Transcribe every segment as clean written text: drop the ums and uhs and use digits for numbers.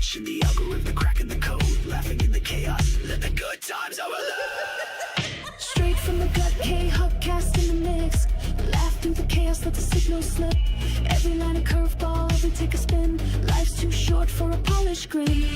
glitch in the algorithm, cracking the code, laughing in the chaos, let the good times overload. Straight from the gut, Khuck cast in the mix. Laugh through the chaos, let the signal slip. Every line a curveball, every take a spin. Life's too short for a polished grin.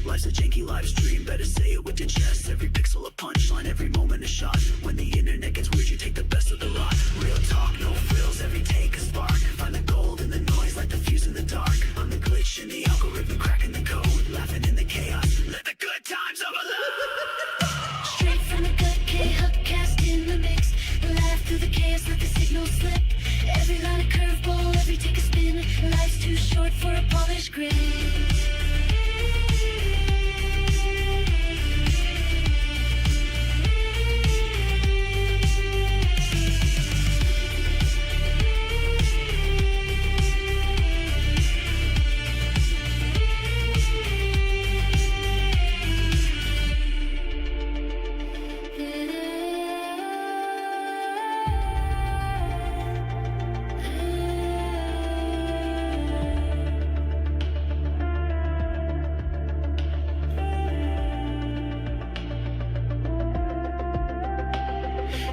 Life's a janky live stream, better say it with your chest. Every pixel a punchline, every moment a shot. When the internet gets weird, you take the best of the lot. Real talk, no frills, every take a spark. Find the gold in the noise, like the fuse in the dark. I'm the glitch in the algorithm, cracking the code, laughing in the chaos, let the good times overload. Straight from the gut, Khuck cast in the mix. Laugh through the chaos, let the signal slip. Every line a curveball, every take a spin. Life's too short for a polished grin.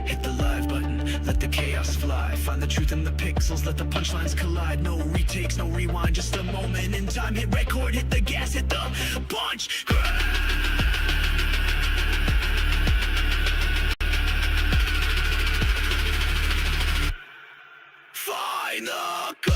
Hit the live button, let the chaos fly. Find the truth in the pixels, let the punchlines collide. No retakes, no rewind, just a moment in time. Hit record, hit the gas, hit the punch. Find the good.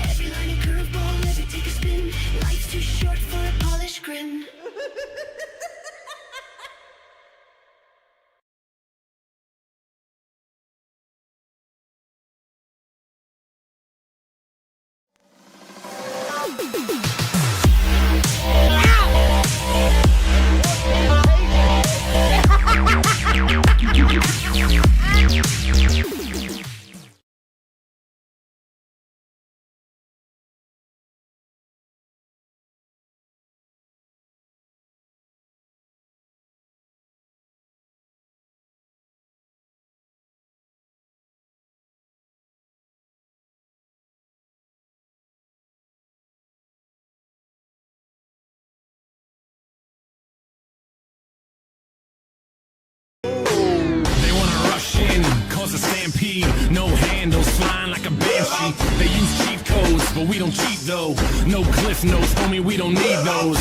Every line a curveball, every take a spin. Life's too short for a polished grin. A stampede, no handles, flying like a banshee. They use cheat codes, but we don't cheat though. No cliff notes, homie, we don't need those.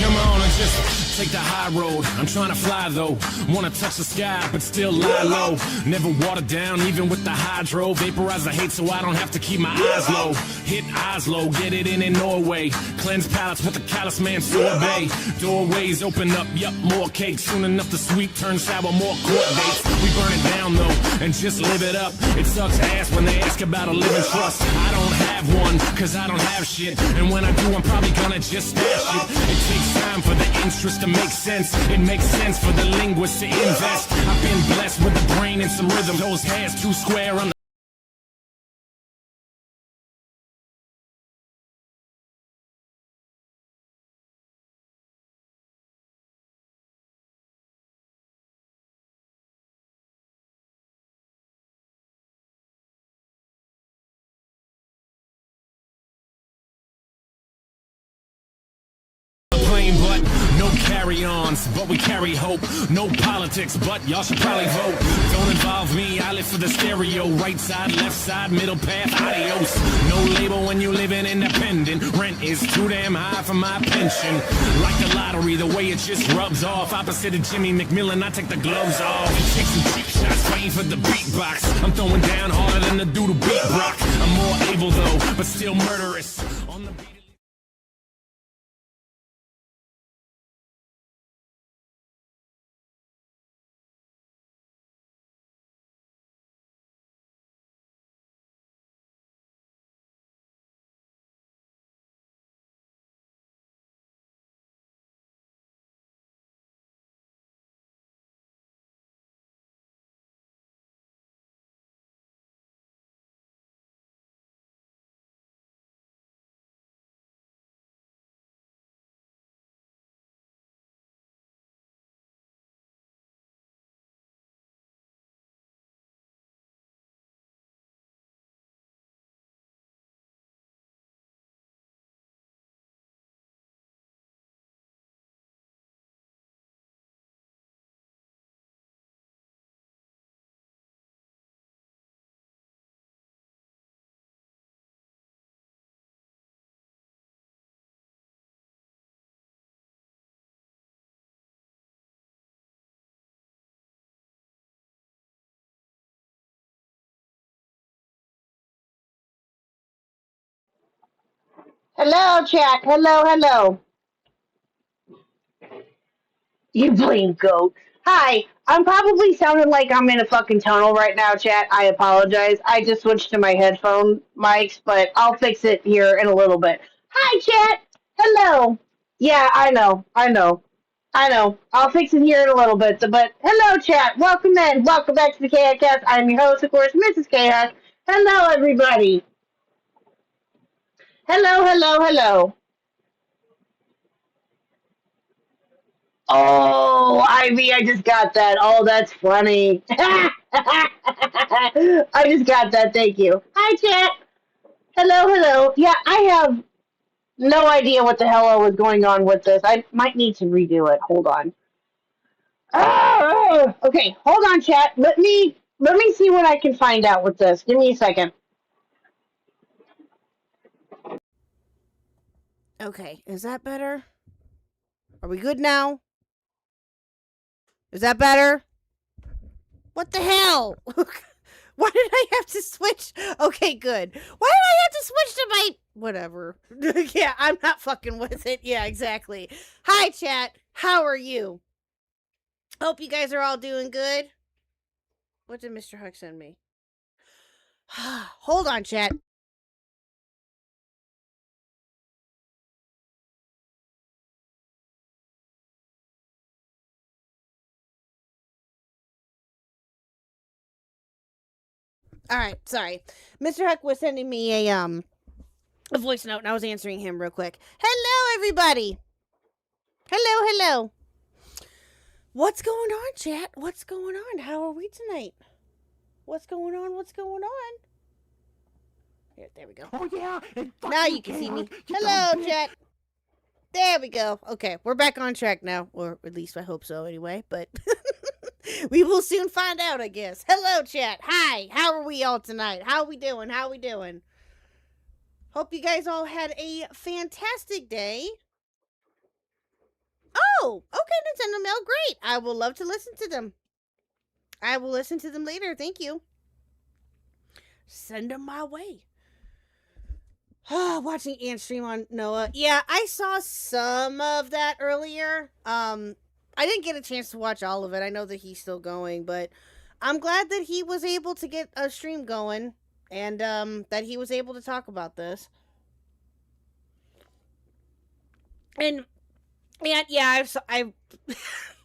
Come on, and just take the high road. I'm trying to fly though, wanna touch the sky but still lie low. Never water down even with the hydro. Vaporize the hate so I don't have to keep my eyes low. Hit eyes low, get it in Norway. Cleanse palates with the callous man sorbet. Doorways open up, yup, more cake. Soon enough the sweet turn sour, more court dates. We burn it down though, and just live it up. It sucks ass when they ask about a living trust. I don't have one, cause I don't have shit. And when I do I'm probably gonna just stash it. It takes time for the interest to make sense. It makes sense for the linguists to invest. I've been blessed with a brain and some rhythm. Those hairs too square on the plane, but no carrot. carry-ons, but we carry hope. No politics, but y'all should probably vote. Don't involve me, I live for the stereo. Right side, left side, middle path, adios. No label when you living independent. Rent is too damn high for my pension. Like the lottery, the way it just rubs off. Opposite of Jimmy McMillan, I take the gloves off. Take some cheap shots, fighting for the beatbox. I'm throwing down harder than the dude who beat Brock. I'm more able though, but still murderous. On the beat. Hello, chat. Hello, hello. You blame goat. Hi. I'm probably sounding like I'm in a fucking tunnel right now, chat. I apologize. I just switched to my headphone mics, but I'll fix it here in a little bit. Hi, chat. Hello. Yeah, I know. I'll fix it here in a little bit. But hello, chat. Welcome in. Welcome back to the KICast. I'm your host, of course, Mrs. Chaos. Hello, everybody. Hello, hello, hello. Oh, Ivy, I just got that. Oh, that's funny. I just got that. Thank you. Hi, chat. Hello, hello. Yeah, I have no idea what the hell was going on with this. I might need to redo it. Hold on. Okay, hold on, chat. Let me see what I can find out with this. Give me a second. Okay, is that better? Are we good now? Is that better? What the hell? Why did I have to switch? Okay, good. Why did I have to switch to my... Whatever. Yeah, I'm not fucking with it. Yeah, exactly. Hi, chat. How are you? Hope you guys are all doing good. What did Mr. Huck send me? Hold on, chat. All right, sorry. Mr. Huck was sending me a voice note, and I was answering him real quick. Hello, everybody. Hello. What's going on, chat? What's going on? How are we tonight? What's going on? Here, there we go. Oh, yeah. Now you can see me. Hello, chat. There we go. Okay, we're back on track now. Or at least I hope so anyway, but... we will soon find out, I guess. Hello, chat. Hi. How are we all tonight? How we doing? Hope you guys all had a fantastic day. Oh, okay, Nintendo Mail. Great. I will love to listen to them. I will listen to them later. Thank you. Send them my way. Watching Ant stream on Noah. Yeah, I saw some of that earlier. I didn't get a chance to watch all of it. I know that he's still going, but I'm glad that he was able to get a stream going and that he was able to talk about this. And yeah, I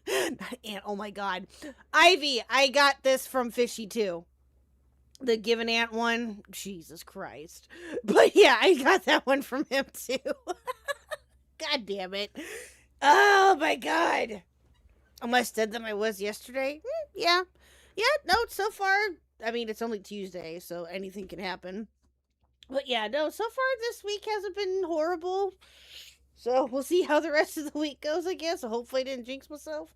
Ant, oh my god. Ivy, I got this from Fishy too. The Give an Ant one. Jesus Christ. But yeah, I got that one from him too. God damn it. Oh my god. Am I dead than I was yesterday? Yeah. Yeah, no, so far, I mean, it's only Tuesday, so anything can happen. But yeah, no, so far this week hasn't been horrible. So we'll see how the rest of the week goes, I guess. So hopefully I didn't jinx myself.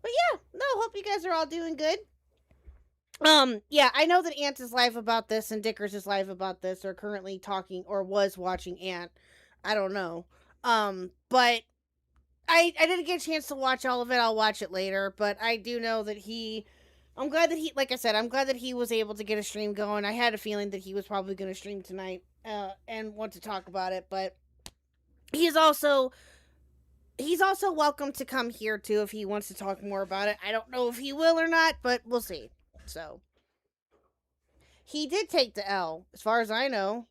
But yeah, no, hope you guys are all doing good. Yeah, I know that Ant is live about this and Dickers is live about this, or currently talking or was watching Ant. I don't know. But I didn't get a chance to watch all of it. I'll watch it later, but I do know that I'm glad that like I said, I'm glad that he was able to get a stream going. I had a feeling that he was probably going to stream tonight, and want to talk about it, but he's also welcome to come here too if he wants to talk more about it. I don't know if he will or not, but we'll see. So he did take the L, as far as I know.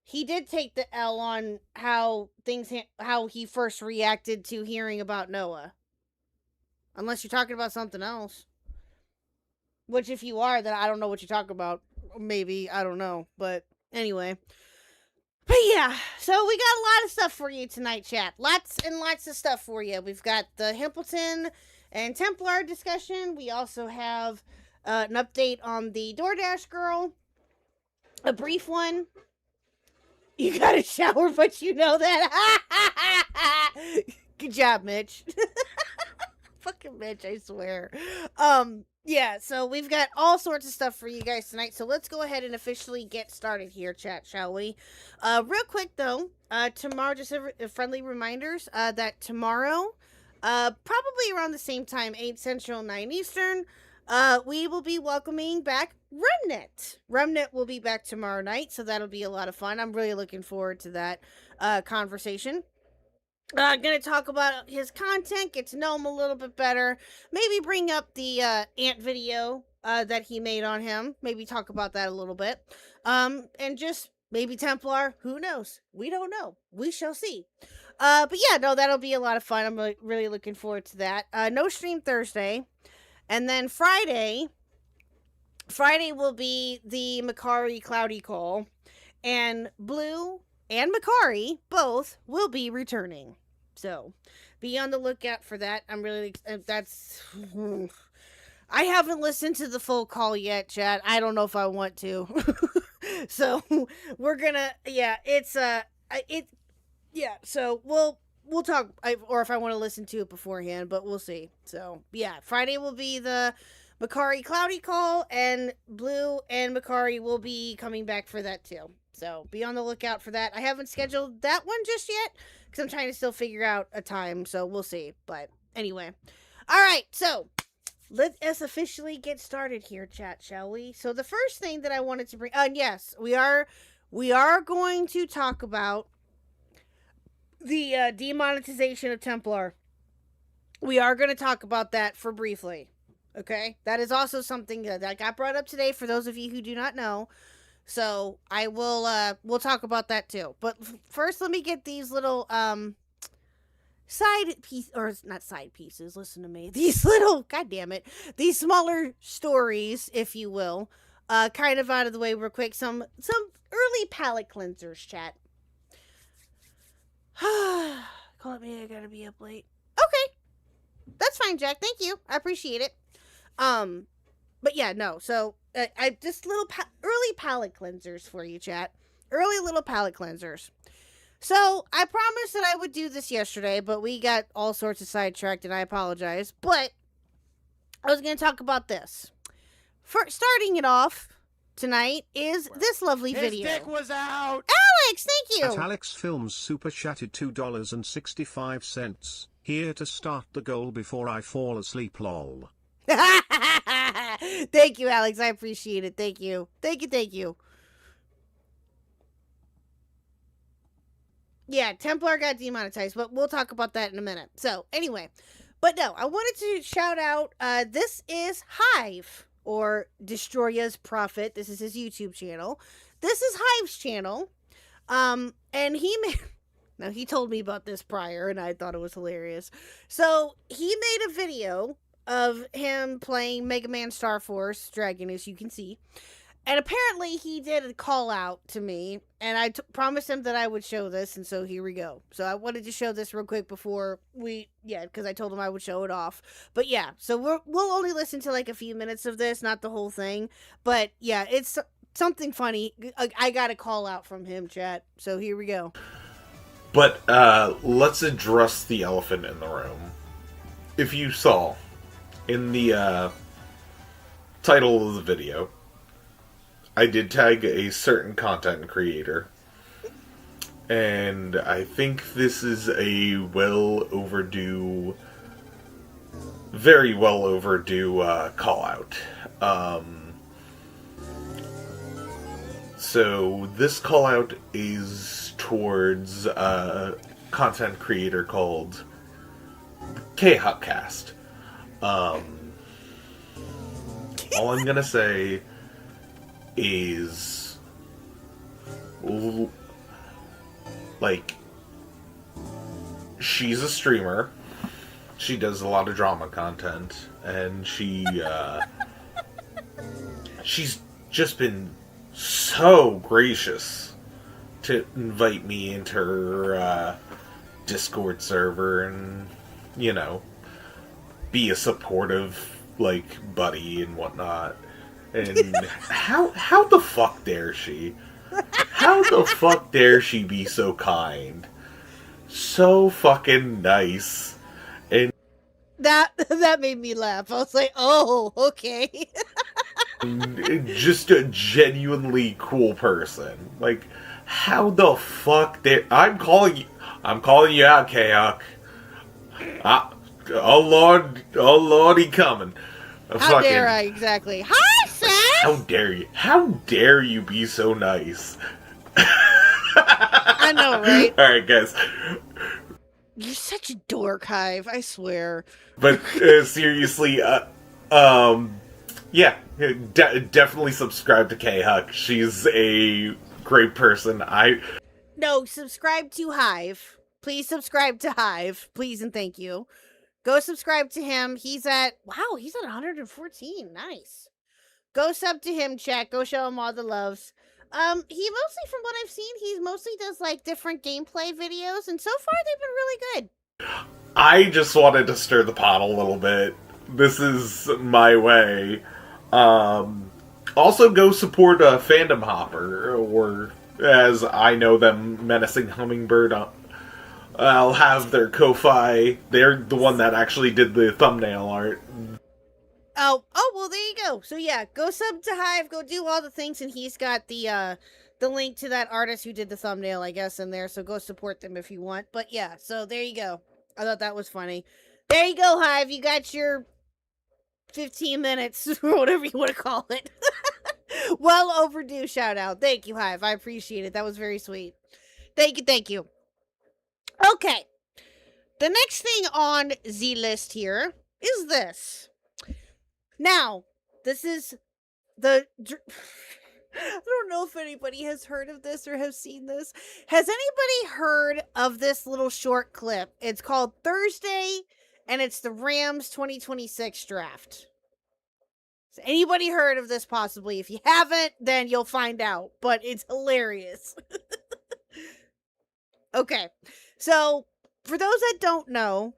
He did take the L on how he first reacted to hearing about Noah. Unless you're talking about something else. Which, if you are, then I don't know what you're talking about. Maybe, I don't know. But anyway. But yeah, so we got a lot of stuff for you tonight, chat. Lots and lots of stuff for you. We've got the Hamilton and Templar discussion. We also have an update on the DoorDash girl. A brief one. You got a shower, but you know that. Good job, Mitch. Fucking Mitch, I swear. Yeah, so we've got all sorts of stuff for you guys tonight. So let's go ahead and officially get started here, chat, shall we? Real quick, though, tomorrow, just friendly reminders that tomorrow, probably around the same time, 8 Central, 9 Eastern, we will be welcoming back Remnant. Remnant will be back tomorrow night, so that'll be a lot of fun. I'm really looking forward to that conversation. Gonna talk about his content, get to know him a little bit better, maybe bring up the Ant video that he made on him, maybe talk about that a little bit, and just maybe Templar, who knows? We don't know. We shall see. But yeah, no, that'll be a lot of fun. I'm really looking forward to that. No stream Thursday. And then Friday will be the Makari Cloudy Call, and Blue and Makari both will be returning. So be on the lookout for that. I'm really, I haven't listened to the full call yet, chat. I don't know if I want to. So we're gonna, yeah, so we'll talk, or if I want to listen to it beforehand, but we'll see. So yeah, Friday will be the Makari Cloudy Call, and Blue and Makari will be coming back for that too. So be on the lookout for that. I haven't scheduled that one just yet because I'm trying to still figure out a time. So we'll see. But anyway. All right. So let us officially get started here, chat, shall we? So the first thing that I wanted to bring, yes, we are going to talk about the demonetization of Templar. We are going to talk about that for briefly. Okay? That is also something that got brought up today for those of you who do not know. So I will, we'll talk about that too. But first, let me get these little, side piece, or not side pieces, listen to me. These little, goddammit, these smaller stories, if you will, kind of out of the way real quick. Some early palate cleansers, chat. Call me, I gotta be up late. Okay. That's fine, Jack. Thank you. I appreciate it. But yeah, no, so, I just little early palate cleansers for you, chat. Early little palate cleansers. So, I promised that I would do this yesterday, but we got all sorts of sidetracked, and I apologize. But I was going to talk about this. Starting it off tonight is this lovely video. His dick was out! Alex, thank you! At Alex Films super chatted $2.65. Here to start the goal before I fall asleep, lol. Thank you, Alex. I appreciate it. Thank you. Thank you. Yeah, Templar got demonetized, but we'll talk about that in a minute. So, anyway. But no, I wanted to shout out, this is Hive, or Destroya's Prophet. This is his YouTube channel. This is Hive's channel. And he made... Now, he told me about this prior, and I thought it was hilarious. So, he made a video of him playing Mega Man Star Force Dragon, as you can see. And apparently he did a call out to me, and I promised him that I would show this, and so here we go. So I wanted to show this real quick before because I told him I would show it off. But yeah, so we'll only listen to like a few minutes of this, not the whole thing. But yeah, it's something funny. I got a call out from him, chat. So here we go. But let's address the elephant in the room. If you saw in the title of the video, I did tag a certain content creator. And I think this is a very well overdue call out. So this call out is towards a content creator called Khuck. All I'm gonna say is, like, she's a streamer. She does a lot of drama content, and she's just been so gracious to invite me into her Discord server and, you know, be a supportive, like, buddy and whatnot. And how the fuck dare she? How the fuck dare she be so kind? So fucking nice. And that made me laugh. I was like, oh, okay. just a genuinely cool person. Like, how the fuck dare... I'm calling you out, Khuck. Oh lord, he coming. How dare I, exactly. Hi, Sam! How dare you? How dare you be so nice? I know, right? Alright, guys. You're such a dork, Hive, I swear. But, seriously, yeah, definitely subscribe to Khuck. She's a great person. No, subscribe to Hive. Please subscribe to Hive. Please and thank you. Go subscribe to him. He's at 114. Nice. Go sub to him, chat. Go show him all the loves. He mostly, from what I've seen, he mostly does, like, different gameplay videos, and so far they've been really good. I just wanted to stir the pot a little bit. This is my way. Also, go support Fandom Hopper, or as I know them, Menacing Hummingbird. I'll have their Ko-Fi. They're the one that actually did the thumbnail art. Oh, well, there you go. So yeah, go sub to Hive, go do all the things, and he's got the link to that artist who did the thumbnail, I guess, in there, so go support them if you want. But yeah, so there you go. I thought that was funny. There you go, Hive. You got your 15 minutes, or whatever you want to call it. Well overdue shout out. Thank you, Hive. I appreciate it. That was very sweet. Thank you. Okay. The next thing on the list here is this. Now, this is the... I don't know if anybody has heard of this or has seen this. Has anybody heard of this little short clip? It's called Thursday, and it's the Rams 2026 draft. Has anybody heard of this possibly? If you haven't, then you'll find out. But it's hilarious. Okay. So, for those that don't know,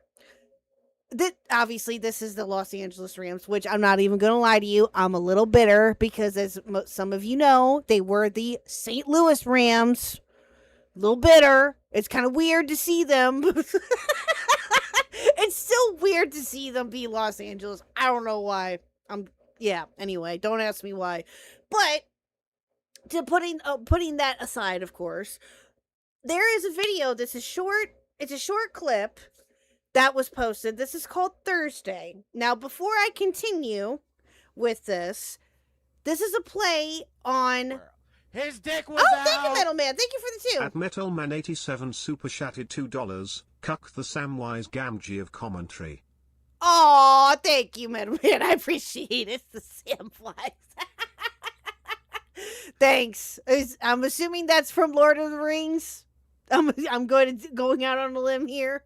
obviously this is the Los Angeles Rams, which I'm not even going to lie to you, I'm a little bitter because, as some of you know, they were the St. Louis Rams. A little bitter. It's kind of weird to see them. It's still weird to see them be Los Angeles. I don't know why. Anyway, don't ask me why. But putting that aside, of course, there is a video that's it's a short clip that was posted. This is called Thursday. Now, before I continue with this is a play on... His dick was out. Thank you, Metal Man. Thank you for the two. At Metalman87 super chatted $2. Khuck the Samwise Gamgee of commentary. Aw, thank you, Metal Man. I appreciate it. The Samwise. Thanks. I'm assuming that's from Lord of the Rings. I'm going out on a limb here.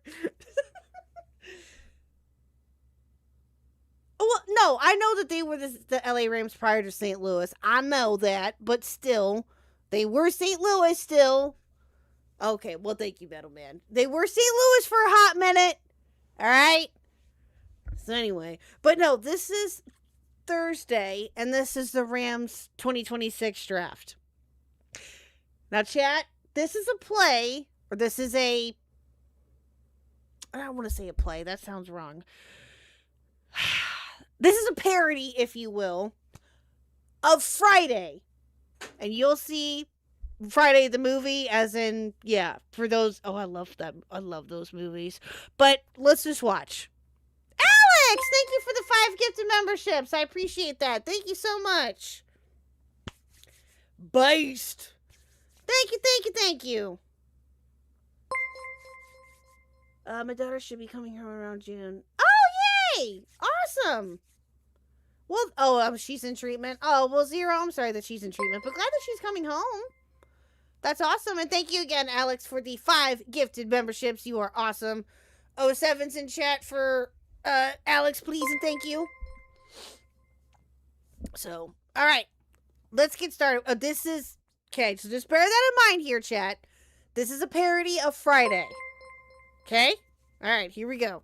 Well, no, I know that they were the LA Rams prior to St. Louis. I know that, but still, they were St. Louis still. Okay, well, thank you, Metal Man. They were St. Louis for a hot minute. All right? So anyway, but no, this is Thursday, and this is the Rams 2026 draft. Now, chat, this is a play This is a, I don't want to say a play. That sounds wrong. This is a parody, if you will, of Friday. And you'll see Friday the movie, as in, yeah, for those, oh, I love them. I love those movies. But let's just watch. Alex, thank you for the 5 gifted memberships. I appreciate that. Thank you so much. Based. Thank you, thank you, thank you. My daughter should be coming home around June. Oh, yay! Awesome. Well, she's in treatment. Oh, well, Zero, I'm sorry that she's in treatment, but glad that she's coming home. That's awesome. And thank you again, Alex, for the 5 gifted memberships. You are awesome. 07's in chat for Alex, please, and thank you. So, all right. Let's get started. This is, okay, so just bear that in mind here, chat. This is a parody of Friday. Okay? All right, here we go.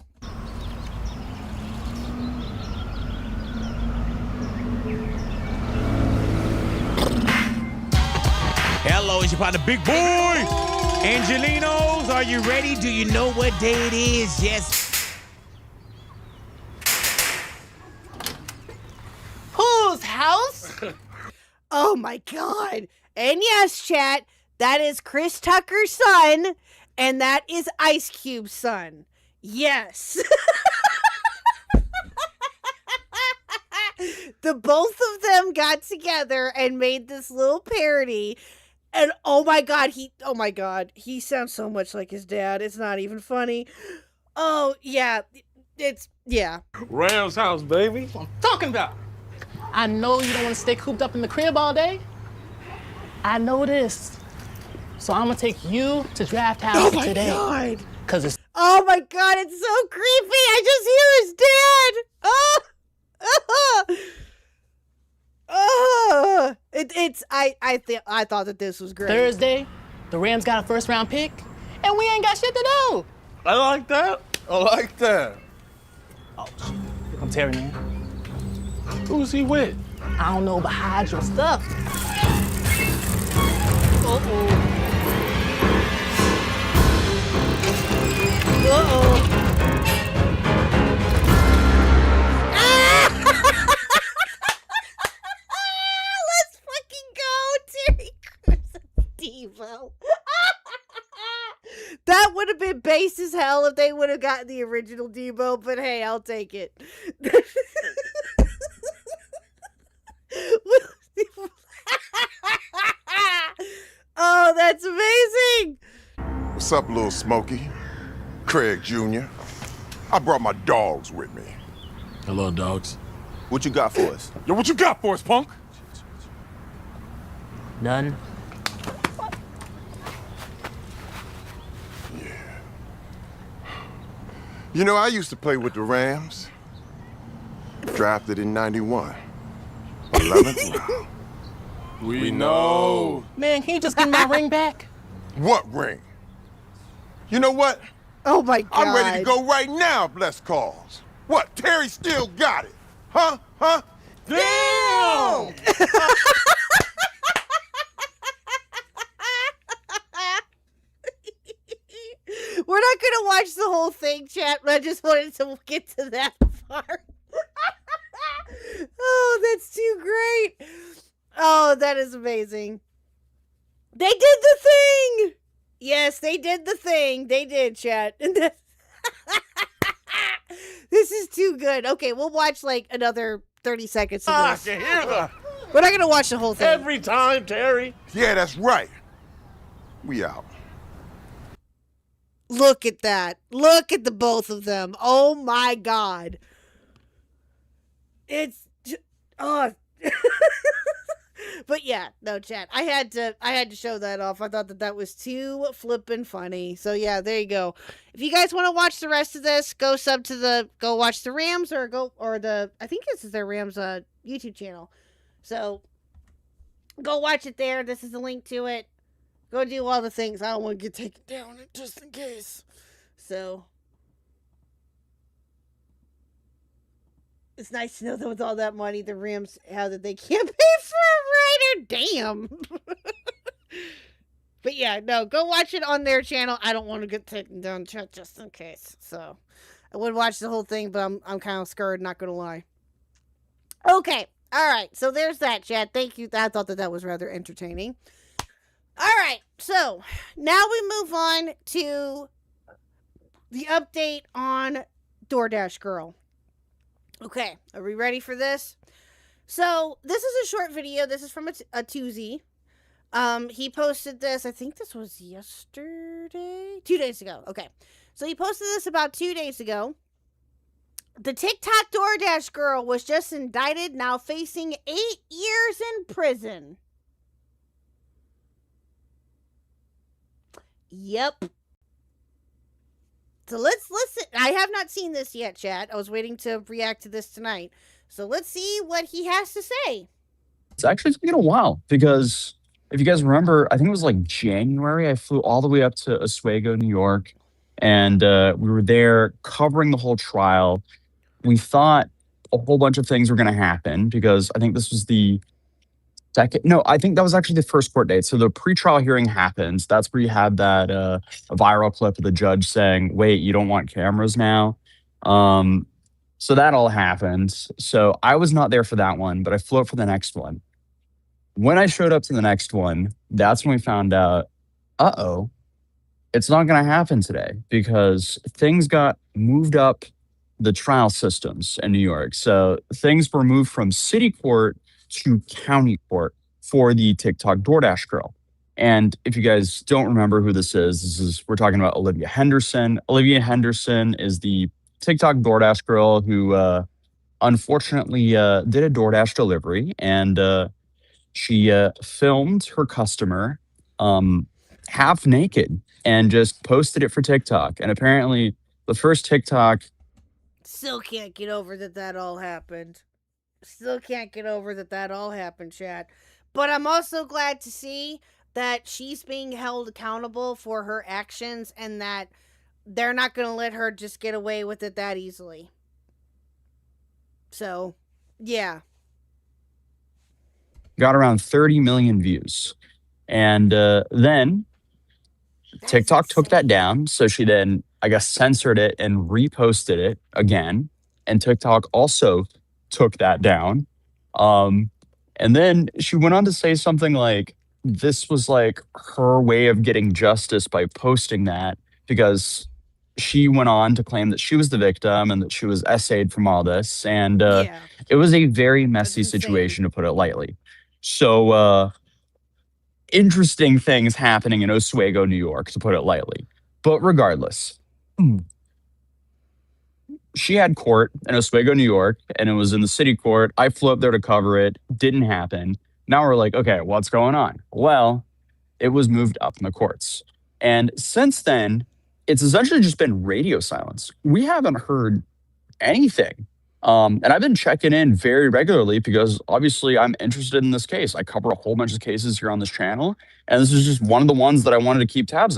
Hello, it's your partner, Big Boy. Angelinos, are you ready? Do you know what day it is? Yes. Whose house? Oh my god. And yes, chat, that is Chris Tucker's son, and that is Ice Cube's son. Yes. The both of them got together and made this little parody. And oh my god, he sounds so much like his dad. It's not even funny. Oh, yeah. Yeah. Ram's house, baby. That's what I'm talking about. I know you don't want to stay cooped up in the crib all day. I know this. So I'm gonna take you to Draft House today. Oh my god. Cause it's Oh my god, it's so creepy. I just hear his dad. Oh. I thought that this was great. Thursday. The Rams got a first round pick, and we ain't got shit to do. I like that. I like that. Oh, shit. I'm Terry, man. Who's he with? I don't know, but hide your stuff. Let's fucking go, Terry Crews Devo. That would have been base as hell if they would have gotten the original Debo, but hey, I'll take it. Oh, that's amazing. What's up, little Smokey? Craig Jr. I brought my dogs with me. Hello, dogs. What you got for us? Yo, what you got for us, punk? None. You know, I used to play with the Rams. Drafted in 91. 11th round. We know. Man, can you just give me my ring back? What ring? You know what? Oh my god. I'm ready to go right now, bless cause. What, Terry still got it? Huh? Damn! We're not gonna watch the whole thing, chat, but I just wanted to get to that part. Oh, that's too great. Oh, that is amazing. They did the thing! Yes, they did the thing. They did, chat. This is too good. Okay, we'll watch like another 30 seconds of I this. can hear that We're not gonna watch the whole thing. every time, Terry. Yeah, that's right. We out. Look at that. Look at the both of them. Oh my god. It's oh. But yeah, no, chat. I had to show that off. I thought that was too flippin' funny. So yeah, there you go. If you guys want to watch the rest of this, go watch the Rams or I think this is their Rams YouTube channel. So go watch it there. This is the link to it. Go do all the things. I don't want to get taken down just in case. So it's nice to know that with all that money, the Rams, how that they can't pay for a writer. Damn. But yeah, no, go watch it on their channel. I don't want to get taken down just in case. So I would watch the whole thing, but I'm kind of scared, not gonna lie. Okay, all right. So there's that, Chad. Thank you. I thought that was rather entertaining. All right, so now we move on to the update on DoorDash Girl. Okay, are we ready for this? So this is a short video. This is from a Tuesday. He posted this, I think this was yesterday? 2 days ago. Okay. So he posted this about 2 days ago. The TikTok DoorDash girl was just indicted, now facing 8 years in prison. Yep. So let's listen. I have not seen this yet, chat. I was waiting to react to this tonight. So let's see what he has to say. It's actually taken a while because if you guys remember, I think it was like January, I flew all the way up to Oswego, New York, and we were there covering the whole trial. We thought a whole bunch of things were going to happen because I think this was the second. No, I think that was actually the first court date. So the pretrial hearing happens. That's where you had that viral clip of the judge saying, wait, you don't want cameras now? So that all happened. So I was not there for that one, but I flew up for the next one. When I showed up to the next one, that's when we found out, it's not going to happen today because things got moved up the trial systems in New York. So things were moved from city court to county court for the TikTok DoorDash girl. And if you guys don't remember who this is, we're talking about Olivia Henderson. Olivia Henderson is the TikTok DoorDash girl who unfortunately did a DoorDash delivery, and she filmed her customer half naked and just posted it for TikTok. And apparently the first TikTok... Still can't get over that all happened. Still can't get over that all happened, chat. But I'm also glad to see that she's being held accountable for her actions and that they're not going to let her just get away with it that easily. So, yeah. Got around 30 million views. And then TikTok took that down. So she then, I guess, censored it and reposted it again. And TikTok also took that down. And then she went on to say something like, this was like her way of getting justice by posting that, because she went on to claim that she was the victim and that she was essayed from all this. And it was a very messy situation, to put it lightly. So interesting things happening in Oswego, New York, to put it lightly. But regardless, she had court in Oswego, New York, and it was in the city court. I flew up there to cover it. Didn't happen. Now we're like, okay, what's going on? Well, it was moved up in the courts. And since then, it's essentially just been radio silence. We haven't heard anything. And I've been checking in very regularly because obviously I'm interested in this case. I cover a whole bunch of cases here on this channel, and this is just one of the ones that I wanted to keep tabs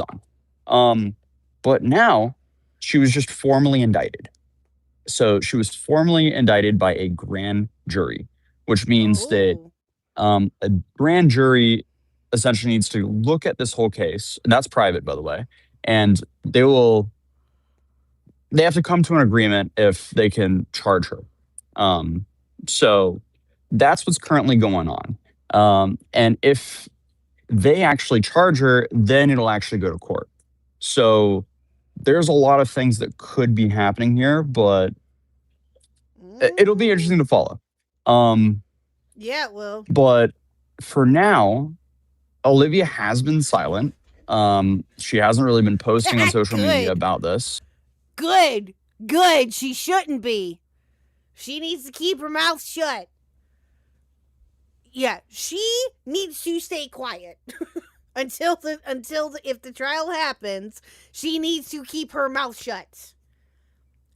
on. But now she was just formally indicted. So she was formally indicted by a grand jury, which means that a grand jury essentially needs to look at this whole case, and that's private, by the way, and they have to come to an agreement if they can charge her. So that's what's currently going on. And if they actually charge her, then it'll actually go to court. So there's a lot of things that could be happening here, but it'll be interesting to follow. Yeah, it will. But for now, Olivia has been silent. She hasn't really been posting on social media about this. Good. She shouldn't be. She needs to keep her mouth shut. Yeah, she needs to stay quiet until if the trial happens. She needs to keep her mouth shut.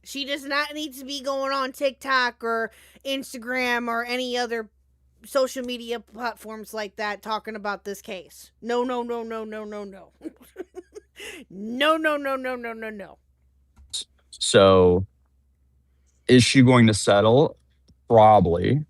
She does not need to be going on TikTok or Instagram or any other social media platforms like that talking about this case. No. No. So is she going to settle? Probably.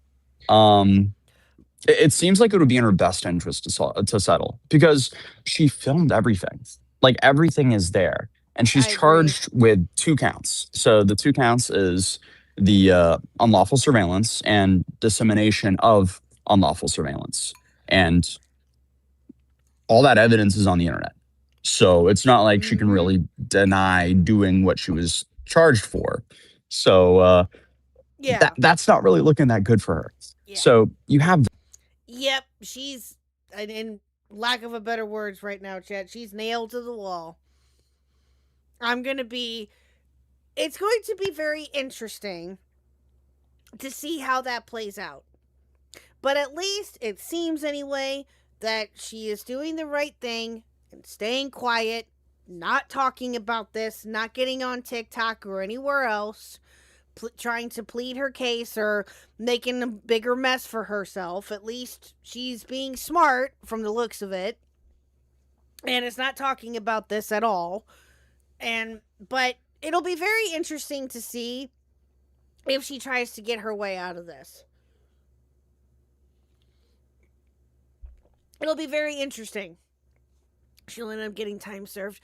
It seems like it would be in her best interest to settle because she filmed everything. Like everything is there, and she's I agree. charged with 2 counts. So the 2 counts is the unlawful surveillance and dissemination of unlawful surveillance, and all that evidence is on the internet. So it's not like she can really deny doing what she was charged for. So Yeah. that's not really looking that good for her. Yeah. So you have Yep, she's, in lack of a better words right now, chat, she's nailed to the wall. It's going to be very interesting to see how that plays out. But at least it seems anyway that she is doing the right thing and staying quiet, not talking about this, not getting on TikTok or anywhere else, trying to plead her case or making a bigger mess for herself. At least she's being smart from the looks of it. And it's not talking about this at all. But it'll be very interesting to see if she tries to get her way out of this. It'll be very interesting. She'll end up getting time served.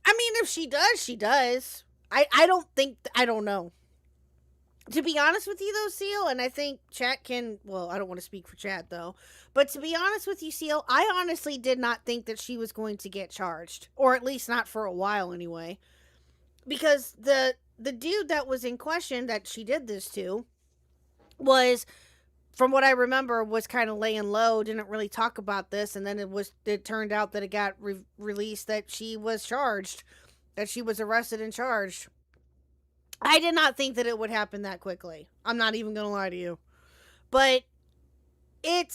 I mean, if she does, she does. I don't know. To be honest with you, though, Seal, and I think chat can... Well, I don't want to speak for chat, though. But to be honest with you, Seal, I honestly did not think that she was going to get charged. Or at least not for a while, anyway. Because the dude that was in question that she did this to was, from what I remember, was kind of laying low, didn't really talk about this, and then it turned out that it got released that she was charged, that she was arrested and charged. I did not think that it would happen that quickly. I'm not even going to lie to you. But it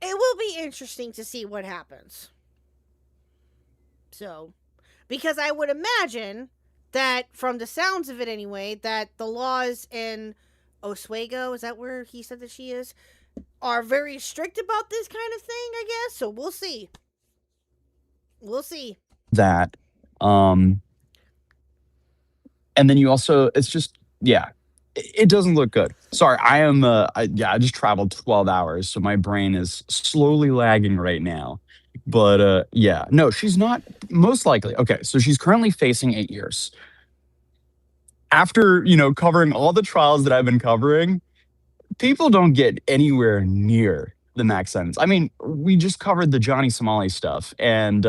will be interesting to see what happens. So, because I would imagine that, from the sounds of it anyway, that the laws in Oswego, is that where he said that she is, are very strict about this kind of thing, I guess. So we'll see. We'll see. that. And then you also, it's just, yeah, it doesn't look good. Sorry, I just traveled 12 hours, so my brain is slowly lagging right now. But yeah, no, she's not, most likely. Okay, so she's currently facing 8 years. After, covering all the trials that I've been covering, people don't get anywhere near the max sentence. I mean, we just covered the Johnny Somali stuff, and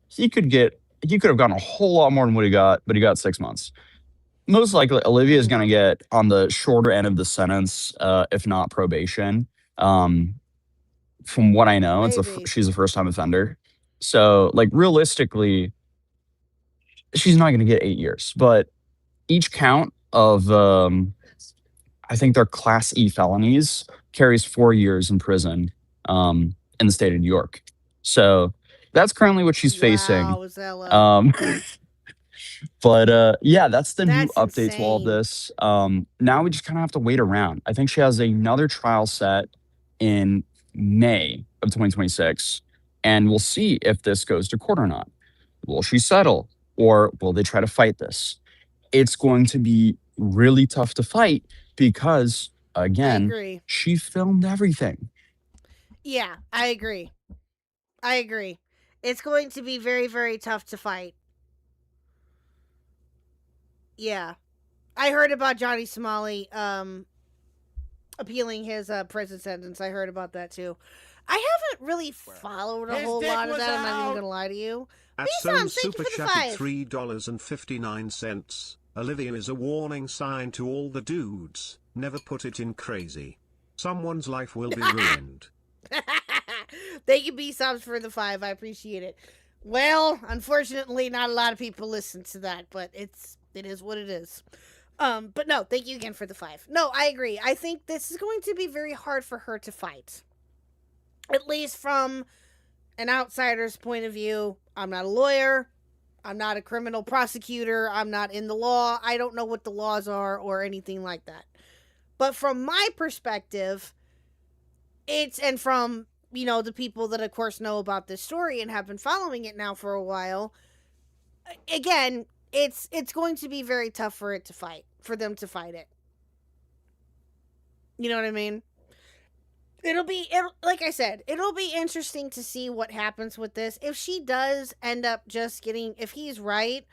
he could have gotten a whole lot more than what he got, but he got 6 months. Most likely, Olivia is going to get on the shorter end of the sentence, if not probation. From what I know, she's a first-time offender. So, realistically, she's not going to get 8 years. But each count of, I think they're Class E felonies, carries 4 years in prison in the state of New York. So that's currently what she's facing. But yeah, that's the new update to all of this. Now we just kind of have to wait around. I think she has another trial set in May of 2026, and we'll see if this goes to court or not. Will she settle, or will they try to fight this? It's going to be really tough to fight because, again, she filmed everything. Yeah, I agree. It's going to be very, very tough to fight. Yeah. I heard about Johnny Somali appealing his prison sentence. I heard about that too. I haven't really followed a whole lot of that. I'm not even going to lie to you. At some super chatted $3.59. Olivia is a warning sign to all the dudes. Never put it in crazy. Someone's life will be ruined. Thank you, B-Sobs, for the 5. I appreciate it. Well, unfortunately, not a lot of people listen to that, but it is what it is. But no, thank you again for the 5. No, I agree. I think this is going to be very hard for her to fight. At least from an outsider's point of view. I'm not a lawyer. I'm not a criminal prosecutor. I'm not in the law. I don't know what the laws are or anything like that. But from my perspective, and from, the people that of course know about this story and have been following it now for a while, again, it's going to be very tough for them to fight it. You know what I mean? like I said, it'll be interesting to see what happens with this. If she does end up just getting, if he's right,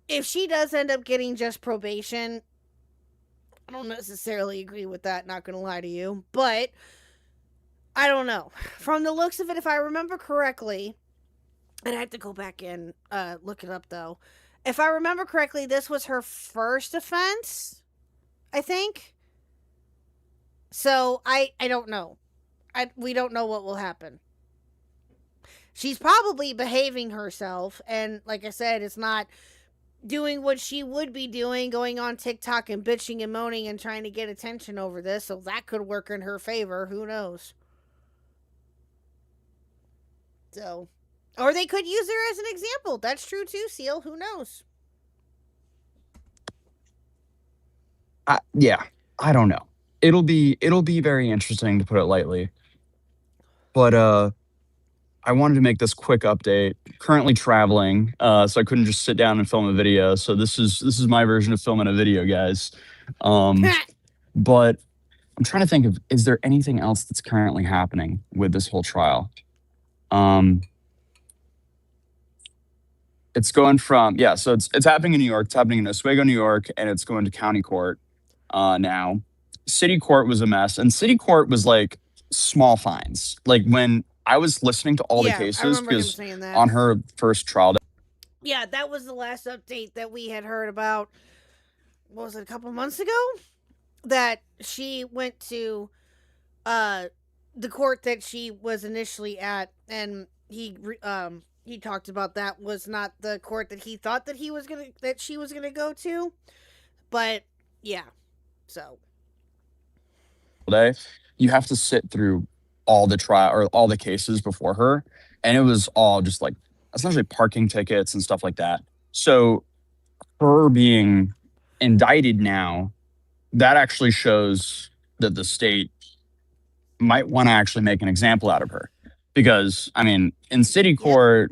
if she does end up getting just probation, I don't necessarily agree with that, not gonna lie to you, but I don't know. From the looks of it, if I remember correctly, and I have to go back and look it up though. If I remember correctly, this was her first offense, I think. So I don't know. We don't know what will happen. She's probably behaving herself, and like I said, it's not doing what she would be doing, going on TikTok and bitching and moaning and trying to get attention over this, so that could work in her favor. Who knows? So, or they could use her as an example. That's true too, Seal. Who knows? Yeah, I don't know. It'll be very interesting, to put it lightly. But I wanted to make this quick update. Currently traveling, so I couldn't just sit down and film a video. So this is my version of filming a video, guys. But I'm trying to think of, is there anything else that's currently happening with this whole trial? It's going from, yeah, so it's happening in New York. It's happening in Oswego, New York, and it's going to county court now. City court was a mess, and city court was like small fines. Like when I was listening to all the cases, because on her first trial. Yeah, that was the last update that we had heard about. What was it, a couple months ago? That she went to the court that she was initially at, and he talked about that was not the court that he thought that she was gonna go to. But yeah, so day, you have to sit through all the trial or all the cases before her, and it was all just like essentially parking tickets and stuff like that. So her being indicted now, that actually shows that the state might want to actually make an example out of her, because I mean, in city court,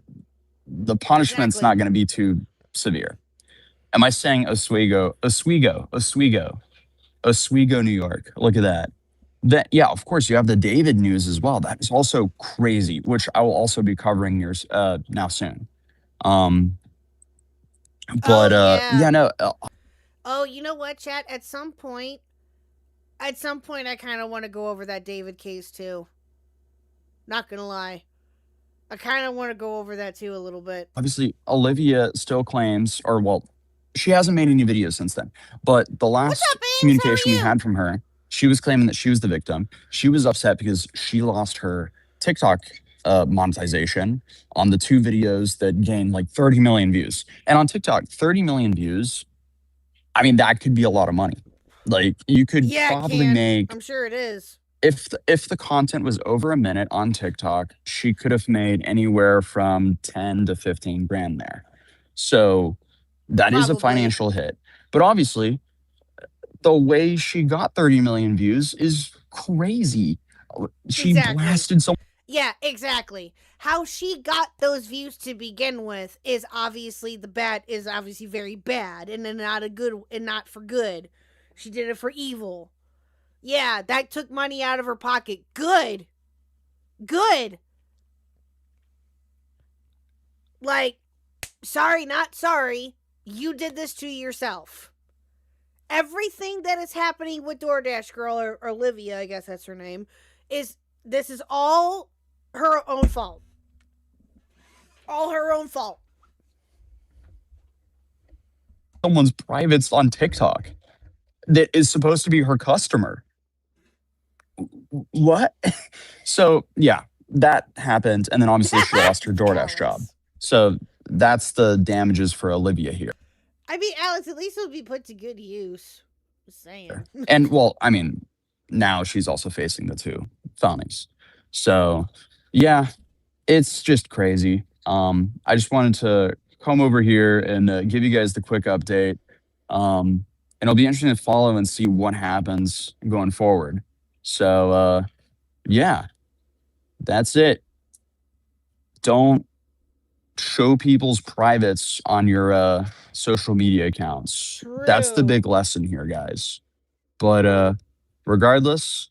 the punishment's not going to be too severe. Am I saying Oswego, New York? Look at that. That, yeah, of course, you have the David news as well. That is also crazy, which I will also be covering yours now soon. Yeah, no. Oh, you know what, chat? At some point, I kind of want to go over that David case too. Not gonna lie, I kind of want to go over that too a little bit. Obviously, Olivia still claims, or well, she hasn't made any videos since then. But the last communication we had from her, she was claiming that she was the victim. She was upset because she lost her TikTok monetization on the 2 videos that gained like 30 million views. And on TikTok, 30 million views, I mean, that could be a lot of money. Like, you could probably make... I'm sure it is. If the content was over a minute on TikTok, she could have made anywhere from 10 to 15 grand there. So that is a financial hit. But obviously, the way she got 30 million views is crazy. She blasted so. Yeah, exactly. How she got those views to begin with is obviously very bad, and then not for good. She did it for evil. Yeah, that took money out of her pocket. Good. Like, sorry, not sorry. You did this to yourself. Everything that is happening with DoorDash girl, or Olivia, I guess that's her name, is all her own fault. All her own fault. Someone's privates on TikTok that is supposed to be her customer. What? So yeah, that happened, and then obviously she lost her DoorDash job. So that's the damages for Olivia here. I mean, Alex, at least it'll be put to good use. Just saying. And well, I mean, now she's also facing the 2 felonies. So yeah, it's just crazy. I just wanted to come over here and give you guys the quick update. And it'll be interesting to follow and see what happens going forward. So yeah, that's it. Don't show people's privates on your social media accounts. True. That's the big lesson here, guys. But regardless,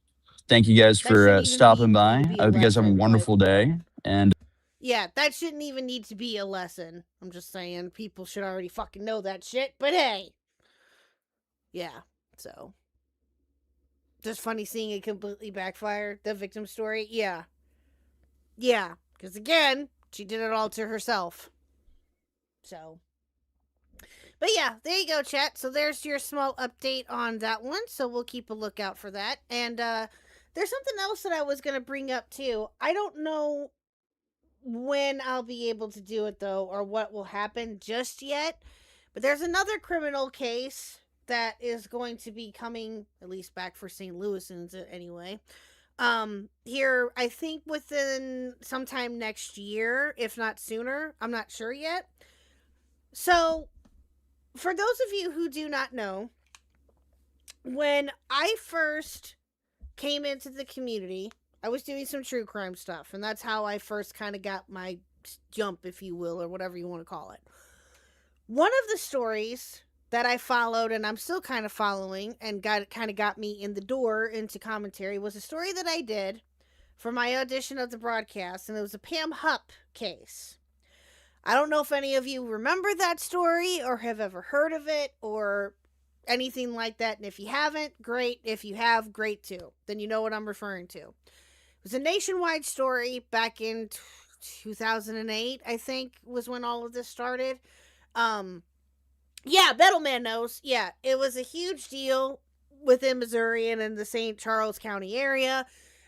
thank you guys That for shouldn't even stopping need by. to be I a hope you guys have a lesson, but wonderful day. And yeah, that shouldn't even need to be a lesson. I'm just saying, people should already fucking know that shit. But hey, yeah. So, just funny seeing it completely backfire. The victim story, yeah, because again, she did it all to herself. So, but yeah, there you go, chat. So there's your small update on that one. So we'll keep a lookout for that. And there's something else that I was gonna bring up too. I don't know when I'll be able to do it though, or what will happen just yet. But there's another criminal case that is going to be coming, at least back for St. Louis anyway. Here, I think within sometime next year, if not sooner. I'm not sure yet. So, for those of you who do not know, when I first came into the community, I was doing some true crime stuff, and that's how I first kind of got my jump, if you will, or whatever you want to call it. One of the stories that I followed, and I'm still kind of following, and got me in the door into commentary, was a story that I did for my audition of the broadcast, and it was a Pam Hupp case. I don't know if any of you remember that story or have ever heard of it or anything like that. And if you haven't, great. If you have, great too. Then you know what I'm referring to. It was a nationwide story back in 2008, I think, was when all of this started. Yeah, Bettleman knows. Yeah, it was a huge deal within Missouri and in the St. Charles County area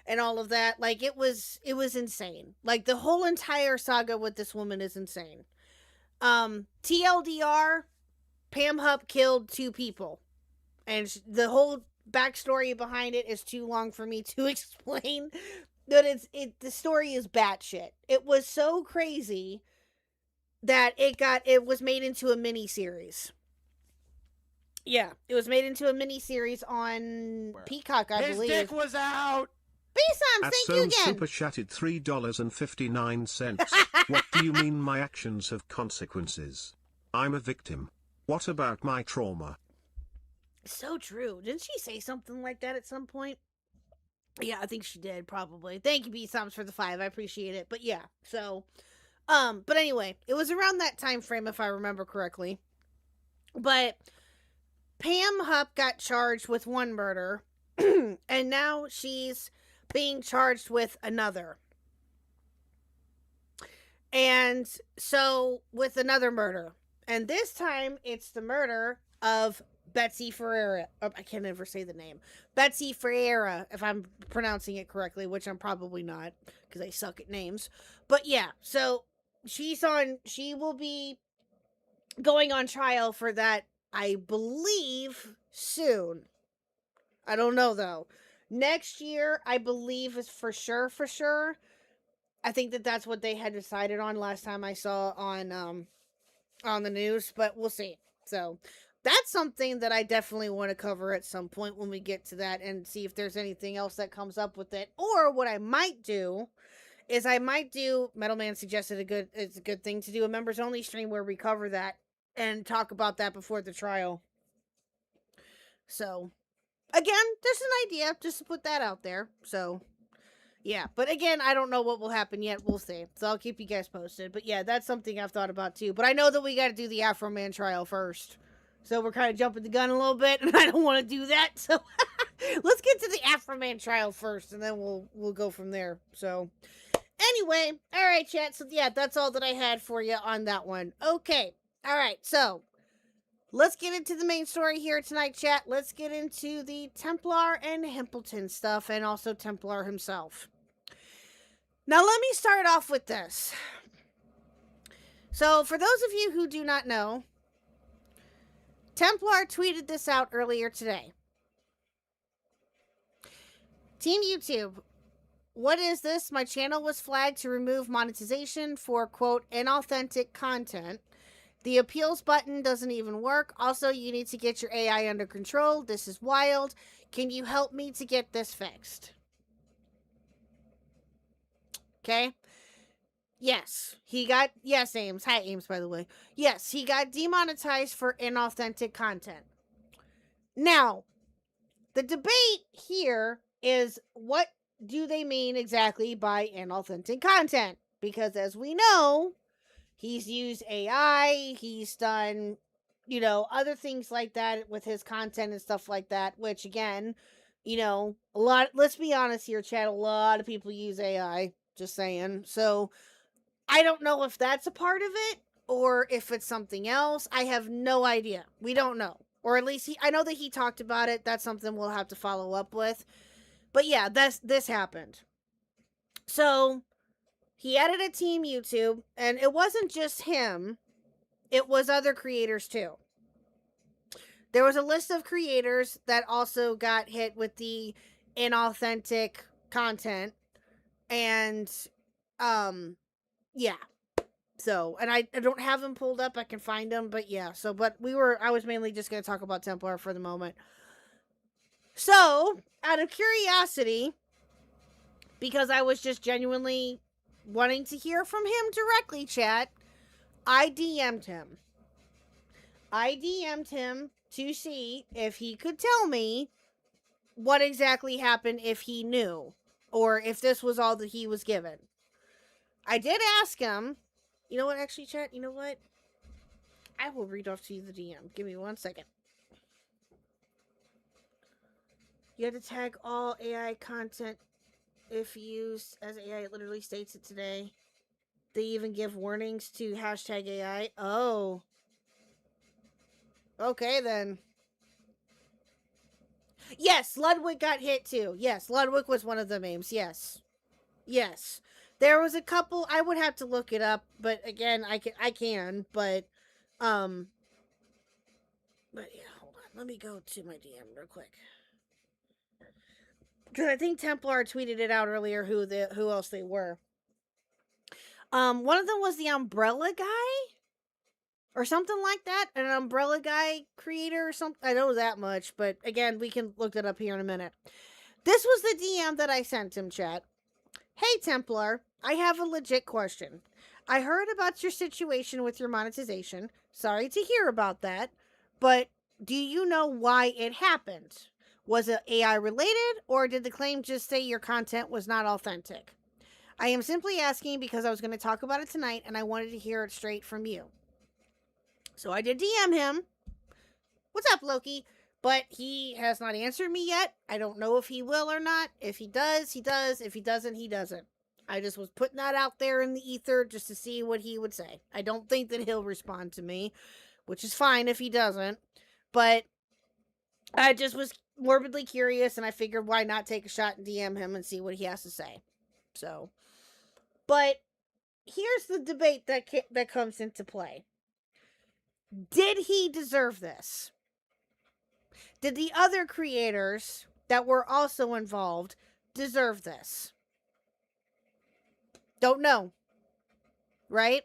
and all of that. Like, it was insane. Like, the whole entire saga with this woman is insane. TLDR, Pam Hupp killed 2 people. And the whole backstory behind it is too long for me to explain. But the story is batshit. It was so crazy that it was made into a mini series. Yeah, it was made into a mini series on Peacock, I believe. His dick was out. B-Sams, thank you again. Super chatted $3.59. What do you mean my actions have consequences? I'm a victim. What about my trauma? So true. Didn't she say something like that at some point? Yeah, I think she did, probably. Thank you, B-Sams, for the 5. I appreciate it. But yeah, so... but anyway, it was around that time frame, if I remember correctly. But Pam Hupp got charged with one murder, and now she's being charged with another. And so, with another murder. And this time, it's the murder of Betsy Ferreira. Oh, I can't ever say the name. Betsy Ferreira, if I'm pronouncing it correctly, which I'm probably not, because I suck at names. But yeah, so she will be going on trial for that, I believe, soon. I don't know, though. Next year, I believe, is for sure. I think that's what they had decided on last time I saw on the news, but we'll see. So that's something that I definitely want to cover at some point when we get to that and see if there's anything else that comes up with it. Or what I might do is Metalman suggested it's a good thing to do a members only stream where we cover that and talk about that before the trial. So again, there's an idea just to put that out there. So yeah, but again, I don't know what will happen yet. We'll see. So I'll keep you guys posted. But yeah, that's something I've thought about too. But I know that we got to do the Afro Man trial first. So we're kind of jumping the gun a little bit, and I don't want to do that. So let's get to the Afro Man trial first, and then we'll go from there. So anyway, all right, chat. So yeah, that's all that I had for you on that one. Okay, all right. So let's get into the main story here tonight, chat. Let's get into the Templar and Hamilton stuff, and also Templar himself. Now, let me start off with this. So, for those of you who do not know, Templar tweeted this out earlier today. Team YouTube, what is this? My channel was flagged to remove monetization for, quote, inauthentic content. The appeals button doesn't even work. Also, you need to get your AI under control. This is wild. Can you help me to get this fixed? Okay. Yes, Ames. Hi, Ames, by the way. Yes, he got demonetized for inauthentic content. Now, the debate here is what do they mean exactly by inauthentic content? Because as we know, he's used AI, he's done, other things like that with his content and stuff like that, which again, let's be honest here, Chad, a lot of people use AI, just saying. So I don't know if that's a part of it or if it's something else. I have no idea. We don't know. Or at least I know that he talked about it. That's something we'll have to follow up with. But yeah, this happened. So he added a team YouTube, and it wasn't just him. It was other creators too. There was a list of creators that also got hit with the inauthentic content. And, yeah. So, and I don't have them pulled up. I can find them, but yeah. So, but I was mainly just going to talk about Templar for the moment. So, out of curiosity, because I was just genuinely wanting to hear from him directly, chat, I DM'd him. I DM'd him to see if he could tell me what exactly happened, if he knew, or if this was all that he was given. I did ask him. You know what, actually, chat? You know what? I will read off to you the DM. Give me 1 second. You have to tag all AI content if used as AI. It literally states it today. They even give warnings to hashtag AI. Oh. Okay, then. Yes, Ludwig got hit too. Yes, Ludwig was one of the memes. Yes. Yes. There was a couple. I would have to look it up, but again, I can, but yeah, hold on. Let me go to my DM real quick. Because I think Templar tweeted it out earlier who else they were. One of them was the Umbrella Guy or something like that. An Umbrella Guy creator or something. I know that much, but again, we can look it up here in a minute. This was the DM that I sent him, chat. Hey, Templar, I have a legit question. I heard about your situation with your monetization. Sorry to hear about that, but do you know why it happened? Was it AI related, or did the claim just say your content was not authentic? I am simply asking because I was going to talk about it tonight, and I wanted to hear it straight from you. So I did DM him. What's up, Loki? But he has not answered me yet. I don't know if he will or not. If he does, he does. If he doesn't, he doesn't. I just was putting that out there in the ether just to see what he would say. I don't think that he'll respond to me, which is fine if he doesn't. But I just was morbidly curious, and I figured why not take a shot and DM him and see what he has to say. So, but here's the debate that comes into play. Did he deserve this? Did the other creators that were also involved deserve this? Don't know. Right?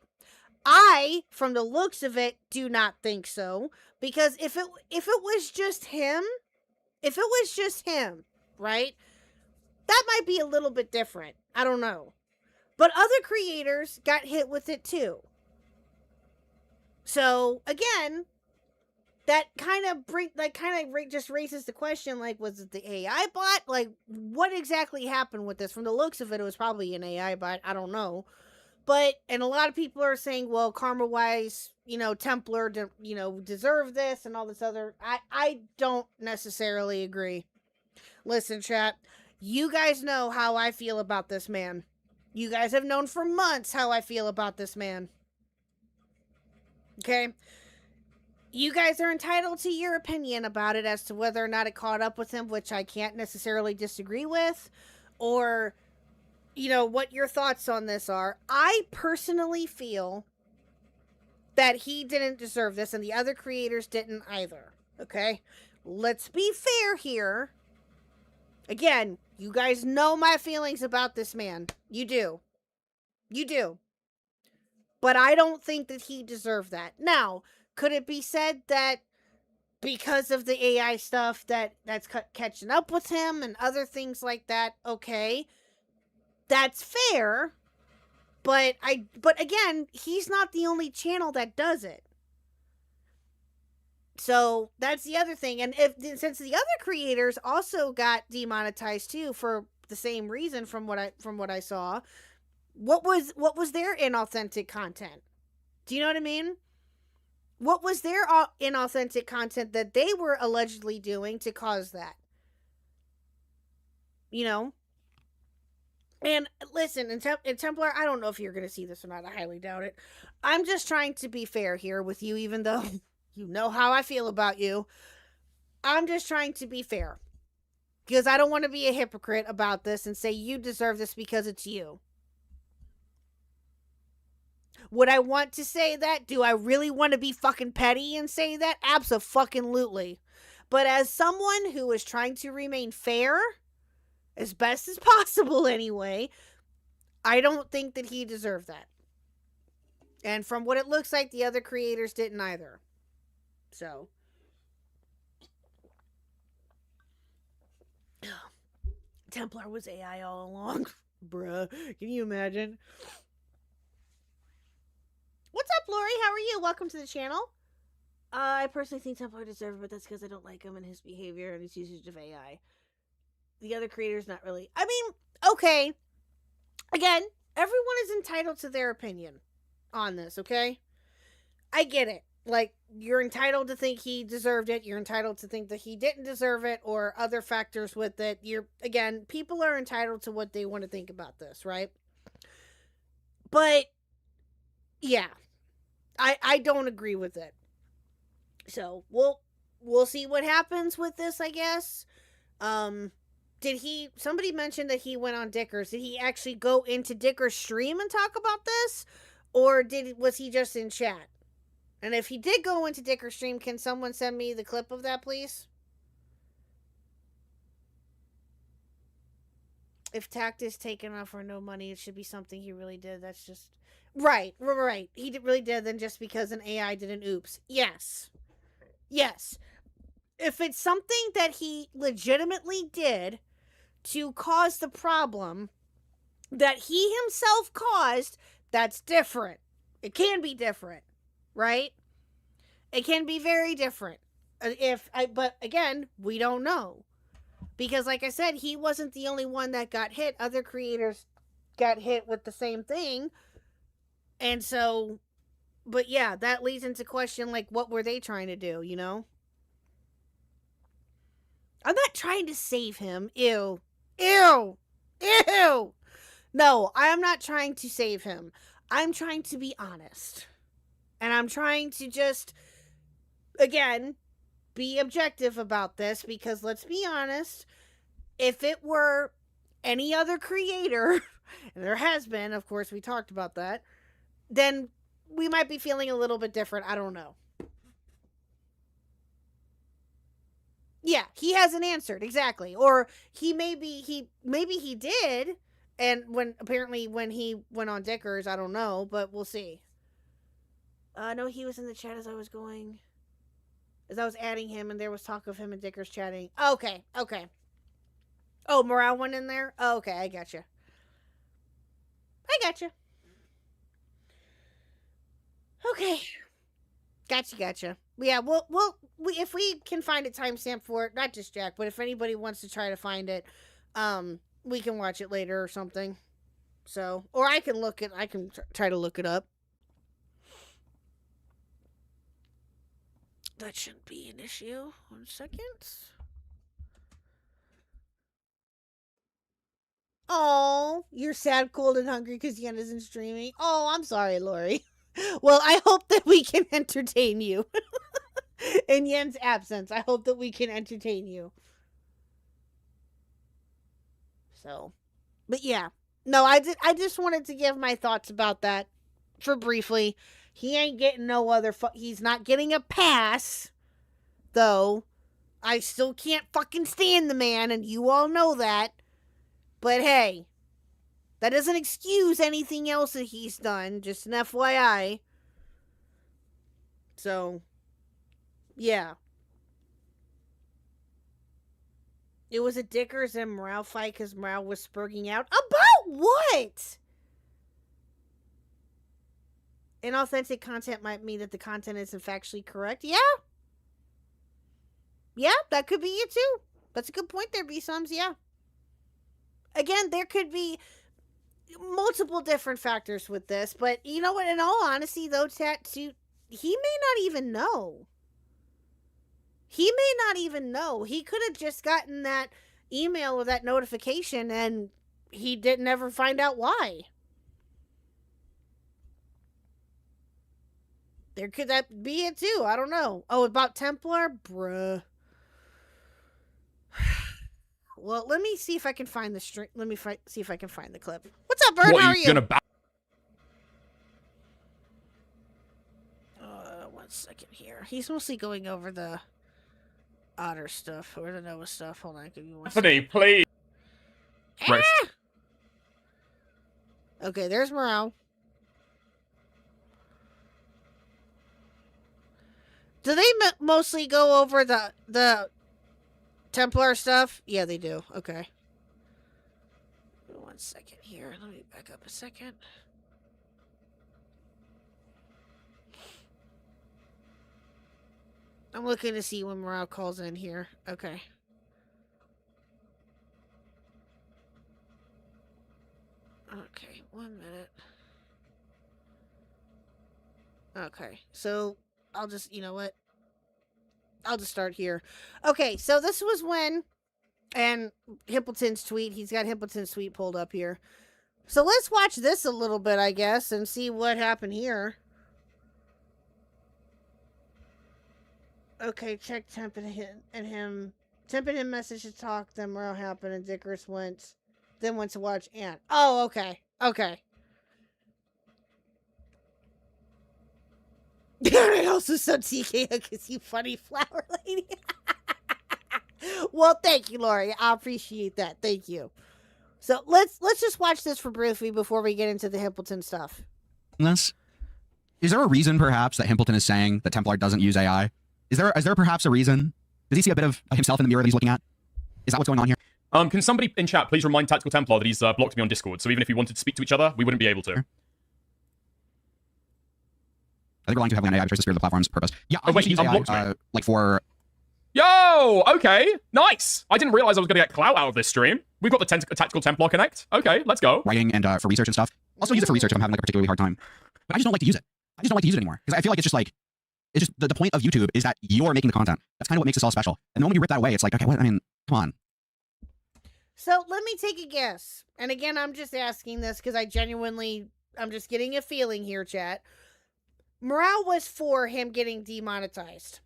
I, from the looks of it, do not think so. Because if it was just him, right? That might be a little bit different. I don't know. But other creators got hit with it too. So, again, that kind of just raises the question, like, was it the AI bot? Like, what exactly happened with this? From the looks of it, it was probably an AI bot. I don't know. But, and a lot of people are saying, well, karma-wise, Templar, deserve this and all this other. I don't necessarily agree. Listen, chat, you guys know how I feel about this man. You guys have known for months how I feel about this man. Okay? You guys are entitled to your opinion about it as to whether or not it caught up with him, which I can't necessarily disagree with, or, what your thoughts on this are. I personally feel that he didn't deserve this, and the other creators didn't either. Okay? Let's be fair here. Again, you guys know my feelings about this man. You do. You do. But I don't think that he deserved that. Now, could it be said that because of the AI stuff that's catching up with him and other things like that, okay, that's fair. But again, he's not the only channel that does it. So that's the other thing. And since the other creators also got demonetized too for the same reason from what I saw, what was their inauthentic content? Do you know what I mean? What was their inauthentic content that they were allegedly doing to cause that? You know? And listen, in Templar, I don't know if you're going to see this or not. I highly doubt it. I'm just trying to be fair here with you, even though you know how I feel about you. I'm just trying to be fair. Because I don't want to be a hypocrite about this and say you deserve this because it's you. Would I want to say that? Do I really want to be fucking petty and say that? Abso-fucking-lutely. But as someone who is trying to remain fair, as best as possible anyway, I don't think that he deserved that. And from what it looks like, the other creators didn't either. So. Templar was AI all along. Bruh. Can you imagine? What's up, Lori? How are you? Welcome to the channel. I personally think Templar deserved it, but that's because I don't like him and his behavior and his usage of AI. The other creators, not really. I mean, okay. Again, everyone is entitled to their opinion on this, okay? I get it. Like, you're entitled to think he deserved it. You're entitled to think that he didn't deserve it or other factors with it. Again, people are entitled to what they want to think about this, right? But, yeah. I don't agree with it. So, we'll see what happens with this, I guess. Somebody mentioned that he went on Dicker's. Did he actually go into Dicker's stream and talk about this? Or was he just in chat? And if he did go into Dicker's stream, can someone send me the clip of that, please? If tact is taken off for no money, it should be something he really did. That's just... Right. He really did than just because an AI did an oops. Yes. If it's something that he legitimately did to cause the problem that he himself caused, that's different. It can be different, right? It can be very different. But again, we don't know. Because like I said, he wasn't the only one that got hit. Other creators got hit with the same thing. And so, but yeah, that leads into question, like, what were they trying to do, you know? I'm not trying to save him. Ew. No, I am not trying to save him. I'm trying to be honest. And I'm trying to just, again, be objective about this, because let's be honest, if it were any other creator, and there has been, of course, we talked about that, then we might be feeling a little bit different. I don't know. Yeah, he hasn't answered, exactly. Or maybe he did, and when he went on Dicker's, I don't know, but we'll see. No, he was in the chat as I was adding him, and there was talk of him and Dicker's chatting. Okay. Oh, Morale went in there? Oh, okay, I gotcha. Okay. Gotcha. Yeah, if we can find a timestamp for it, not just Jack, but if anybody wants to try to find it, we can watch it later or something. So, or I can try to look it up. That shouldn't be an issue. 1 second. Oh, you're sad, cold, and hungry because Yen isn't streaming. Oh, I'm sorry, Lori. Well, I hope that we can entertain you. In Yen's absence, I hope that we can entertain you. So, but yeah. No, I just wanted to give my thoughts about that for briefly. He ain't getting no other he's not getting a pass, though. I still can't fucking stand the man, and you all know that. But hey, that doesn't excuse anything else that he's done. Just an FYI. So, yeah. It was a Dickers and Morale fight because Morale was spurging out. About what? Inauthentic content might mean that the content isn't factually correct. Yeah. Yeah, that could be it too. That's a good point there, B-Sums, yeah. Again, there could be multiple different factors with this, but you know what, in all honesty though, he may not even know. He may not even know. He could have just gotten that email or that notification and he didn't ever find out why. There could that be it too. I don't know. Oh, about Templar? Bruh. Well, let me see if I can find the string. Let me see if I can find the clip. What's up, Bird? How are you? Gonna 1 second here. He's mostly going over the Otter stuff or the Noah stuff. Hold on, give me 1 second. Anthony, please. Ah! Okay, there's Morale. Do they mostly go over the Templar stuff? Yeah, they do. Okay. 1 second here. Let me back up a second. I'm looking to see when Morale calls in here. Okay. Okay, 1 minute. Okay, so I'll just, you know what? I'll just start here. Okay, so this was when, and Himpleton's tweet, he's got Himpleton's tweet pulled up here. So let's watch this a little bit, I guess, and see what happened here. Okay, check Temp and him. Temp and him message to talk, then Morale happened, and Dickers went to watch Ant. Oh, okay. Okay. I also sub TK because you funny flower lady. Well, thank you, Lori. I appreciate that. Thank you. So let's just watch this for briefly before we get into the Himpleton stuff. Is there a reason, perhaps, that Himpleton is saying that Templar doesn't use AI? Is there perhaps a reason? Does he see a bit of himself in the mirror that he's looking at? Is that what's going on here? Can somebody in chat please remind Tactical Templar that he's blocked me on Discord, so even if we wanted to speak to each other, we wouldn't be able to. Sure. I think we're relying too heavily on AI because the spirit of the platform's purpose. Yeah, oh, wait, he unblocked me. Like for... Yo, okay, nice. I didn't realize I was going to get clout out of this stream. We've got the Tactical Templar Connect. Okay, let's go. Writing and for research and stuff. I'll still use it for research if I'm having like a particularly hard time. But I just don't like to use it. I just don't like to use it anymore. Because I feel like it's just the point of YouTube is that you're making the content. That's kind of what makes us all special. And the moment you rip that away, it's like, okay, what? I mean, come on. So let me take a guess. And again, I'm just asking this because I'm just getting a feeling here, chat. Morale was for him getting demonetized.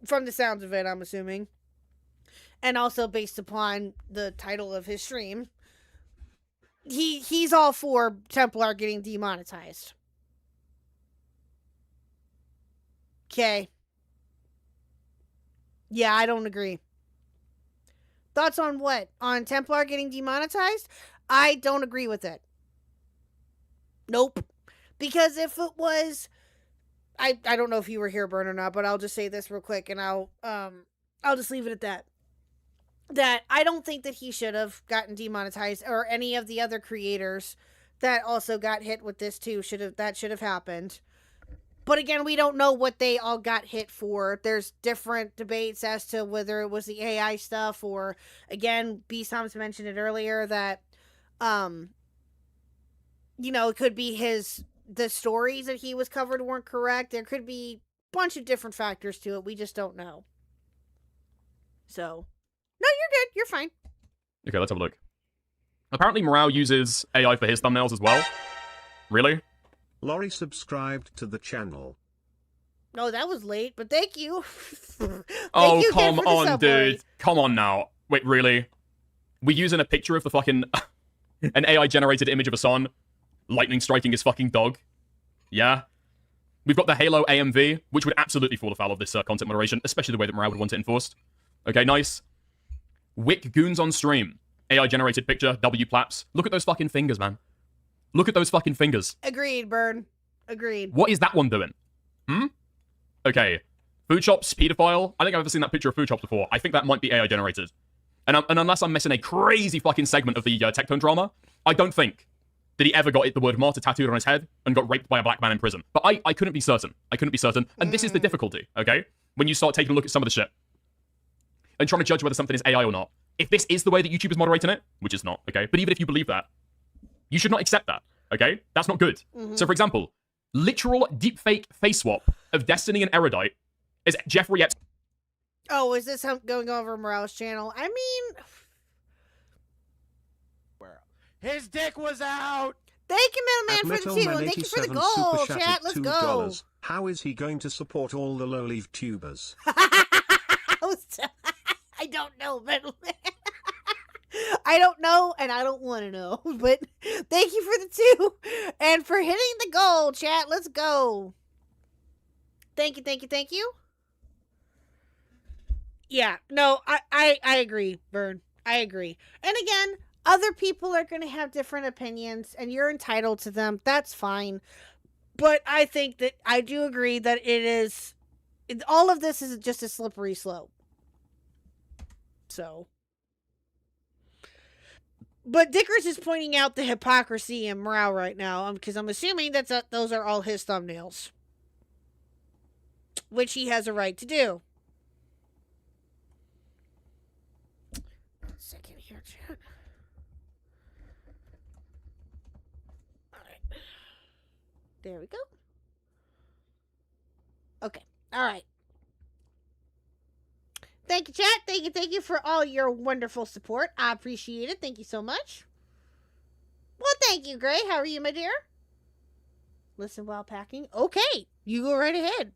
From the sounds of it, I'm assuming. And also based upon the title of his stream. He's all for Templar getting demonetized. Okay. Yeah, I don't agree. Thoughts on what? On Templar getting demonetized? I don't agree with it. Nope. Because if it was... I don't know if you were here, Bern, or not, but I'll just say this real quick, and I'll just leave it at that. That I don't think that he should have gotten demonetized, or any of the other creators that also got hit with this too should have happened. But again, we don't know what they all got hit for. There's different debates as to whether it was the AI stuff or, again, B-Soms mentioned it earlier that, it could be the stories that he was covered weren't correct. There could be a bunch of different factors to it. We just don't know. So, no, you're good. You're fine. Okay, let's have a look. Apparently, Morale uses AI for his thumbnails as well. Really? Laurie subscribed to the channel. No, that was late, but thank you. Oh, come on, dude. Come on now. Wait, really? We're using a picture of the fucking... an AI-generated image of a son lightning striking his fucking dog. Yeah? We've got the Halo AMV, which would absolutely fall afoul of this content moderation, especially the way that Morale would want it enforced. Okay, nice. Wick Goons on stream. AI-generated picture, W Plaps. Look at those fucking fingers, man. Look at those fucking fingers. Agreed, Burn. Agreed. What is that one doing? Okay. Food Shop's pedophile. I think I've ever seen that picture of Food Shops before. I think that might be AI generated. And unless I'm missing a crazy fucking segment of the Tectone drama, I don't think that he ever got the word martyr tattooed on his head and got raped by a black man in prison. But I couldn't be certain. I couldn't be certain. And this is the difficulty, okay? When you start taking a look at some of the shit and trying to judge whether something is AI or not. If this is the way that YouTube is moderating it, which is not, okay? But even if you believe that, you should not accept that, okay? That's not good. So, for example, literal deepfake face swap of Destiny and Erudite is Jeffrey Epstein. Oh, is this going over Morale's channel? I mean... His dick was out! Thank you, Middleman, for the 2, and thank you for the gold, chat. Let's go. How is he going to support all the low-leaf tubers? I don't know, Middleman. I don't know, and I don't want to know. But thank you for the 2, and for hitting the goal, chat. Let's go. Thank you, thank you, thank you. Yeah, no, I agree, Vern. I agree. And again, other people are going to have different opinions, and you're entitled to them. That's fine. But I think that I do agree that all of this is just a slippery slope. So. But Dickers is pointing out the hypocrisy in Morale right now, because I'm assuming those are all his thumbnails. Which he has a right to do. Second here, chat. Alright. There we go. Okay. Alright. Thank you, chat. Thank you for all your wonderful support. I appreciate it. Thank you so much. Well, thank you, Gray. How are you, my dear? Listen while packing. Okay. You go right ahead.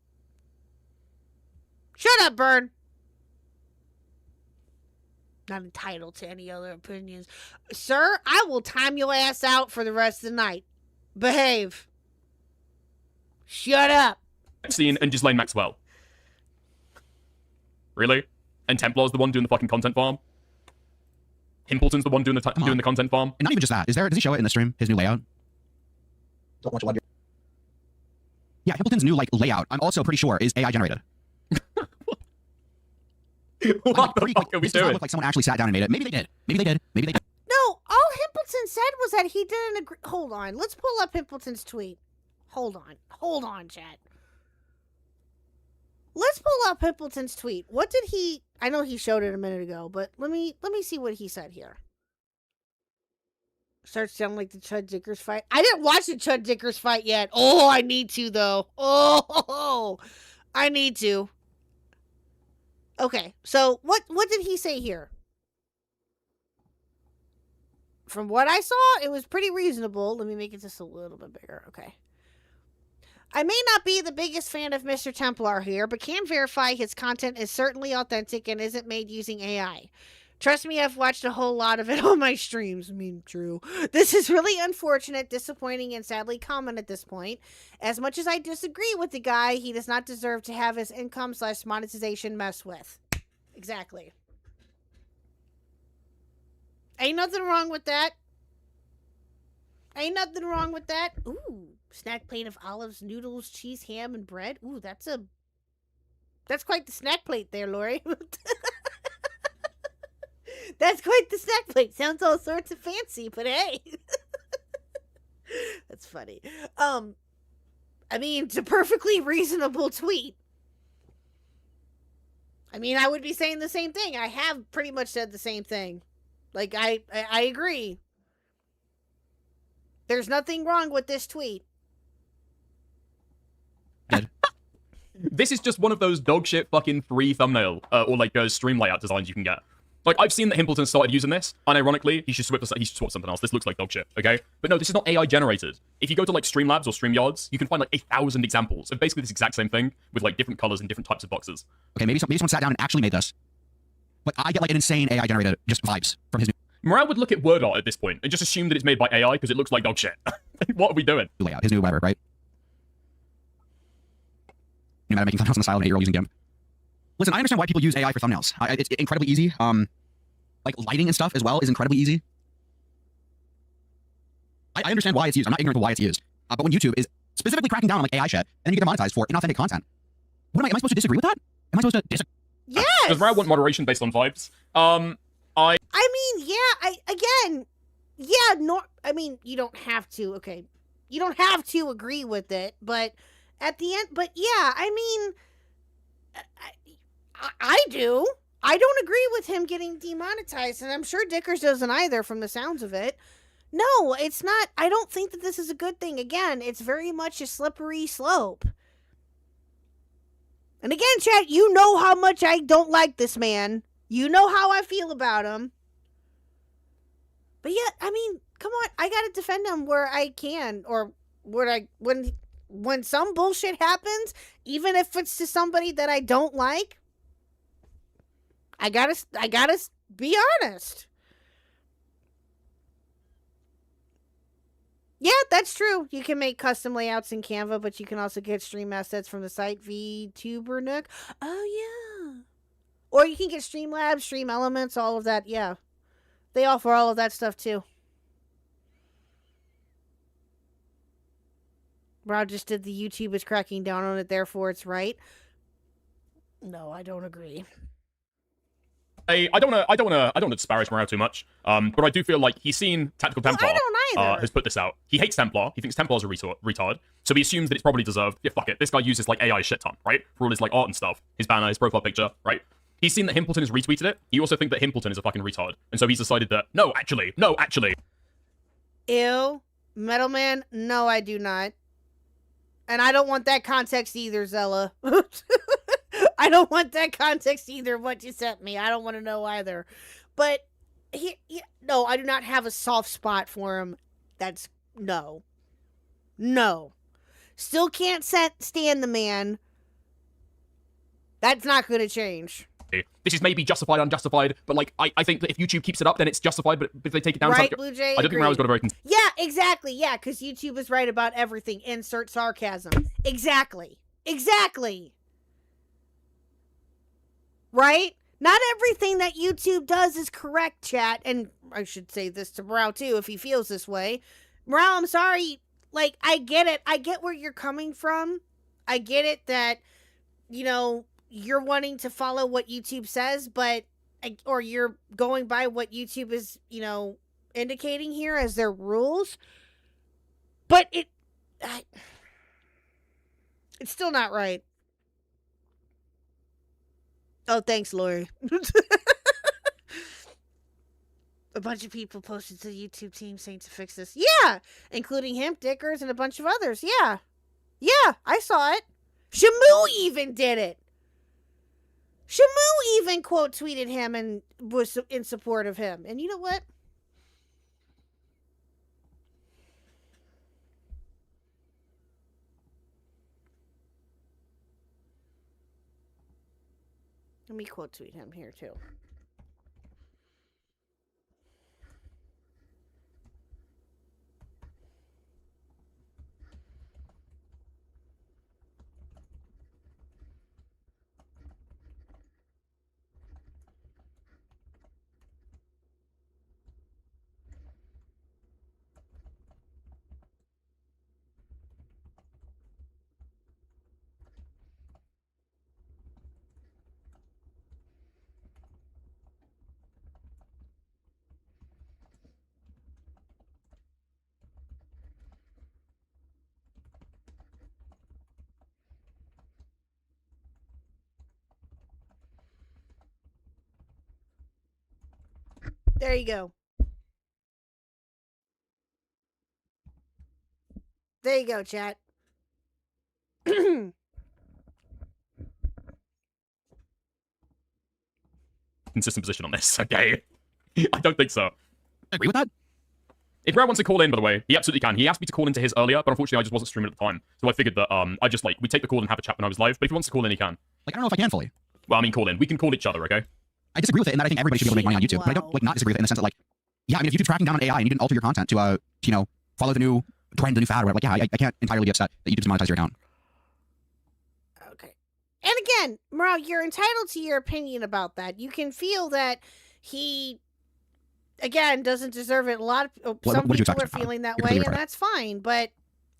Shut up, Burn. Not entitled to any other opinions. Sir, I will time your ass out for the rest of the night. Behave. Shut up. Epstein and Ghislaine Maxwell. Really? And Templar's the one doing the fucking content farm? Himpleton's the one doing the content farm? And not even just that. Does he show it in the stream? His new layout? Don't want you. Yeah, Himpleton's new layout, I'm also pretty sure, is AI generated. What the fuck are we does not doing? look like someone actually sat down and made it. Maybe they did. Maybe they did. Maybe they did. No, all Himpleton said was that he didn't agree. Hold on. Let's pull up Himpleton's tweet. Hold on. Hold on, chat. Let's pull up Himpleton's tweet. What did he... I know he showed it a minute ago, but let me see what he said here. Starts sounding like the Chud Dickers fight. I didn't watch the Chud Dickers fight yet. Oh, I need to, though. Oh, I need to. Okay, so what did he say here? From what I saw, it was pretty reasonable. Let me make it just a little bit bigger. Okay. I may not be the biggest fan of Mr. Templar here, but can verify his content is certainly authentic and isn't made using AI. Trust me, I've watched a whole lot of it on my streams. I mean, true. This is really unfortunate, disappointing, and sadly common at this point. As much as I disagree with the guy, he does not deserve to have his income/monetization messed with. Exactly. Ain't nothing wrong with that. Ain't nothing wrong with that. Ooh, snack plate of olives, noodles, cheese, ham, and bread. Ooh, that's quite the snack plate there, Lori. That's quite the snack plate. Sounds all sorts of fancy, but hey. That's funny. I mean, it's a perfectly reasonable tweet. I mean, I would be saying the same thing. I have pretty much said the same thing. Like, I agree. There's nothing wrong with this tweet. This is just one of those dog shit fucking 3 thumbnail or like stream layout designs you can get. Like, I've seen that Himpleton started using this, and ironically, he should swap something else. This looks like dog shit, okay? But no, this is not AI generated. If you go to like Streamlabs or StreamYards, you can find like 1,000 examples of basically this exact same thing with like different colors and different types of boxes. Okay, maybe someone sat down and actually made this. But I get like an insane AI generated just vibes from his new Morale would look at word art at this point and just assume that it's made by AI because it looks like dog shit. What are we doing? layout, his new whatever, right? No matter making thumbnails on the side of an 8-year-old using GIMP. Listen, I understand why people use AI for thumbnails. It's incredibly easy. Like lighting and stuff as well is incredibly easy. I understand why it's used. I'm not ignorant of why it's used. But when YouTube is specifically cracking down on like AI shit, and then you get demonetized for inauthentic content, am I supposed to disagree with that? Am I supposed to disagree? Yes. Does Morale want moderation based on vibes? I mean, yeah. Again, yeah, I mean, you don't have to. Okay, you don't have to agree with it, but at the end, but yeah, I mean, I do. I don't agree with him getting demonetized, and I'm sure Dickers doesn't either from the sounds of it. No, it's not. I don't think that this is a good thing. Again, it's very much a slippery slope. And again, chat, you know how much I don't like this man. You know how I feel about him. But yeah, I mean, come on, I gotta defend him where I can, or when some bullshit happens, even if it's to somebody that I don't like, I gotta be honest. Yeah, that's true. You can make custom layouts in Canva, but you can also get stream assets from the site VTuber Nook. Oh yeah. Or you can get Streamlabs, Stream Elements, all of that. Yeah. They offer all of that stuff too. Rod just did the YouTube is cracking down on it, therefore it's right. No, I don't agree. I don't want to disparage Morale too much. But I do feel like he's seen Tactical Templar. I don't either. Has put this out. He hates Templar. He thinks Templar's a retard. So he assumes that it's probably deserved. Yeah, fuck it. This guy uses like AI shit ton, right? For all his like art and stuff. His banner, his profile picture, right? He's seen that Hamilton has retweeted it. He also thinks that Hamilton is a fucking retard. And so he's decided that, no, actually. Ew. Metal Man, no, I do not. And I don't want that context either, Zella. I don't want that context either, what you sent me. I don't want to know either. But, no, I do not have a soft spot for him. That's, no. No. Still can't stand the man. That's not going to change. This is maybe justified, unjustified, but like I think that if YouTube keeps it up, then it's justified. But if they take it down, right, Blue Jay, I don't think Morale's got a very. Yeah, exactly. Yeah, because YouTube is right about everything. Insert sarcasm. Exactly. Right? Not everything that YouTube does is correct, chat. And I should say this to Morale too, if he feels this way. Morale, I'm sorry. Like, I get it. I get where you're coming from. I get it that, you know, you're wanting to follow what YouTube says, but, or you're going by what YouTube is, you know, indicating here as their rules. But it's still not right. Oh, thanks, Lori. A bunch of people posted to the YouTube team saying to fix this. Yeah, including him, Dickers, and a bunch of others. Yeah, I saw it. Shamu even did it. Shamu even quote tweeted him and was in support of him. And you know what? Let me quote tweet him here too. There you go. There you go, chat. Consistent position on this, okay? I don't think so. Agree with that? If Brad wants to call in, by the way, he absolutely can. He asked me to call into his earlier, but unfortunately I just wasn't streaming at the time. So I figured that I just we take the call and have a chat when I was live. But if he wants to call in, he can. Like, I don't know if I can fully. Well, I mean, call in. We can call each other, okay? I disagree with it in that I think everybody should be able to make money on YouTube, but I don't not disagree with it in the sense that yeah, I mean, if YouTube's tracking down on AI and you didn't alter your content to you know, follow the new trend, the new fad, or whatever, yeah, I can't entirely be upset that YouTube's monetized your account. Okay. And again, Morale, you're entitled to your opinion about that. You can feel that he, again, doesn't deserve it. A lot of some people are feeling that way, and that's fine. But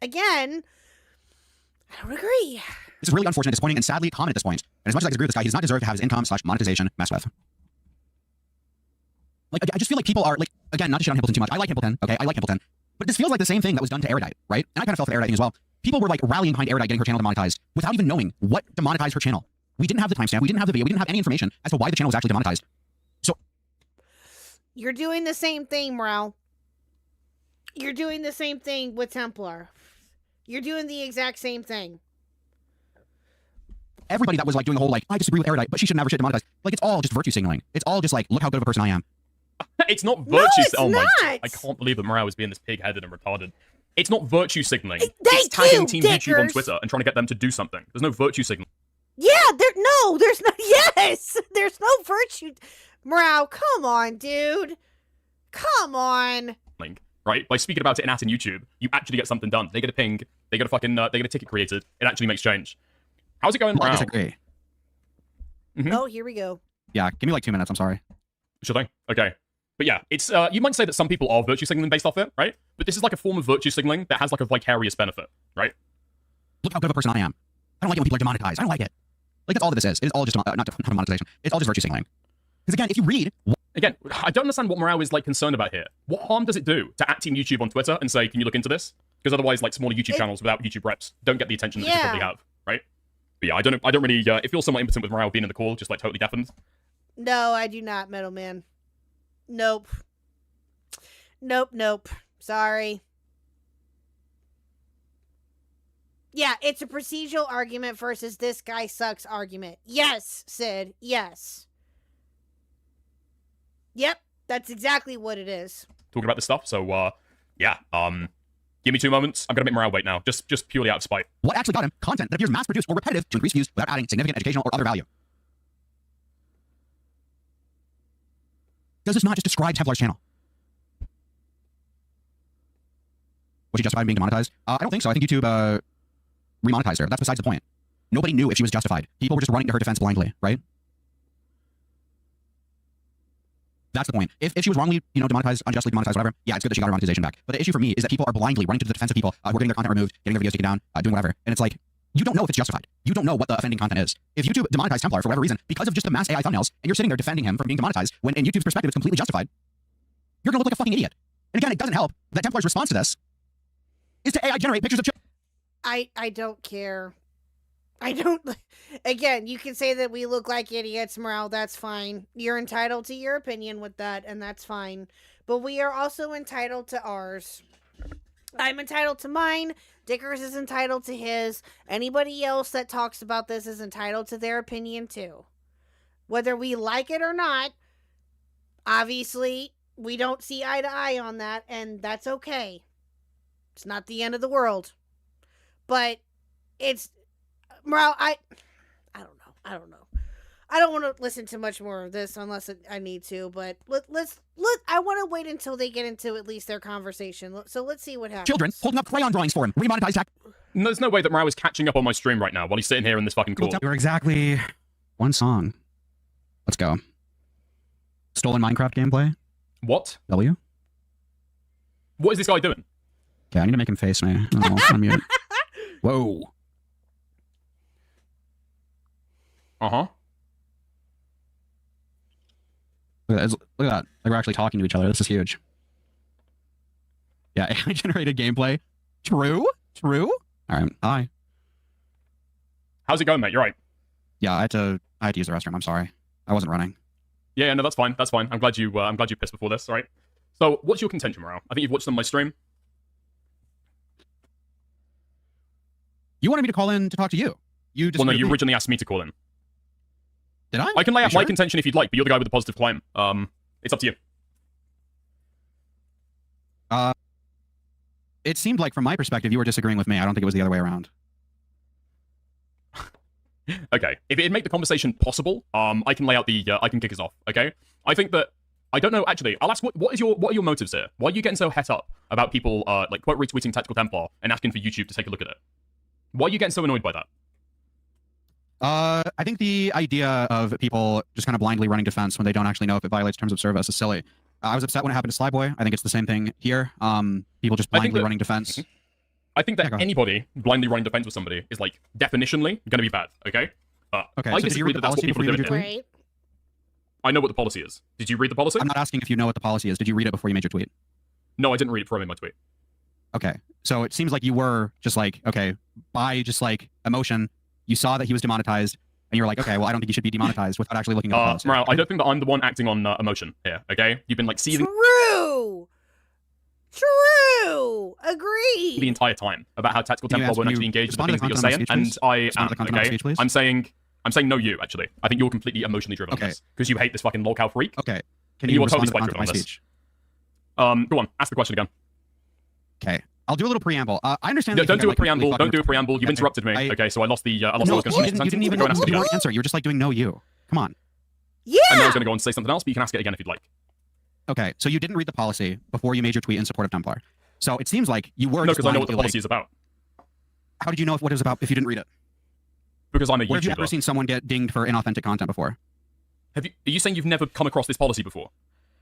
again, I don't agree. This is really unfortunate, disappointing, and sadly common at this point. And as much as I disagree with this guy, he does not deserve to have his income/monetization messed with. Like, I just feel like people are, like, again, not to shit on Hamilton too much. I like Hamilton, okay? I like Hamilton. But this feels like the same thing that was done to Erudite, right? And I kind of fell for the Erudite thing as well. People were, like, rallying behind Erudite getting her channel demonetized without even knowing what demonetized her channel. We didn't have the timestamp. We didn't have the video. We didn't have any information as to why the channel was actually demonetized. So... You're doing the same thing, Morale. You're doing the same thing with Templar. You're doing the exact same thing. Everybody that was, like, doing the whole, like, I disagree with Erudite, but she should never shit demonetized. Like, it's all just virtue signaling. It's all just, like, look how good of a person I am. It's not virtue. No, it's oh my! not. I can't believe that Morale is being this pig-headed and retarded. It's not virtue signaling. Thank It's tagging you, Team YouTube on dickers. Twitter and trying to get them to do something. There's no virtue signaling. Yeah, there's no, yes, there's no virtue. Morale, come on, dude. Come on. Right? By speaking about it in YouTube, you actually get something done. They get a ping. They get a fucking. They get a ticket created. It actually makes change. How's it going, Well, I Morale? disagree. Oh, here we go. Yeah, give me, like, 2 minutes. I'm sorry. Sure thing. Okay. But yeah, it's you might say that some people are virtue signaling based off it, right? But this is like a form of virtue signaling that has like a vicarious benefit, right? Look how good of a person I am. I don't like it when people are demonetized. I don't like it. Like, that's all that this is. It is all just, not demonetization. It's all just virtue signaling. Because again, if you read... Again, I don't understand what Morale is, like, concerned about here. What harm does it do to at Team YouTube on Twitter and say, can you look into this? Because otherwise, like, smaller YouTube channels without YouTube reps don't get the attention that they should probably have, right? But yeah, I don't really... it feels somewhat impotent with Morale being in the call, just, like, totally deafened. No, I do not, Middleman. Nope. Nope. Sorry. Yeah, it's a procedural argument versus this guy sucks argument. Yes, Sid. Yes. Yep, that's exactly what it is. Talking about this stuff, so, yeah, give me 2 moments. I'm gonna make Morale wait now, just purely out of spite. What actually got him? Content that appears mass-produced or repetitive to increase views without adding significant educational or other value. Does this not just describe Templar's channel? Was she justified in being demonetized? I don't think so. I think YouTube remonetized her. That's besides the point. Nobody knew if she was justified. People were just running to her defense blindly, right? That's the point. If she was wrongly, demonetized, unjustly demonetized, whatever, yeah, it's good that she got her monetization back. But the issue for me is that people are blindly running to the defense of people who are getting their content removed, getting their videos taken down, doing whatever. And it's like, you don't know if it's justified. You don't know what the offending content is. If YouTube demonetized Templar for whatever reason, because of just the mass AI thumbnails, and you're sitting there defending him from being demonetized, when in YouTube's perspective it's completely justified, you're gonna look like a fucking idiot. And again, it doesn't help that Templar's response to this is to AI generate pictures of children. I don't care. I don't... Again, you can say that we look like idiots, Morale, that's fine. You're entitled to your opinion with that, and that's fine. But we are also entitled to ours. I'm entitled to mine. Dickers is entitled to his. Anybody else that talks about this is entitled to their opinion too. Whether we like it or not, obviously, we don't see eye to eye on that, and that's okay. It's not the end of the world. But it's... Morale, I don't know. I don't want to listen to much more of this unless I need to, but let's I want to wait until they get into at least their conversation. So let's see what happens. Children holding up crayon drawings for him. Remonetized tech. There's no way that Morale is catching up on my stream right now while he's sitting here in this fucking call. You're exactly one song. Let's go. Stolen Minecraft gameplay. What? W. What is this guy doing? Okay, I need to make him face me. Oh, unmute. Whoa. Uh-huh. Look at that. Like, we're actually talking to each other. This is huge. Yeah, AI-generated gameplay. True? All right. Hi. How's it going, mate? You're right. Yeah, I had to use the restroom. I'm sorry. I wasn't running. Yeah, no, that's fine. That's fine. I'm glad you pissed before this, all right? So, what's your contention, Morale? I think you've watched some of my stream. You wanted me to call in to talk to you. Well, no, you originally asked me to call in. Did I? I can lay out my contention if you'd like, but you're the guy with the positive claim. It's up to you. It seemed like, from my perspective, you were disagreeing with me. I don't think it was the other way around. Okay. If it'd make the conversation possible, I can lay out the, I can kick us off, okay? I think that, I don't know, actually, I'll ask, what are your motives here? Why are you getting so het up about people, like, quote retweeting Tactical Templar and asking for YouTube to take a look at it? Why are you getting so annoyed by that? I think the idea of people just kind of blindly running defense when they don't actually know if it violates terms of service is silly. I was upset when it happened to Slyboy. I think it's the same thing here. People just blindly running defense. I think that anybody blindly running defense with somebody is, like, definitionally going to be bad, okay? Okay, I disagree that that's what people are doing. Right. I know what the policy is. Did you read the policy? I'm not asking if you know what the policy is. Did you read it before you made your tweet? No, I didn't read it before I made my tweet. Okay. So it seems like you were just like, okay, by just like emotion, you saw that he was demonetized, and you were like, okay, well, I don't think he should be demonetized without actually looking at the policy. Morale, I don't think that I'm the one acting on emotion here, okay? You've been like seething True! Agreed! the entire time about how Tactical Templar won't actually engage with the things that you're saying, and I am, okay? I'm saying no you, actually. I think you're completely emotionally driven on this, because you hate this fucking lolcow freak. Okay. Can you are totally spike driven on this. Go on, ask the question again. Okay. I'll do a little preamble. I understand. No, don't do a preamble. Don't do a preamble. You interrupted me. Okay, so I lost the. I lost no, what I was going to say. You didn't even answer. You were just like doing no you. Come on. Yeah. And I was going to go on and say something else, but you can ask it again if you'd like. Okay, so you didn't read the policy before you made your tweet in support of Templar. So it seems like you were. No, because I know what the policy is about. How did you know what it was about if you didn't read it? Because I'm a YouTuber. Where have you ever seen someone get dinged for inauthentic content before? Are you saying you've never come across this policy before?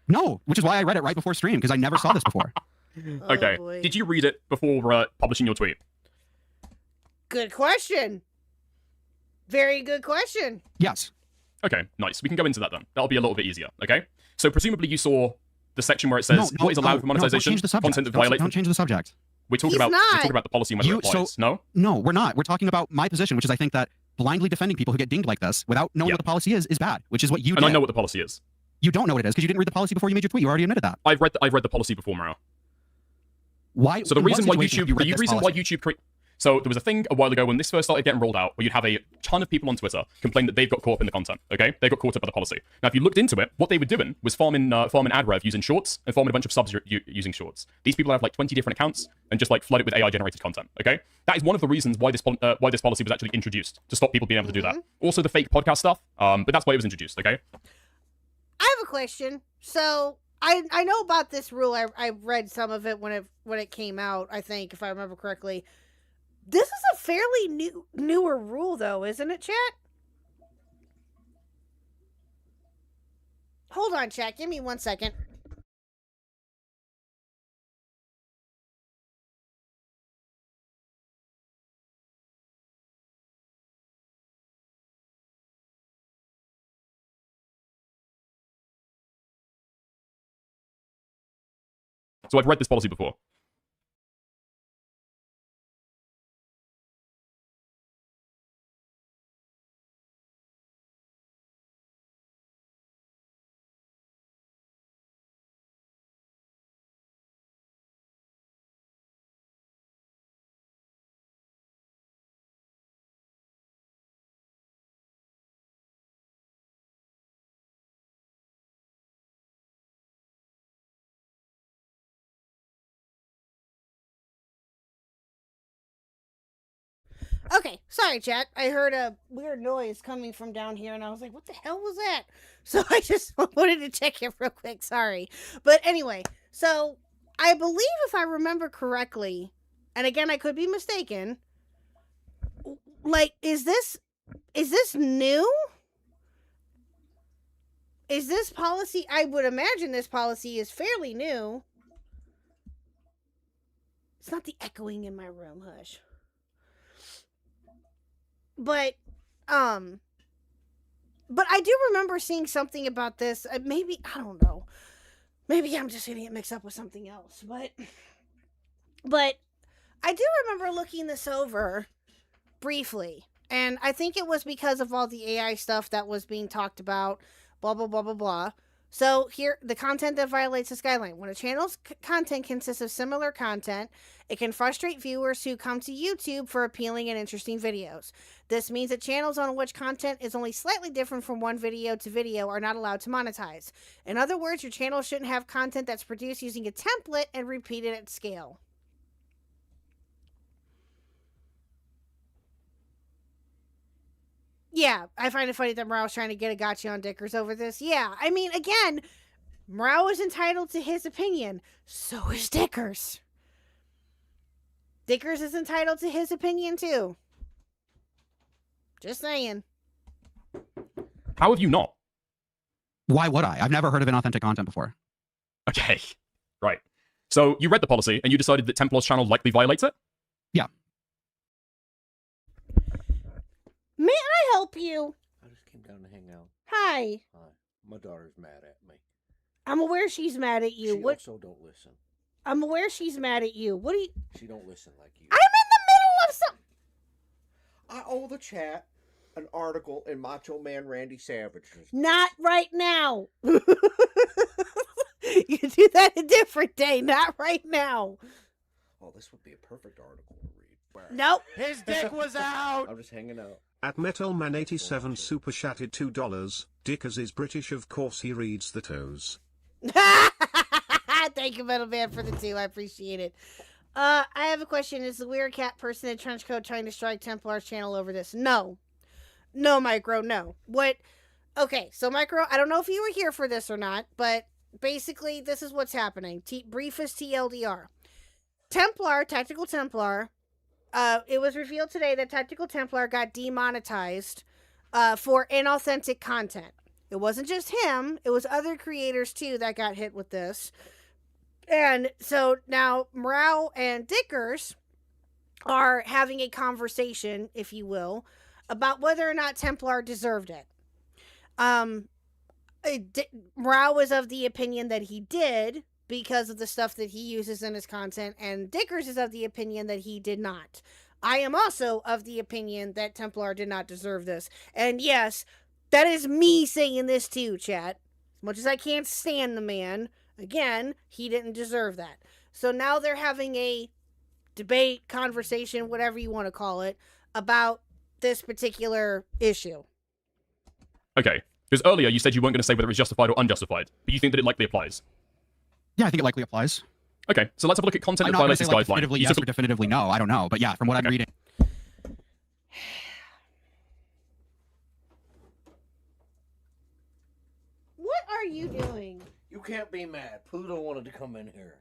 No, which is why I read it right before stream, because I never saw this before. Okay. Did you read it before publishing your tweet? Good question. Very good question. Yes. Okay, nice. We can go into that then. That'll be a little bit easier, okay? So presumably you saw the section where it says what is allowed for monetization, content that violates... Don't change the subject. We're talking about the policy and whether it applies, no? No, we're not. We're talking about my position, which is I think that blindly defending people who get dinged like this without knowing what the policy is bad, which is what you did. And I know what the policy is. You don't know what it is because you didn't read the policy before you made your tweet. You already admitted that. I've read the policy before, Maro. Why? So the reason why YouTube so there was a thing a while ago when this first started getting rolled out where you'd have a ton of people on Twitter complain that they've got caught up in the content, okay? They got caught up by the policy. Now, if you looked into it, what they were doing was farming ad rev using shorts and farming a bunch of subs using shorts. These people have like 20 different accounts and just like flood it with AI-generated content, okay? That is one of the reasons why this policy was actually introduced, to stop people being able to do that. Also the fake podcast stuff, but that's why it was introduced, okay? I have a question. So I know about this rule. I read some of it when it came out, I think, if I remember correctly. This is a fairly newer rule, though, isn't it, chat? Hold on, chat. Give me 1 second. So I've read this policy before. Okay, sorry, chat. I heard a weird noise coming from down here, and I was like, what the hell was that? So I just wanted to check it real quick. Sorry. But anyway, so I believe if I remember correctly, and again, I could be mistaken, like, is this new? Is this policy, I would imagine this policy is fairly new. It's not the echoing in my room, hush. But I do remember seeing something about this. Maybe, I don't know. Maybe I'm just getting it mixed up with something else. But I do remember looking this over briefly. And I think it was because of all the AI stuff that was being talked about. Blah, blah, blah, blah, blah. So here, the content that violates this guideline. When a channel's content consists of similar content, it can frustrate viewers who come to YouTube for appealing and interesting videos. This means that channels on which content is only slightly different from one video to video are not allowed to monetize. In other words, your channel shouldn't have content that's produced using a template and repeated at scale. Yeah, I find it funny that Morale's trying to get a gotcha on Dickers over this. Yeah, I mean, again, Morale is entitled to his opinion. So is Dickers. Dickers is entitled to his opinion, too. Just saying. How have you not? Why would I? I've never heard of inauthentic content before. Okay, right. So you read the policy, and you decided that Templar's channel likely violates it? Yeah. May I help you? I just came down to hang out. Hi. Hi. My daughter's mad at me. I'm aware she's mad at you. She What? also don't listen. I'm aware she's mad at you. What do you? She don't listen like you. I'm in the middle of some. I owe the chat an article in Macho Man Randy Savage's. Not right now. You can do that a different day. Not right now. Oh, this would be a perfect article to read. Nope. His dick was out. I'm just hanging out. At Metalman87 super chatted $2. Dickers is British, of course he reads the toes. Thank you, Metal Man, for the 2. I appreciate it. I have a question. Is the weird cat person in trench coat trying to strike Templar's channel over this? No. No, Micro, no. What? Okay, so Micro, I don't know if you were here for this or not, but basically this is what's happening. Briefest TLDR. Templar, Tactical Templar, it was revealed today that Tactical Templar got demonetized for inauthentic content. It wasn't just him, it was other creators too that got hit with this. And so now Morale and Dickers are having a conversation, if you will, about whether or not Templar deserved it. Morale was of the opinion that he did because of the stuff that he uses in his content, and Dickers is of the opinion that he did not. I am also of the opinion that Templar did not deserve this. And yes, that is me saying this too, chat. As much as I can't stand the man, again, he didn't deserve that. So now they're having a debate, conversation, whatever you want to call it, about this particular issue. Okay, because earlier you said you weren't going to say whether it was justified or unjustified, but you think that it likely applies. Yeah, I think it likely applies. Okay, so let's have a look at content I'm that not violates gonna this say, like, guideline. definitively You yes took or definitively no. I don't know, but yeah, from what I'm reading. What are you doing? You can't be mad. Pluto wanted to come in here.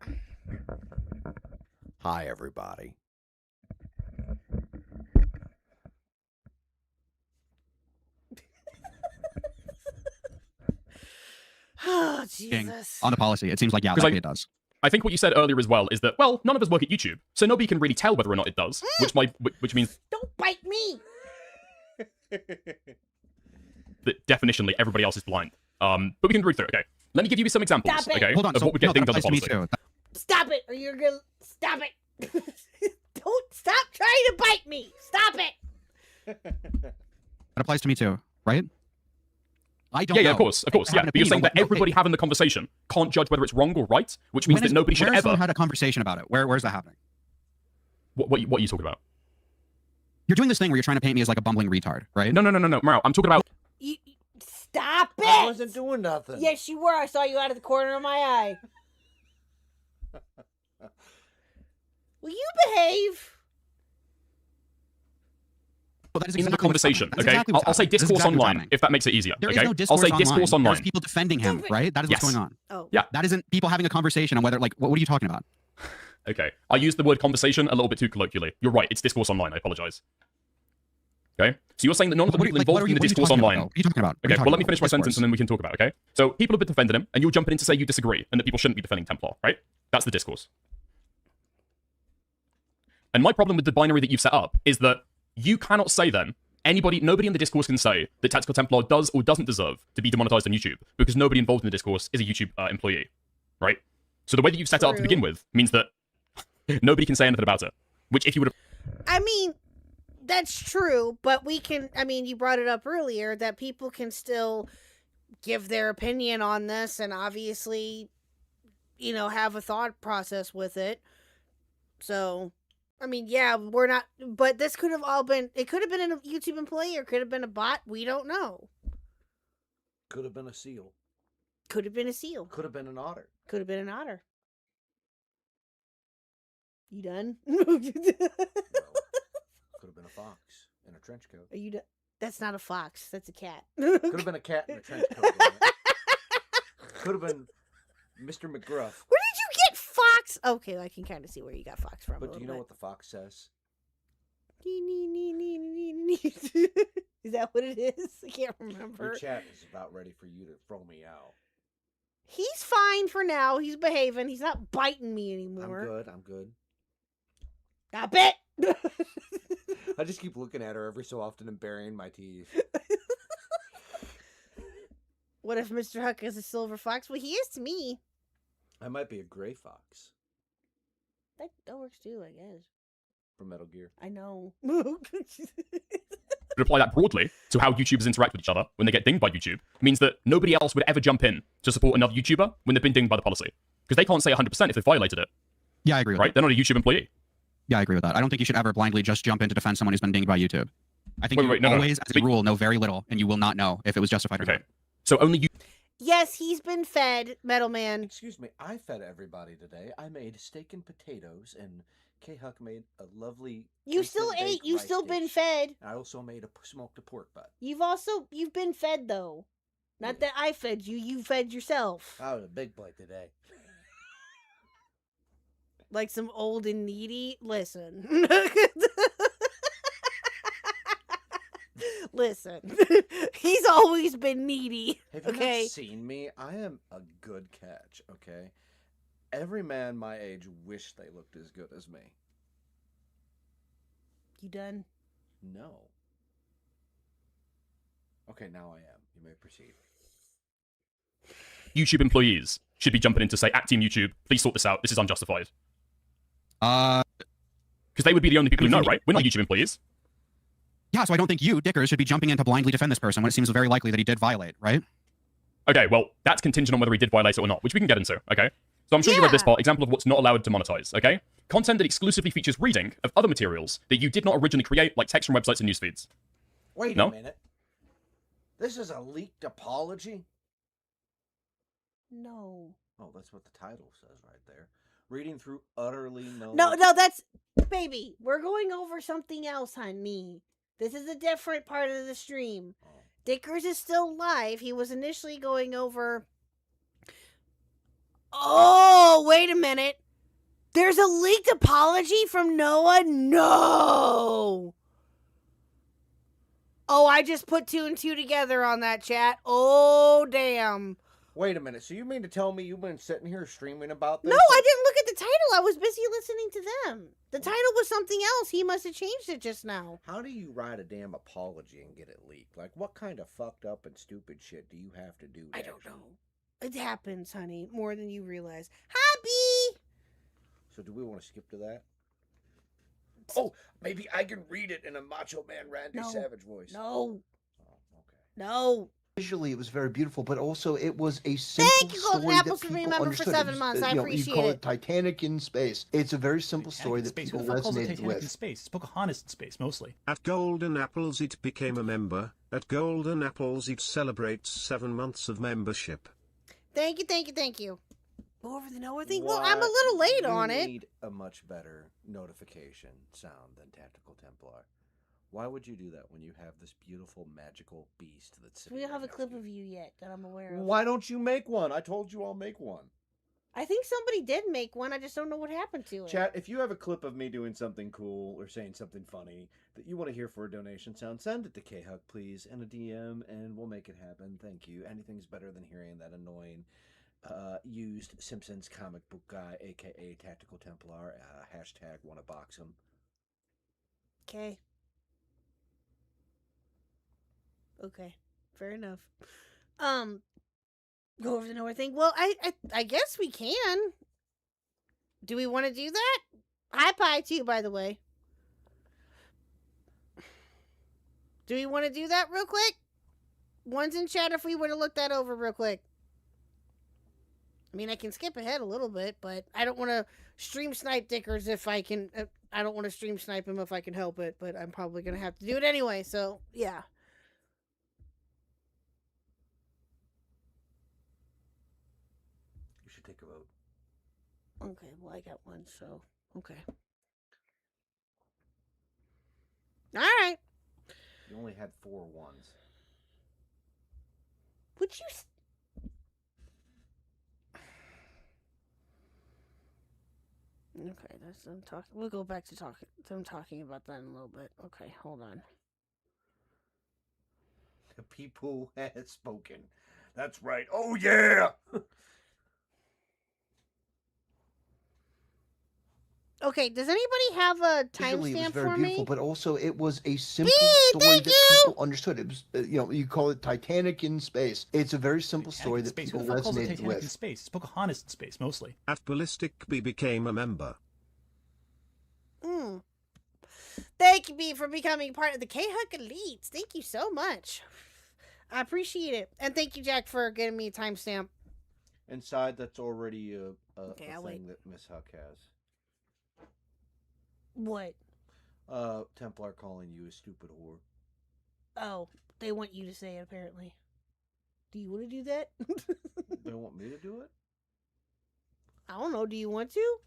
Hi, everybody. Oh, Jesus. On the policy, it seems like, yeah, likely it does. I think what you said earlier as well is that, well, none of us work at YouTube, so nobody can really tell whether or not it does, which means Don't bite me. that definitionally everybody else is blind. But we can read through it, okay? Let me give you some examples, Stop it. okay, Hold on, of so, what we get things on the applies to me policy. too. Stop it, or you're gonna stop it. Don't stop trying to bite me. Stop it. That applies to me too, right? I don't know. Yeah, of course, yeah. I have an But you're saying opinion, that but- everybody having the conversation can't judge whether it's wrong or right, which means that nobody should where's ever... someone had a conversation about it? Where's that happening? What are you talking about? You're doing this thing where you're trying to paint me as like a bumbling retard, right? No, Morale, I'm talking about... Stop it. I wasn't doing nothing. Yes, you were. I saw you out of the corner of my eye. Will you behave? Well, that is in the exactly conversation, what's okay? happening. I'll say That's discourse exactly what's online, happening. if that makes it easier, There okay? is no discourse I'll say discourse online. There's people defending him, right? That is what's Yes. going on. Oh. Yeah. That isn't people having a conversation on whether, like, what are you talking about? Okay, I used the word conversation a little bit too colloquially. You're right, it's discourse online, I apologize. Okay? So you're saying that none of the people involved in the discourse online... What are you talking about? Okay, well, let me finish my sentence and then we can talk about it, okay? So, people have been defending him, and you're jumping in to say you disagree, and that people shouldn't be defending Templar, right? That's the discourse. And my problem with the binary that you've set up is that you cannot say then, nobody in the discourse can say that Tactical Templar does or doesn't deserve to be demonetized on YouTube, because nobody involved in the discourse is a YouTube employee, right? So the way that you've set it up to begin with means that nobody can say anything about it, which if you would have... I mean, that's true, but we can, I mean, you brought it up earlier that people can still give their opinion on this and obviously, you know, have a thought process with it. So, I mean, yeah, we're not, but this could have all been, it could have been a YouTube employee or could have been a bot. We don't know. Could have been a seal. Could have been a seal. Could have been an otter. Could have been an otter. You done? Could have been a fox in a trench coat. Are you done? That's not a fox. That's a cat. Could have been a cat in a trench coat. Could have been Mr. McGruff. Where did you get fox? Okay, I can kind of see where you got fox from. But do you know what the fox says? Is that what it is? I can't remember. Your chat is about ready for you to throw me out. He's fine for now. He's behaving. He's not biting me anymore. I'm good. Stop it! I just keep looking at her every so often and burying my teeth. What if Mr. Huck is a silver fox? Well, he is to me. I might be a gray fox. That works too, I guess. From Metal Gear. I know. But apply that broadly to how YouTubers interact with each other when they get dinged by YouTube means that nobody else would ever jump in to support another YouTuber when they've been dinged by the policy. Because they can't say 100% if they've violated it. Yeah, I agree with right? that. They're not a YouTube employee. Yeah, I agree with that. I don't think you should ever blindly just jump in to defend someone who's been dinged by YouTube. I think you always, as a rule, know very little, and you will not know if it was justified or not. So only you... Yes, he's been fed, Metal Man. Excuse me, I fed everybody today. I made steak and potatoes, and Khuck made a lovely... You still ate. You've still been fed. I also made a smoked pork butt. You've been fed, though. Not that I fed you. You fed yourself. I was a big boy today. Like some old and needy? Listen. Listen. He's always been needy. Have you okay? not seen me? I am a good catch, okay? Every man my age wished they looked as good as me. You done? No. Okay, now I am. You may proceed. YouTube employees should be jumping in to say, at Team YouTube, please sort this out. This is unjustified. Because they would be the only people who know, right? We're not YouTube employees. Yeah, so I don't think you, Dickers, should be jumping in to blindly defend this person when it seems very likely that he did violate, right? Okay, well, that's contingent on whether he did violate it or not, which we can get into, okay? So I'm sure you read this part, example of what's not allowed to monetize, okay? Content that exclusively features reading of other materials that you did not originally create, like text from websites and news feeds. Wait a minute. This is a leaked apology? No. Oh, that's what the title says right there. Reading through utterly no... No, that's... Baby, we're going over something else, honey. This is a different part of the stream. Dickers is still live. He was initially going over... Oh, wait a minute. There's a leaked apology from Noah? No! Oh, I just put 2 and 2 together on that, chat. Oh, damn. Wait a minute. So you mean to tell me you've been sitting here streaming about this? No, I didn't look at the title. I was busy listening to them. The title was something else. He must have changed it just now. How do you write a damn apology and get it leaked? Like, what kind of fucked up and stupid shit do you have to do? I don't know. It happens, honey, more than you realize. Happy! So do we want to skip to that? Oh, maybe I can read it in a Macho Man Randy Savage voice. No. No. Visually, it was very beautiful, but also it was a simple story that people understood. For 7 months. I appreciate you call it. it Titanic in space. It's a very simple story that people resonated with. In space? It's Pocahontas in space, mostly. At Golden Apples it became a member. At Golden Apples it celebrates 7 months of membership. Thank you, thank you, thank you. Go over the Noah thing. Well, I'm a little late on it. You need a much better notification sound than Tactical Templar. Why would you do that when you have this beautiful magical beast that's We don't have a clip of you yet that I'm aware of. Why don't you make one? I told you I'll make one. I think somebody did make one. I just don't know what happened to it. Chat, if you have a clip of me doing something cool or saying something funny that you want to hear for a donation sound, send it to Khuck, please, and a DM, and we'll make it happen. Thank you. Anything's better than hearing that annoying used Simpsons comic book guy, a.k.a. Tactical Templar, hashtag wanna box him. Okay. Okay, fair enough. Go over the Noah thing. Well, I guess we can. Do we want to do that? Hi, Pie, too, by the way. Do we want to do that real quick? One's in chat if we want to look that over real quick. I mean, I can skip ahead a little bit, but I don't want to stream snipe Dickers if I can. I don't want to stream snipe him if I can help it, but I'm probably going to have to do it anyway, so yeah. You should take a vote. Okay, well, I got one, so okay. All right. You only had 4 ones. Would you... Okay, that's I'm talking. We'll go back to talking. I'm talking about that in a little bit. Okay, hold on. The people has spoken. That's right. Oh yeah. Okay, does anybody have a Visually, it was timestamp very for beautiful, me? but also it was a simple story thank that you! people understood. It was, you call it Titanic in space. It's a very simple story that Space. people Who the fuck calls it resonated Titanic in with. space? It's Pocahontas in space, mostly. At Ballistic B became a member. Thank you, B, for becoming part of the Khuck Elites. Thank you so much. I appreciate it. And thank you, Jack, for getting me a timestamp. Inside, that's already a I'll wait. thing that Miss Huck has. What? Templar calling you a stupid whore. Oh, they want you to say it, apparently. Do you want to do that? They want me to do it? I don't know. Do you want to?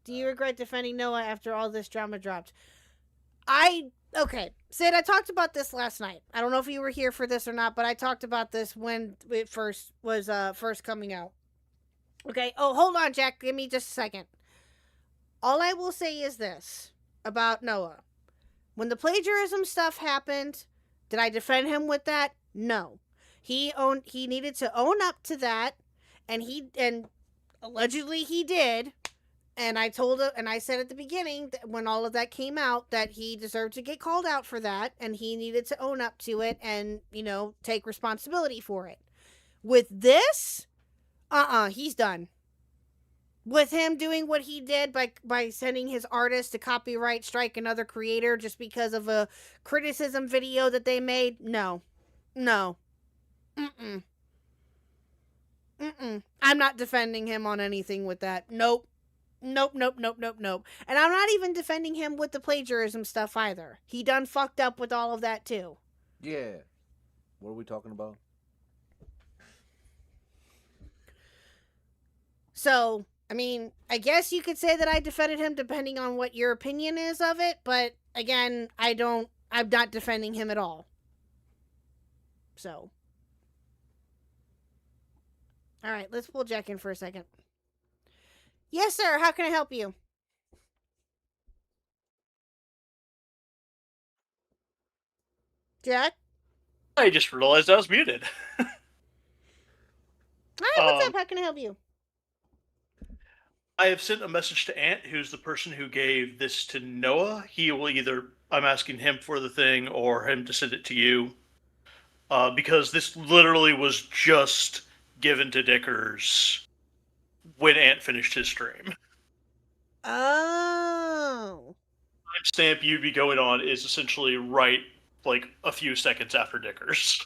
Do you regret defending Noah after all this drama dropped? Okay, Sid, I talked about this last night. I don't know if you were here for this or not, but I talked about this when it first was first coming out. Okay, oh, hold on, Jack. Give me just a second. All I will say is this about Noah. When the plagiarism stuff happened, did I defend him with that? No. He needed to own up to that, and allegedly he did. And I told him, and I said at the beginning that when all of that came out that he deserved to get called out for that, and he needed to own up to it and, take responsibility for it. With this, he's done. With him doing what he did by sending his artist to copyright strike another creator just because of a criticism video that they made, no. I'm not defending him on anything with that. Nope. And I'm not even defending him with the plagiarism stuff either. He done fucked up with all of that too. Yeah. What are we talking about? So, I guess you could say that I defended him depending on what your opinion is of it, but again, I'm not defending him at all. So. Alright, let's pull Jack in for a second. Yes, sir. How can I help you? Jack? I just realized I was muted. Hi, what's up? How can I help you? I have sent a message to Ant, who's the person who gave this to Noah. He will I'm asking him for the thing or him to send it to you. Because this literally was just given to Dickers when Ant finished his stream. Oh. Timestamp you'd be going on is essentially right, a few seconds after Dickers.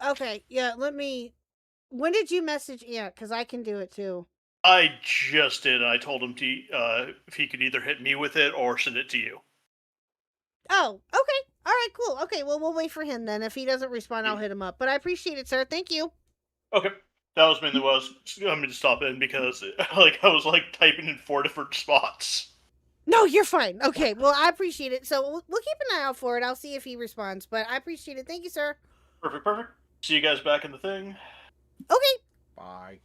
Okay, yeah, when did you message Ant? Because I can do it too. I just did. I told him to, if he could either hit me with it or send it to you. Oh, okay. All right, cool. Okay, well, we'll wait for him then. If he doesn't respond, I'll hit him up. But I appreciate it, sir. Thank you. Okay. That was mainly what I was going to stop in because, I was, typing in 4 different spots. No, you're fine. Okay, well, I appreciate it. So we'll keep an eye out for it. I'll see if he responds. But I appreciate it. Thank you, sir. Perfect. See you guys back in the thing. Okay. Bye.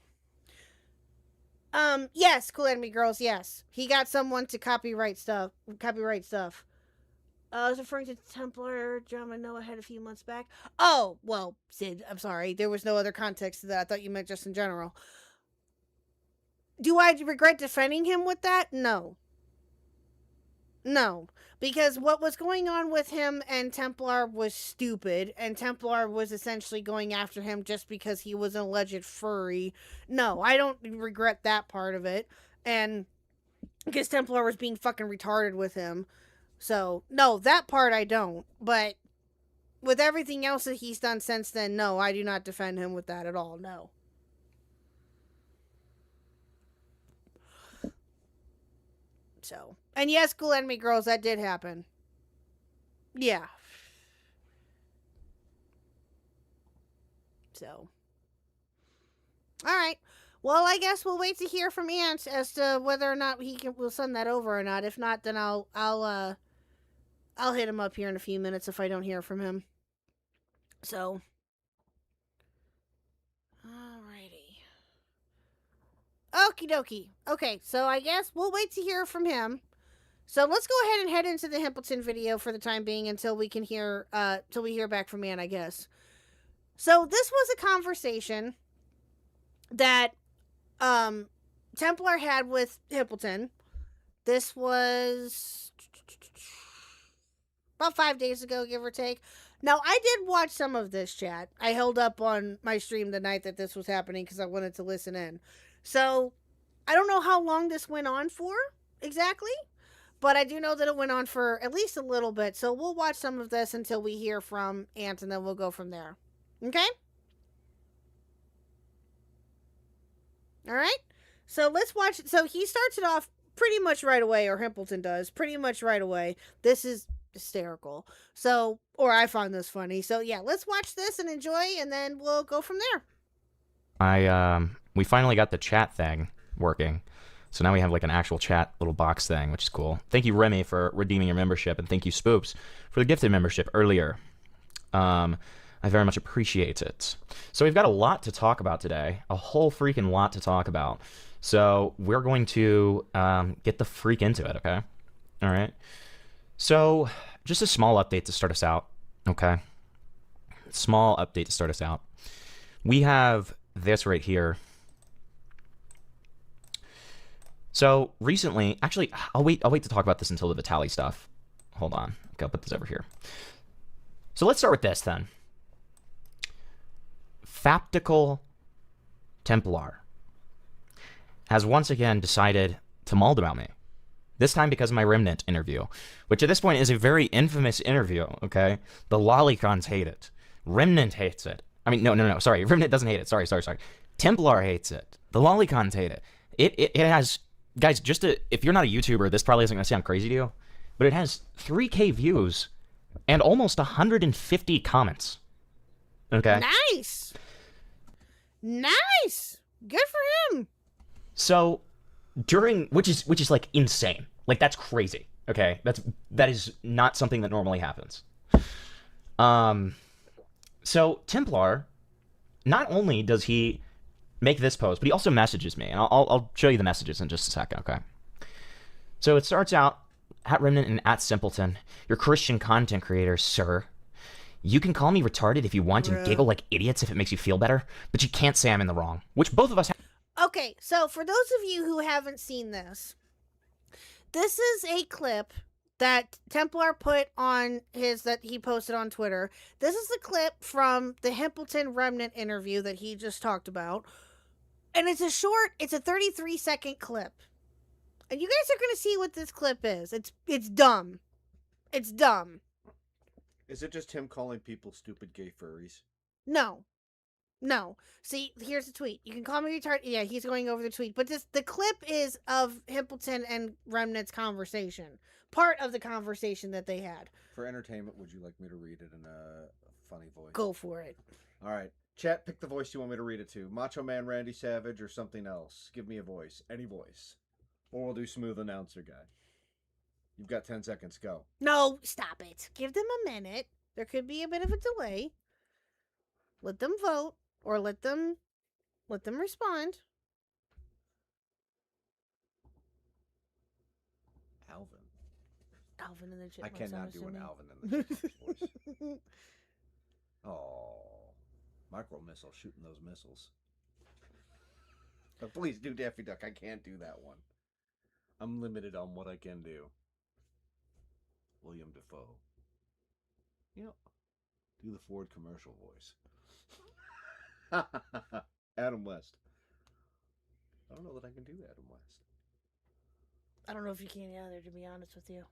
Yes, Cool Enemy Girls, yes. He got someone to copyright stuff. I was referring to Templar drama Noah had a few months back. Oh, well, Sid, I'm sorry. There was no other context to that. I thought you meant just in general. Do I regret defending him with that? No. Because what was going on with him and Templar was stupid, and Templar was essentially going after him just because he was an alleged furry. No, I don't regret that part of it. And because Templar was being fucking retarded with him. So, no, that part I don't. But with everything else that he's done since then, no, I do not defend him with that at all. No. So, and yes, Cool Enemy Girls, that did happen. Yeah. So. Alright. Well, I guess we'll wait to hear from Ant as to whether or not we'll send that over or not. If not, then I'll hit him up here in a few minutes if I don't hear from him. So. Alrighty. Okie dokie. Okay, so I guess we'll wait to hear from him. So let's go ahead and head into the Hamilton video for the time being until we can hear, till we hear back from Ant, I guess. So this was a conversation that, Templar had with Hamilton, This was about 5 days ago, give or take. Now, I did watch some of this, chat. I held up on my stream the night that this was happening because I wanted to listen in. So, I don't know how long this went on for exactly, but I do know that it went on for at least a little bit. So, we'll watch some of this until we hear from Ant, and then we'll go from there. Okay? All right? So, let's watch it. So, he starts it off pretty much right away, or Hamilton does, pretty much right away. This is hysterical. So, or I find this funny. So yeah, let's watch this and enjoy, and then we'll go from there. We finally got the chat thing working. So now we have like an actual chat little box thing, which is cool. Thank you, Remy, for redeeming your membership, and thank you, Spoops, for the gifted membership earlier. I very much appreciate it. So we've got a lot to talk about today. A whole freaking lot to talk about. So we're going to get the freak into it, okay? All right. So just a small update to start us out, okay? Small update to start us out. We have this right here. So recently, actually, I'll wait to talk about this until the Vitali stuff. Hold on. Okay, I'll put this over here. So let's start with this then. Hamilton Templar has once again decided to maul about me. This time because of my Remnant interview, which at this point is a very infamous interview, okay? The Lolicons hate it. Remnant hates it. I mean, no, sorry. Remnant doesn't hate it. Sorry. Templar hates it. The Lolicons hate it. It has, guys, if you're not a YouTuber, this probably isn't going to sound crazy to you, but it has 3K views and almost 150 comments. Okay? Nice! Good for him! So, which is like insane. Like, that's crazy. Okay? That is not something that normally happens. So Templar, not only does he make this post, but he also messages me, and I'll show you the messages in just a second, okay? So it starts out, @Remnant and @Simpleton, your Christian content creator, sir. You can call me retarded if you want and giggle like idiots if it makes you feel better, but you can't say I'm in the wrong, which both of us have. Okay, so for those of you who haven't seen this, this is a clip that Templar put on that he posted on Twitter. This is the clip from the Hamilton Remnant interview that he just talked about. And it's a 33-second clip. And you guys are going to see what this clip is. It's dumb. It's dumb. Is it just him calling people stupid gay furries? No. See, here's the tweet. You can call me retarded. Yeah, he's going over the tweet. But the clip is of Hamilton and Remnant's conversation. Part of the conversation that they had. For entertainment, would you like me to read it in a funny voice? Go for it. All right. Chat, pick the voice you want me to read it to. Macho Man Randy Savage or something else. Give me a voice. Any voice. Or we'll do smooth announcer guy. You've got 10 seconds. Go. No, stop it. Give them a minute. There could be a bit of a delay. Let them vote. Or let them respond. Alvin in the Chipmunks. I cannot do an Alvin in the Chipmunks voice. Oh, micro missile shooting those missiles. Oh, please do Daffy Duck. I can't do that one. I'm limited on what I can do. William Dafoe. Do the Ford commercial voice. Adam West. I don't know that I can do Adam West. I don't know if you can either, to be honest with you.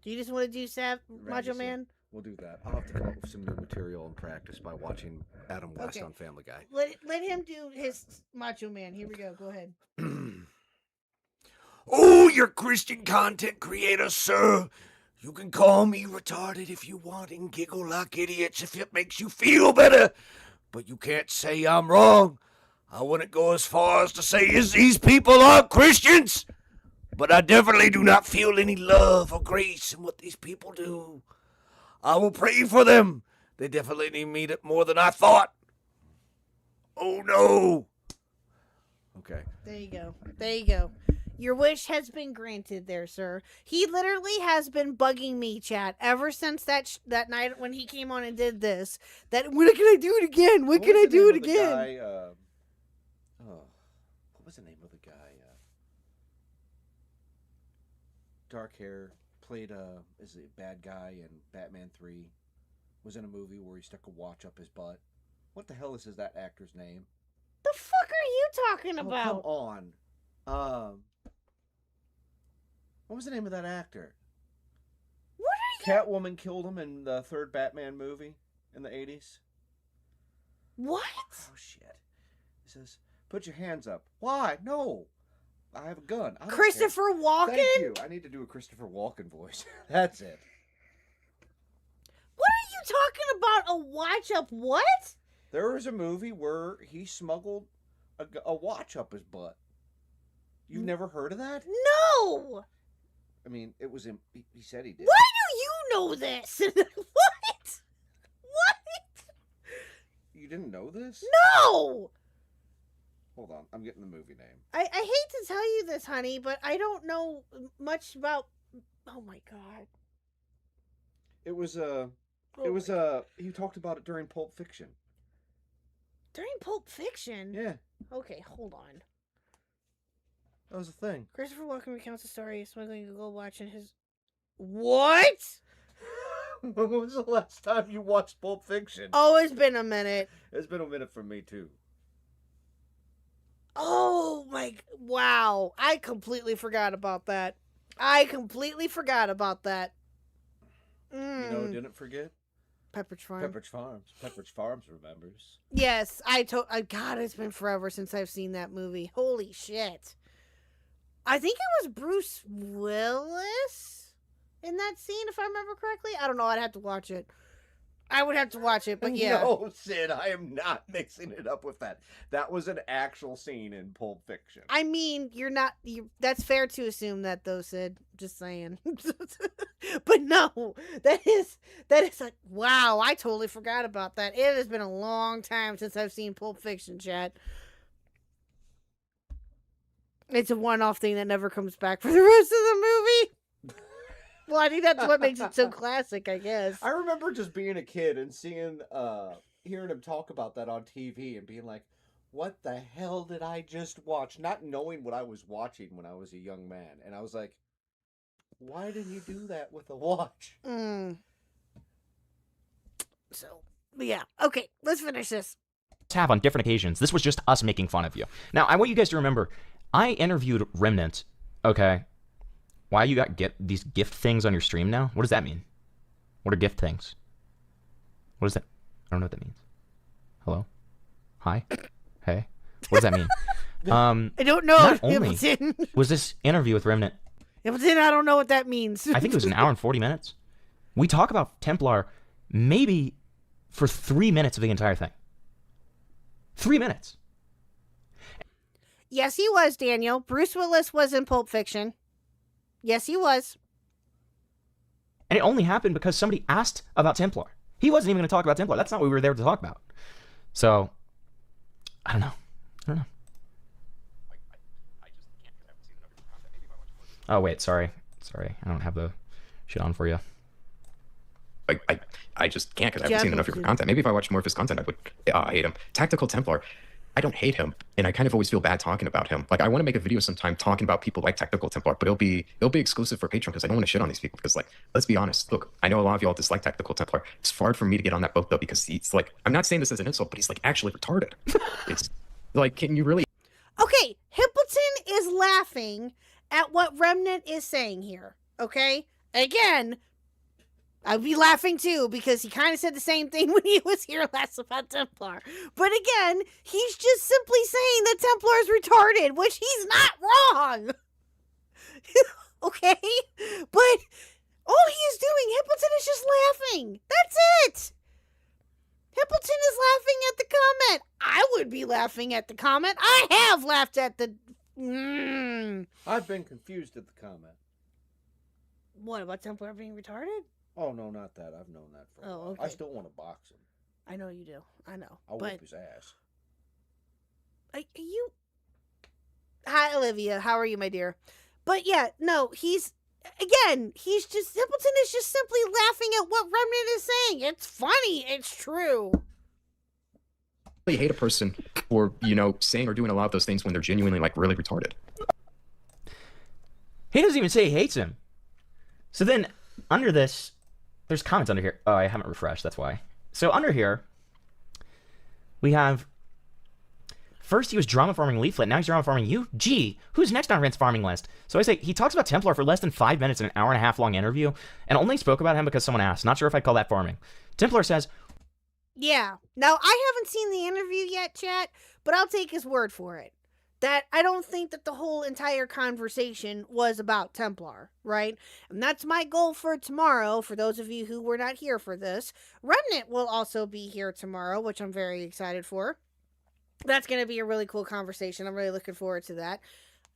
Do you just want to do Macho Man? We'll do that. I'll have to come up with some new material and practice by watching Adam West on Family Guy. Let him do his Macho Man. Here we go. Go ahead. Oh, you're Christian content creator, sir. You can call me retarded if you want and giggle like idiots if it makes you feel better. But you can't say I'm wrong. I wouldn't go as far as to say these people are Christians. But I definitely do not feel any love or grace in what these people do. I will pray for them. They definitely need it more than I thought. Oh, no. Okay. There you go. Your wish has been granted there, sir. He literally has been bugging me, chat, ever since that night when he came on and did this. When can I do it again? When can I do it again? What was the name of the guy? dark hair, played is a bad guy in Batman 3, was in a movie where he stuck a watch up his butt. What the hell is that actor's name? The fuck are you talking about? Oh, come on. What was the name of that actor? What are you... Catwoman killed him in the third Batman movie in the 80s. What? Oh, shit. He says, put your hands up. Why? No. I have a gun. I don't Christopher care. Walken? Thank you. I need to do a Christopher Walken voice. That's it. What are you talking about? A watch up what? There was a movie where he smuggled a watch up his butt. You've never heard of that? No! I mean, it was he said he did. Why do you know this? What? What? You didn't know this? No! Hold on, I'm getting the movie name. I hate to tell you this, honey, but I don't know much about... Oh my god. It was he talked about it during Pulp Fiction. During Pulp Fiction? Yeah. Okay, hold on. That was a thing. Christopher Walken recounts the story of smuggling a gold watch in his... What? When was the last time you watched Pulp Fiction? Oh, it's been a minute. It's been a minute for me, too. Oh, my... Wow. I completely forgot about that. You know who didn't forget? Pepperidge Farm. Pepperidge Farms. Pepperidge Farms remembers. Yes, God, it's been forever since I've seen that movie. Holy shit. I think it was Bruce Willis in that scene, if I remember correctly. I don't know. I'd have to watch it. I would have to watch it, but yeah. No, Sid, I am not mixing it up with that. That was an actual scene in Pulp Fiction. I mean, that's fair to assume that, though, Sid. Just saying. But no, that is like, wow, I totally forgot about that. It has been a long time since I've seen Pulp Fiction, chat. It's a one-off thing that never comes back for the rest of the movie. Well, I think that's what makes it so classic, I guess. I remember just being a kid and seeing, hearing him talk about that on TV and being like, what the hell did I just watch? Not knowing what I was watching when I was a young man. And I was like, why did you do that with a watch? So, yeah. Okay, let's finish this. Have on different occasions. This was just us making fun of you. Now, I want you guys to remember, I interviewed Remnant, okay? Why you got these gift things on your stream now? What does that mean? What are gift things? What is that? I don't know what that means. Hello? Hi? Hey? What does that mean? I don't know. Not only was this interview with Remnant, Hamilton, I don't know what that means. I think it was an hour and 40 minutes. We talk about Templar maybe for 3 minutes of the entire thing. 3 minutes. Yes, he was, Daniel. Bruce Willis was in Pulp Fiction. Yes, he was. And it only happened because somebody asked about Templar. He wasn't even going to talk about Templar. That's not what we were there to talk about. So, I don't know. Oh, wait, sorry. I don't have the shit on for you. I just can't because I haven't seen enough of your content. Maybe if I watched more of his content, I would hate him. Tactical Templar, I don't hate him, and I kind of always feel bad talking about him. Like, I want to make a video sometime talking about people like Tactical Templar, but it'll be exclusive for Patreon because I don't want to shit on these people. Because, like, let's be honest. Look, I know a lot of y'all dislike Tactical Templar. It's hard for me to get on that boat though because he's like, I'm not saying this as an insult, but he's like actually retarded. It's like, can you really? Okay, Hippleton is laughing at what Remnant is saying here. Okay, again. I'd be laughing too because he kind of said the same thing when he was here last about Templar. But again, he's just simply saying that Templar is retarded, which he's not wrong. Okay? But all he is doing, Hippleton is just laughing. That's it. Hippleton is laughing at the comment. I would be laughing at the comment. I have laughed at the... I've been confused at the comment. What, about Templar being retarded? Oh, no, not that. I've known that for a while. Okay. I still want to box him. I know you do. I know. I'll whip his ass. Are you... Hi, Olivia. How are you, my dear? But yeah, no, he's... Again, Simpleton is just simply laughing at what Remnant is saying. It's funny. It's true. really hate a person for, saying or doing a lot of those things when they're genuinely, like, really retarded. He doesn't even say he hates him. So then, under this, there's comments under here. Oh, I haven't refreshed, that's why. So under here, we have... First he was drama farming Leaflet, now he's drama farming you? Gee, who's next on Rent's farming list? So I say, he talks about Templar for less than 5 minutes in an hour-and-a-half long interview, and only spoke about him because someone asked. Not sure if I'd call that farming. Templar says... Yeah. Now, I haven't seen the interview yet, chat, but I'll take his word for it. That I don't think that the whole entire conversation was about Templar, right? And that's my goal for tomorrow, for those of you who were not here for this. Remnant will also be here tomorrow, which I'm very excited for. That's going to be a really cool conversation. I'm really looking forward to that.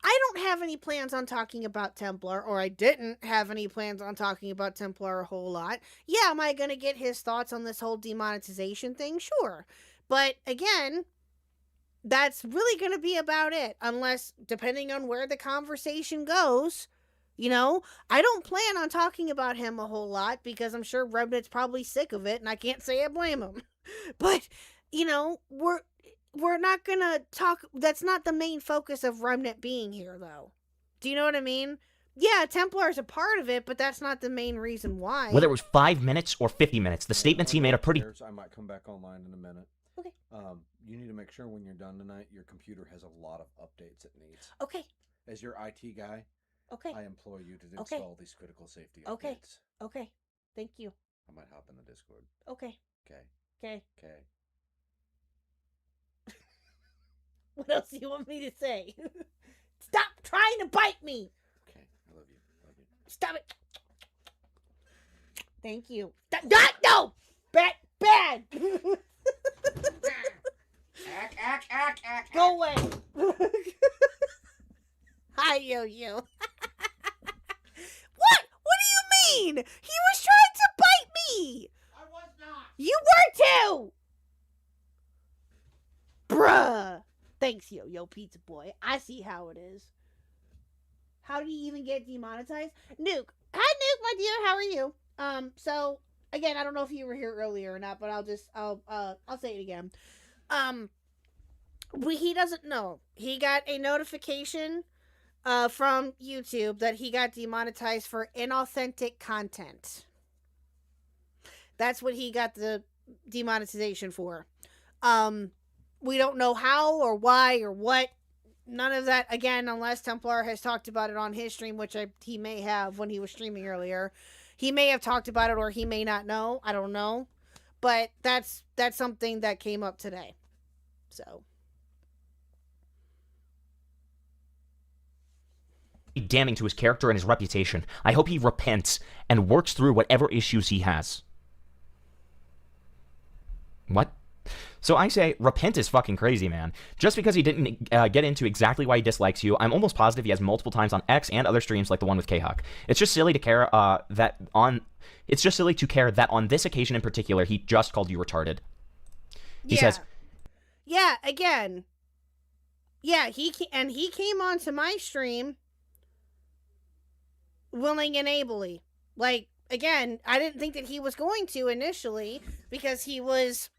I don't have any plans on talking about Templar, or I didn't have any plans on talking about Templar a whole lot. Yeah, am I going to get his thoughts on this whole demonetization thing? Sure. But again, that's really going to be about it, unless, depending on where the conversation goes, you know, I don't plan on talking about him a whole lot, because I'm sure Remnant's probably sick of it, and I can't say I blame him. But, you know, we're not gonna talk, that's not the main focus of Remnant being here, though. Do you know what I mean? Yeah, Templar's a part of it, but that's not the main reason why. Whether it was 5 minutes or 50 minutes, the statements he made are pretty... I might come back online in a minute. Okay. You need to make sure when you're done tonight, your computer has a lot of updates it needs. Okay. As your IT guy, okay, I implore you to install these critical safety updates. Okay. Okay. Thank you. I might hop in the Discord. Okay. Okay. Okay. Okay. What else do you want me to say? Stop trying to bite me! Okay, I love you. Love you. Stop it! Thank you. No! Bad! Go away! Hi, Yo-Yo. What? What do you mean? He was trying to bite me! I was not! You were too! Bruh! Thanks, Yo-Yo Pizza Boy. I see how it is. How do you even get demonetized? Nuke. Hi, Nuke, my dear. How are you? So, again, I don't know if you were here earlier or not, but I'll say it again. He doesn't know. He got a notification from YouTube that he got demonetized for inauthentic content. That's what he got the demonetization for. We don't know how or why or what. None of that, again, unless Templar has talked about it on his stream, which he may have when he was streaming earlier. He may have talked about it, or he may not know. I don't know. But that's something that came up today. So. Damning to his character and his reputation. I hope he repents and works through whatever issues he has. What? So I say, repent is fucking crazy, man. Just because he didn't get into exactly why he dislikes you, I'm almost positive he has multiple times on X and other streams like the one with Khuck. It's just silly to care It's just silly to care that on this occasion in particular, he just called you retarded. He says, "Yeah, again. Yeah, he came onto my stream willing and ably. Like, again, I didn't think that he was going to initially because he was."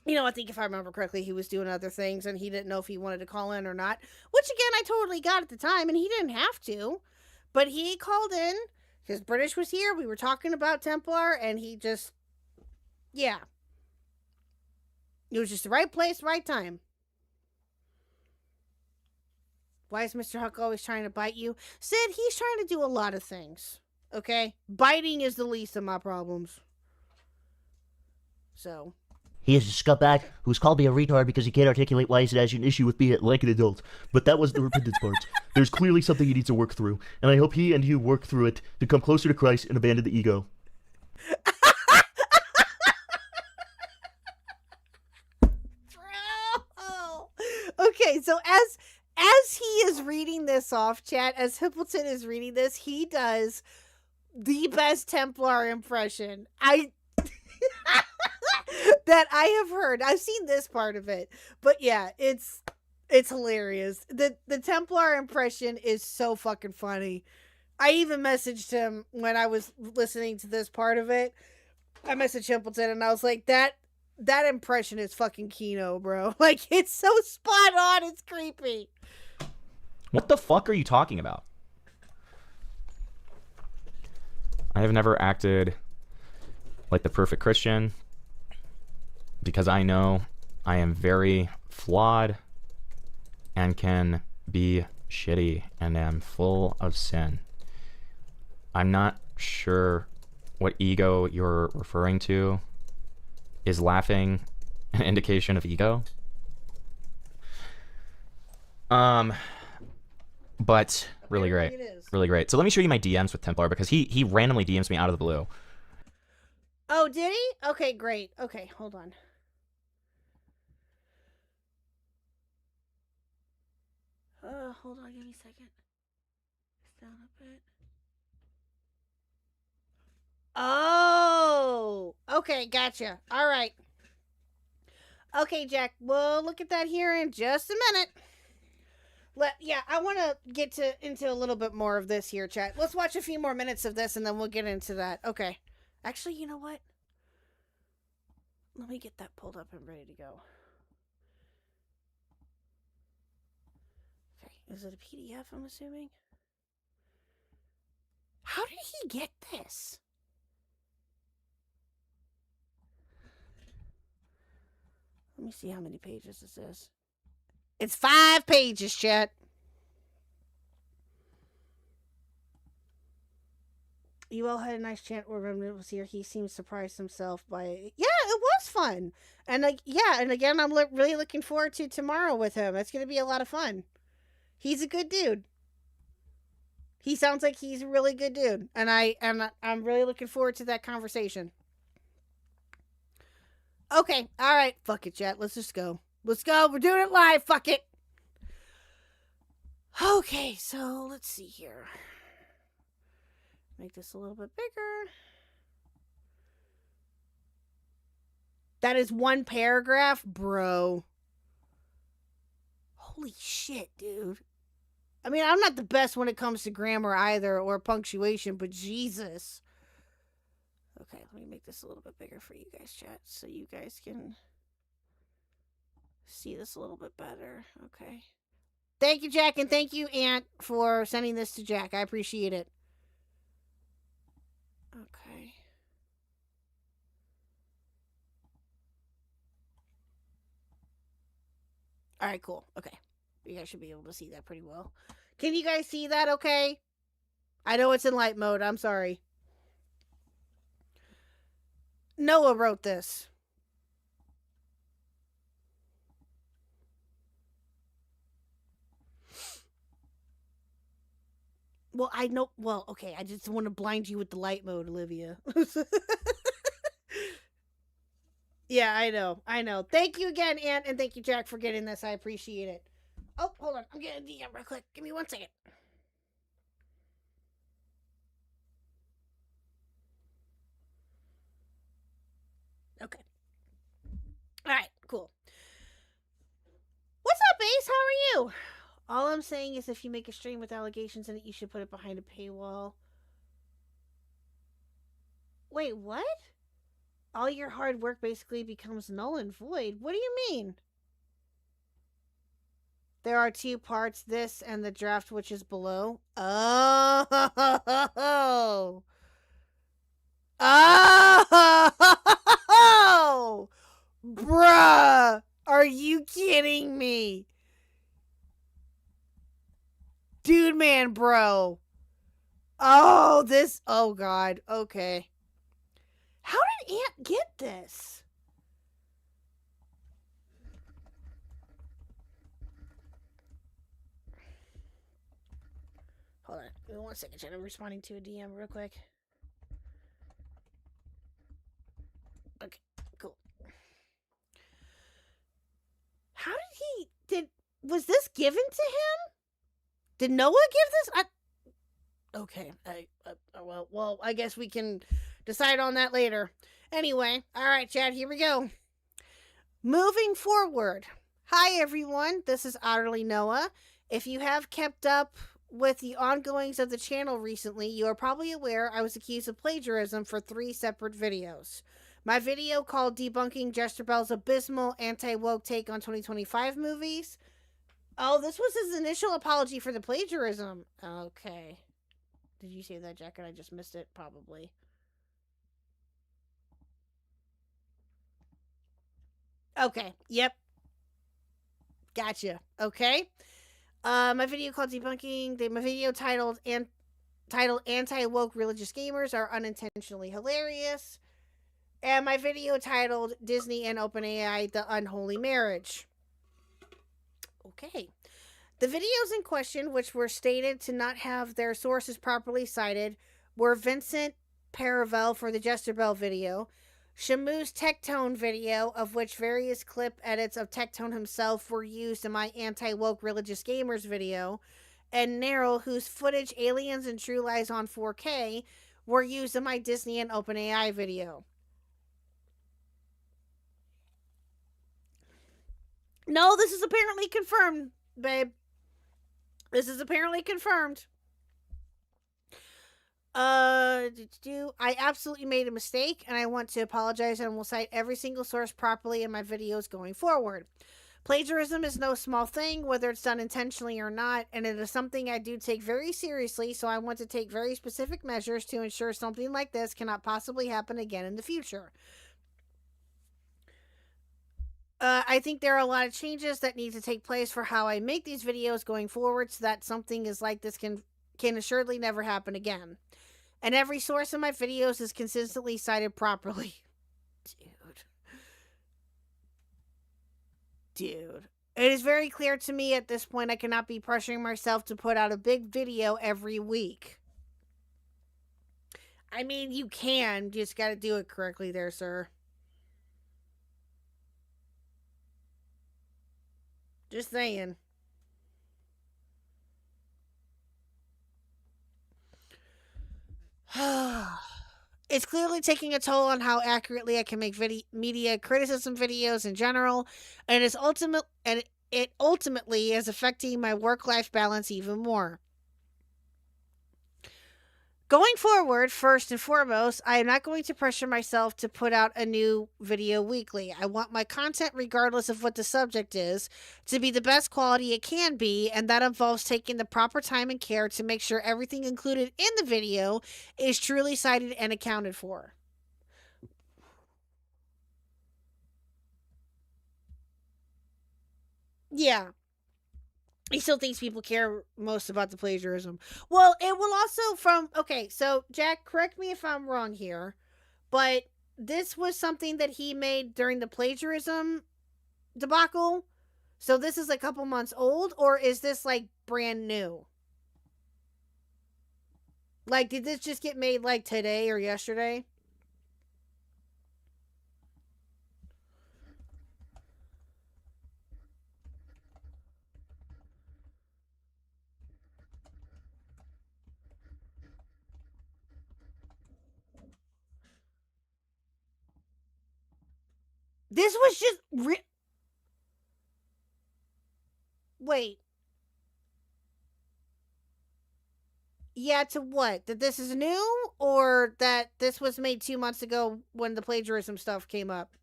You know, I think if I remember correctly, he was doing other things and he didn't know if he wanted to call in or not. Which, again, I totally got at the time and he didn't have to. But he called in because British was here. We were talking about Templar and he just... Yeah. It was just the right place, right time. Why is Mr. Huck always trying to bite you? Sid, he's trying to do a lot of things. Okay? Biting is the least of my problems. So... He is a scumbag who's called me a retard because he can't articulate why he has an issue with being like an adult. But that was the repentance part. There's clearly something he needs to work through, and I hope he and you work through it to come closer to Christ and abandon the ego. Okay, so as he is reading this off, chat, as Hippleton is reading this, he does the best Templar impression that I have heard. I've seen this part of it, but yeah, it's hilarious. The Templar impression is so fucking funny. I even messaged him when I was listening to this part of it. I messaged Hippleton and I was like, that impression is fucking Kino, bro. Like, it's so spot on. It's creepy. What the fuck are you talking about? I have never acted like the perfect Christian because I know I am very flawed and can be shitty and am full of sin. I'm not sure what ego you're referring to. Is laughing an indication of ego? But really great. Really great. So let me show you my DMs with Templar because he randomly DMs me out of the blue. Oh, did he? Okay, great. Okay, hold on. Hold on, give me a second. It's down a bit. Oh, okay, gotcha. All right. Okay, Jack, we'll look at that here in just a minute. Yeah, I want to get into a little bit more of this here, chat. Let's watch a few more minutes of this, and then we'll get into that. Okay. Actually, you know what? Let me get that pulled up and ready to go. Okay, is it a PDF, I'm assuming? How did he get this? Let me see how many pages this is. It's 5 pages, chat. You all had a nice chant where Remnant was here. He seemed surprised himself by it. Yeah, it was fun. And like, yeah, and again, I'm really looking forward to tomorrow with him. It's going to be a lot of fun. He's a good dude. He sounds like he's a really good dude. And I'm really looking forward to that conversation. Okay, all right, fuck it, chat. Let's just go. Let's go. We're doing it live. Fuck it. Okay, so let's see here. Make this a little bit bigger. That is 1 paragraph, bro. Holy shit, dude. I mean, I'm not the best when it comes to grammar either or punctuation, but Jesus. Okay, let me make this a little bit bigger for you guys, chat, so you guys can see this a little bit better. Okay. Thank you, Jack, and thank you, Aunt, for sending this to Jack. I appreciate it. Okay. All right, cool. Okay. You guys should be able to see that pretty well. Can you guys see that okay? I know it's in light mode. I'm sorry. Noah wrote this. Well, I know. Well, okay. I just want to blind you with the light mode, Olivia. Yeah, I know. I know. Thank you again, Aunt, and thank you, Jack, for getting this. I appreciate it. Oh, hold on. I'm getting a DM real quick. Give me 1 second. Okay. All right, cool. What's up, Ace? How are you? All I'm saying is if you make a stream with allegations in it, you should put it behind a paywall. Wait, what? All your hard work basically becomes null and void. What do you mean? There are 2 parts, this and the draft, which is below. Oh! Oh! Bruh! Are you kidding me? Dude, man, bro. Oh, this. Oh, God. Okay. How did Aunt get this? Hold on. Give me 1 second, chat. I'm responding to a DM real quick. Okay, cool. How did was this given to him? Did Noah give this? Okay. Well, I guess we can decide on that later. Anyway, all right, Chad, here we go. Moving forward. Hi, everyone. This is Otterly Noah. If you have kept up with the ongoings of the channel recently, you are probably aware I was accused of plagiarism for 3 separate videos. My video called Debunking Jester Bell's Abysmal Anti-Woke Take on 2025 Movies. Oh, this was his initial apology for the plagiarism. Okay. Did you say that, Jack, and I just missed it? Probably. Okay. Yep. Gotcha. Okay. My video called Debunking. My video titled Anti-Woke Religious Gamers Are Unintentionally Hilarious. And my video titled Disney and OpenAI The Unholy Marriage. Okay. The videos in question, which were stated to not have their sources properly cited, were Vincent Paravel for the Jester Bell video, Shamu's Tectone video, of which various clip edits of Tectone himself were used in my Anti-Woke Religious Gamers video, and Neryl, whose footage Aliens and True Lies on 4K were used in my Disney and OpenAI video. No, this is apparently confirmed, babe. This is apparently confirmed. I absolutely made a mistake, and I want to apologize and will cite every single source properly in my videos going forward. Plagiarism is no small thing, whether it's done intentionally or not, and it is something I do take very seriously, so I want to take very specific measures to ensure something like this cannot possibly happen again in the future. I think there are a lot of changes that need to take place for how I make these videos going forward so that something is like this can assuredly never happen again. And every source in my videos is consistently cited properly. Dude. It is very clear to me at this point I cannot be pressuring myself to put out a big video every week. I mean, you can. You just gotta do it correctly there, sir. Just saying. It's clearly taking a toll on how accurately I can make media criticism videos in general, and it ultimately is affecting my work-life balance even more. Going forward, first and foremost, I am not going to pressure myself to put out a new video weekly. I want my content, regardless of what the subject is, to be the best quality it can be, and that involves taking the proper time and care to make sure everything included in the video is truly cited and accounted for. Yeah. He still thinks people care most about the plagiarism. Well, it will also okay, so Jack, correct me if I'm wrong here, but this was something that he made during the plagiarism debacle. So this is a couple months old, or is this like brand new? Like, did this just get made like today or yesterday? This was just wait. Yeah, to what? That this is new, or that this was made 2 months ago when the plagiarism stuff came up?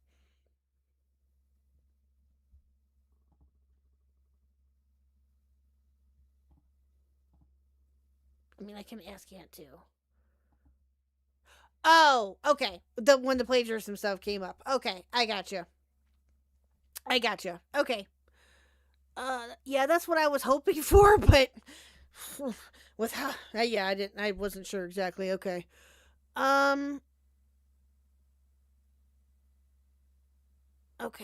I mean, I can ask Aunt too. Oh, okay. When the plagiarism stuff came up. Okay, I gotcha. Okay. Yeah, that's what I was hoping for, but with how, yeah, I wasn't sure exactly. Okay. Okay,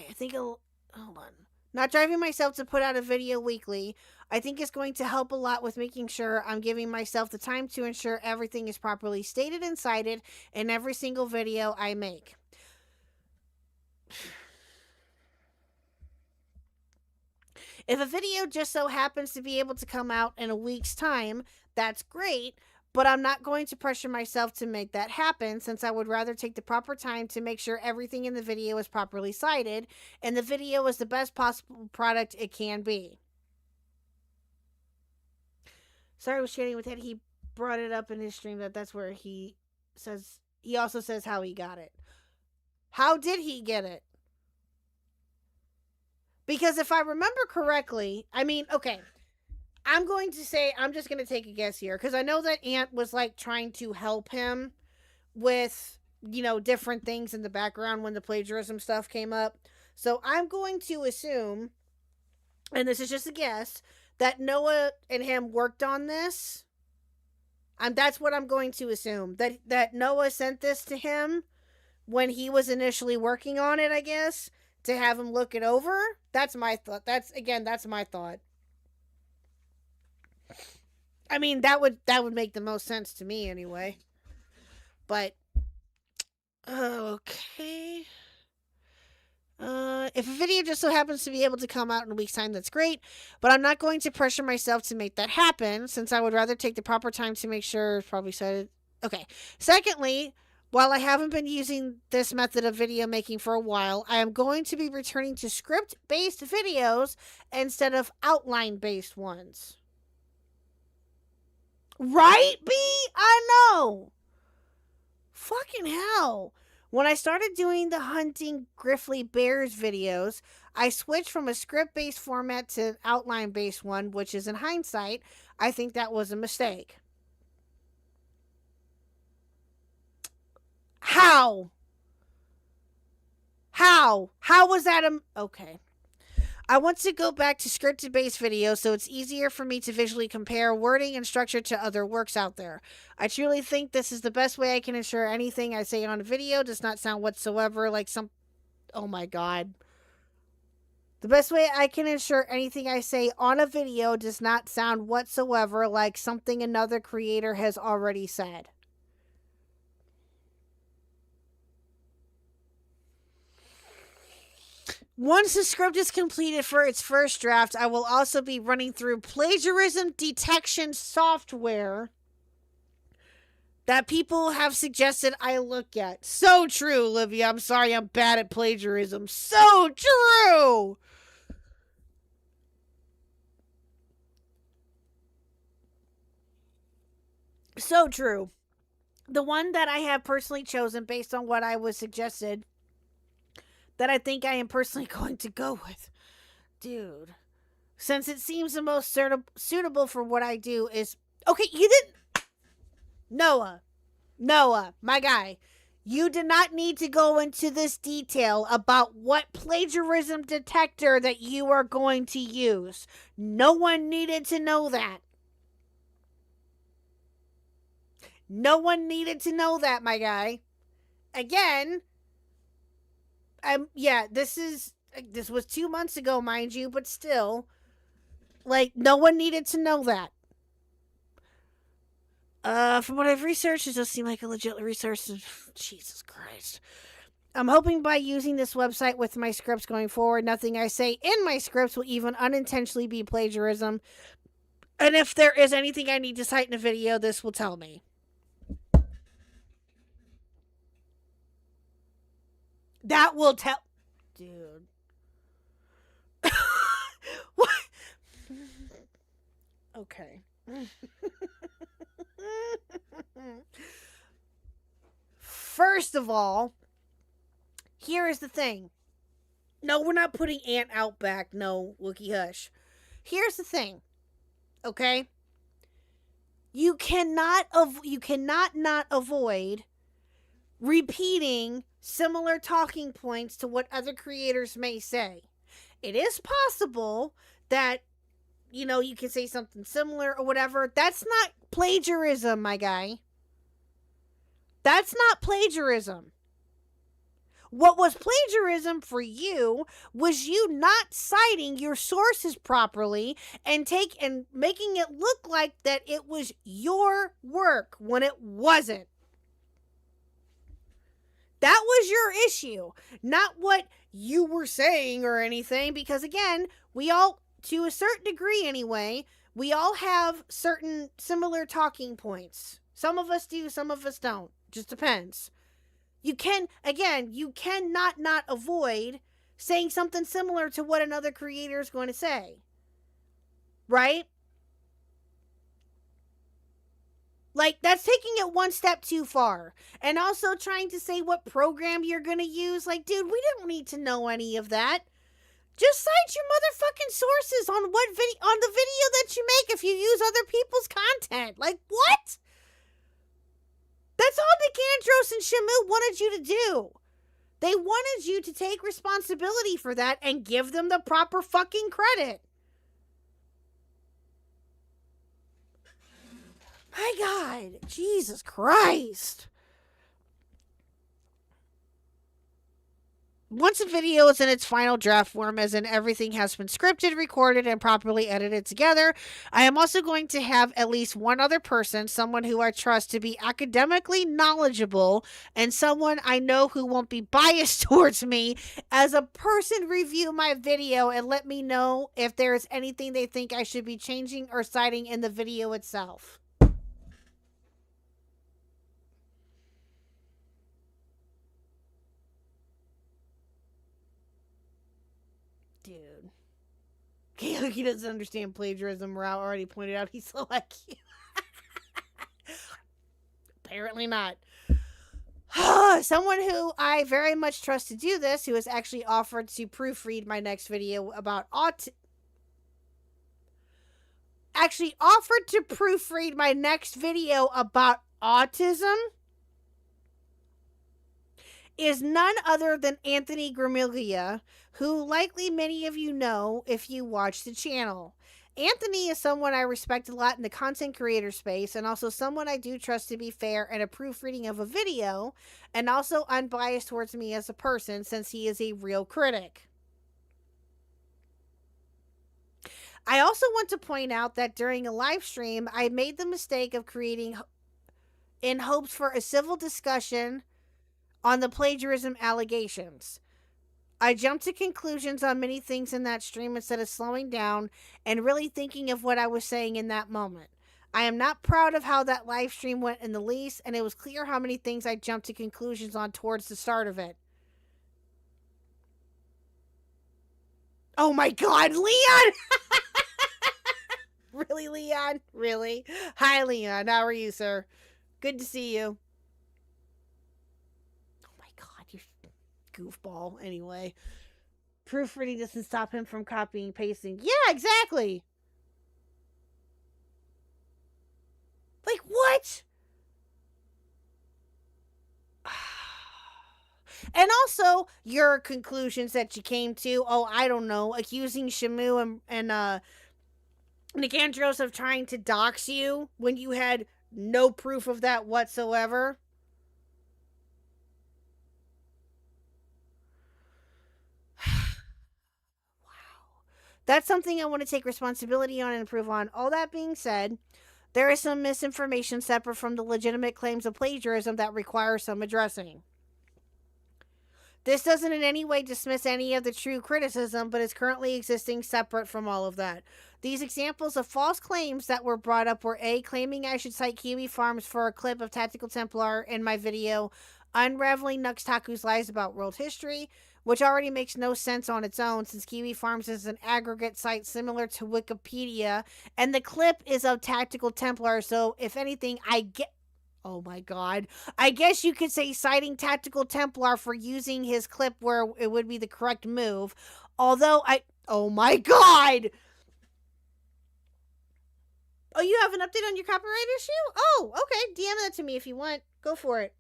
I think hold on. Not driving myself to put out a video weekly, I think is going to help a lot with making sure I'm giving myself the time to ensure everything is properly stated and cited in every single video I make. If a video just so happens to be able to come out in a week's time, that's great, but I'm not going to pressure myself to make that happen, since I would rather take the proper time to make sure everything in the video is properly cited and the video is the best possible product it can be. Sorry, I was chatting with Ed. He brought it up in his stream that's where he also says how he got it. How did he get it? Because if I remember correctly, I mean, okay, I'm going to say, I'm just going to take a guess here, because I know that Ant was like trying to help him with, you know, different things in the background when the plagiarism stuff came up. So I'm going to assume, and this is just a guess, that Noah and him worked on this. That's what I'm going to assume. That Noah sent this to him when he was initially working on it, I guess, to have him look it over. That's my thought. That's my thought. I mean, that would make the most sense to me anyway. But okay. If a video just so happens to be able to come out in a week's time, that's great. But I'm not going to pressure myself to make that happen, since I would rather take the proper time to make sure. Probably said it. Okay. Secondly, while I haven't been using this method of video making for a while, I am going to be returning to script-based videos instead of outline-based ones. Right, B? I know. Fucking hell. When I started doing the hunting griffly bears videos, I switched from a script-based format to an outline-based one, which is, in hindsight, I think that was a mistake. How? How was that okay. I want to go back to scripted-based videos so it's easier for me to visually compare wording and structure to other works out there. I truly think this is the best way I can ensure anything I say on a video does not sound whatsoever like some... Oh my god. The best way I can ensure anything I say on a video does not sound whatsoever like something another creator has already said. Once the script is completed for its first draft, I will also be running through plagiarism detection software that people have suggested I look at. So true, Olivia. I'm sorry I'm bad at plagiarism. So true! So true. The one that I have personally chosen based on what I was suggested, that I think I am personally going to go with. Dude. Since it seems the most suitable for what I do is... Okay, you didn't... Noah, my guy. You did not need to go into this detail about what plagiarism detector that you are going to use. No one needed to know that. No one needed to know that, my guy. Again... yeah, this was 2 months ago, mind you, but still, like, no one needed to know that. From what I've researched, it does seem like a legit resource. Jesus Christ. I'm hoping by using this website with my scripts going forward, nothing I say in my scripts will even unintentionally be plagiarism. And if there is anything I need to cite in a video, this will tell me. That will tell... Dude. What? Okay. First of all, here is the thing. No, we're not putting Ant out back. No, Wookie hush. Here's the thing. Okay? You cannot not avoid repeating similar talking points to what other creators may say. It is possible that, you know, you can say something similar or whatever. That's not plagiarism, my guy. That's not plagiarism. What was plagiarism for you was you not citing your sources properly and making it look like that it was your work when it wasn't. That was your issue, not what you were saying or anything, because again, we all, to a certain degree anyway, we all have certain similar talking points. Some of us do, some of us don't. Just depends. You cannot not avoid saying something similar to what another creator is going to say. Right? Like, that's taking it one step too far. And also trying to say what program you're going to use. Like, dude, we don't need to know any of that. Just cite your motherfucking sources on the video that you make if you use other people's content. Like, what? That's all Nicandros and Shamu wanted you to do. They wanted you to take responsibility for that and give them the proper fucking credit. My God, Jesus Christ. Once a video is in its final draft form, as in everything has been scripted, recorded, and properly edited together, I am also going to have at least one other person, someone who I trust to be academically knowledgeable, and someone I know who won't be biased towards me, as a person review my video and let me know if there is anything they think I should be changing or citing in the video itself. Dude. He doesn't understand plagiarism. Rao already pointed out he's so like you. Apparently not. Someone who I very much trust to do this, who has actually offered to proofread my next video about autism, is none other than Anthony Gramiglia, who likely many of you know if you watch the channel. Anthony is someone I respect a lot in the content creator space, and also someone I do trust to be fair in a proofreading of a video, and also unbiased towards me as a person, since he is a real critic. I also want to point out that during a live stream, I made the mistake of creating in hopes for a civil discussion on the plagiarism allegations. I jumped to conclusions on many things in that stream instead of slowing down and really thinking of what I was saying in that moment. I am not proud of how that live stream went in the least, and it was clear how many things I jumped to conclusions on towards the start of it. Oh my God, Leon! Really, Leon? Really? Hi, Leon. How are you, sir? Good to see you. Goofball. Anyway, proofreading doesn't stop him from copying and pasting. Yeah, exactly. Like, what? And also your conclusions that you came to, I don't know, accusing Shamu and Nicandros of trying to dox you when you had no proof of that whatsoever. That's something I want to take responsibility on and improve on. All that being said, there is some misinformation separate from the legitimate claims of plagiarism that require some addressing. This doesn't in any way dismiss any of the true criticism, but is currently existing separate from all of that. These examples of false claims that were brought up were A, claiming I should cite Kiwi Farms for a clip of Tactical Templar in my video, Unraveling Nuxtaku's Lies About World History, which already makes no sense on its own since Kiwi Farms is an aggregate site similar to Wikipedia, and the clip is of Tactical Templar, so if anything, oh my God. I guess you could say citing Tactical Templar for using his clip where it would be the correct move, although oh my God! Oh, you have an update on your copyright issue? Oh, okay, DM that to me if you want. Go for it.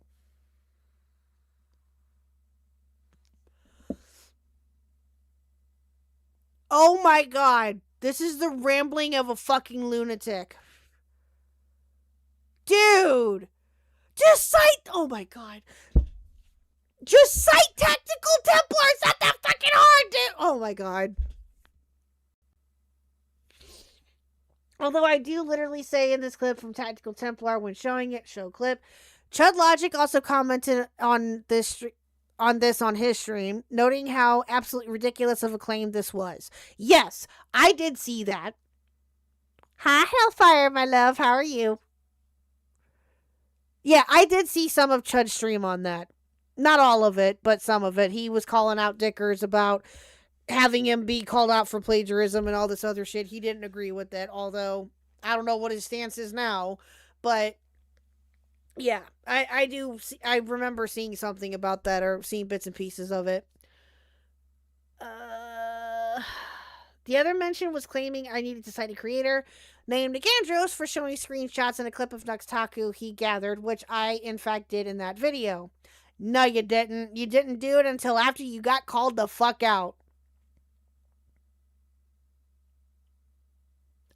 Oh my God. This is the rambling of a fucking lunatic. Dude. Just cite... Oh my God. Just cite Tactical Templar. It's not that fucking hard, dude. Oh my God. Although I do literally say in this clip from Tactical Templar when showing it, show clip. Chud Logic also commented on this on his stream, noting how absolutely ridiculous of a claim this was. Yes, I did see that. Hi, Hellfire, my love. How are you? Yeah, I did see some of Chud's stream on that. Not all of it, but some of it. He was calling out Dickers about having him be called out for plagiarism and all this other shit. He didn't agree with that, although I don't know what his stance is now, but yeah, I remember seeing something about that or seeing bits and pieces of it. The other mention was claiming I needed to cite a creator named Nicandros for showing screenshots and a clip of Nuxtaku he gathered, which I, in fact, did in that video. No, you didn't. You didn't do it until after you got called the fuck out.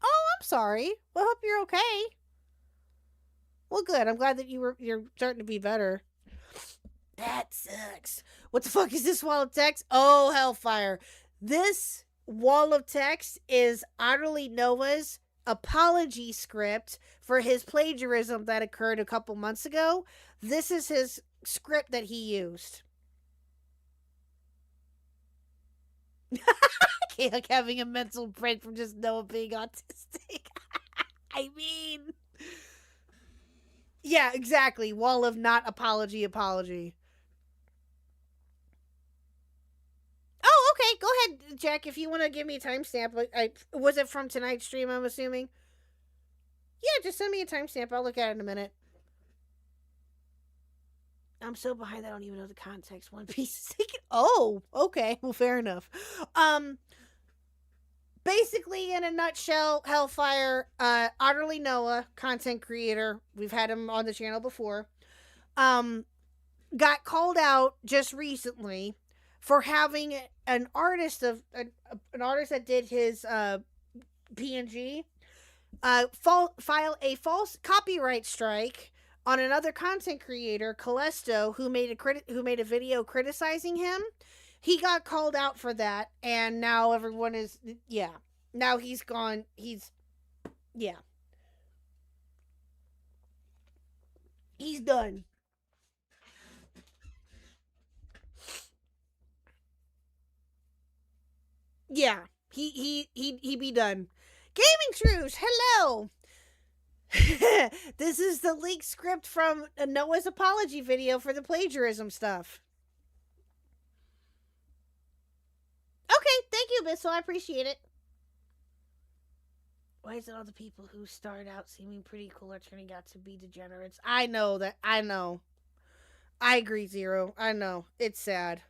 Oh, I'm sorry. Well, I hope you're okay. Well, good. I'm glad that you're starting to be better. That sucks. What the fuck is this wall of text? Oh, hellfire. This wall of text is Utterly Noah's apology script for his plagiarism that occurred a couple months ago. This is his script that he used. Like having a mental break from just Noah being autistic. I mean, yeah, exactly. Wall of not apology. Oh, okay. Go ahead, Jack. If you want to give me a timestamp, was it from tonight's stream? I'm assuming. Yeah, just send me a timestamp. I'll look at it in a minute. I'm so behind that I don't even know the context. One Piece is taken. Oh, okay. Well, fair enough. Basically, in a nutshell, Hellfire, Utterly Noah, content creator, we've had him on the channel before, got called out just recently for having an artist that did his PNG file a false copyright strike on another content creator, Callisto, who made a video criticizing him. He got called out for that, and now everyone is, yeah. Now he's gone. Yeah. He's done. Yeah. He be done. Gaming Shrews, hello! This is the leaked script from Noah's apology video for the plagiarism stuff. Okay, thank you, Bissell. I appreciate it. Why is it all the people who start out seeming pretty cool are turning out to be degenerates? I know that. I know. I agree, Zero. I know. It's sad.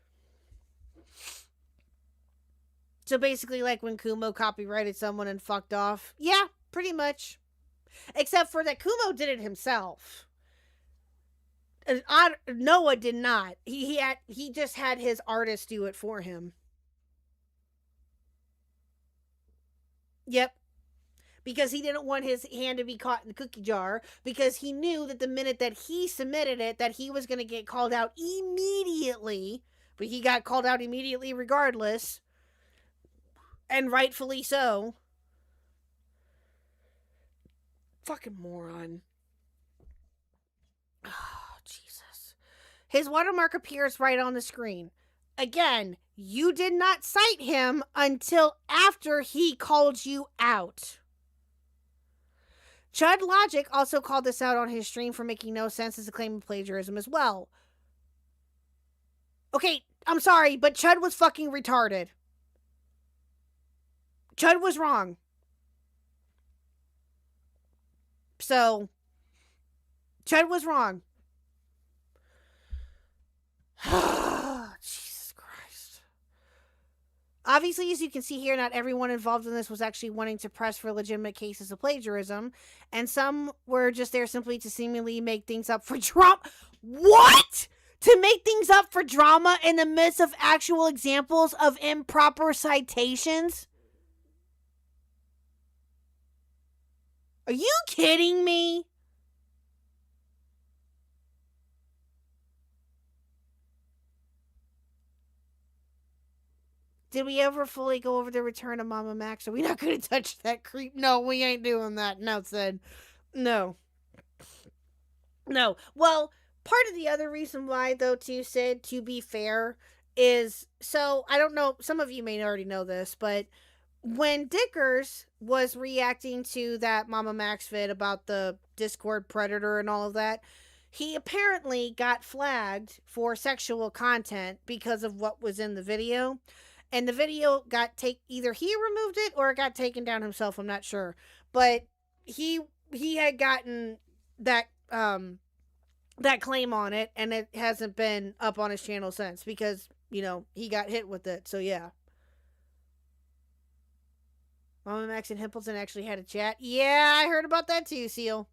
So basically, like when Kumo copyrighted someone and fucked off. Yeah, pretty much. Except for that Kumo did it himself. Noah did not. He just had his artist do it for him. Yep. Because he didn't want his hand to be caught in the cookie jar. Because he knew that the minute that he submitted it, that he was going to get called out immediately. But he got called out immediately regardless. And rightfully so. Fucking moron. Oh, Jesus. His watermark appears right on the screen. Again, you did not cite him until after he called you out. Chud Logic also called this out on his stream for making no sense as a claim of plagiarism as well. Okay, I'm sorry, but Chud was fucking retarded. Chud was wrong. So, Chud was wrong. Jesus Christ. Obviously, as you can see here, not everyone involved in this was actually wanting to press for legitimate cases of plagiarism, and some were just there simply to seemingly make things up for drama. What? To make things up for drama in the midst of actual examples of improper citations? Are you kidding me? Did we ever fully go over the return of Mama Max? Are we not going to touch that creep? No, we ain't doing that. No, Sid. No. No. Well, part of the other reason why, though, too, Sid, to be fair, is, so, I don't know, some of you may already know this, but when Dickers was reacting to that Mama Max vid about the Discord predator and all of that, he apparently got flagged for sexual content because of what was in the video. And the video got either he removed it or it got taken down himself, I'm not sure. But he had gotten that that claim on it, and it hasn't been up on his channel since because, you know, he got hit with it. So yeah. Mama Max and Himpleton actually had a chat. Yeah, I heard about that too, Seal.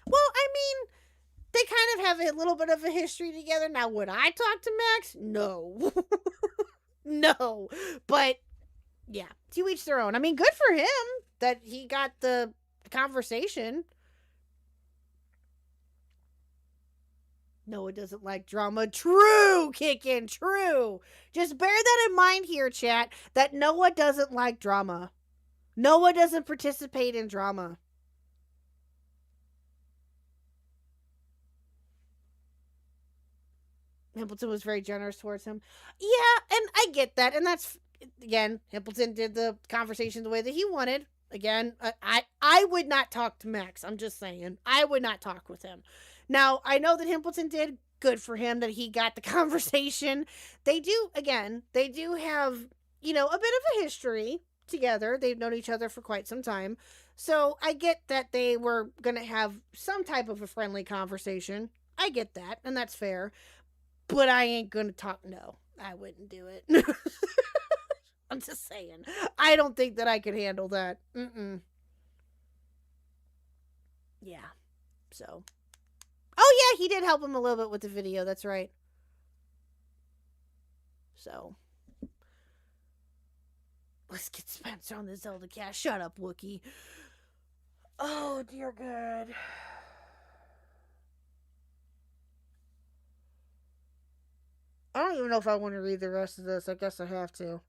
Well, I mean, they kind of have a little bit of a history together. Now, would I talk to Max? No. No. But, yeah, to each their own. I mean, good for him that he got the conversation. Noah doesn't like drama. True, Kickin', true. Just bear that in mind here, chat, that Noah doesn't like drama. Noah doesn't participate in drama. Himpleton was very generous towards him. Yeah, and I get that. And that's, again, Himpleton did the conversation the way that he wanted. Again, I would not talk to Max. I'm just saying. I would not talk with him. Now, I know that Himpleton did. Good for him that he got the conversation. They do have, a bit of a history together. They've known each other for quite some time. So I get that they were going to have some type of a friendly conversation. I get that, and that's fair. But I ain't going to talk. No, I wouldn't do it. I'm just saying. I don't think that I could handle that. Yeah. So. Oh, yeah, he did help him a little bit with the video. That's right. So. Let's get Spencer on the Zeldacast. Shut up, Wookie. Oh, dear God. I don't even know if I want to read the rest of this. I guess I have to.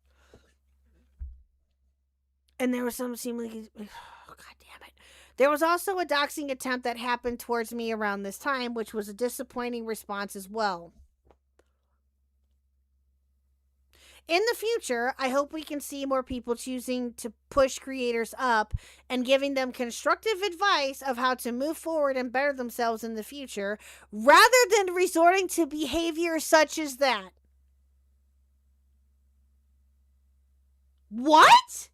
And there was some seemingly... Oh, God damn it. There was also a doxing attempt that happened towards me around this time, which was a disappointing response as well. In the future, I hope we can see more people choosing to push creators up and giving them constructive advice of how to move forward and better themselves in the future, rather than resorting to behavior such as that. What?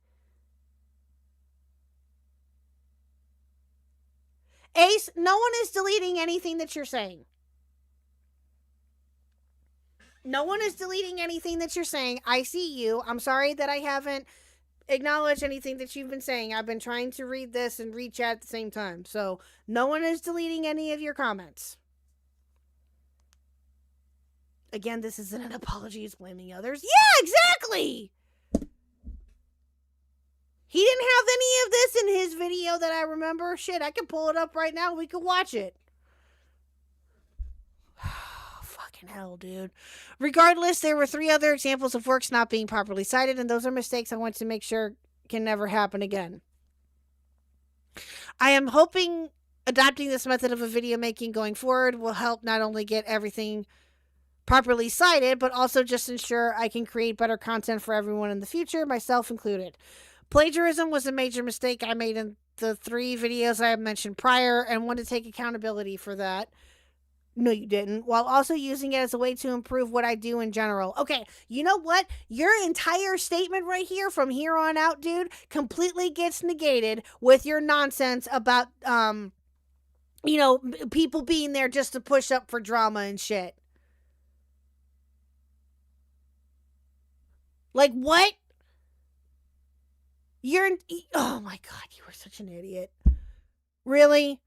Ace, no one is deleting anything that you're saying. No one is deleting anything that you're saying. I see you. I'm sorry that I haven't acknowledged anything that you've been saying. I've been trying to read this and read chat at the same time. So, no one is deleting any of your comments. Again, this isn't an apology, it's blaming others. Yeah, exactly! He didn't have any of this in his video that I remember. Shit, I can pull it up right now. We could watch it. Fucking hell, dude. Regardless, there were 3 other examples of works not being properly cited, and those are mistakes I want to make sure can never happen again. I am hoping adopting this method of a video making going forward will help not only get everything properly cited, but also just ensure I can create better content for everyone in the future, myself included. Plagiarism was a major mistake I made in the 3 videos I have mentioned prior, and want to take accountability for that. No, you didn't. While also using it as a way to improve what I do in general. Okay, you know what? Your entire statement right here, from here on out, dude, completely gets negated with your nonsense about, people being there just to push up for drama and shit. Like, what? Oh my God, you are such an idiot. Really?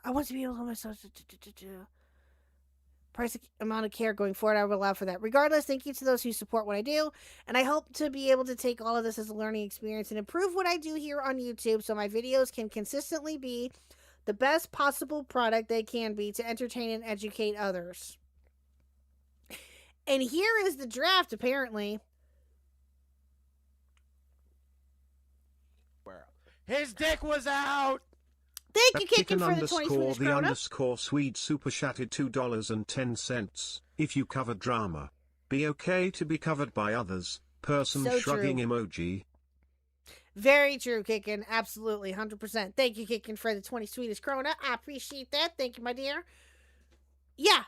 I want to be able to hold myself to price amount of care going forward. I will allow for that. Regardless, thank you to those who support what I do, and I hope to be able to take all of this as a learning experience and improve what I do here on YouTube so my videos can consistently be the best possible product they can be to entertain and educate others. And here is the draft, apparently. His dick was out! Thank you, Kickin', for the 20 Swedish the krona. underscore Swede super chatted $2.10. If you cover drama, be okay to be covered by others. Person So shrugging true. emoji. Very true, Kickin'. Absolutely, 100%. Thank you, Kickin', for the 20 Swedish krona. I appreciate that. Thank you, my dear. Yeah.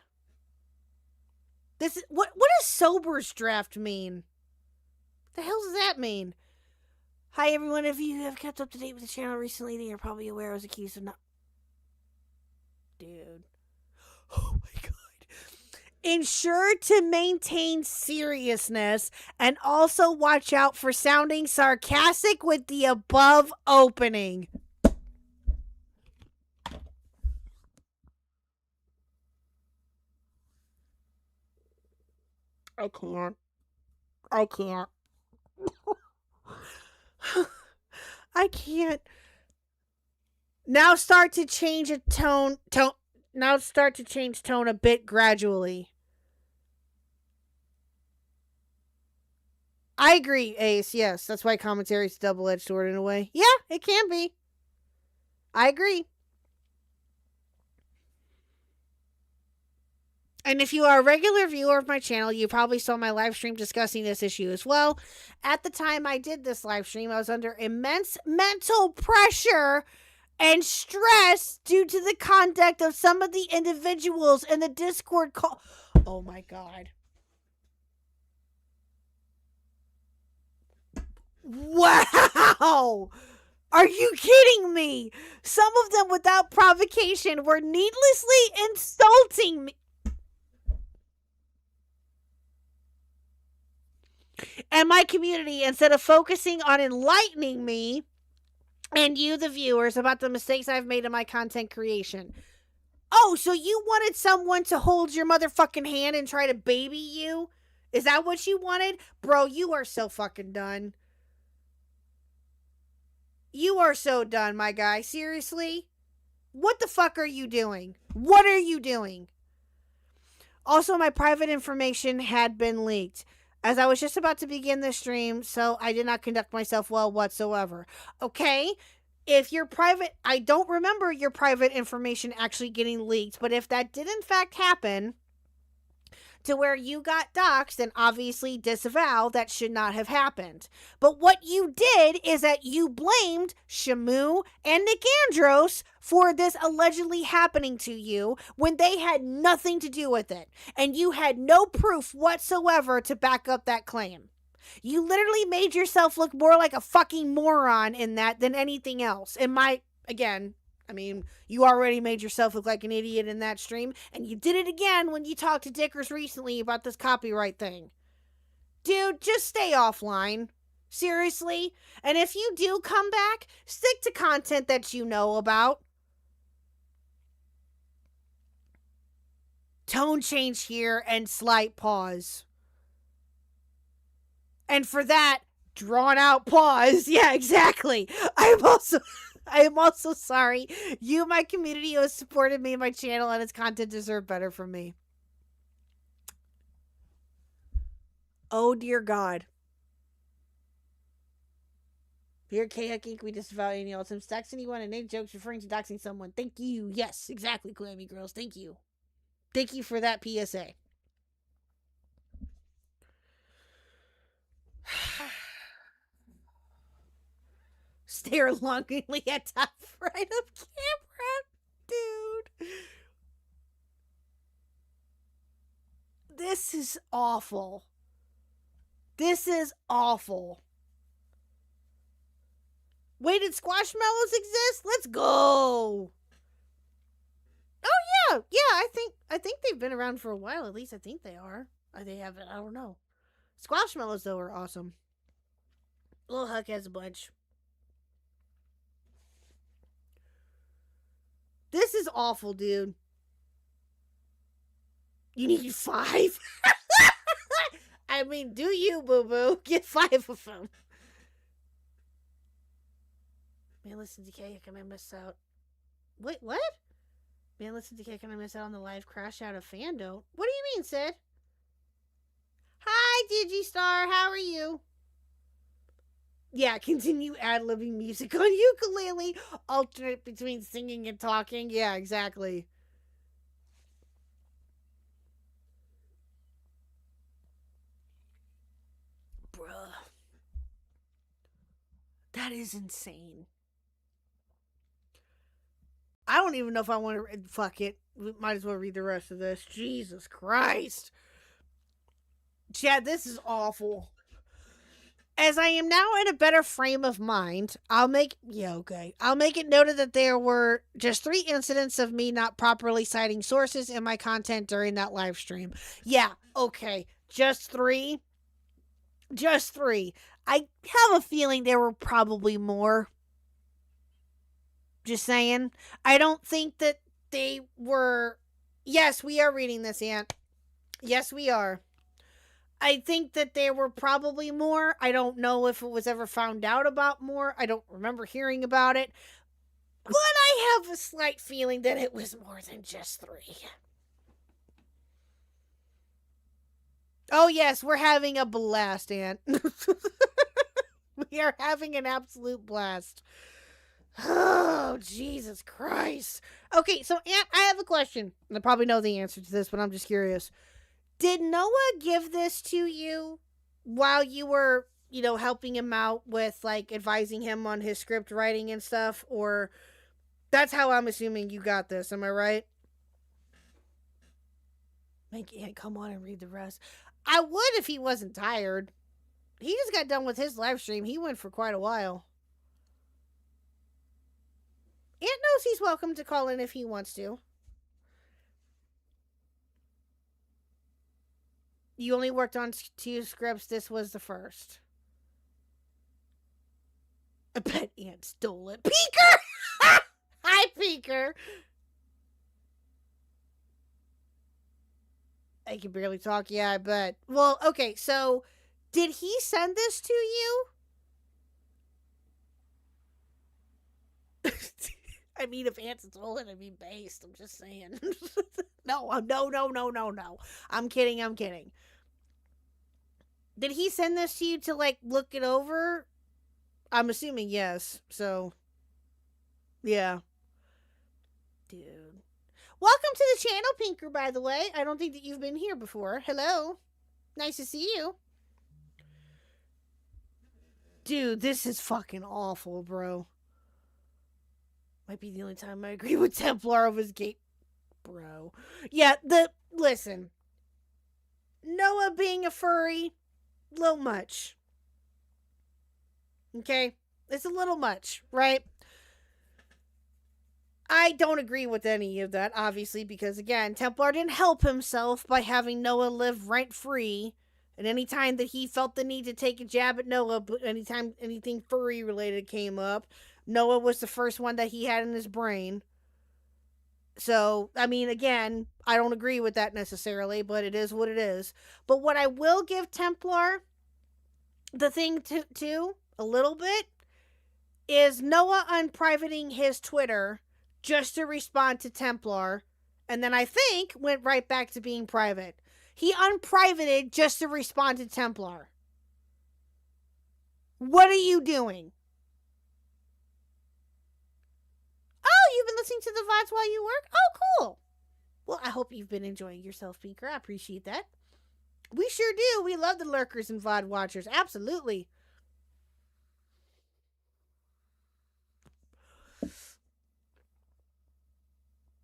This is what does sober's draft mean? The hell does that mean? Hi, everyone. If you have kept up to date with the channel recently, then you're probably aware I was accused of not... Dude. Oh, my God. Ensure to maintain seriousness and also watch out for sounding sarcastic with the above opening. I can't. I can't. Now start to change a tone. Now start to change tone a bit gradually. I agree, Ace. Yes, that's why commentary is a double-edged sword in a way. Yeah, it can be. I agree. And if you are a regular viewer of my channel, you probably saw my live stream discussing this issue as well. At the time I did this live stream, I was under immense mental pressure and stress due to the conduct of some of the individuals in the Discord call. Oh my God. Wow! Are you kidding me? Some of them without provocation were needlessly insulting me. And my community, instead of focusing on enlightening me and you, the viewers, about the mistakes I've made in my content creation. Oh, so you wanted someone to hold your motherfucking hand and try to baby you? Is that what you wanted? Bro, you are so fucking done. You are so done, my guy. Seriously? What the fuck are you doing? What are you doing? Also, my private information had been leaked, as I was just about to begin the stream, so I did not conduct myself well whatsoever. Okay? If your private... I don't remember your private information actually getting leaked, but if that did in fact happen, to where you got doxxed, then obviously disavow that should not have happened. But what you did is that you blamed Shamu and Nick Andros for this allegedly happening to you when they had nothing to do with it. And you had no proof whatsoever to back up that claim. You literally made yourself look more like a fucking moron in that than anything else. Again, I mean, you already made yourself look like an idiot in that stream, and you did it again when you talked to Dickers recently about this copyright thing. Dude, just stay offline. Seriously. And if you do come back, stick to content that you know about. Tone change here and slight pause. And for that, drawn out pause. Yeah, exactly. I am also sorry. You, my community, who has supported me and my channel and its content deserve better from me. Oh, dear God. Here, Khuck Inc., we disavow any ultimate dox anyone and any jokes referring to doxing someone. Thank you. Yes, exactly, Clammy Girls. Thank you. Thank you for that PSA. Stare longingly at top right of camera, dude. This is awful. This is awful. Wait, did Squashmallows exist? Let's go. Oh yeah, I think they've been around for a while. At least I think they are. Or they haven't. I don't know. Squashmallows though are awesome. Little Huck has a bunch. This is awful, dude. You need 5? I mean, do you, boo-boo? Get 5 of them. Man, listen to Khuck, I might miss out. Wait, what? Man, listen to Khuck, I miss out on the live crash out of Fando. What do you mean, Sid? Hi, Digistar. How are you? Yeah, continue ad-libbing music on ukulele. Alternate between singing and talking. Yeah, exactly. Bruh. That is insane. I don't even know if I want to... Fuck it. We might as well read the rest of this. Jesus Christ. Chad, this is awful. As I am now in a better frame of mind, I'll make it noted that there were just 3 incidents of me not properly citing sources in my content during that live stream. Yeah, okay. Just 3. Just 3. I have a feeling there were probably more. Just saying. I don't think that they were... Yes, we are reading this, Aunt. Yes, we are. I think that there were probably more. I don't know if it was ever found out about more. I don't remember hearing about it. But I have a slight feeling that it was more than just 3. Oh, yes, we're having a blast, Aunt. We are having an absolute blast. Oh, Jesus Christ. Okay, so, Aunt, I have a question. I probably know the answer to this, but I'm just curious. Did Noah give this to you while you were, helping him out with, advising him on his script writing and stuff? Or that's how I'm assuming you got this. Am I right? Come on and read the rest. I would if he wasn't tired. He just got done with his live stream. He went for quite a while. Aunt knows he's welcome to call in if he wants to. You only worked on 2 scripts. This was the first. I bet Aunt stole it. Peeker! Hi, Peeker. I can barely talk. Yeah, I bet. Well, okay, so did he send this to you? I mean, if Aunt stole it, I'd be based. I'm just saying. No. I'm kidding. Did he send this to you to, look it over? I'm assuming yes. So, yeah. Dude. Welcome to the channel, Pinker, by the way. I don't think that you've been here before. Hello. Nice to see you. Dude, this is fucking awful, bro. Might be the only time I agree with Templar of his gate. Bro. Yeah, listen. Noah being a furry, little much. Okay? It's a little much, right? I don't agree with any of that, obviously, because, again, Templar didn't help himself by having Noah live rent-free. And any time that he felt the need to take a jab at Noah, anytime anything furry-related came up, Noah was the first one that he had in his brain. So, I mean, again, I don't agree with that necessarily, but it is what it is. But what I will give Templar the thing to a little bit is Noah unprivating his Twitter just to respond to Templar, and then I think went right back to being private. He unprivated just to respond to Templar. What are you doing? Oh, you've been listening to the VODs while you work? Oh, cool. Well, I hope you've been enjoying yourself, Pinker. I appreciate that. We sure do. We love the lurkers and VOD watchers. Absolutely.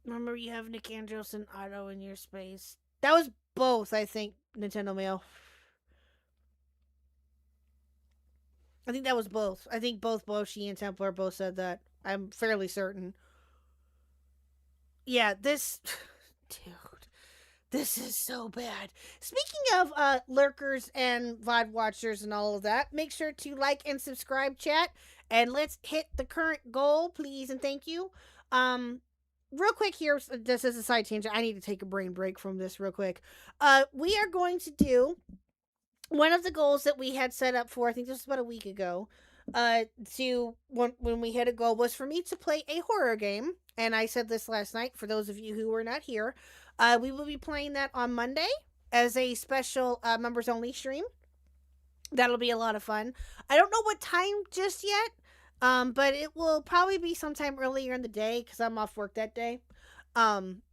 Remember, you have Nick Andros and Otto in your space. That was both, I think, Nintendo Mail. I think that was both. I think both Boshi and Templar both said that. I'm fairly certain. Yeah, this... Dude, this is so bad. Speaking of lurkers and VOD watchers and all of that, make sure to like and subscribe, chat. And let's hit the current goal, please and thank you. Real quick here, this is a side tangent. I need to take a brain break from this real quick. We are going to do one of the goals that we had set up for, I think this was about a week ago, when we hit a goal was for me to play a horror game. And I said this last night, for those of you who were not here, we will be playing that on Monday as a special members only stream. That'll be a lot of fun. I don't know what time just yet. But it will probably be sometime earlier in the day because I'm off work that day.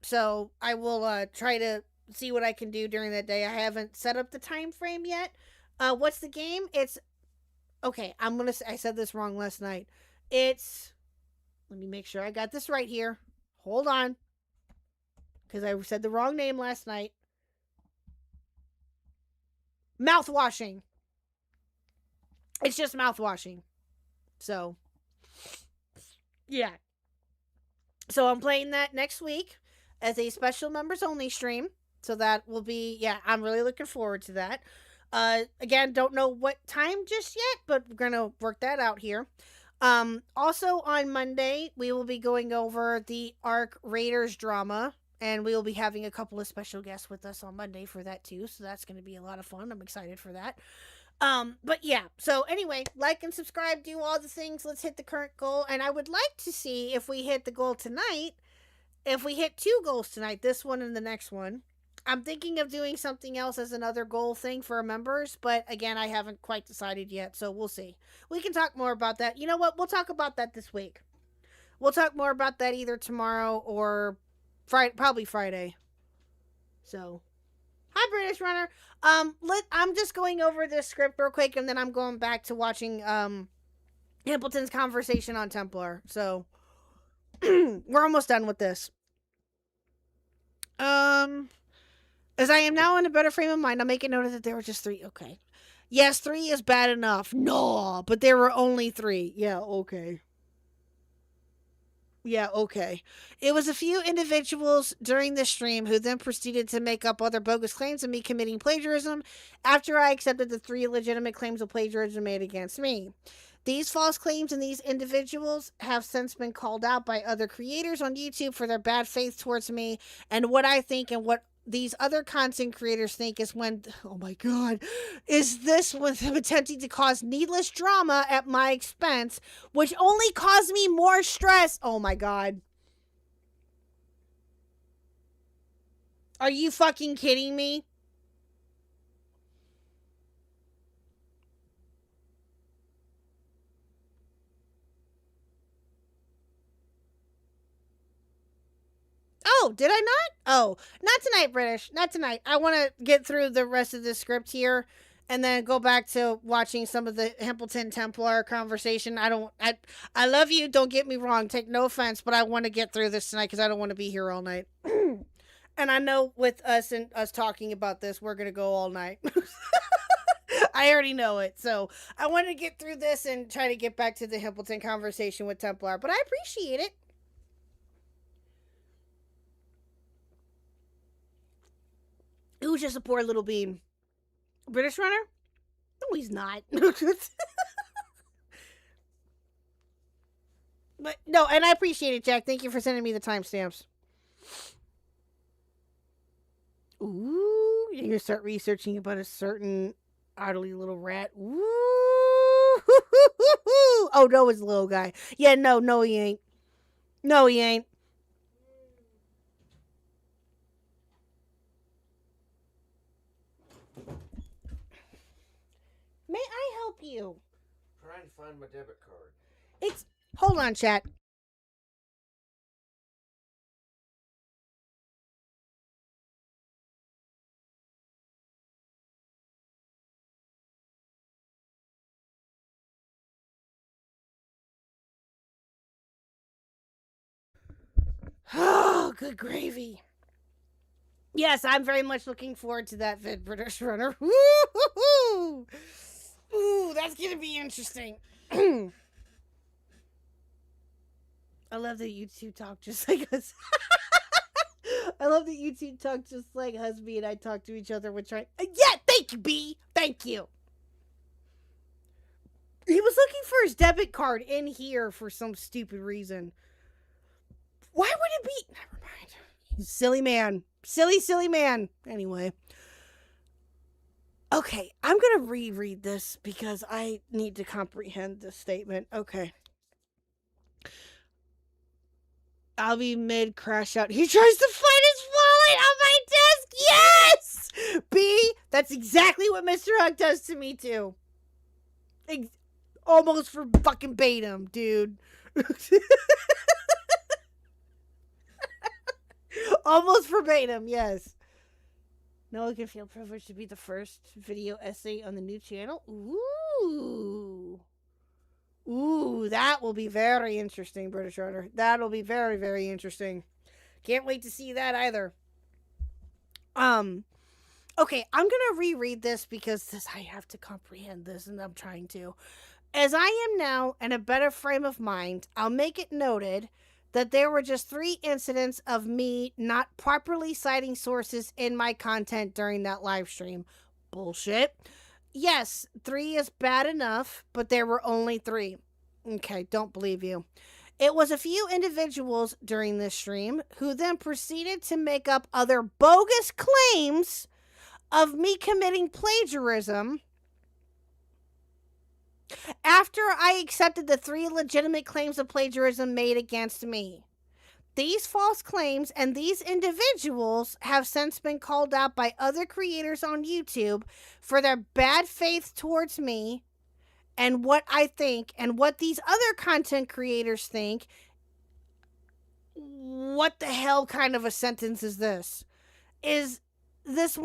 So I will try to see what I can do during that day. I haven't set up the time frame yet. What's the game? It's okay. I said this wrong last night. Let me make sure I got this right here. Hold on, because I said the wrong name last night. Mouthwashing. It's just mouthwashing. So, yeah. So I'm playing that next week as a special members only stream. So that will be, yeah, I'm really looking forward to that. Again, don't know what time just yet, but we're going to work that out here. Also on Monday, we will be going over the Ark Raiders drama, and we will be having a couple of special guests with us on Monday for that too. So that's going to be a lot of fun. I'm excited for that. But yeah, so anyway, like and subscribe, do all the things. Let's hit the current goal. And I would like to see if we hit the goal tonight. If we hit 2 goals tonight, this one and the next one. I'm thinking of doing something else as another goal thing for our members, but again, I haven't quite decided yet, so we'll see. We can talk more about that. You know what? We'll talk about that this week. We'll talk more about that either tomorrow or Friday, probably Friday. So, hi British Runner. I'm just going over this script real quick, and then I'm going back to watching Hamilton's conversation on Templar. So, we're almost done with this. As I am now in a better frame of mind, I'll make a note that there were just 3. Okay. Yes, 3 is bad enough. No, but there were only 3. Yeah, okay. Yeah, okay. It was a few individuals during the stream who then proceeded to make up other bogus claims of me committing plagiarism after I accepted the 3 legitimate claims of plagiarism made against me. These false claims and these individuals have since been called out by other creators on YouTube for their bad faith towards me, and what I think and what these other content creators think is when, oh my god, is this when them attempting to cause needless drama at my expense, which only caused me more stress. Oh my god. Are you fucking kidding me? Oh, did I not? Oh, not tonight, British. Not tonight. I want to get through the rest of the script here and then go back to watching some of the Hamilton Templar conversation. I love you. Don't get me wrong. Take no offense, but I want to get through this tonight because I don't want to be here all night. And I know with us and us talking about this, we're going to go all night. I already know it. So I want to get through this and try to get back to the Hamilton conversation with Templar, but I appreciate it. It was just a poor little bean. British Runner? No, he's not. But no, and I appreciate it, Jack. Thank you for sending me the timestamps. Ooh, you're gonna start researching about a certain oddly little rat. Ooh. Oh, no, it's the little guy. Yeah, no, he ain't. No, he ain't. May I help you? Trying to find my debit card. It's... Hold on, chat. Oh, good gravy. Yes, I'm very much looking forward to that vid, British Runner. Woo-hoo-hoo! Ooh, that's gonna be interesting. I love that you two talk just like us. I love that you two talk just like husband and I talk to each other. Yeah, thank you, B. Thank you. He was looking for his debit card in here for some stupid reason. Why would it be? Never mind. He's a silly man. Silly man. Anyway. Okay, I'm going to reread this because I need to comprehend this statement. Okay. I'll be mid-crash out. He tries to find his wallet on my desk. Yes! B, that's exactly what Mr. Huck does to me, too. Almost for fucking verbatim, dude. Almost verbatim, yes. No one can feel privileged to be the first video essay on the new channel. Ooh, that will be very interesting, British Runner. That'll be very, very interesting. Can't wait to see that either. Okay, I'm gonna reread this because I have to comprehend this, and I'm trying to. As I am now in a better frame of mind, I'll make it noted that there were just 3 incidents of me not properly citing sources in my content during that live stream. Bullshit. Yes, 3 is bad enough, but there were only 3. Okay, don't believe you. It was a few individuals during this stream who then proceeded to make up other bogus claims of me committing plagiarism after I accepted the 3 legitimate claims of plagiarism made against me. These false claims and these individuals have since been called out by other creators on YouTube for their bad faith towards me and what I think and what these other content creators think. What the hell kind of a sentence is this? Is this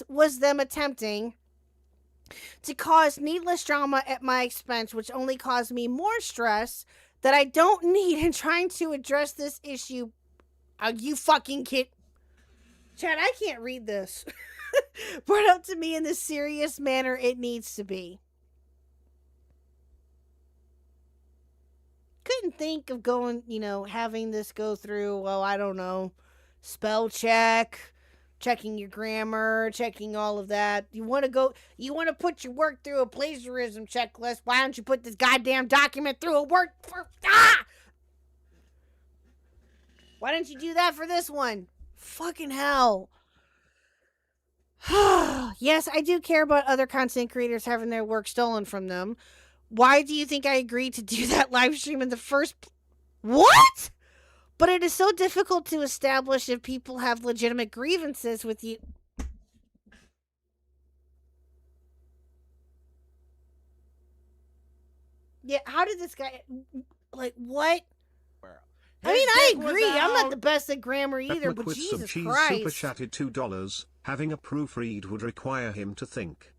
was them attempting to cause needless drama at my expense, which only caused me more stress that I don't need in trying to address this issue. Are you fucking kid? Chad, I can't read this. Brought up to me in the serious manner it needs to be. Couldn't think of going, having this go through, well, I don't know, spell check, checking your grammar, checking all of that. You want to put your work through a plagiarism checklist. Why don't you put this goddamn document through a work for... Why didn't you do that for this one? Fucking hell. Yes, I do care about other content creators having their work stolen from them. Why do you think I agreed to do that live stream in the first... What? But it is so difficult to establish if people have legitimate grievances with you. Yeah, how did this guy... Like, what? I mean, I agree. I'm not the best at grammar either, but Jesus Christ. Super chatted $2. Having a proofread would require him to think.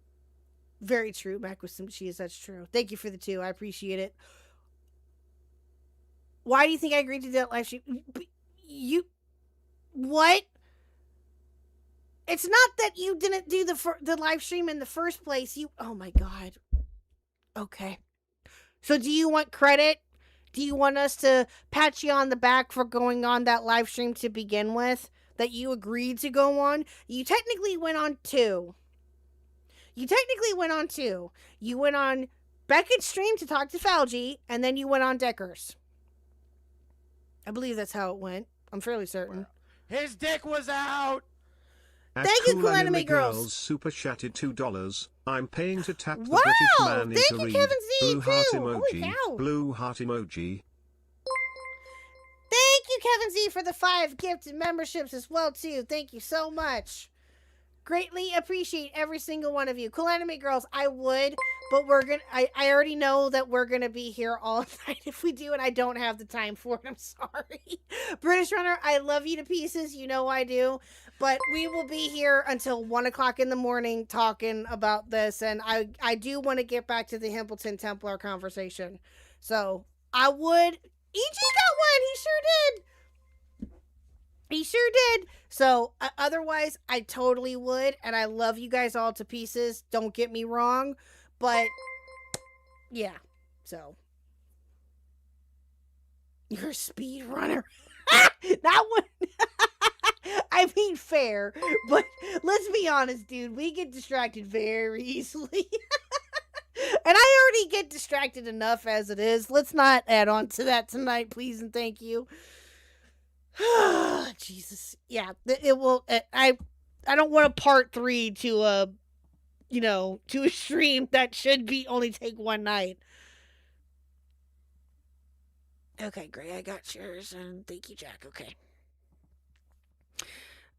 Very true, Mac with some cheese. That's true. Thank you for the 2. I appreciate it. Why do you think I agreed to do that live stream? What? It's not that you didn't do the live stream in the first place. Oh my God. Okay. So do you want credit? Do you want us to pat you on the back for going on that live stream to begin with? That you agreed to go on? You technically went on 2. You went on Beckett's stream to talk to Falgi, and then you went on Decker's. I believe that's how it went. I'm fairly certain. His dick was out! Thank you, Cool Anime Girls. Super chatted $2. I'm paying to tap the Wow! British man Thank into you, read. Kevin Z, Blue heart too. Holy emoji. cow. Blue heart emoji. Thank you, Kevin Z, for the 5 gifted memberships as well, too. Thank you so much. Greatly appreciate every single one of you. Cool Anime Girls, I would, but I already know that we're gonna be here all night if we do, and I don't have the time for it. I'm sorry. British Runner, I love you to pieces. You know I do. But we will be here until 1 o'clock in the morning talking about this, and I do want to get back to the Hamilton Templar conversation. So, I would... EG got one! He sure did! He sure did. So, otherwise, I totally would, and I love you guys all to pieces. Don't get me wrong, but yeah. So, you're a speed runner. That one. I mean, fair, but let's be honest, dude. We get distracted very easily. And I already get distracted enough as it is. Let's not add on to that tonight, please and thank you. Jesus. Yeah, it will. I don't want a part 3 to a stream that should be only take one night. Okay, great. I got yours, and thank you, Jack. Okay.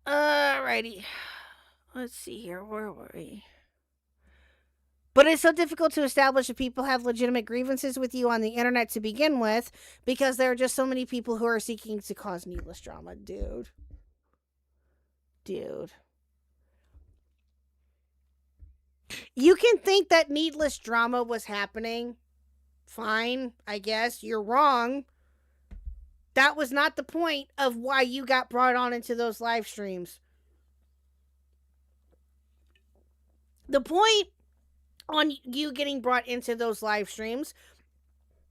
Alrighty. Let's see here. Where were we? But it's so difficult to establish if people have legitimate grievances with you on the internet to begin with, because there are just so many people who are seeking to cause needless drama, dude. You can think that needless drama was happening. Fine, I guess. You're wrong. That was not the point of why you got brought on into those live streams. The point on you getting brought into those live streams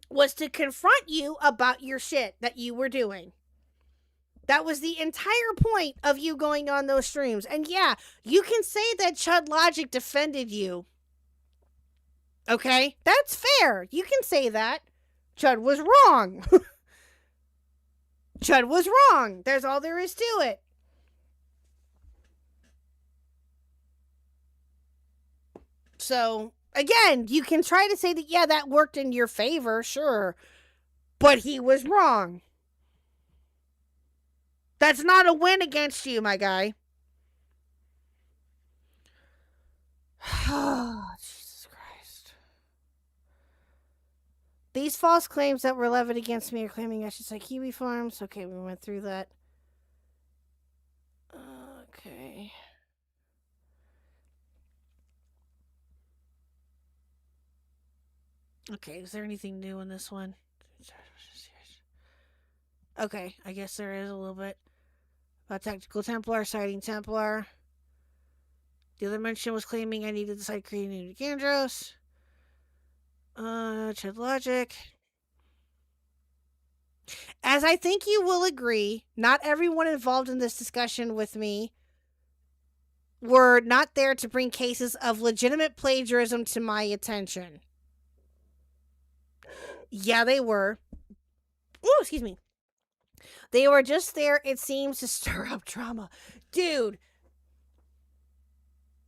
was to confront you about your shit that you were doing. That was the entire point of you going on those streams. And yeah, you can say that Chud Logic defended you. Okay? That's fair. You can say that. Chud was wrong. Chud was wrong. There's all there is to it. So, again, you can try to say that, yeah, that worked in your favor, sure. But he was wrong. That's not a win against you, my guy. Jesus Christ. These false claims that were levied against me are claiming I should say Kiwi Farms. Okay, we went through that. Okay. Okay, is there anything new in this one? Okay, I guess there is a little bit. About Tactical Templar, citing Templar. The other mention was claiming I needed the site created in Gandros. Chud Logic. As I think you will agree, not everyone involved in this discussion with me were not there to bring cases of legitimate plagiarism to my attention. Yeah, they were. Oh, excuse me. They were just there, it seems, to stir up drama. Dude,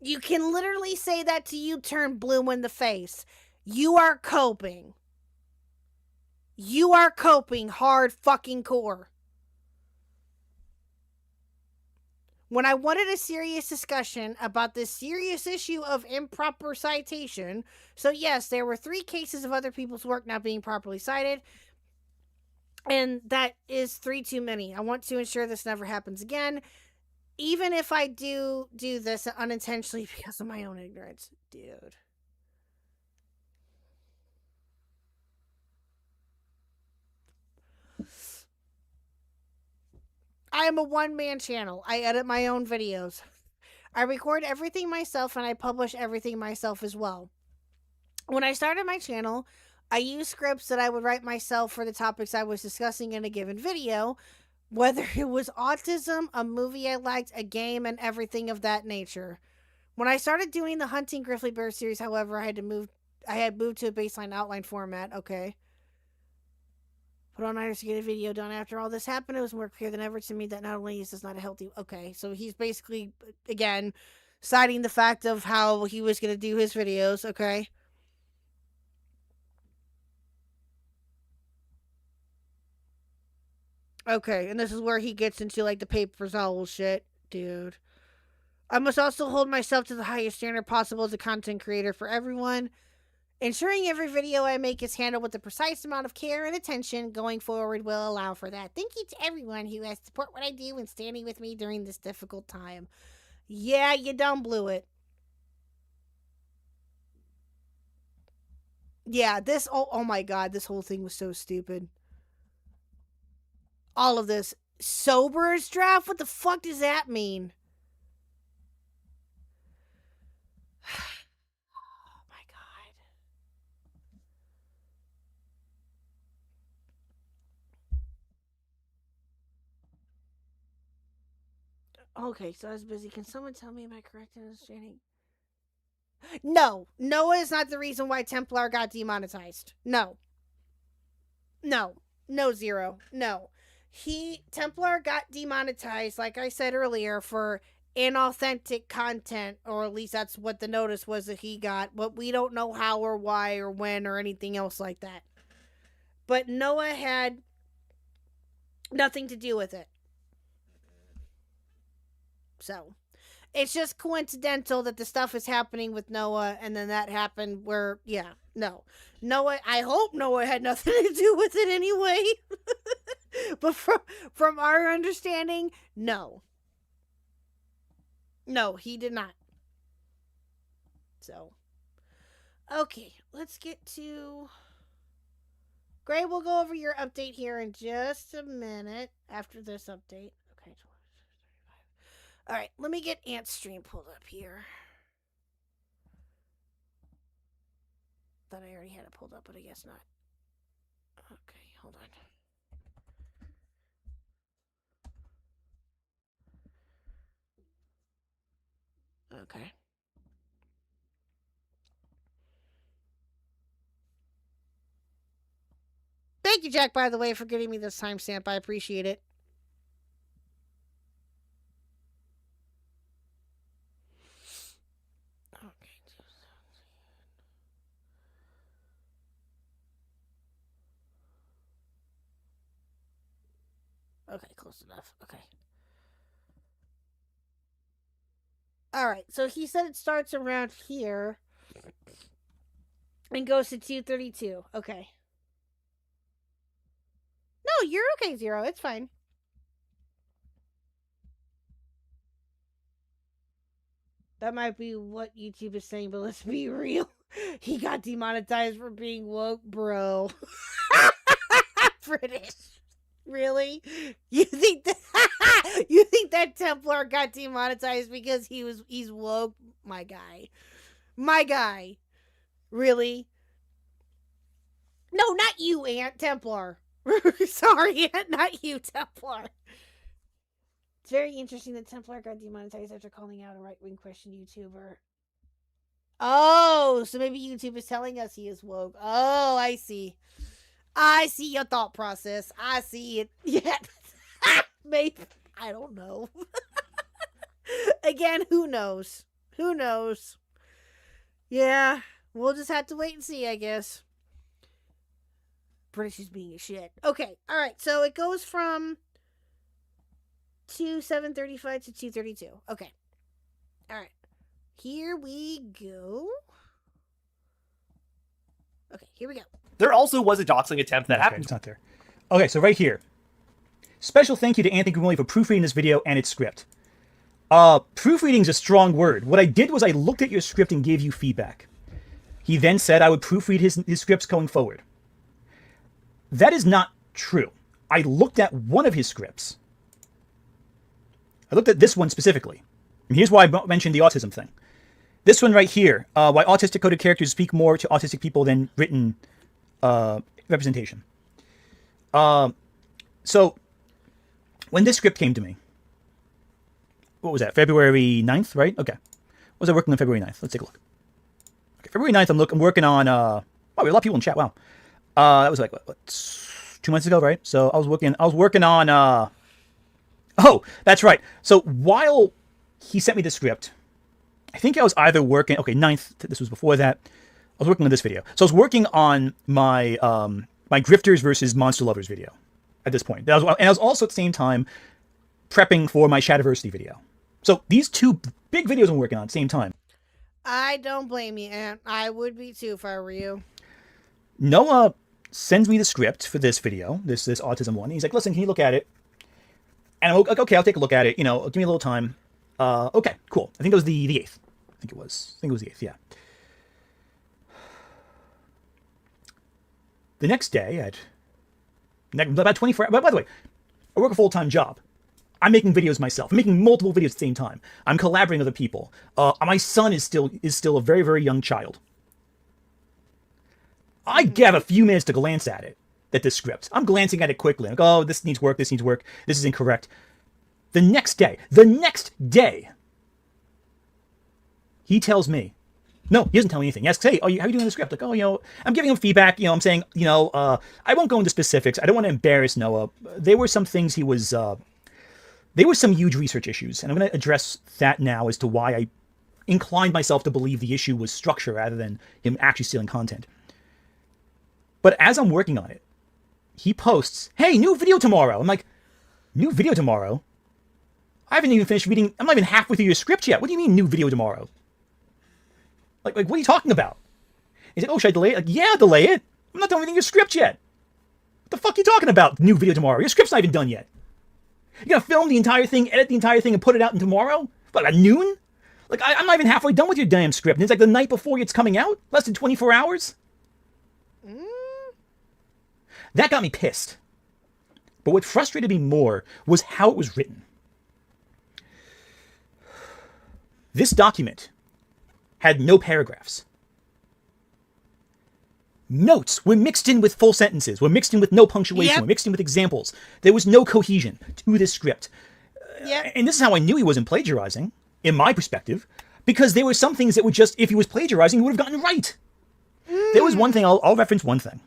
you can literally say that to you, turn blue in the face. You are coping. You are coping hard fucking core. When I wanted a serious discussion about this serious issue of improper citation, so yes, there were 3 cases of other people's work not being properly cited, and that is 3 too many. I want to ensure this never happens again, even if I do this unintentionally because of my own ignorance. Dude. I am a one-man channel. I edit my own videos. I record everything myself, and I publish everything myself as well. When I started my channel, I used scripts that I would write myself for the topics I was discussing in a given video, whether it was autism, a movie I liked, a game, and everything of that nature. When I started doing the Hunting Grizzly Bear series, however, I had moved to a baseline outline format. Okay. Put on nighters to get a video done. After all this happened, it was more clear than ever to me that not only is this not a healthy... Okay, so he's basically, again, citing the fact of how he was going to do his videos, okay? Okay, and this is where he gets into, like, the papers owl shit. Dude. I must also hold myself to the highest standard possible as a content creator for everyone. Ensuring every video I make is handled with the precise amount of care and attention going forward will allow for that. Thank you to everyone who has support what I do and standing with me during this difficult time. Yeah, you done blew it. Yeah, this... Oh my god, this whole thing was so stupid. All of this. Sober's draft? What the fuck does that mean? Oh my god. Okay, so I was busy. Can someone tell me, am I correct in understanding? No. Noah is not the reason why Templar got demonetized. No. No. No, Zero. No. Templar got demonetized, like I said earlier, for inauthentic content, or at least that's what the notice was that he got, but we don't know how or why or when or anything else like that. But Noah had nothing to do with it. So, it's just coincidental that the stuff is happening with Noah, and then that happened where, yeah, no. Noah, I hope Noah had nothing to do with it anyway. But from our understanding, no. No, he did not. So, okay, let's get to... Gray, we'll go over your update here in just a minute after this update. Okay, 12, 35. All right, let me get Ant's stream pulled up here. thought I already had it pulled up, but I guess not. Okay, hold on. Okay. Thank you, Jack, by the way, for getting me this timestamp. I appreciate it. Okay, close enough. Okay. Alright, so he said it starts around here and goes to 232. Okay. No, you're okay, Zero. It's fine. That might be what YouTube is saying, but let's be real. He got demonetized for being woke, bro. British. Really? You think that you think that Templar got demonetized because he's woke? My guy. My guy. Really? No, not you, Aunt Templar. Sorry, Aunt, not you, Templar. It's very interesting that Templar got demonetized after calling out a right-wing Christian YouTuber. Oh, so maybe YouTube is telling us he is woke. Oh, I see. I see your thought process. I see it. Yeah. Maybe. I don't know. Again, who knows? Who knows? Yeah. We'll just have to wait and see, I guess. British is being a shit. Okay. All right. So it goes from 735 to 232. Okay. All right. Here we go. Okay. Here we go. There also was a doxing attempt that happened. It's not there. Okay, so right here. Special thank you to Anthony Gumilli for proofreading this video and its script. Proofreading is a strong word. What I did was I looked at your script and gave you feedback. He then said I would proofread his scripts going forward. That is not true. I looked at one of his scripts. I looked at this one specifically. And here's why I mentioned the autism thing. This one right here, why autistic coded characters speak more to autistic people than written representation. So when this script came to me, what was that? February 9th, right? Okay. Was I working on February 9th? Let's take a look. Okay, February 9th, I'm working on, wow, we have a lot of people in chat, wow. That was like, what, 2 months ago, right? So I was working on, oh, that's right. So while he sent me the script, I think I was either working, okay, 9th, this was before that. I was working on this video. So I was working on my my Grifters versus Monster Lovers video at this point. And I was also at the same time prepping for my Shadiversity video. So these two big videos I'm working on at the same time. I don't blame you, Aunt. I would be too if I were you. Noah sends me the script for this video, this autism one. He's like, listen, can you look at it? And I'm like, okay, I'll take a look at it. You know, give me a little time. Okay, cool. I think it was the 8th. I think it was the 8th, yeah. The next day, at about 24 hours, by the way, I work a full-time job. I'm making videos myself. I'm making multiple videos at the same time. I'm collaborating with other people. My son is still a very, very young child. I have a few minutes to glance at it, at this script. I'm glancing at it quickly. I'm like, oh, this needs work, this is incorrect. The next day, he tells me, no, he doesn't tell me anything. He asks, hey, how are you doing the script? Like, oh, you know, I'm giving him feedback. You know, I'm saying, you know, I won't go into specifics. I don't want to embarrass Noah. There were some things there were some huge research issues. And I'm going to address that now as to why I inclined myself to believe the issue was structure rather than him actually stealing content. But as I'm working on it, he posts, hey, new video tomorrow. I'm like, new video tomorrow? I haven't even finished reading. I'm not even halfway through your script yet. What do you mean new video tomorrow? Like, what are you talking about? He's like, oh, should I delay it? Like, yeah, delay it. I'm not done reading your script yet. What the fuck are you talking about? New video tomorrow. Your script's not even done yet. You're gonna film the entire thing, edit the entire thing, and put it out in tomorrow? What, at noon? Like, I'm not even halfway done with your damn script. And it's like the night before it's coming out? Less than 24 hours? That got me pissed. But what frustrated me more was how it was written. This document had no paragraphs. Notes were mixed in with full sentences, were mixed in with no punctuation, were mixed in with examples. There was no cohesion to this script. And this is how I knew he wasn't plagiarizing, in my perspective, because there were some things that were just, if he was plagiarizing, he would have gotten right. There was one thing, I'll reference one thing.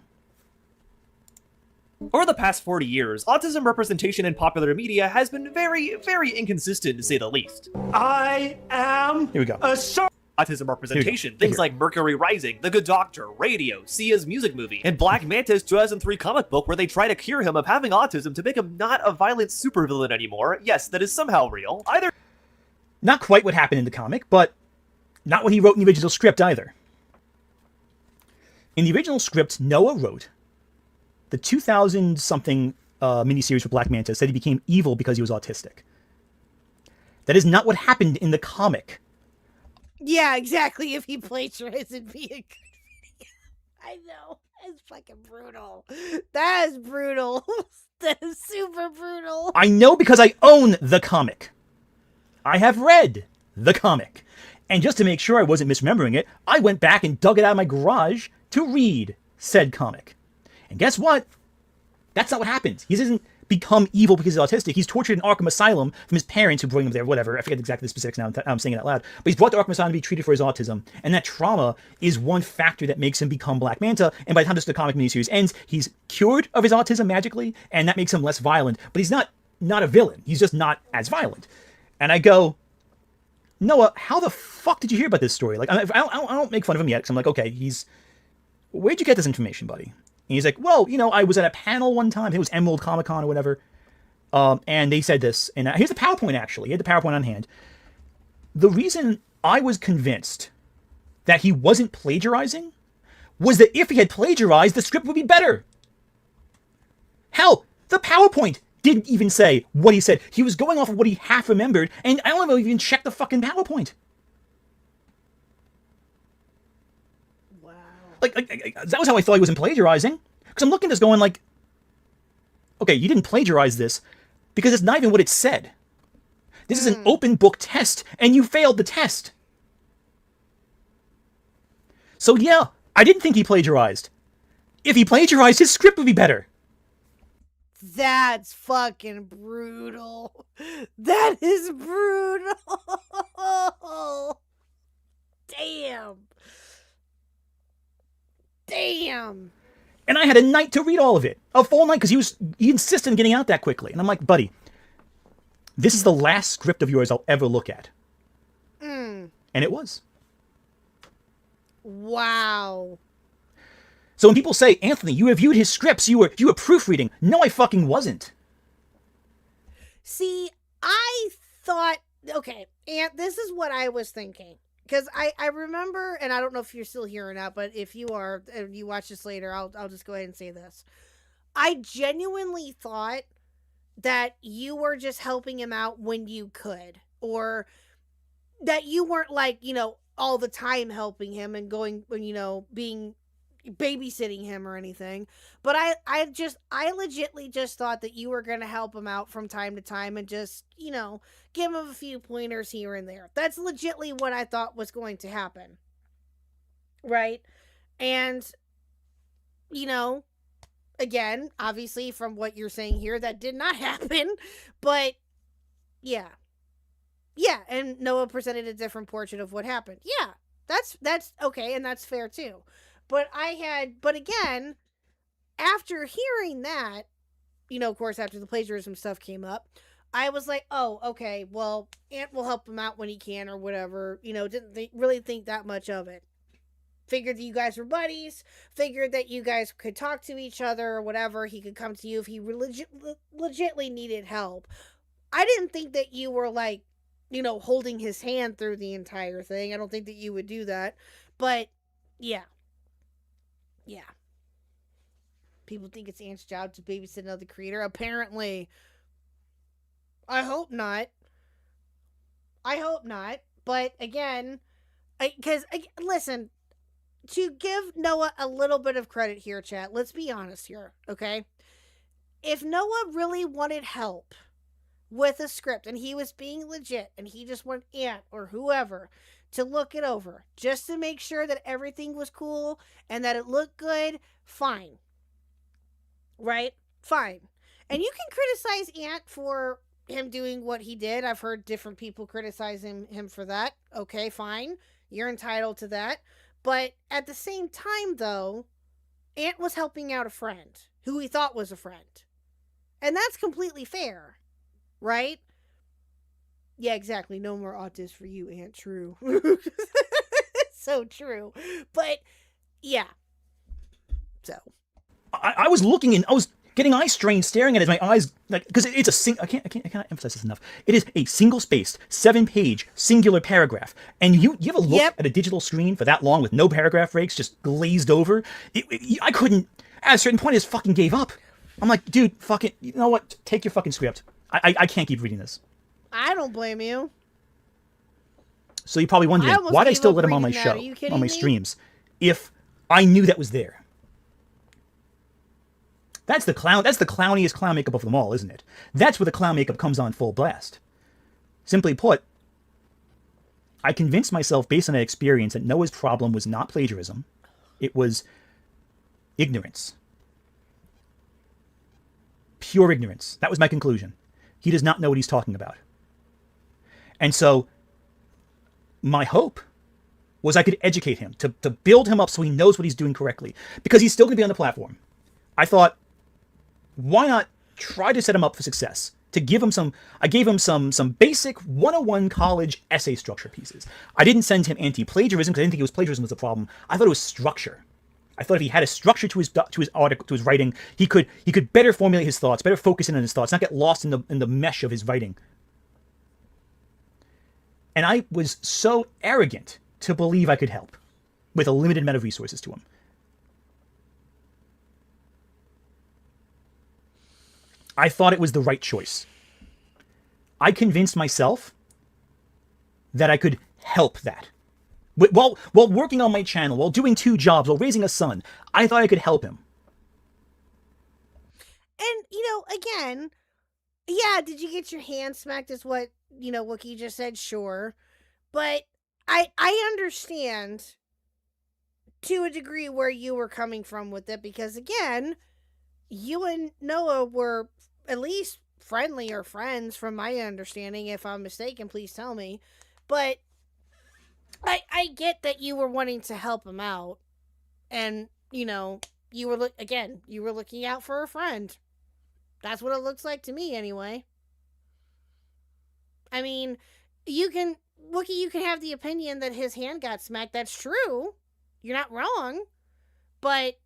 Over the past 40 years, autism representation in popular media has been very, very inconsistent, to say the least. I am Here we go. Autism representation, things like Mercury Rising, The Good Doctor, Radio, Sia's music movie, and Black Manta's 2003 comic book where they try to cure him of having autism to make him not a violent supervillain anymore. Yes, that is somehow real. Not quite what happened in the comic, but not what he wrote in the original script either. In the original script, Noah wrote the 2000-something miniseries for Black Manta said he became evil because he was autistic. That is not what happened in the comic. Yeah, exactly. If he plagiarized, it'd be a good video. I know. It's fucking brutal. That is brutal. That is super brutal. I know because I own the comic. I have read the comic. And just to make sure I wasn't misremembering it, I went back and dug it out of my garage to read said comic. And guess what? That's not what happens. He doesn't become evil because he's autistic. He's tortured in Arkham Asylum from his parents who bring him there, whatever. I forget exactly the specifics now. I'm saying it out loud. But he's brought to Arkham Asylum to be treated for his autism. And that trauma is one factor that makes him become Black Manta. And by the time this the comic miniseries ends, he's cured of his autism magically. And that makes him less violent. But he's not a villain. He's just not as violent. And I go, Noah, how the fuck did you hear about this story? Like, I don't make fun of him yet. Because I'm like, okay, where'd you get this information, buddy? And he's like, well, I was at a panel one time. I think it was Emerald Comic Con or whatever. And they said this. And here's the PowerPoint, actually. He had the PowerPoint on hand. The reason I was convinced that he wasn't plagiarizing was that if he had plagiarized, the script would be better. Hell, the PowerPoint didn't even say what he said. He was going off of what he half remembered, and I don't even check the fucking PowerPoint. Like, that was how I thought he wasn't plagiarizing. Because I'm looking at this going like, okay, you didn't plagiarize this because it's not even what it said. This is an open book test, and you failed the test. So yeah, I didn't think he plagiarized. If he plagiarized, his script would be better. That's fucking brutal. That is brutal. Damn. Damn. And I had a night to read all of it. A full night, because he insisted on getting out that quickly. And I'm like, buddy, this is the last script of yours I'll ever look at. And it was. Wow. So when people say, Anthony, you reviewed his scripts, you were proofreading. No, I fucking wasn't. See, I thought, okay, and this is what I was thinking. Because I remember, and I don't know if you're still here or not, but if you are, and you watch this later, I'll just go ahead and say this. I genuinely thought that you were just helping him out when you could. Or that you weren't like, all the time helping him and going, being babysitting him or anything. But I legitly just thought that you were going to help him out from time to time and just, give him a few pointers here and there. That's legitly what I thought was going to happen. Right? And, again, obviously from what you're saying here, that did not happen. But, yeah. Yeah, and Noah presented a different portrait of what happened. Yeah, that's okay, and that's fair too. But again, after hearing that, of course, after the plagiarism stuff came up, I was like, oh, okay, well, Ant will help him out when he can or whatever. Didn't really think that much of it. Figured that you guys were buddies. Figured that you guys could talk to each other or whatever. He could come to you if he legitly needed help. I didn't think that you were like, holding his hand through the entire thing. I don't think that you would do that. But, yeah. Yeah. People think it's Ant's job to babysit another creator. Apparently. I hope not. But, again, listen, to give Noah a little bit of credit here, chat, let's be honest here, okay? If Noah really wanted help with a script and he was being legit and he just wanted Ant or whoever to look it over, just to make sure that everything was cool and that it looked good, fine. Right? Fine. And you can criticize Ant for him doing what he did. I've heard different people criticizing him for that. Okay, fine. You're entitled to that. But at the same time, though, Ant was helping out a friend who he thought was a friend. And that's completely fair. Right? Yeah, exactly. No more autis for you, Ant. True. So true. But, yeah. So. I was looking and I was getting eye strain staring at it. My eyes, like, because it's a I cannot emphasize this enough. It is a single-spaced, 7-page, singular paragraph. And you ever look at a digital screen for that long with no paragraph breaks, just glazed over? I couldn't, at a certain point, I just fucking gave up. I'm like, dude, fucking, you know what? Take your fucking script. I can't keep reading this. I don't blame you. So you're probably wondering, why did I still let him on my show, on my streams, if I knew that was there? That's the clowniest clown makeup of them all, isn't it? That's where the clown makeup comes on full blast. Simply put, I convinced myself based on that experience that Noah's problem was not plagiarism. It was ignorance. Pure ignorance. That was my conclusion. He does not know what he's talking about. And so, my hope was I could educate him, to build him up so he knows what he's doing correctly. Because he's still going to be on the platform. I thought, why not try to set him up for success? To give him I gave him some basic 101 college essay structure pieces. I didn't send him anti-plagiarism because I didn't think it was plagiarism was the problem. I thought it was structure. I thought if he had a structure to his article, to his writing, he could better formulate his thoughts, better focus in on his thoughts, not get lost in the mesh of his writing. And I was so arrogant to believe I could help with a limited amount of resources to him. I thought it was the right choice. I convinced myself that I could help that. While working on my channel, while doing 2 jobs, while raising a son, I thought I could help him. And, again, yeah, did you get your hand smacked is what, Wookie just said, sure. But I understand to a degree where you were coming from with it because, again, you and Noah were at least friendly or friends from my understanding. If I'm mistaken, please tell me. But I get that you were wanting to help him out. And, you were looking out for a friend. That's what it looks like to me anyway. I mean, Wookie, you can have the opinion that his hand got smacked. That's true. You're not wrong. But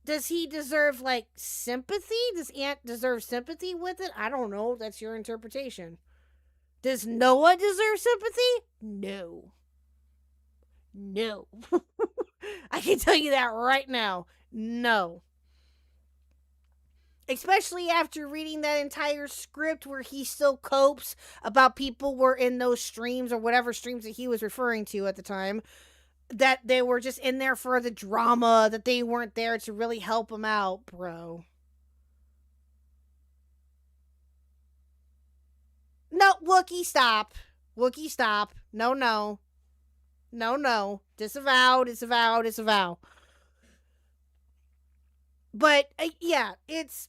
does he deserve, sympathy? Does Ant deserve sympathy with it? I don't know. That's your interpretation. Does Noah deserve sympathy? No. No. I can tell you that right now. No. Especially after reading that entire script where he still copes about people were in those streams or whatever streams that he was referring to at the time. That they were just in there for the drama, that they weren't there to really help him out, bro. No, Wookie, stop. Wookie, stop. No, no. No, no. Disavow, disavow, disavow. But, yeah, it's...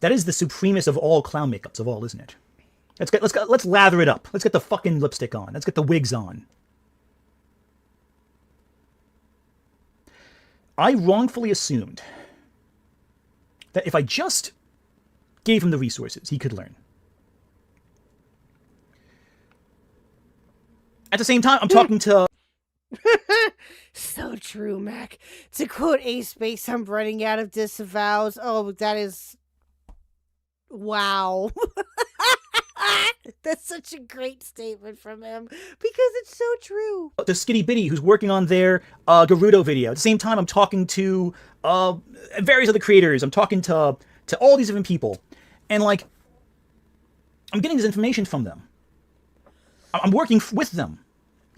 That is the supremest of all clown makeups of all, isn't it? Let's lather it up. Let's get the fucking lipstick on. Let's get the wigs on. I wrongfully assumed that if I just gave him the resources, he could learn. At the same time, I'm talking to... So true, Mac. To quote Ace Space, I'm running out of disavows. Oh, that is... Wow. That's such a great statement from him because it's so true. The Skitty Bitty who's working on their Gerudo video. At the same time, I'm talking to various other creators. I'm talking to all these different people. And, I'm getting this information from them. I'm working with them.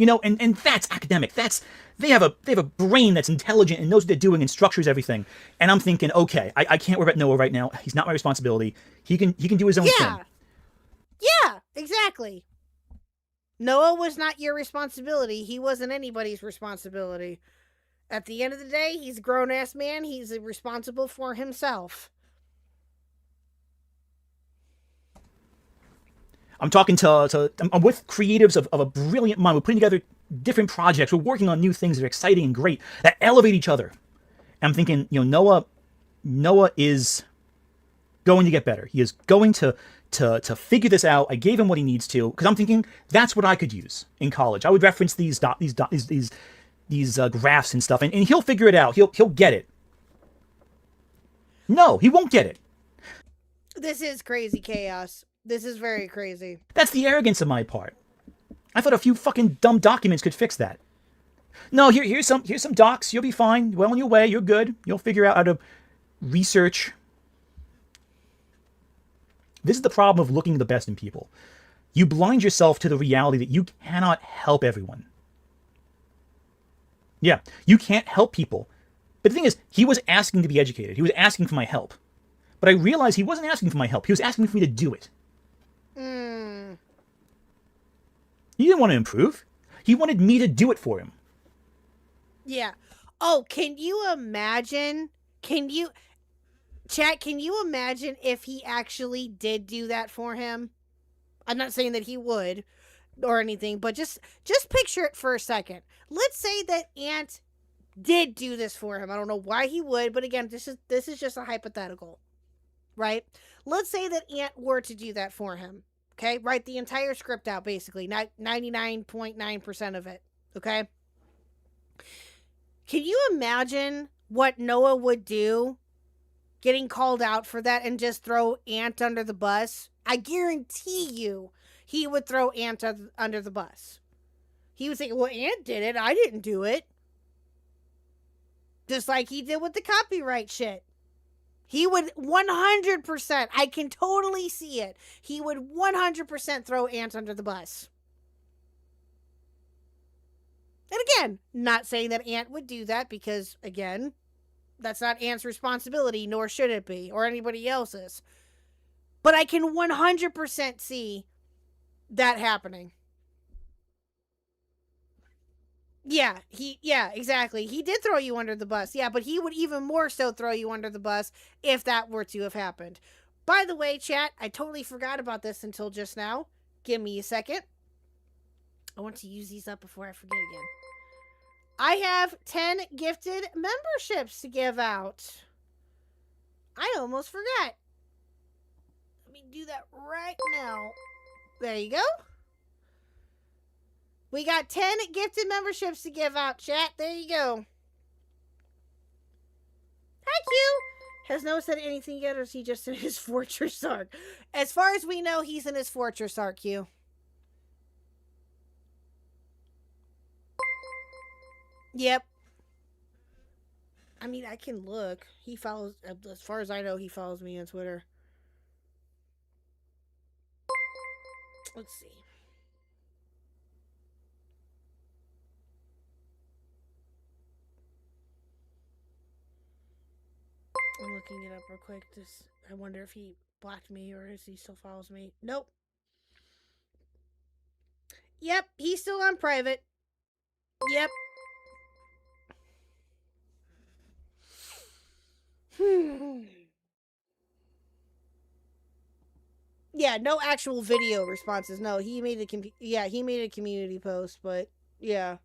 You know, and that's academic. They have a brain that's intelligent and knows what they're doing and structures everything. And I'm thinking, okay, I can't worry about Noah right now. He's not my responsibility. He can do his own thing. Yeah, exactly. Noah was not your responsibility. He wasn't anybody's responsibility. At the end of the day, he's a grown-ass man. He's responsible for himself. I'm talking I'm with creatives of a brilliant mind. We're putting together different projects. We're working on new things that are exciting and great, that elevate each other. And I'm thinking, you know, Noah is going to get better. He is going to figure this out. I gave him what he needs to, because I'm thinking that's what I could use in college. I would reference these graphs and stuff, and he'll figure it out. He'll get it. No, he won't get it. This is crazy chaos. This is very crazy. That's the arrogance of my part. I thought a few fucking dumb documents could fix that. No, here's some docs. You'll be fine. Well on your way. You're good. You'll figure out how to research. This is the problem of looking the best in people. You blind yourself to the reality that you cannot help everyone. Yeah, you can't help people. But the thing is, he was asking to be educated. He was asking for my help. But I realized he wasn't asking for my help. He was asking for me to do it. He didn't want to improve. He wanted me to do it for him. Yeah. Oh, can you imagine? Chat, can you imagine if he actually did do that for him? I'm not saying that he would or anything, but just picture it for a second. Let's say that Ant did do this for him. I don't know why he would, but again, this is just a hypothetical, right? Let's say that Ant were to do that for him. Okay, write the entire script out, basically, 99.9% of it, okay? Can you imagine what Noah would do getting called out for that and just throw Ant under the bus? I guarantee you he would throw Ant under the bus. He would say, well, Ant did it. I didn't do it. Just like he did with the copyright shit. He would 100%, I can totally see it. He would 100% throw Ant under the bus. And again, not saying that Ant would do that because, again, that's not Ant's responsibility, nor should it be, or anybody else's. But I can 100% see that happening. Yeah, exactly. He did throw you under the bus. Yeah, but he would even more so throw you under the bus if that were to have happened. By the way, chat, I totally forgot about this until just now. Give me a second. I want to use these up before I forget again. I have 10 gifted memberships to give out. I almost forgot. Let me do that right now. There you go. We got 10 gifted memberships to give out, chat. There you go. Hi, Q. Has Noah said anything yet, or is he just in his fortress arc? As far as we know, he's in his fortress arc, Q. Yep. I mean, I can look. He follows, as far as I know, he follows me on Twitter. Let's see. I'm looking it up real quick. I wonder if he blocked me or if he still follows me. Nope. Yep, he's still on private. Yep. Yeah, no actual video responses. No, he made he made a community post, but yeah.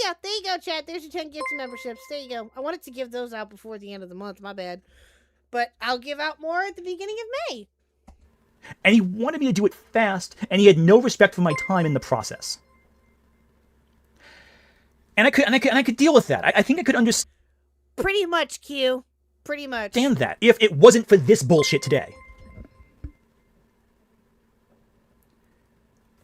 Yeah, there you go, chat. There's your 10 gifts and memberships. There you go. I wanted to give those out before the end of the month. My bad. But I'll give out more at the beginning of May. And he wanted me to do it fast, and he had no respect for my time in the process. And I could deal with that. I think I could understand. Pretty much, Q. Pretty much. Understand that if it wasn't for this bullshit today.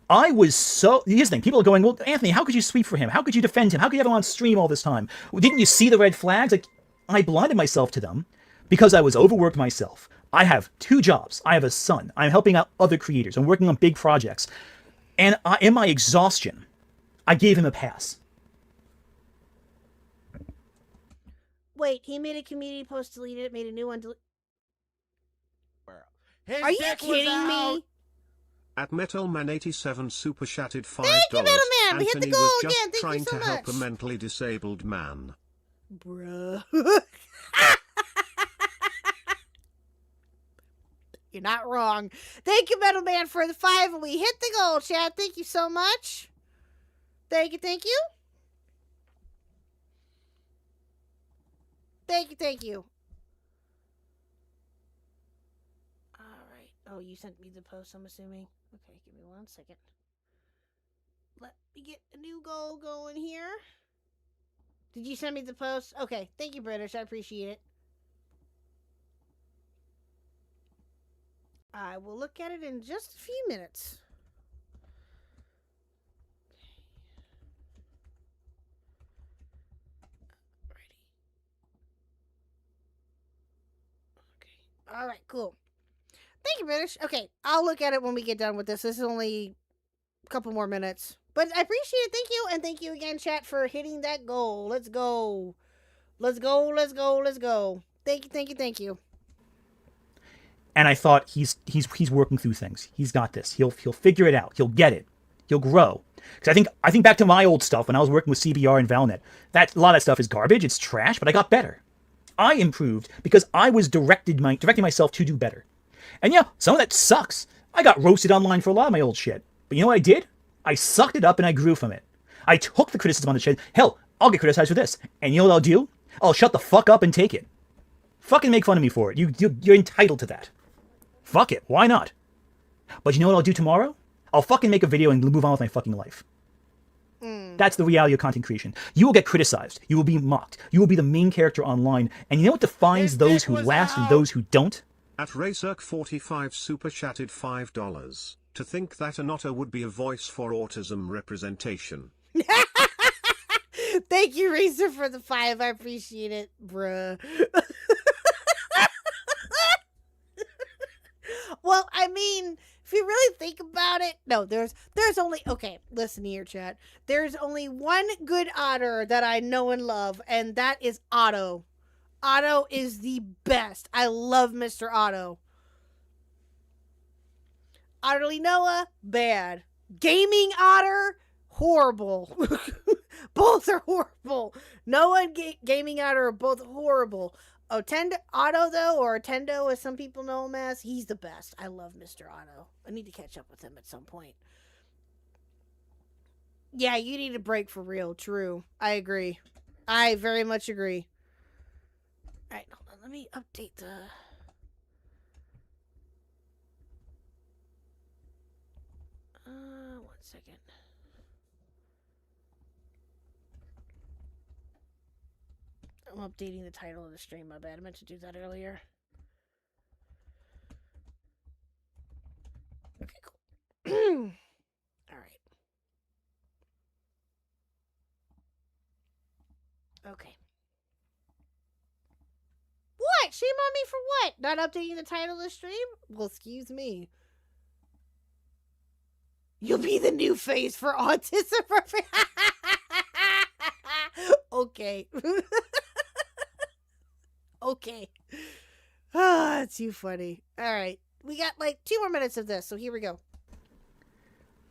I was so... Here's the thing. People are going, well, Anthony, how could you sweep for him? How could you defend him? How could you have him on stream all this time? Didn't you see the red flags? Like, I blinded myself to them because I was overworked myself. I have 2 jobs. I have a son. I'm helping out other creators. I'm working on big projects. And in my exhaustion, I gave him a pass. Wait, he made a community post, deleted it, made a new one. His Are you dick was kidding out. me? At Metalman87 super chatted $5. Thank you, Metalman. We hit the Anthony goal was just again. Thank trying you so to help a much. mentally disabled man. Bruh. You're not wrong. Thank you, Metal Man, for the 5. We hit the goal, Chad. Thank you so much. Thank you, thank you. Thank you, thank you. All right. Oh, you sent me the post, I'm assuming. Okay, give me 1 second. Let me get a new goal going here. Did you send me the post? Okay, thank you, British. I appreciate it. I will look at it in just a few minutes. Okay. All right, cool. Thank you, British. Okay, I'll look at it when we get done with this. This is only a couple more minutes. But I appreciate it. Thank you. And thank you again, chat, for hitting that goal. Let's go. Let's go, let's go, let's go. Thank you, thank you, thank you. And I thought he's working through things. He's got this. He'll figure it out. He'll get it. He'll grow. Because I think back to my old stuff when I was working with CBR and Valnet. A lot of that stuff is garbage. It's trash. But I got better. I improved because I was directing myself to do better. And yeah, some of that sucks. I got roasted online for a lot of my old shit. But you know what I did? I sucked it up and I grew from it. I took the criticism on the shit. Hell, I'll get criticized for this. And you know what I'll do? I'll shut the fuck up and take it. Fucking make fun of me for it. You're entitled to that. Fuck it. Why not? But you know what I'll do tomorrow? I'll fucking make a video and move on with my fucking life. That's the reality of content creation. You will get criticized. You will be mocked. You will be the main character online. And you know what defines those who last and those who don't? At Raycirc45 super chatted $5. To think that an otter would be a voice for autism representation. Thank you, Racer, for the 5. I appreciate it, bruh. Well, I mean, if you really think about it, no, there's only, okay, listen here, chat. There's only one good otter that I know and love, and that is Otto. Otto is the best. I love Mr. Otto. Otterly Noah, bad. Gaming Otter, horrible. Both are horrible. Noah and Gaming Otter are both horrible. Otto, though, or Tendo, as some people know him as, he's the best. I love Mr. Otto. I need to catch up with him at some point. Yeah, you need a break for real. True. I agree. I very much agree. All right, hold on. Let me update the... one second. I'm updating the title of the stream, my bad. I meant to do that earlier. Okay, cool. Alright. Okay. What? Shame on me for what? Not updating the title of the stream? Well, excuse me. You'll be the new face for autism. Okay. Okay. Ah, that's too funny. All right. We got like 2 more minutes of this, so here we go.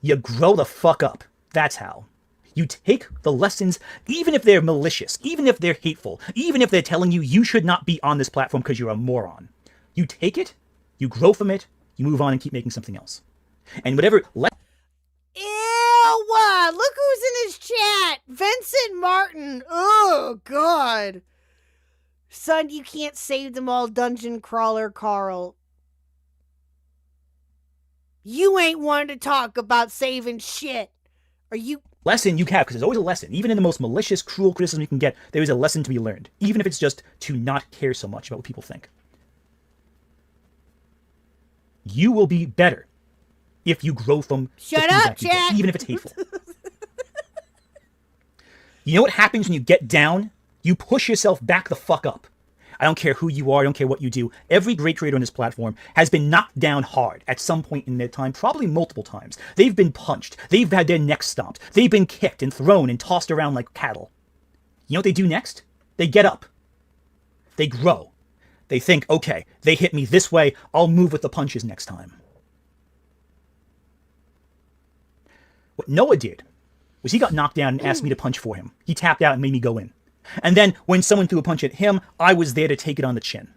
You grow the fuck up. That's how. You take the lessons, even if they're malicious, even if they're hateful, even if they're telling you you should not be on this platform because you're a moron. You take it, you grow from it, you move on and keep making something else. And whatever... Ew! Look who's in his chat! Vincent Martin! Oh, God! Son, you can't save them all, Dungeon Crawler Carl. You ain't one to talk about saving shit. Are you... Lesson you have, because there's always a lesson. Even in the most malicious, cruel criticism you can get, there is a lesson to be learned. Even if it's just to not care so much about what people think. You will be better if you grow from Shut the up, feedback you get, Jack! even if it's hateful. You know what happens when you get down? You push yourself back the fuck up. I don't care who you are. I don't care what you do. Every great creator on this platform has been knocked down hard at some point in their time, probably multiple times. They've been punched. They've had their necks stomped. They've been kicked and thrown and tossed around like cattle. You know what they do next? They get up. They grow. They think, okay, they hit me this way. I'll move with the punches next time. What Noah did was he got knocked down and asked me to punch for him. He tapped out and made me go in. And then when someone threw a punch at him, I was there to take it on the chin.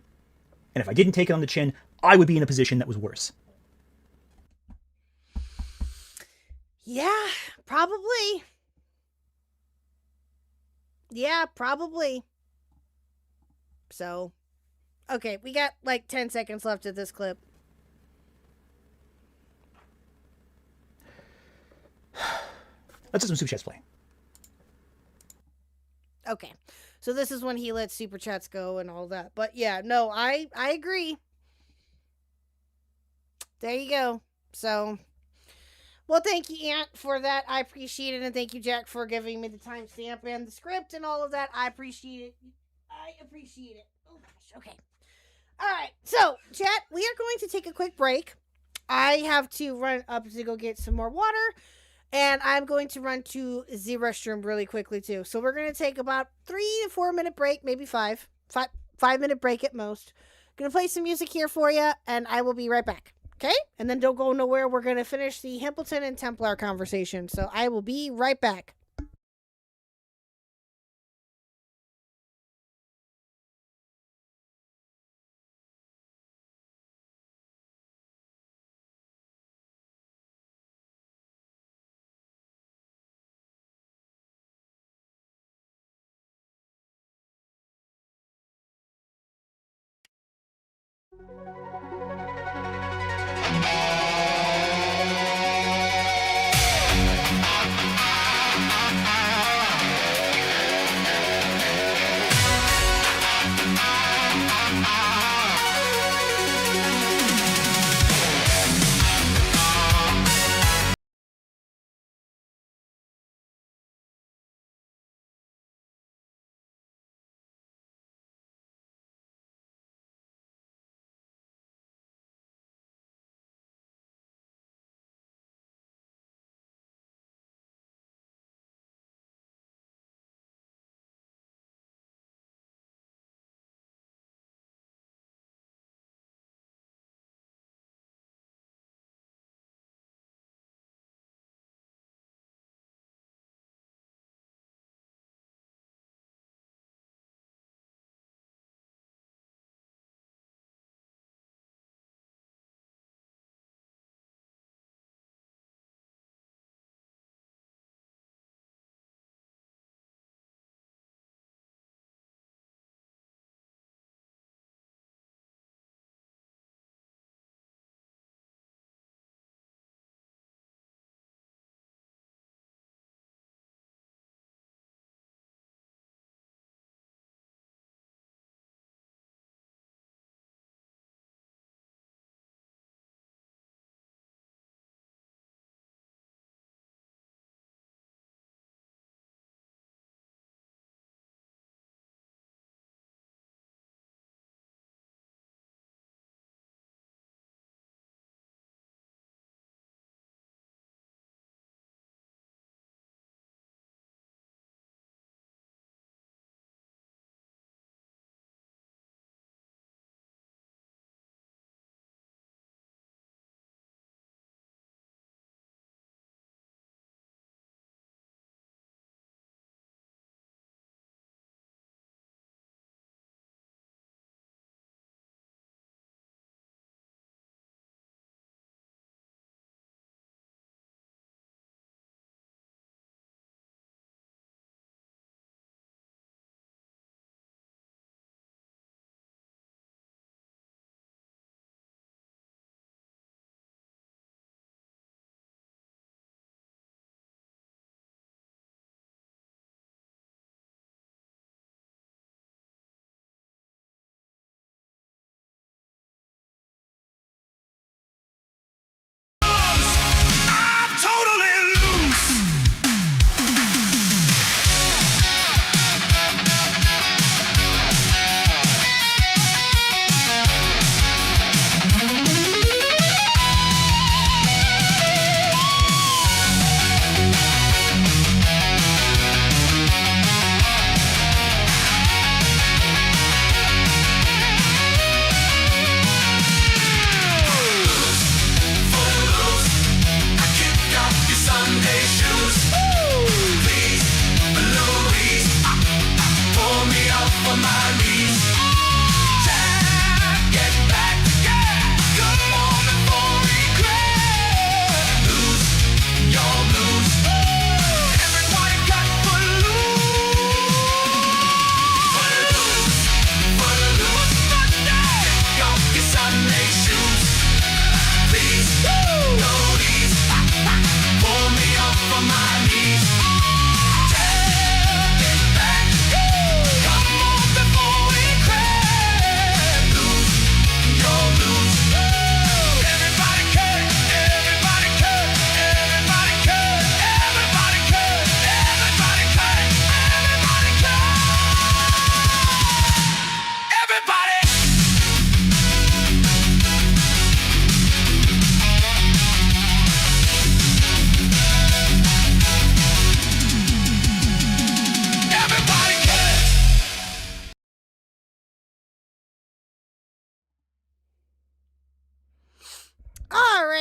And if I didn't take it on the chin, I would be in a position that was worse. Yeah, probably. Yeah, probably. So, okay, we got like 10 seconds left of this clip. Let's do some super chats play. Okay. So this is when he lets super chats go and all that. But yeah, no, I agree. There you go. So, well, thank you, Ant, for that. I appreciate it. And thank you, Jack, for giving me the timestamp and the script and all of that. I appreciate it. I appreciate it. Oh, gosh. Okay. All right. So, chat, we are going to take a quick break. I have to run up to go get some more water. And I'm going to run to the restroom really quickly, too. So we're going to take about 3 to 4 minute break, maybe 5 minute break at most. Going to play some music here for you, and I will be right back. Okay? And then don't go nowhere. We're going to finish the Hamilton and Templar conversation. So I will be right back.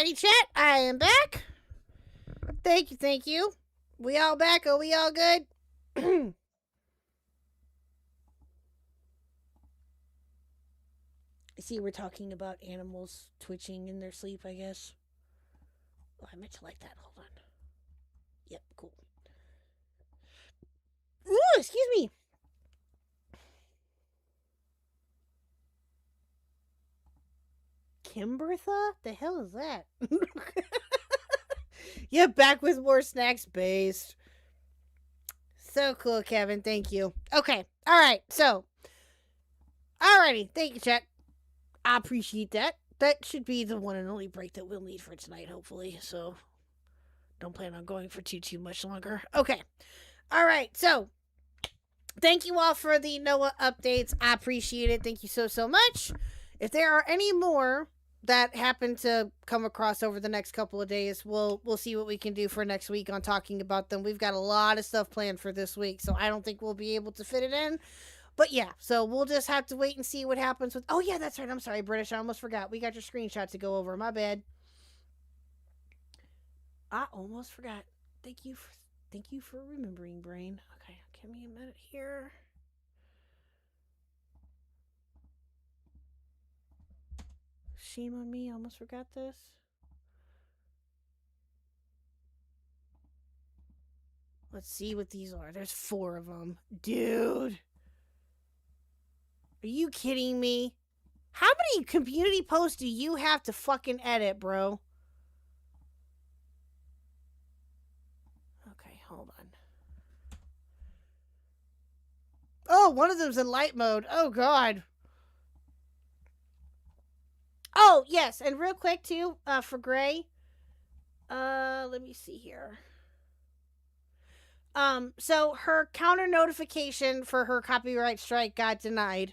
Alrighty, chat. I am back. Thank you, thank you. We all back? Are we all good? I see we're talking about animals twitching in their sleep, I guess. Oh, I meant to like that. Hold on. Yep, cool. Ooh, excuse me. Kimbertha? The hell is that? Yeah, back with more snacks based. So cool, Kevin. Thank you. Okay. All right. So, alrighty. Thank you, chat. I appreciate that. That should be the one and only break that we'll need for tonight, hopefully. So, don't plan on going for too much longer. Okay. All right. So, thank you all for the Noah updates. I appreciate it. Thank you so much. If there are any more that happen to come across over the next couple of days, we'll see what we can do for next week on talking about them. We've got a lot of stuff planned for this week, so I don't think we'll be able to fit it in. But yeah, so we'll just have to wait and see what happens with... Oh yeah, that's right. I'm sorry, British. I almost forgot. We got your screenshot to go over. My bad. I almost forgot. Thank you for remembering, brain. Okay, give me a minute here. Shame on me, I almost forgot this. Let's see what these are. There's 4 of them. Dude. Are you kidding me? How many community posts do you have to fucking edit, bro? Okay, hold on. Oh, one of them's in light mode. Oh, God. Oh, yes, and real quick, too, for Gray. Let me see here. So her counter notification for her copyright strike got denied.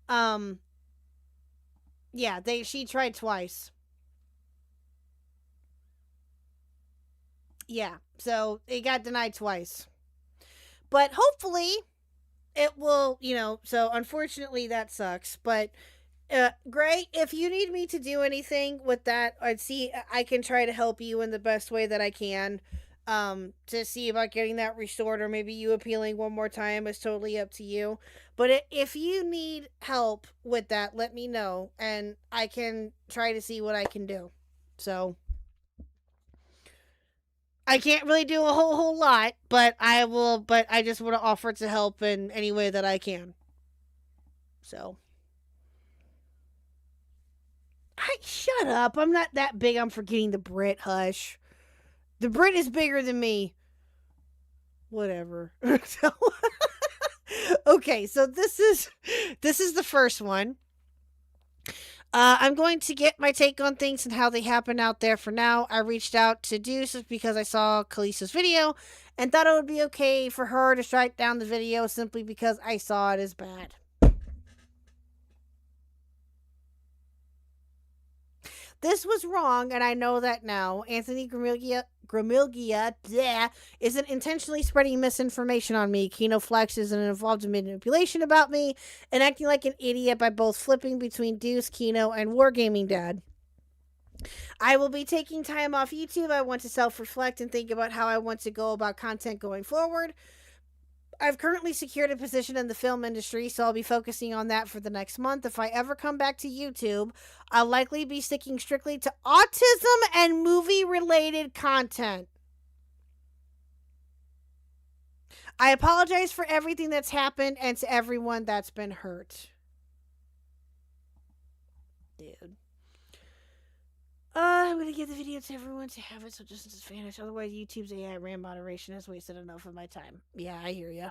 Yeah, she tried twice. Yeah, so it got denied twice. But hopefully it will, so unfortunately that sucks, but... Gray, if you need me to do anything with that, I can try to help you in the best way that I can, to see about getting that restored, or maybe you appealing one more time is totally up to you. But if you need help with that, let me know, and I can try to see what I can do. So, I can't really do a whole lot, but I just want to offer to help in any way that I can. So... shut up. I'm not that big. I'm forgetting the Brit. Hush. The Brit is bigger than me. Whatever. Okay, so this is the first one. I'm going to get my take on things and how they happen out there for now. I reached out to Deuce because I saw Kalisa's video and thought it would be okay for her to strike down the video simply because I saw it as bad. This was wrong, and I know that now. Anthony Gramilgia isn't intentionally spreading misinformation on me. Kino Flex isn't involved in manipulation about me and acting like an idiot by both flipping between Deuce, Kino, and Wargaming Dad. I will be taking time off YouTube. I want to self-reflect and think about how I want to go about content going forward. I've currently secured a position in the film industry, so I'll be focusing on that for the next month. If I ever come back to YouTube, I'll likely be sticking strictly to autism and movie-related content. I apologize for everything that's happened and to everyone that's been hurt. Dude. I'm going to give the video to everyone to have it so it doesn't just vanish. Otherwise, YouTube's AI RAM moderation has wasted enough of my time. Yeah, I hear ya.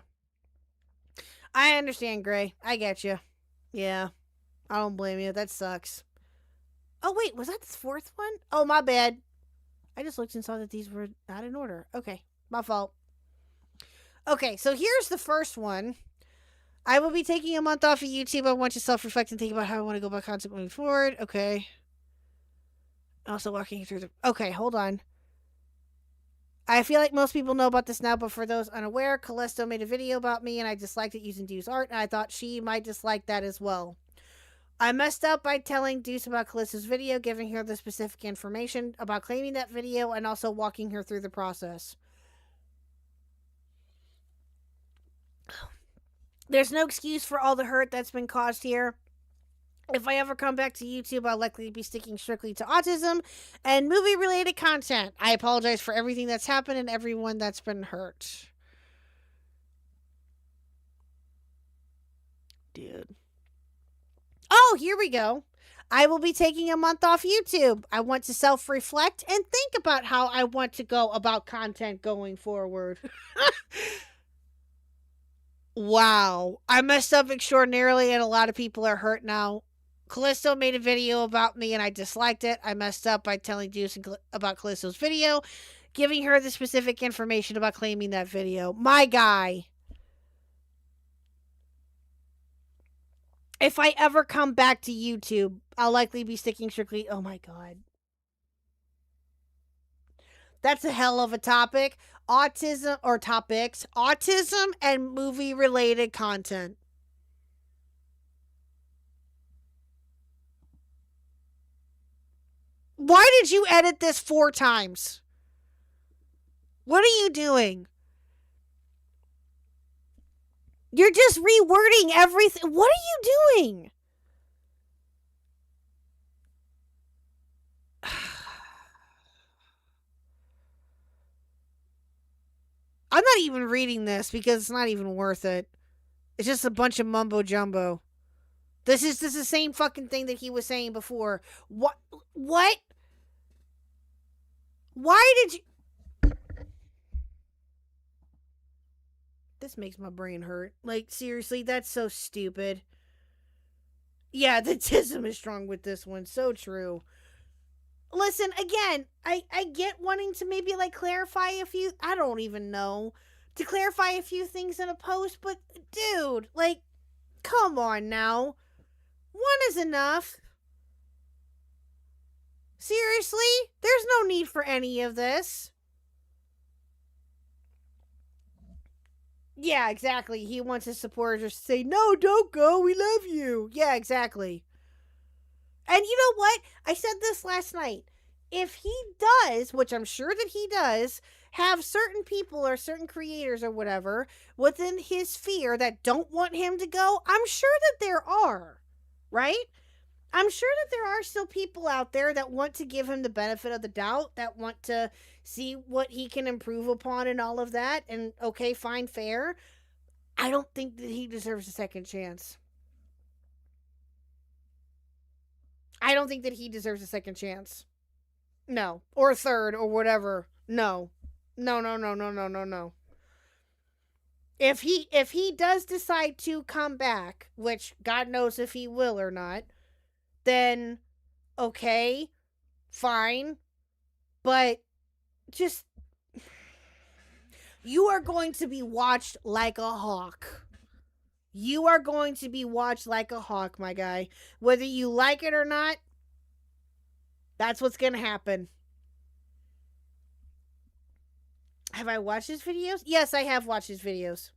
I understand, Gray. I get you. Yeah. I don't blame you. That sucks. Oh, wait. Was that the 4th one? Oh, my bad. I just looked and saw that these were not in order. Okay. My fault. Okay, so here's the first one. I will be taking a month off of YouTube. I want you to self-reflect and think about how I want to go about content moving forward. Okay. Also walking through the... Okay, hold on. I feel like most people know about this now, but for those unaware, Callisto made a video about me, and I disliked it using Dew's art, and I thought she might dislike that as well. I messed up by telling Deuce about Callista's video, giving her the specific information about claiming that video, and also walking her through the process. There's no excuse for all the hurt that's been caused here. If I ever come back to YouTube, I'll likely be sticking strictly to autism and movie-related content. I apologize for everything that's happened and everyone that's been hurt. Dude. Oh, here we go. I will be taking a month off YouTube. I want to self-reflect and think about how I want to go about content going forward. Wow. I messed up extraordinarily and a lot of people are hurt now. Callisto made a video about me and I disliked it. I messed up by telling Deuce about Callisto's video, giving her the specific information about claiming that video. My guy. If I ever come back to YouTube, I'll likely be sticking strictly... Oh my god. That's a hell of a topic. Autism, or topics. Autism and movie-related content. Why did you edit this 4 times? What are you doing? You're just rewording everything. What are you doing? I'm not even reading this because it's not even worth it. It's just a bunch of mumbo jumbo. This is the same fucking thing that he was saying before. What? Why did you... This makes my brain hurt. Like, seriously, that's so stupid. Yeah, the tism is strong with this one. So true. Listen, again, I get wanting to maybe, like, clarify a few... I don't even know. To clarify a few things in a post, but, dude, like, come on now. One is enough. Seriously? There's no need for any of this. Yeah, exactly. He wants his supporters to say, no, don't go. We love you. Yeah, exactly. And you know what? I said this last night. If he does, which I'm sure that he does, have certain people or certain creators or whatever within his sphere that don't want him to go, I'm sure that there are. Right? I'm sure that there are still people out there that want to give him the benefit of the doubt, that want to see what he can improve upon and all of that. And okay, fine, fair. I don't think that he deserves a second chance. I don't think that he deserves a second chance. No. Or a third or whatever. No. No. If he does decide to come back, which God knows if he will or not, then okay, fine, but just, you are going to be watched like a hawk. You are going to be watched like a hawk, my guy. Whether you like it or not, that's what's going to happen. Have I watched his videos? Yes, I have watched his videos.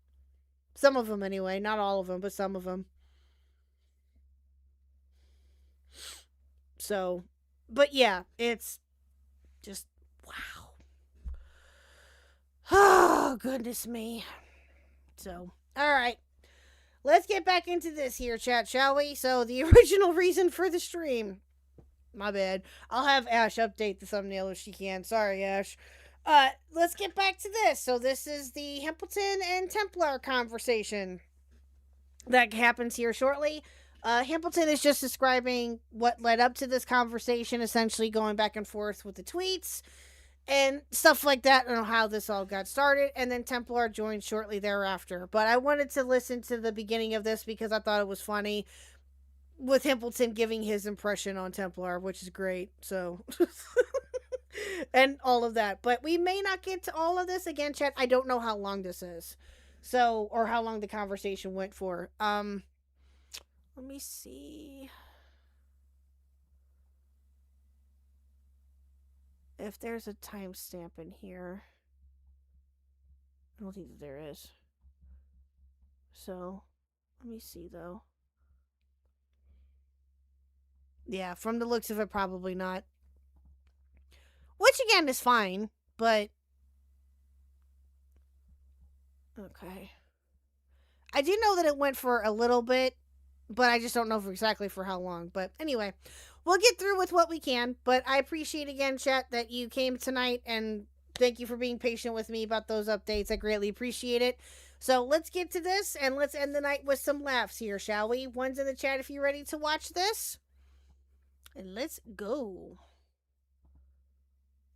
Some of them anyway, not all of them, but some of them. So, but yeah, it's just, wow. Oh, goodness me. So, all right. Let's get back into this here, chat, shall we? So, the original reason for the stream. My bad. I'll have Ash update the thumbnail if she can. Sorry, Ash. Let's get back to this. So, this is the Hamilton and Templar conversation that happens here shortly. Hamilton is just describing what led up to this conversation, essentially going back and forth with the tweets and stuff like that, and how this all got started. And then Templar joined shortly thereafter. But I wanted to listen to the beginning of this because I thought it was funny, with Hamilton giving his impression on Templar, which is great. So, and all of that. But we may not get to all of this again, chat. I don't know how long this is. So, or how long the conversation went for. Let me see if there's a timestamp in here. I don't think that there is. So, let me see though. Yeah, from the looks of it, probably not. Which, again, is fine, but... Okay. I do know that it went for a little bit, but I just don't know exactly for how long. But anyway, we'll get through with what we can. But I appreciate, again, chat, that you came tonight, and thank you for being patient with me about those updates. I greatly appreciate it. So let's get to this, and let's end the night with some laughs here, shall we? One's in the chat if you're ready to watch this. And let's go.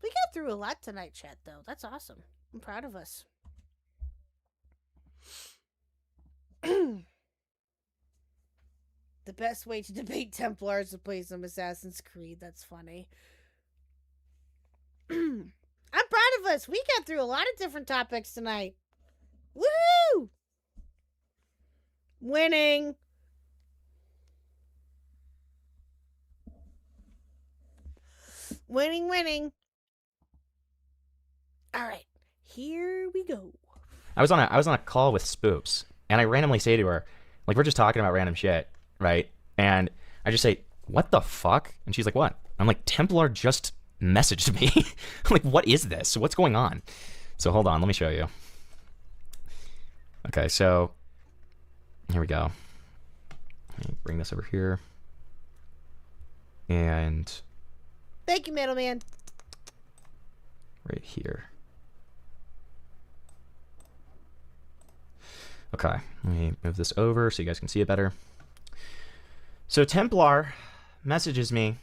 We got through a lot tonight, chat, though. That's awesome. I'm proud of us. The best way to debate Templars is to play some Assassin's Creed. That's funny. I'm proud of us. We got through a lot of different topics tonight. Woohoo! Winning. Winning. All right, here we go. I was on a call with Spoops, and I randomly say to her, like, we're just talking about random shit, right? And I just say, what the fuck? And she's like, what? I'm like, Templar just messaged me. I'm like, what is this? What's going on? So hold on, let me show you. Okay, so here we go. Let me bring this over here. And thank you, middleman. Right here. Okay, let me move this over so you guys can see it better. So Templar messages me,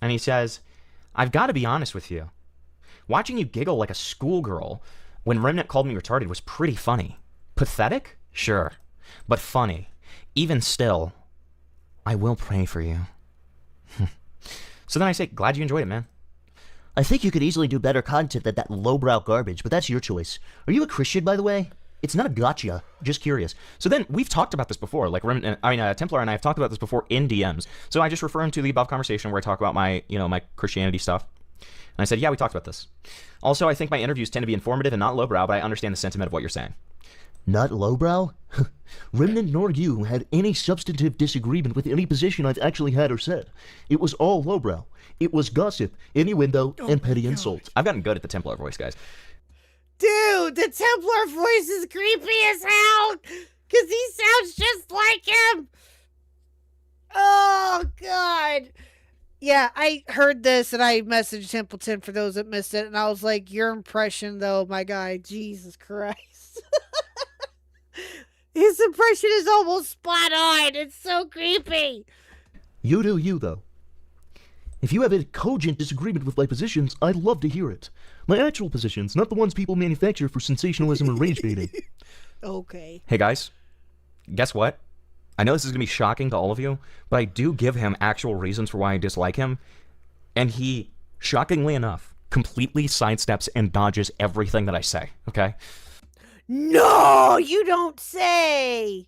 and he says, I've got to be honest with you. Watching you giggle like a schoolgirl when Remnant called me retarded was pretty funny. Pathetic? Sure. But funny. Even still, I will pray for you. So then I say, glad you enjoyed it, man. I think you could easily do better content than that lowbrow garbage, but that's your choice. Are you a Christian, by the way? It's not a gotcha. Just curious. So then we've talked about this before. Like, Templar and I have talked about this before in DMs. So I just refer him to the above conversation where I talk about my, my Christianity stuff. And I said, yeah, we talked about this. Also, I think my interviews tend to be informative and not lowbrow, but I understand the sentiment of what you're saying. Not lowbrow? Remnant nor you had any substantive disagreement with any position I've actually had or said. It was all lowbrow. It was gossip, innuendo, and petty insult. I've gotten good at the Templar voice, guys. Dude, the Templar voice is creepy as hell! Because he sounds just like him! Oh, God. Yeah, I heard this and I messaged Templeton for those that missed it, and I was like, your impression, though, my guy, Jesus Christ. His impression is almost spot on. It's so creepy. You do you, though. If you have a cogent disagreement with my positions, I'd love to hear it. My actual positions, not the ones people manufacture for sensationalism or rage baiting. Okay. Hey, guys. Guess what? I know this is going to be shocking to all of you, but I do give him actual reasons for why I dislike him. And he, shockingly enough, completely sidesteps and dodges everything that I say, okay? No, you don't say.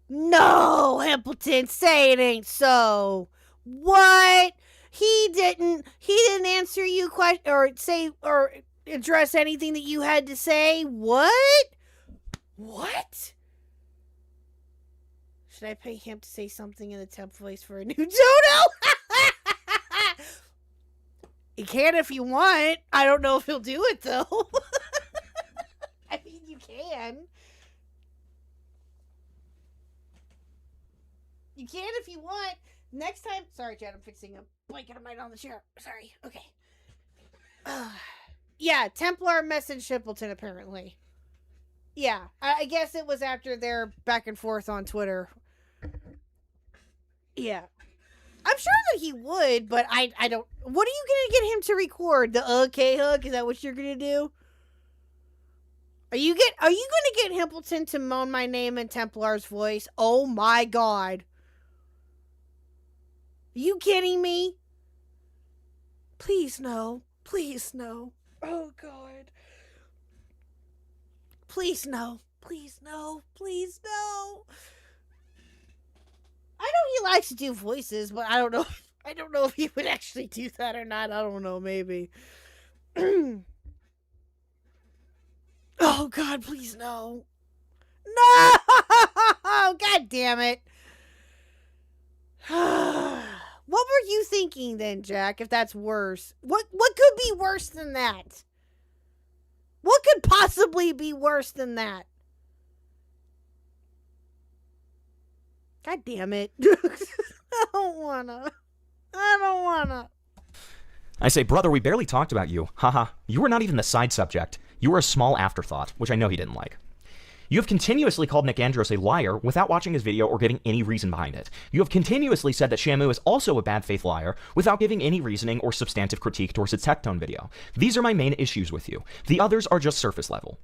No, Hamilton, say it ain't so. What? He didn't answer you or say or address anything that you had to say. What? Should I pay him to say something in the temp voice for a new dodo? He can if you want. I don't know if he'll do it though. I mean, you can. You can if you want. Next time. Sorry, Chad, I'm fixing a blanket on the chair. Sorry. Okay. Yeah, Templar messaged Shippleton, apparently. Yeah, I guess it was after their back and forth on Twitter. Yeah. I'm sure that he would, but I don't. What are you going to get him to record? The okay hook? Is that what you're going to do? Are you going to get Himpleton to moan my name in Templar's voice? Oh my God. Are you kidding me? Please no. Please no. Oh God. Please no. Please no. Please no. I know he likes to do voices, but I don't know. I don't know if he would actually do that or not. I don't know. Maybe. Oh God, please no. No! God damn it. Well, What were you thinking then, Jack, if that's worse? What could be worse than that? What could possibly be worse than that? God damn it. I don't wanna. I say, brother, we barely talked about you. Haha, you were not even the side subject. You were a small afterthought, which I know he didn't like. You have continuously called Nick Andros a liar without watching his video or giving any reason behind it. You have continuously said that Shamu is also a bad faith liar without giving any reasoning or substantive critique towards its Tectone video. These are my main issues with you. The others are just surface level.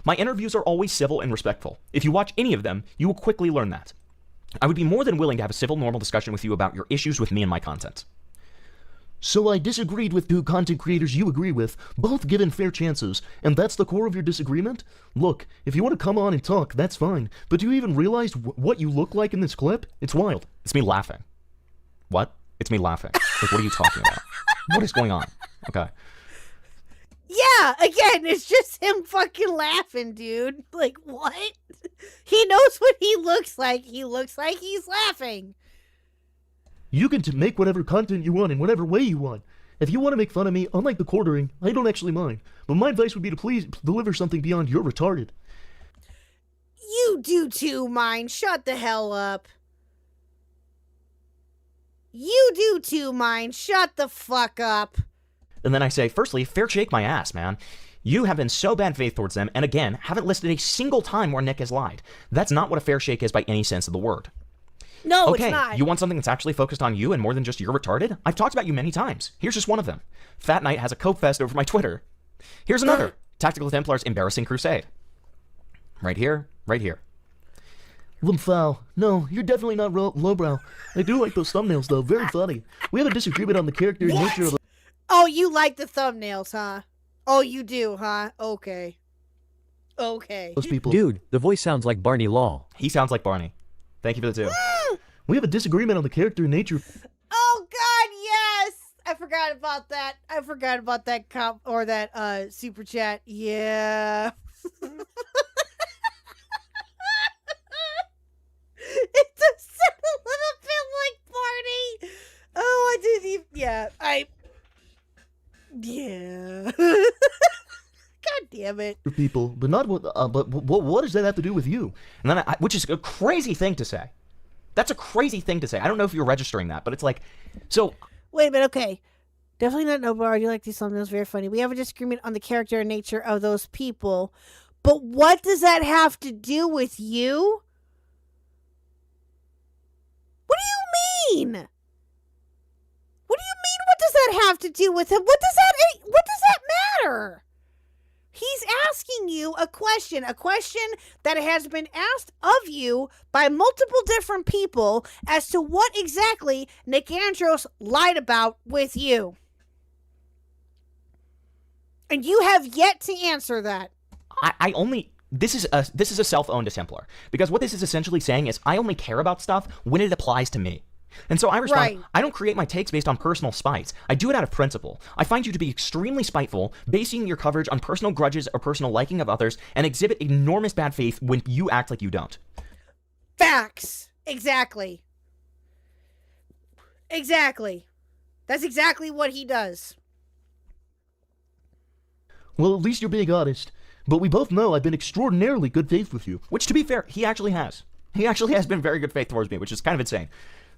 My interviews are always civil and respectful. If you watch any of them, you will quickly learn that. I would be more than willing to have a civil, normal discussion with you about your issues with me and my content. So I disagreed with two content creators you agree with, both given fair chances, and that's the core of your disagreement? Look, if you want to come on and talk, that's fine, but do you even realize what you look like in this clip? It's wild. It's me laughing. What? It's me laughing. Like, what are you talking about? What is going on? Okay. Yeah, again, it's just him fucking laughing, dude. Like, what? He knows what he looks like. He looks like he's laughing. You can make whatever content you want in whatever way you want. If you want to make fun of me, unlike the quartering, I don't actually mind. But my advice would be to please deliver something beyond you're retarded. You do too, mine. Shut the hell up. You do too, mine. Shut the fuck up. And then I say, firstly, fair shake my ass, man. You have been so bad faith towards them, and again, haven't listed a single time where Nick has lied. That's not what a fair shake is by any sense of the word. No, okay, it's not. You want something that's actually focused on you and more than just you're retarded? I've talked about you many times. Here's just one of them. Fat Knight has a cope fest over my Twitter. Here's another. Tactical Templar's embarrassing crusade. Right here, right here. Lumfow. No, you're definitely not lowbrow. I do like those thumbnails, though. Very funny. We have a disagreement on the character and nature of the... Oh, you like the thumbnails, huh? Oh, you do, huh? Okay. Okay. Those people. Dude, the voice sounds like Barney Law. He sounds like Barney. Thank you for the two. We have a disagreement on the character and nature. Oh God, yes! I forgot about that. I forgot about that cop or that super chat. Yeah. It does sound a little bit like Barney. Oh, I didn't even. Yeah. God damn it. People, but not what. But what does that have to do with you? And then, which is a crazy thing to say. That's a crazy thing to say. I don't know if you're registering that, but it's like, so. Wait a minute. Okay, definitely not no bar. I do like these thumbnails. Very funny. We have a disagreement on the character and nature of those people, but what does that have to do with you? What do you mean? What do you mean? What does that have to do with him? What does that matter? He's asking you a question that has been asked of you by multiple different people as to what exactly Nick Andros lied about with you. And you have yet to answer that. This is a self-owned Templar. Because what this is essentially saying is I only care about stuff when it applies to me. And so I respond, right. I don't create my takes based on personal spites. I do it out of principle. I find you to be extremely spiteful, basing your coverage on personal grudges or personal liking of others, and exhibit enormous bad faith when you act like you don't. Facts. Exactly. Exactly. That's exactly what he does. Well, at least you're being honest. But we both know I've been extraordinarily good faith with you. Which, to be fair, he actually has. He actually has been very good faith towards me, which is kind of insane.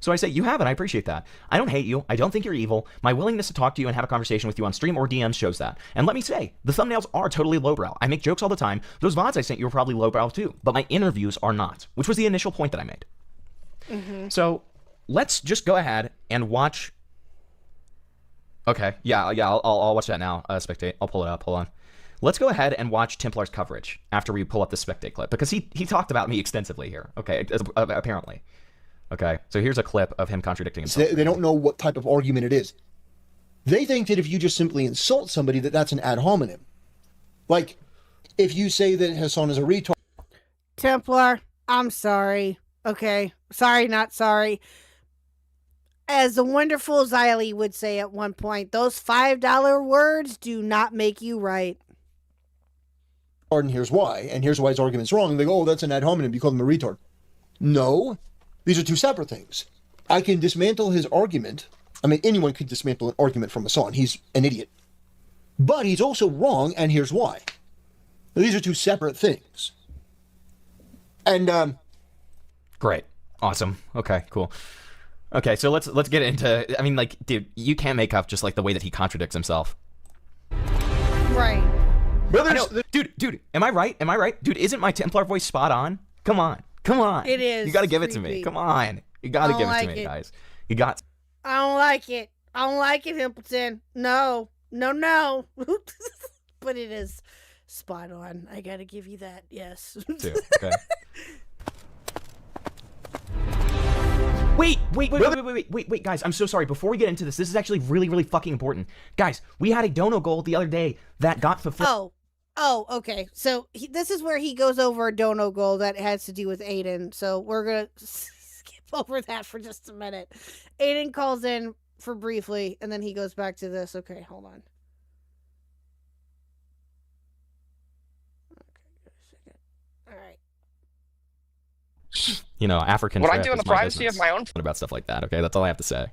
So I say, you have it, I appreciate that. I don't hate you, I don't think you're evil. My willingness to talk to you and have a conversation with you on stream or DMs shows that. And let me say, the thumbnails are totally lowbrow. I make jokes all the time. Those VODs I sent you were probably lowbrow too, but my interviews are not, which was the initial point that I made. Mm-hmm. So let's just go ahead and watch. Okay, yeah, I'll watch that now, Spectate. I'll pull it up, hold on. Let's go ahead and watch Templar's coverage after we pull up the Spectate clip, because he talked about me extensively here, okay, apparently. Okay, so here's a clip of him contradicting himself. They don't know what type of argument it is. They think that if you just simply insult somebody, that's an ad hominem. Like, if you say that Hassan is a retard. Templar, I'm sorry. Okay, sorry, not sorry. As the wonderful Xylee would say at one point, those $5 words do not make you right. And here's why. And here's why his argument's wrong. They go, oh, that's an ad hominem. You call them a retard. No. These are two separate things. I can dismantle his argument. I mean, anyone could dismantle an argument from Hassan. He's an idiot. But he's also wrong, and here's why. These are two separate things. And, Great. Awesome. Okay, cool. Okay, so let's get into, I mean, like, dude, you can't make up just like the way that he contradicts himself. Right. Dude, am I right? Am I right? Dude, isn't my Templar voice spot on? Come on. It is. You gotta give it to me. creepy. Come on. You gotta give it like to me, it. guys. You got I don't like it. I don't like it, Hamilton. No. But it is spot on. I gotta give you that. Yes. to. Okay. Wait, guys, I'm so sorry. Before we get into this is actually really, really fucking important. Guys, we had a dono goal the other day that got fulfilled. Oh, okay. So this is where he goes over a dono goal that has to do with Aiden. So we're going to skip over that for just a minute. Aiden calls in for briefly, and then he goes back to this. Okay, hold on. All right. You know, African What I trip do in is the my privacy business. of my own. About stuff like that, okay? That's all I have to say.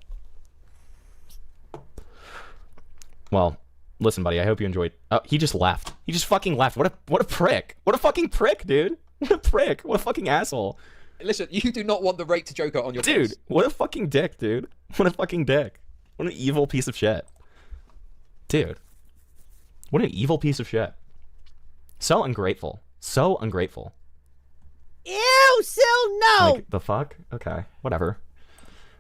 Well, listen, buddy, I hope you enjoyed. Oh, he just left. He just fucking left. What a prick. What a fucking prick, dude. What a prick. What a fucking asshole. Listen, you do not want the rate to Joker on your Dude, face. what a fucking dick, dude. What a fucking dick. What an evil piece of shit. Dude. What an evil piece of shit. So ungrateful. So ungrateful. Ew, Sil, no! Like, the fuck? Okay, whatever.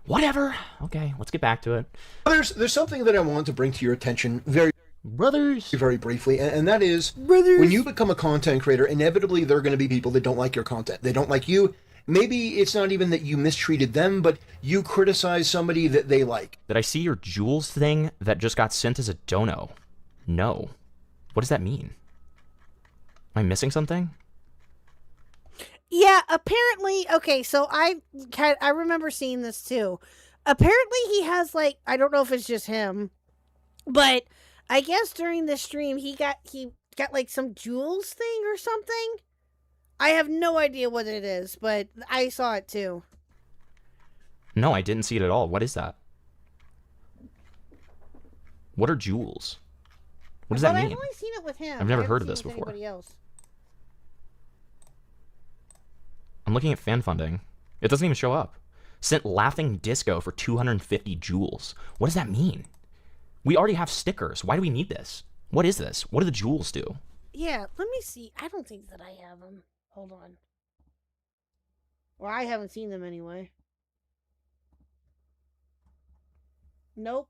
Whatever. Okay, let's get back to it. There's something that I want to bring to your attention very briefly, and that is when you become a content creator, inevitably there are going to be people that don't like your content. They don't like you. Maybe it's not even that you mistreated them, but you criticize somebody that they like. Did I see your jewels thing that just got sent as a dono? No. What does that mean? Am I missing something? Yeah, apparently, okay, so I remember seeing this too. Apparently he has, like, I don't know if it's just him, but I guess during the stream he got like some jewels thing or something. I have no idea what it is, but I saw it too. No, I didn't see it at all. What is that? What are jewels? What does that mean? I've only seen it with him. I've never I heard of haven't this seen it with before. anybody else. I'm looking at fan funding. It doesn't even show up. Sent laughing disco for 250 jewels. What does that mean? We already have stickers. Why do we need this? What is this? What do the jewels do? Yeah, let me see. I don't think that I have them. Hold on. Well, I haven't seen them anyway. Nope.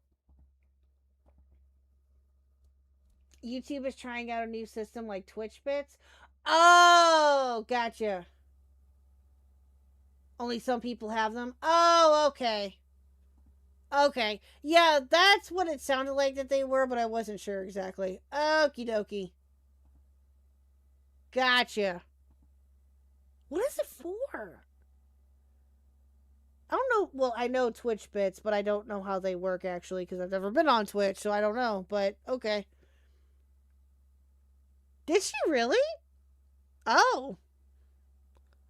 YouTube is trying out a new system like Twitch Bits. Oh, gotcha. Only some people have them. Oh, okay. Okay. Yeah, that's what it sounded like that they were, but I wasn't sure exactly. Okie dokie. Gotcha. What is it for? I don't know. Well, I know Twitch Bits, but I don't know how they work actually because I've never been on Twitch, so I don't know. But okay. Did she really? Oh.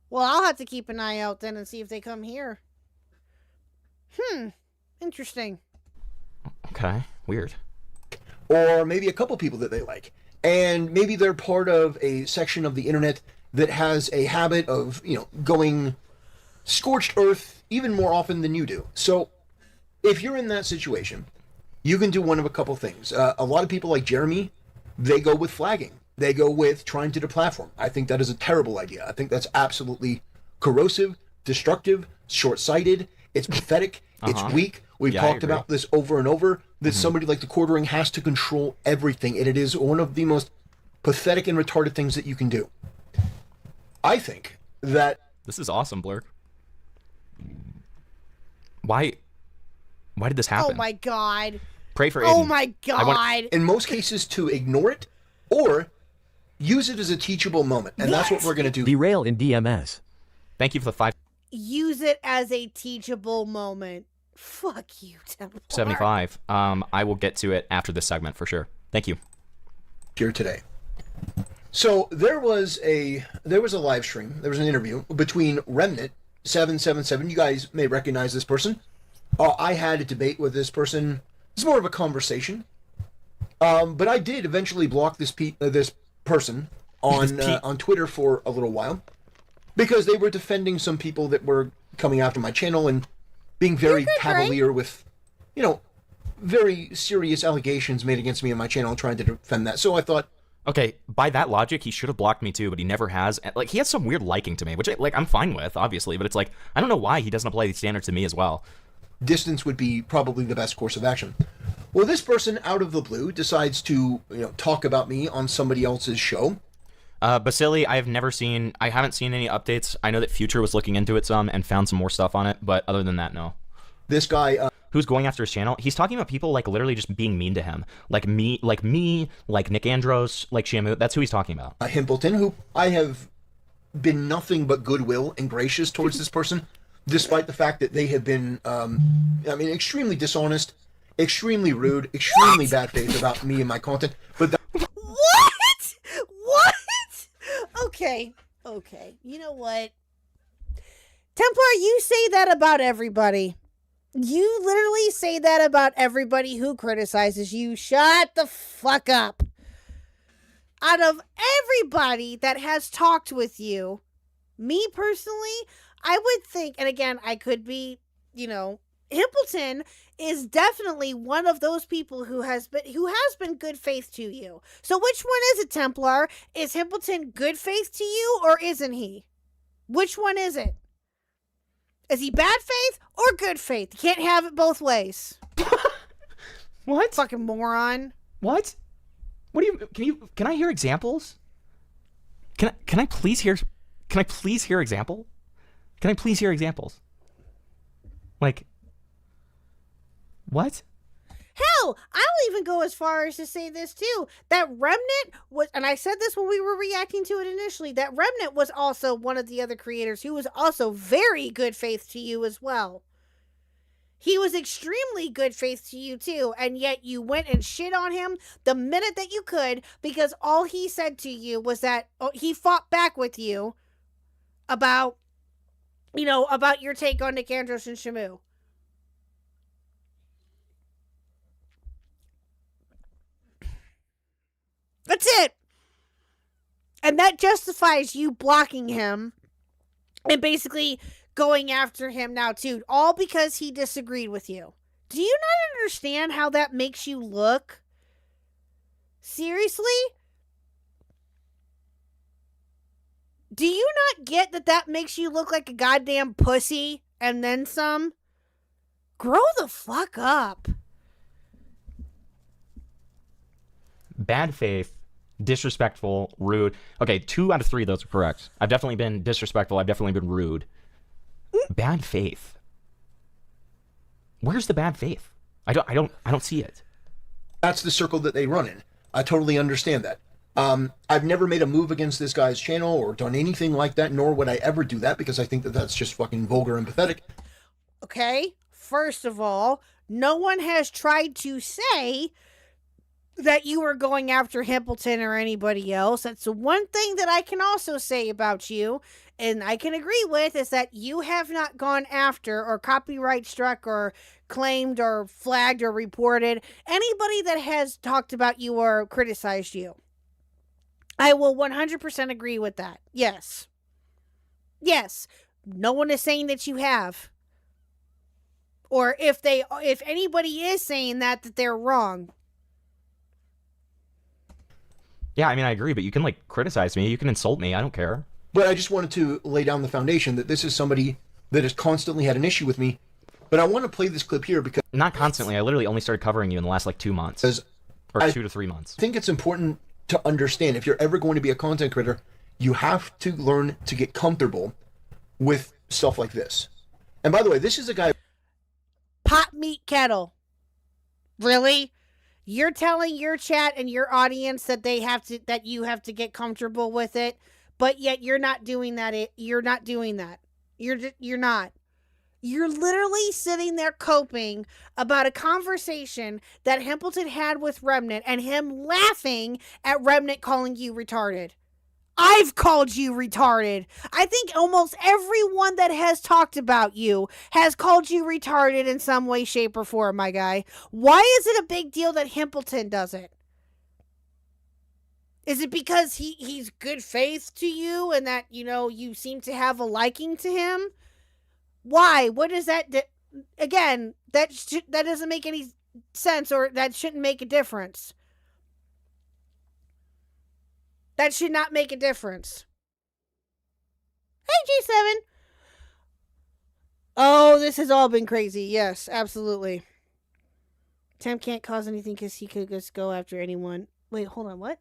Well, I'll have to keep an eye out then and see if they come here. Interesting. Okay, weird. Or maybe a couple people that they like. And maybe they're part of a section of the internet that has a habit of, going scorched earth even more often than you do. So if you're in that situation, you can do one of a couple things. A lot of people like Jeremy, they go with flagging. They go with trying to deplatform. I think that is a terrible idea. I think that's absolutely corrosive, destructive, short-sighted. It's pathetic. It's weak. We've talked about this over and over, that somebody like the Quartering has to control everything, and it is one of the most pathetic and retarded things that you can do. I think that... This is awesome, Blurk. Why did this happen? Oh my god. Pray for Aiden. Oh my god. In most cases, to ignore it, or use it as a teachable moment, and that's what we're going to do. Derail in DMS. Thank you for the 5. Use it as a teachable moment. Fuck you, Templar. 75. I will get to it after this segment for sure. Thank you. Here today. So there was a live stream. There was an interview between Remnant 777. You guys may recognize this person. I had a debate with this person. It's more of a conversation. But I did eventually block this person on Twitter for a little while because they were defending some people that were coming after my channel and being very cavalier with, very serious allegations made against me and my channel and trying to defend that. So I thought, okay, by that logic, he should have blocked me too, but he never has. Like, he has some weird liking to me, which I'm fine with, obviously, but it's like, I don't know why he doesn't apply these standards to me as well. Distance would be probably the best course of action. Well, this person, out of the blue, decides to, talk about me on somebody else's show. Basili, I haven't seen any updates. I know that Future was looking into it some and found some more stuff on it, but other than that, no. This guy, who's going after his channel, he's talking about people like literally just being mean to him. Like me, like Nick Andros, like Shamu. That's who he's talking about. Hamilton, who I have been nothing but goodwill and gracious towards this person, despite the fact that they have been, extremely dishonest, extremely rude, extremely bad faith about me and my content. But What? Okay. You know what? Templar, you say that about everybody. You literally say that about everybody who criticizes you. Shut the fuck up. Out of everybody that has talked with you, me personally, I would think, and again, I could be, Hamilton is definitely one of those people who has been good faith to you. So which one is it, Templar? Is Hamilton good faith to you or isn't he? Which one is it? Is he bad faith or good faith? You can't have it both ways. What? Fucking moron. What? What do you can I hear examples? Can I please hear example? Can I please hear examples? Like, what? Hell, I'll even go as far as to say this too. That Remnant was, and I said this when we were reacting to it initially, that Remnant was also one of the other creators who was also very good faith to you as well. He was extremely good faith to you too, and yet you went and shit on him the minute that you could because all he said to you was that he fought back with you about your take on Nick Andros and Shamu. That's it. And that justifies you blocking him and basically going after him now too, all because he disagreed with you. Do you not understand how that makes you look? Seriously? Do you not get that makes you look like a goddamn pussy and then some? Grow the fuck up. Bad faith, disrespectful, rude. Okay, 2 out of 3 of those are correct. I've definitely been disrespectful. I've definitely been rude. Bad faith. Where's the bad faith? I don't see it. That's the circle that they run in. I totally understand that. I've never made a move against this guy's channel or done anything like that, nor would I ever do that because I think that that's just fucking vulgar and pathetic. Okay, first of all, no one has tried to say that you were going after Hamilton or anybody else. That's the one thing that I can also say about you, and I can agree with, is that you have not gone after or copyright struck or claimed or flagged or reported anybody that has talked about you or criticized you. I will 100% agree with that. Yes. Yes. No one is saying that you have. Or if anybody is saying that they're wrong. Yeah, I mean, I agree, but you can, criticize me. You can insult me. I don't care. But I just wanted to lay down the foundation that this is somebody that has constantly had an issue with me. But I want to play this clip here because... Not constantly. I literally only started covering you in the last, 2 months. Or 2 to 3 months. I think it's important to understand, if you're ever going to be a content creator, you have to learn to get comfortable with stuff like this. And by the way, this is a guy... Pot meat kettle. Really? You're telling your chat and your audience that you have to get comfortable with it, but yet you're not doing that. You're not doing that. You're not. You're literally sitting there coping about a conversation that Hamilton had with Remnant and him laughing at Remnant calling you retarded. I've called you retarded. I think almost everyone that has talked about you has called you retarded in some way, shape, or form, my guy. Why is it a big deal that Hamilton does it? Is it because he's good faith to you and that, you seem to have a liking to him? Why? What is that? Again, that doesn't make any sense, or that shouldn't make a difference. That should not make a difference. Hey, G7. Oh, this has all been crazy. Yes, absolutely. Temp can't cause anything because he could just go after anyone. Wait, hold on, what?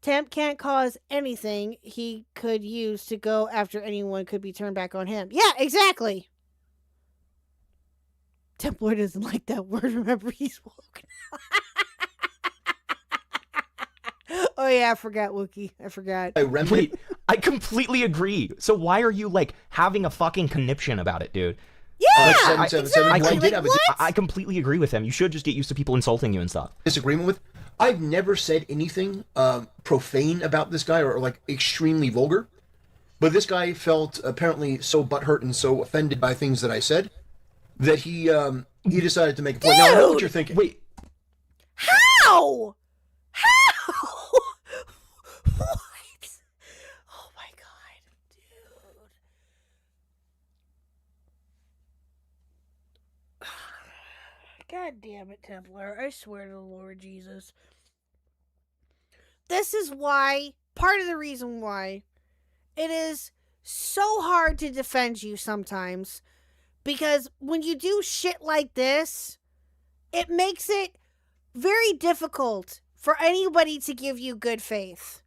Temp can't cause anything he could use to go after anyone could be turned back on him. Yeah, exactly. Templar doesn't like that word. Remember, he's woke. Oh yeah, I forgot Wookie. I forgot. Wait, I completely agree. So why are you like having a fucking conniption about it, dude? Yeah, I completely agree with him. You should just get used to people insulting you and stuff. Disagreement with. I've never said anything profane about this guy or like extremely vulgar, but this guy felt apparently so butthurt and so offended by things that I said that he decided to make a point. Now I know what you're thinking. Wait, how? What? Oh my god, dude. God damn it, Templar. I swear to the Lord Jesus. This is why, part of the reason why, it is so hard to defend you sometimes. Because when you do shit like this, it makes it very difficult for anybody to give you good faith.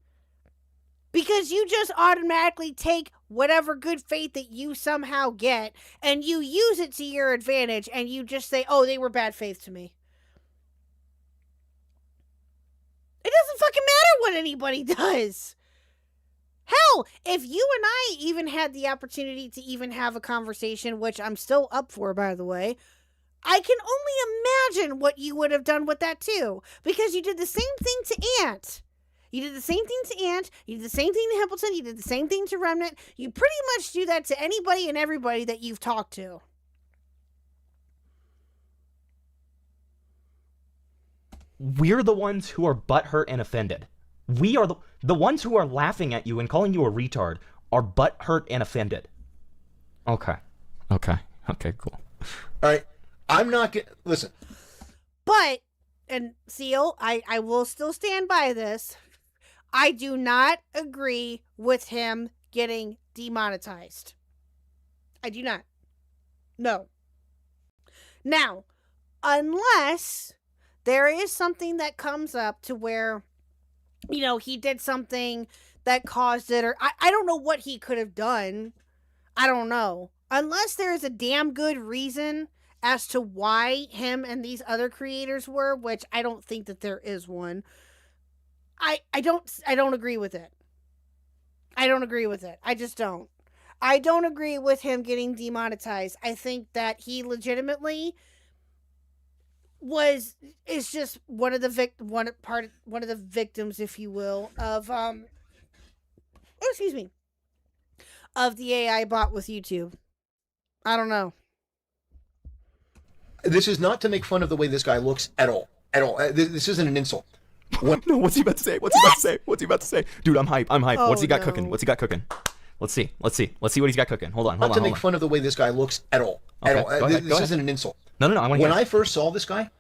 Because you just automatically take whatever good faith that you somehow get and you use it to your advantage and you just say, oh, they were bad faith to me. It doesn't fucking matter what anybody does. Hell, if you and I even had the opportunity to even have a conversation, which I'm still up for, by the way, I can only imagine what you would have done with that too. Because you did the same thing to Ant. You did the same thing to Ant. You did the same thing to Hamilton. You did the same thing to Remnant. You pretty much do that to anybody and everybody that you've talked to. We're the ones who are butthurt and offended. We are the ones who are laughing at you and calling you a retard are butthurt and offended. Okay, cool. All right, I'm not gonna listen. But, and Seal, I will still stand by this. I do not agree with him getting demonetized. I do not. No. Now, unless there is something that comes up to where, he did something that caused it, or I don't know what he could have done. I don't know. Unless there is a damn good reason as to why him and these other creators were, which I don't think that there is one. I don't agree with it. I don't agree with it. I just don't. I don't agree with him getting demonetized. I think that he legitimately is just one of the victims, if you will, of of the AI bot with YouTube. I don't know. This is not to make fun of the way this guy looks at all. At all. This isn't an insult. No, what's he about to say? What's he about to say? Dude, I'm hype. Oh, What's he got cooking? Let's see what he's got cooking. Hold on. Not to make fun of the way this guy looks at all. Okay, at all. This isn't an insult. No, I want to When I first saw this guy,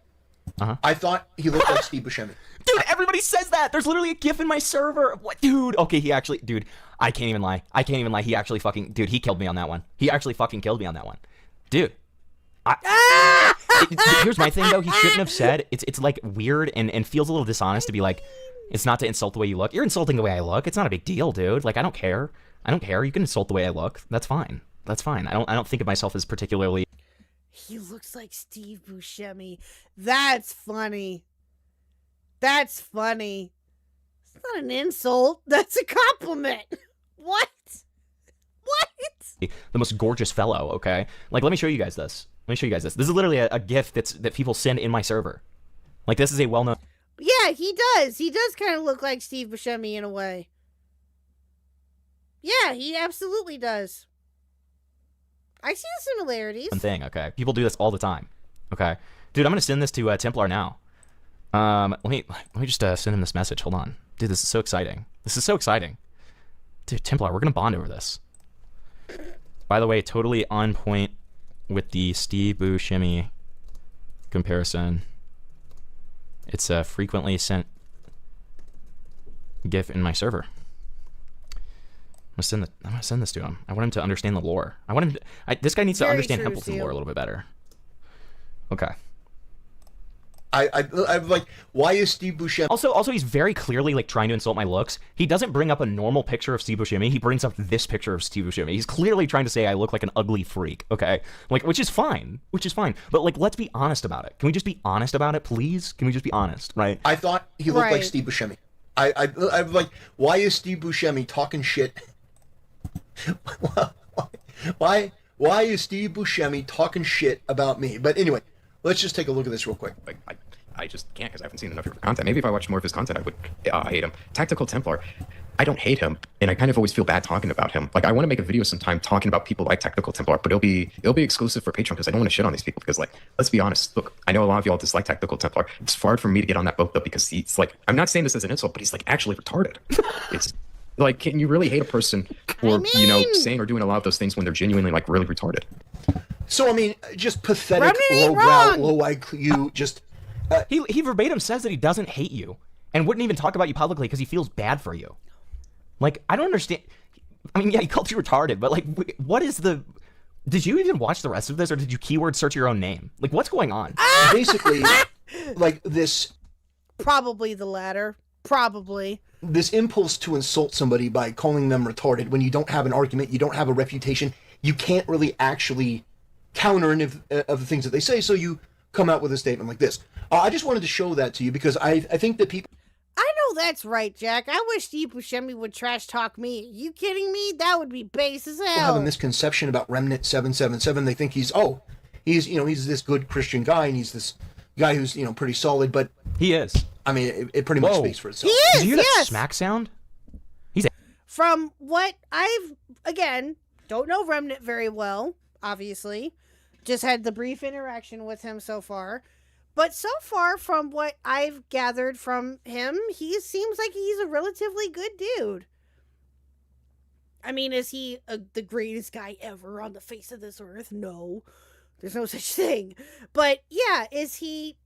I thought he looked like Steve Buscemi. Dude, everybody says that. There's literally a GIF in my server. What, dude? Okay, dude, I can't even lie. He actually he killed me on that one. He actually fucking killed me on that one, dude. Here's my thing though. He shouldn't have said it's like weird and feels a little dishonest to be like, it's not to insult the way you look. You're insulting the way I look. It's not a big deal, dude. Like I don't care. You can insult the way I look. That's fine. I don't think of myself as particularly. He looks like Steve Buscemi. That's funny. It's not an insult. That's a compliment. What? The most gorgeous fellow. Okay. Like let me show you guys this. This is literally a GIF that people send in my server. Like this is a well-known. Yeah, he does. He does kind of look like Steve Buscemi in a way. Yeah, he absolutely does. I see the similarities. One thing, okay? People do this all the time, okay? Dude, I'm gonna send this to Templar now. Let me just send him this message. Hold on. Dude, this is so exciting. This is so exciting. Dude, Templar, we're gonna bond over this. By the way, totally on point with the Steve Buscemi comparison. It's a frequently sent GIF in my server. I'm gonna send this to him. I want him to understand the lore. I want him to, this guy needs to understand Hamilton lore a little bit better. Okay. I'm like, why is Steve Buscemi? Also, he's very clearly like trying to insult my looks. He doesn't bring up a normal picture of Steve Buscemi. He brings up this picture of Steve Buscemi. He's clearly trying to say I look like an ugly freak. Okay, like which is fine. But like, let's be honest about it. Can we just be honest about it, please? Can we just be honest, right? I thought he looked like Steve Buscemi. I'm like, why is Steve Buscemi talking shit? Why is Steve Buscemi talking shit about me? But anyway, let's just take a look at this real quick. I just can't because I haven't seen enough of his content. Maybe if I watched more of his content, I would hate him. Tactical Templar, I don't hate him, and I kind of always feel bad talking about him. Like I want to make a video sometime talking about people like Tactical Templar, but it'll be exclusive for Patreon because I don't want to shit on these people. Because like, let's be honest. Look, I know a lot of y'all dislike Tactical Templar. It's hard for me to get on that boat though because he's like, I'm not saying this as an insult, but he's like actually retarded. It's like, can you really hate a person for saying or doing a lot of those things when they're genuinely like really retarded? So I mean, just pathetic, lowbrow, low IQ, just. He verbatim says that he doesn't hate you and wouldn't even talk about you publicly because he feels bad for you. Like, I don't understand. I mean, yeah, he called you retarded, but like, what is the... Did you even watch the rest of this, or did you keyword search your own name? Like, what's going on? Basically, like this... Probably the latter. Probably. This impulse to insult somebody by calling them retarded when you don't have an argument, you don't have a refutation, you can't really actually counter any of the things that they say, so you come out with a statement like this. I just wanted to show that to you because I think that people... I know that's right, Jack. I wish Steve Buscemi would trash talk me. You kidding me? That would be base as hell. People have a misconception about Remnant 777. They think he's this good Christian guy and he's this guy who's, pretty solid, but... He is. I mean, it pretty much speaks for itself. He is, Did you hear that smack sound? From what again, don't know Remnant very well, obviously. Just had the brief interaction with him so far. But so far, from what I've gathered from him, he seems like he's a relatively good dude. I mean, is he the greatest guy ever on the face of this earth? No. There's no such thing. But yeah, is he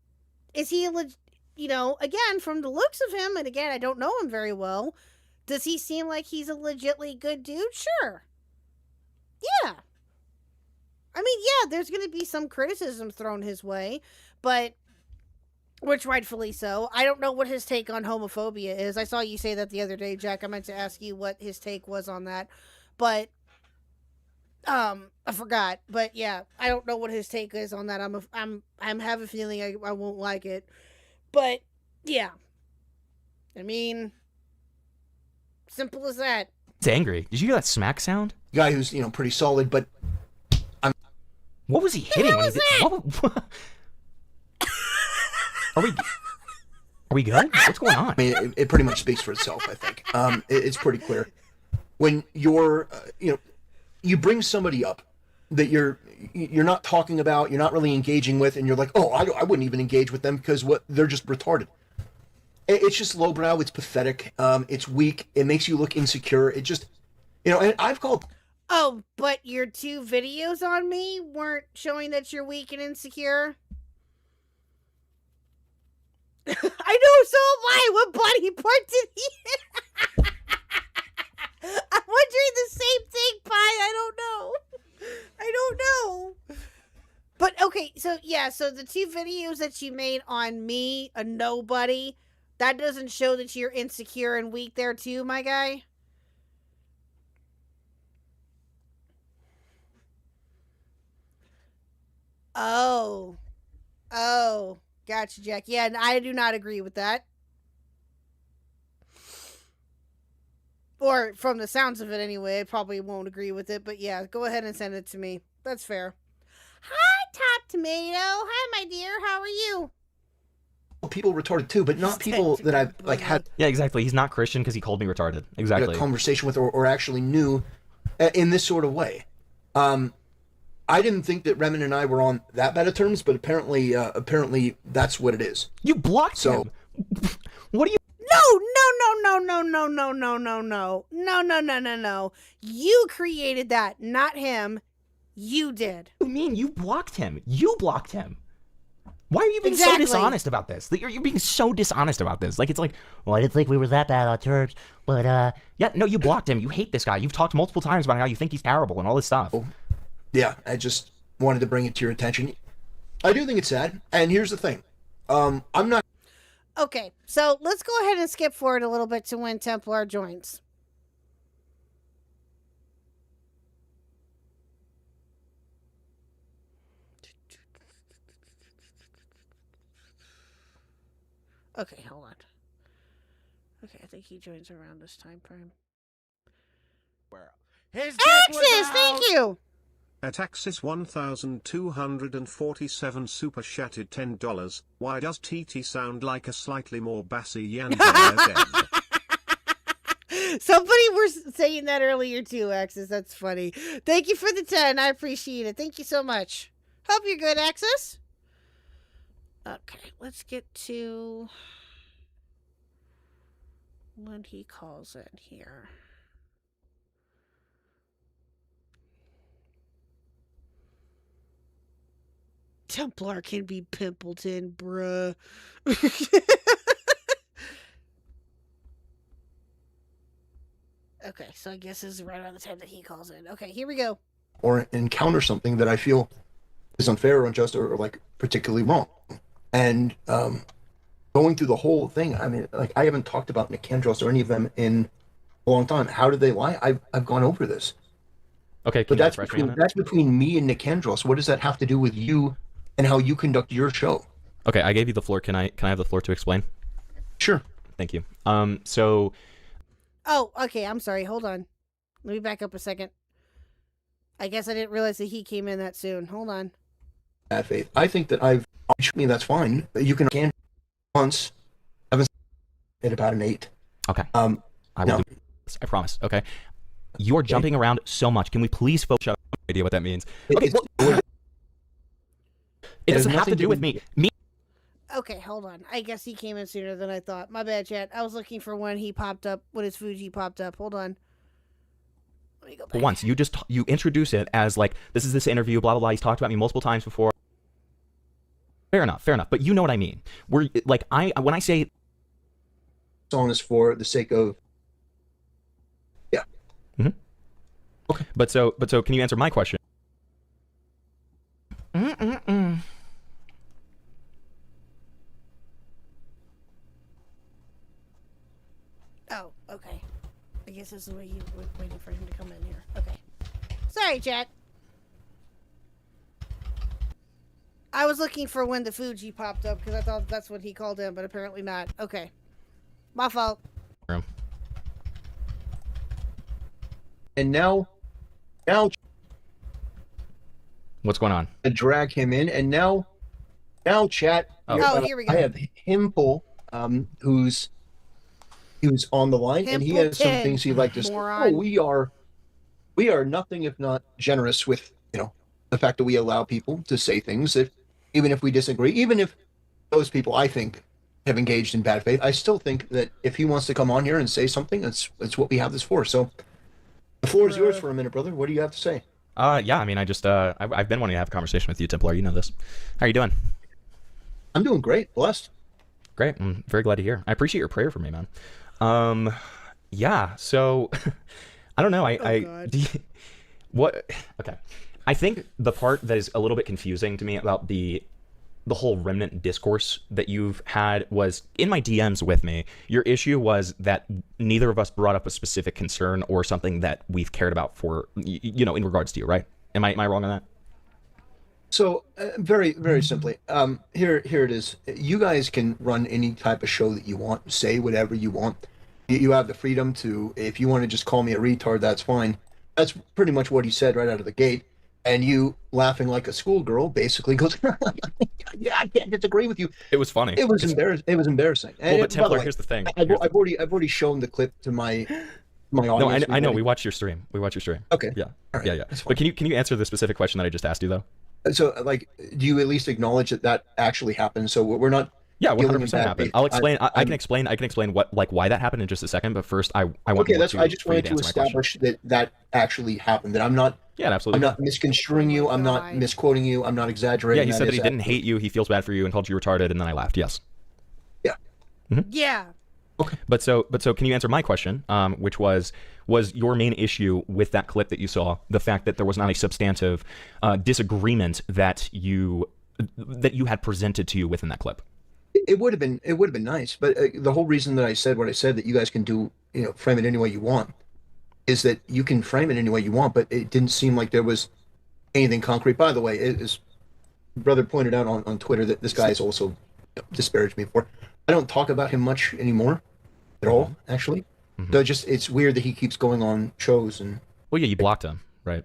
again, from the looks of him, and again, I don't know him very well, does he seem like he's a legitly good dude? Sure. Yeah. I mean, yeah, there's going to be some criticism thrown his way, but which rightfully so. I don't know what his take on homophobia is. I saw you say that the other day, Jack. I meant to ask you what his take was on that, but I forgot. But yeah, I don't know what his take is on that. I'm have a feeling I won't like it, but yeah. I mean, simple as that. It's angry. Did you hear that smack sound? Guy who's pretty solid, but. What was he hitting when he did? Are we good? What's going on? I mean, it pretty much speaks for itself, I think. It's pretty clear. When you're, you bring somebody up that you're not talking about, you're not really engaging with, and you're like, oh, I wouldn't even engage with them because they're just retarded. It's just lowbrow. It's pathetic. It's weak. It makes you look insecure. It just, and I've called... Oh, but your 2 videos on me weren't showing that you're weak and insecure? I know, so am I. What body part did he hit? I'm wondering the same thing, Pi. I don't know. But, okay, so, yeah, so the 2 videos that you made on me, a nobody, that doesn't show that you're insecure and weak there, too, my guy? Oh, gotcha, Jack. Yeah, I do not agree with that. Or from the sounds of it anyway, I probably won't agree with it, but yeah, go ahead and send it to me. That's fair. Hi, Top Tomato. Hi, my dear. How are you? people retarded too, but not people that I've like had Yeah, exactly. He's not Christian because he called me retarded. Exactly. a conversation with or actually knew in this sort of way. I didn't think that Remen and I were on that bad of terms, but apparently that's what it is. You blocked him. What do you? No. You created that, not him. You did. What do you mean? You blocked him. You blocked him. Why are you being so dishonest about this? You're being so dishonest about this. Like, it's like, well, I didn't think we were that bad on terms, but yeah, no, you blocked him. You hate this guy. You've talked multiple times about how you think he's terrible and all this stuff. Yeah, I just wanted to bring it to your attention. I do think it's sad, and here's the thing. I'm not... Okay, so let's go ahead and skip forward a little bit to when Templar joins. Okay, hold on. Okay, I think he joins around this time frame. Axis, thank you! At Axis 1247 super chatted $10. Why does TT sound like a slightly more bassy Yanzer? Somebody was saying that earlier too, Axis. That's funny. Thank you for the 10. I appreciate it. Thank you so much. Hope you're good, Axis. Okay, let's get to when he calls in here. Templar can be Pimpleton, bruh. Okay, so I guess this is right around the time that he calls in. Okay, here we go. Or encounter something that I feel is unfair or unjust or like particularly wrong. And going through the whole thing, I mean, like I haven't talked about Nicandros or any of them in a long time. How did they lie? I've gone over this. Okay, but that's between me and Nicandros. What does that have to do with you and how you conduct your show? Okay, I gave you the floor. Can I have the floor to explain? Sure. Thank you. So. Oh, okay. I'm sorry. Hold on. Let me back up a second. I guess I didn't realize that he came in that soon. Hold on. Bad faith. I think that I mean, that's fine. You can once. I've been at about an 8. Okay. I will do this. I promise. Okay. You're jumping around so much. Can we please focus? I have no idea what that means. Okay. It doesn't have to do with me. Okay, hold on. I guess he came in sooner than I thought. My bad, chat. I was looking for when he popped up, when his Fuji popped up. Hold on. Let me go back. Once you introduce it as like, this is this interview, blah blah blah. He's talked about me multiple times before. Fair enough. But you know what I mean. We're like when I say song is for the sake of. Yeah. Mm-hmm. Okay. But so can you answer my question? Oh, okay. I guess this is where you were waiting for him to come in here. Okay. Sorry, chat. I was looking for when the Fuji popped up because I thought that's what he called in, but apparently not. Okay. My fault. And now what's going on? To drag him in, and now chat. Here we go. I have Himple, who's on the line, and he has some things he'd like to say. Oh, we are nothing if not generous with the fact that we allow people to say things that even if we disagree, even if those people I think have engaged in bad faith, I still think that if he wants to come on here and say something, that's what we have this for. So the floor is yours for a minute, brother. What do you have to say? Yeah, I mean, I've been wanting to have a conversation with you, Templar. You know this. How are you doing? I'm doing great. Blessed. Great. I'm very glad to hear. I appreciate your prayer for me, man. Yeah. So, I don't know. Okay. I think the part that is a little bit confusing to me about the whole remnant discourse that you've had was in my DMs with me. Your issue was that neither of us brought up a specific concern or something that we've cared about for, in regards to you, right? Am I wrong on that? So very, very simply, here it is. You guys can run any type of show that you want, say whatever you want. You have the freedom to, if you want to just call me a retard, that's fine. That's pretty much what he said right out of the gate. and you laughing like a schoolgirl basically goes, "Yeah, I can't disagree with you." It was funny. It was embarrassing. It was embarrassing. Well, And but Templar, here's the thing. I've already shown the clip to my No, audience. I know. We watched your stream. Okay. Yeah. All right. Yeah. That's fine. But can you answer the specific question that I just asked you though? So, like, do you at least acknowledge that actually happened? So we're not. Yeah, dealing 100% in bad happened. faith. I'll explain. I can explain. I can explain what why that happened in just a second. But first, I want. Okay, more that's. to, I just for you wanted to answer my question. establish that actually happened. That I'm not. Yeah, absolutely. I'm not misconstruing you. I'm not misquoting you. I'm not exaggerating. Yeah, he said that he didn't hate you. He feels bad for you and called you retarded, and then I laughed. Yes. Yeah. Yeah. But so can you answer my question, which was your main issue with that clip that you saw the fact that there was not a substantive disagreement that you had presented to you within that clip? It would have been nice, but the whole reason that I said what I said, that you guys can do, frame it any way you want, is that you can frame it any way you want, but it didn't seem like there was anything concrete. By the way, as brother pointed out on Twitter, that this guy has also disparaged me for. I don't talk about him much anymore, at all, actually. So it's weird that he keeps going on shows and. Well, yeah, you blocked him, right?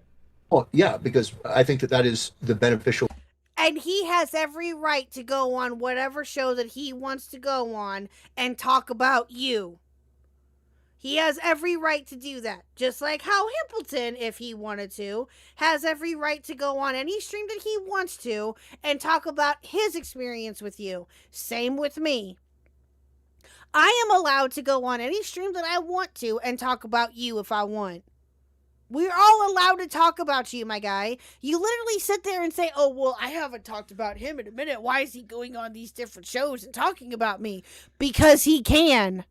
Well, yeah, because I think that is the beneficial. And he has every right to go on whatever show that he wants to go on and talk about you. He has every right to do that. Just like how Hamilton, if he wanted to, has every right to go on any stream that he wants to and talk about his experience with you. Same with me. I am allowed to go on any stream that I want to and talk about you if I want. We're all allowed to talk about you, my guy. You literally sit there and say, "Oh, well, I haven't talked about him in a minute. Why is he going on these different shows and talking about me?" Because he can.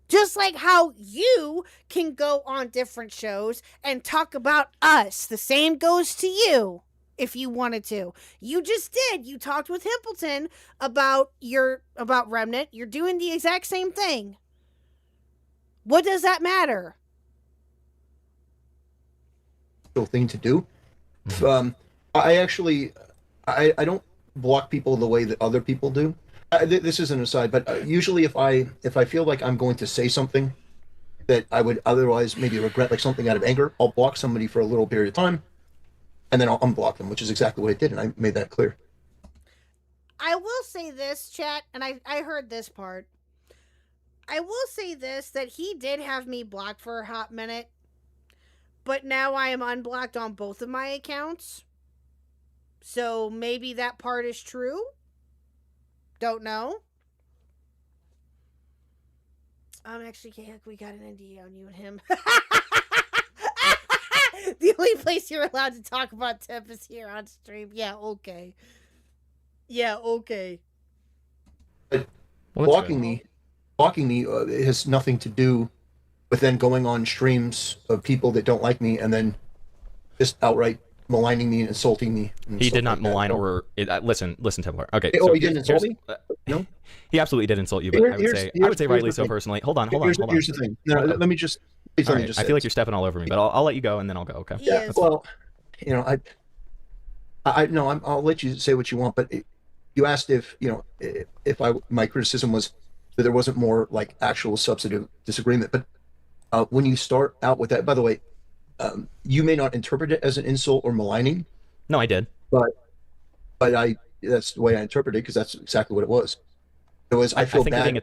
Just like how you can go on different shows and talk about us. The same goes to you if you wanted to. You just did. You talked with Hamilton about Remnant. You're doing the exact same thing. What does that matter? Thing to do. I actually, I don't block people the way that other people do. This is an aside, but usually if I feel like I'm going to say something that I would otherwise maybe regret, like something out of anger, I'll block somebody for a little period of time, and then I'll unblock them, which is exactly what I did, and I made that clear. I will say this, chat, and I heard this part. I will say this, that he did have me blocked for a hot minute, but now I am unblocked on both of my accounts. So maybe that part is true. Don't know. Actually, we got an NDA on you and him. The only place you're allowed to talk about Temp is here on stream. Yeah, okay. Yeah, okay. But blocking me has nothing to do with then going on streams of people that don't like me and then just outright maligning me and insulting me. He did not malign or listen, Templar. Okay. Oh, he didn't insult me? No, he absolutely did insult you. But I would say rightly so. Personally, hold on. Here's the thing. No, let me just. All right, I feel like you're stepping all over me, but I'll let you go and then I'll go. Okay. Yeah. Well, I'll let you say what you want, but you asked if my criticism was that there wasn't more like actual substantive disagreement, but when you start out with that, by the way, you may not interpret it as an insult or maligning. No, I did. But that's the way I interpreted it, because that's exactly what it was. It was. I feel bad.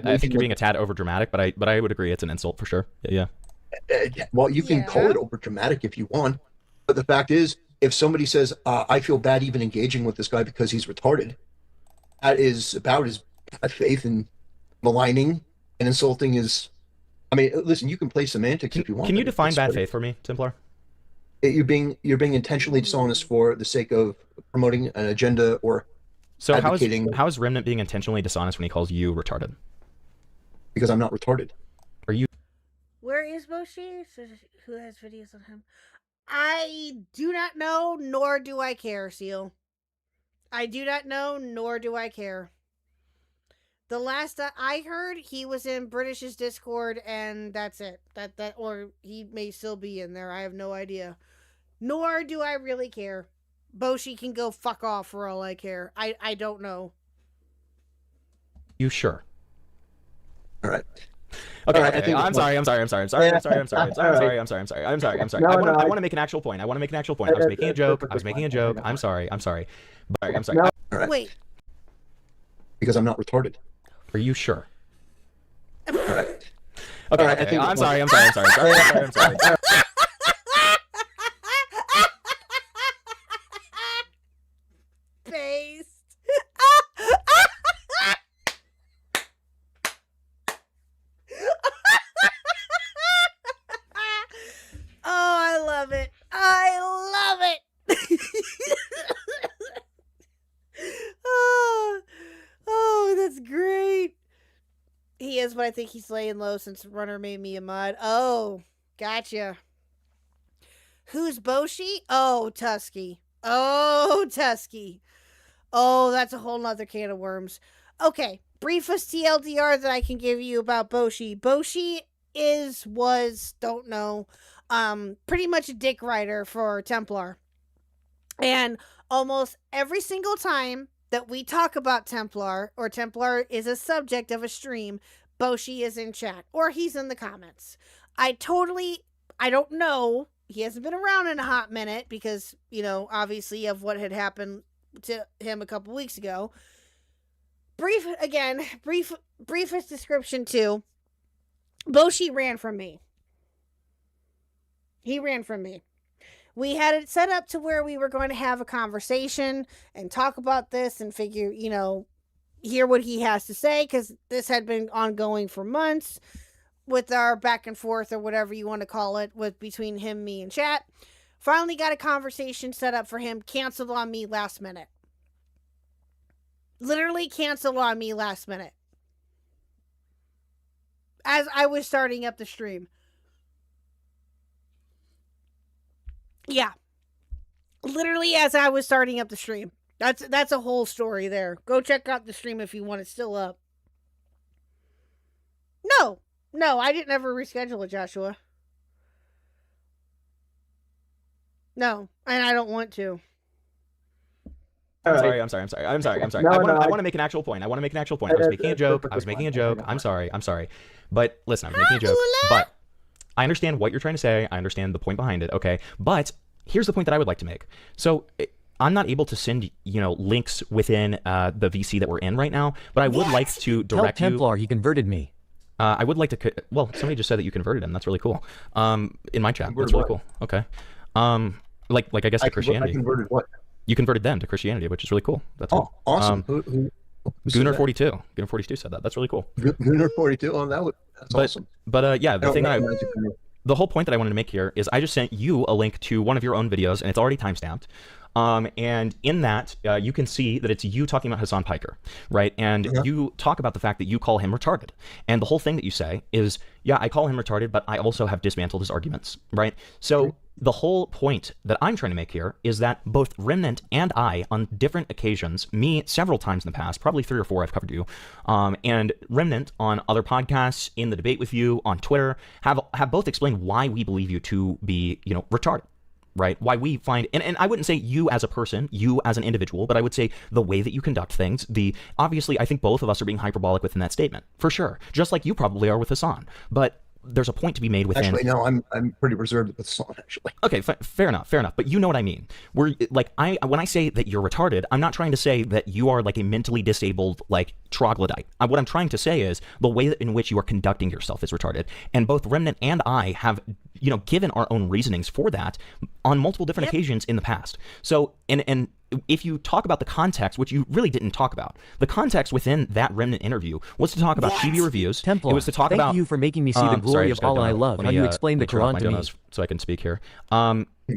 I think you're being a tad over dramatic, but I would agree it's an insult for sure. Yeah. Well, you can call it over dramatic if you want, but the fact is, if somebody says, "I feel bad even engaging with this guy because he's retarded," that is about as bad faith and maligning and insulting as. I mean, listen, you can play semantics if you want. Can you define bad faith for me, Templar? You're being intentionally dishonest for the sake of promoting an agenda or advocating. How is Remnant being intentionally dishonest when he calls you retarded? Because I'm not retarded. Are you? Where is Boshi? Who has videos of him? I do not know, nor do I care, Seal. I do not know, nor do I care. The last I heard, he was in British's Discord, and that's it. That, or he may still be in there. I have no idea. Nor do I really care. Boshi can go fuck off for all I care. I don't know. You sure? All right. Okay, All right, I okay. think I'm sorry. I want to make an actual point. I was making a joke. I'm sorry. Wait. Because I'm not retarded. Are you sure? All right. Okay, I'm sorry. Based. Oh, I love it. Oh, that's great. He is, but I think he's laying low since Runner made me a mod. Oh, gotcha. Who's Boshi? Oh, Tusky. Oh, that's a whole nother can of worms. Okay, briefest TLDR that I can give you about Boshi. Boshi don't know, pretty much a dick rider for Templar. And almost every single time that we talk about Templar, or Templar is a subject of a stream, Boshi is in chat, or he's in the comments. I don't know. He hasn't been around in a hot minute because, obviously of what had happened to him a couple weeks ago. Briefest description too. Boshi ran from me. He ran from me. We had it set up to where we were going to have a conversation and talk about this and figure, hear what he has to say, because this had been ongoing for months with our back and forth, or whatever you want to call it, between him, me, and chat. Finally got a conversation set up for him, canceled on me last minute. Literally canceled on me last minute. As I was starting up the stream. Yeah. Literally as I was starting up the stream. That's a whole story there. Go check out the stream if you want it still up. No, I didn't ever reschedule it, Joshua. No, and I don't want to. I'm sorry. I want to make an actual point. I was making a joke. I'm sorry. But listen, I was making a joke. But I understand what you're trying to say. I understand the point behind it. Okay. But here's the point that I would like to make. So I'm not able to send, links within the VC that we're in right now, but I would like to direct Tell Templar he converted me. I would like to, somebody just said that you converted him. That's really cool. In my chat. That's really cool. Okay. Like I guess to Christianity. I converted what? You converted them to Christianity, which is really cool. That's cool. Awesome. Who Gooner 42. Gooner 42 said that. That's really cool. Gooner 42. Oh, that's awesome. But yeah, the whole point that I wanted to make here is I just sent you a link to one of your own videos, and it's already timestamped. And in that, you can see that it's you talking about Hassan Piker, right? And you talk about the fact that you call him retarded. And the whole thing that you say is, yeah, I call him retarded, but I also have dismantled his arguments, right? So the whole point that I'm trying to make here is that both Remnant and I, on different occasions, me several times in the past, probably 3 or 4 I've covered you, and Remnant on other podcasts, in the debate with you, on Twitter, have both explained why we believe you to be, retarded. Right? Why we find, and I wouldn't say you as a person, you as an individual, but I would say the way that you conduct things, obviously I think both of us are being hyperbolic within that statement, for sure. Just like you probably are with Hassan. But there's a point to be made within. Actually, no, I'm pretty reserved with Hassan, actually. Okay, fair enough. But you know what I mean. When I say that you're retarded, I'm not trying to say that you are like a mentally disabled, like, troglodyte. What I'm trying to say is the way in which you are conducting yourself is retarded. And both Remnant and I have, given our own reasonings for that on multiple different occasions in the past. So, and if you talk about the context, which you really didn't talk about, the context within that Remnant interview was to talk about Chibi reviews. Templar, it was to talk thank about. you for making me see the glory of Allah I love. How you explain the Quran to me. So I can speak here.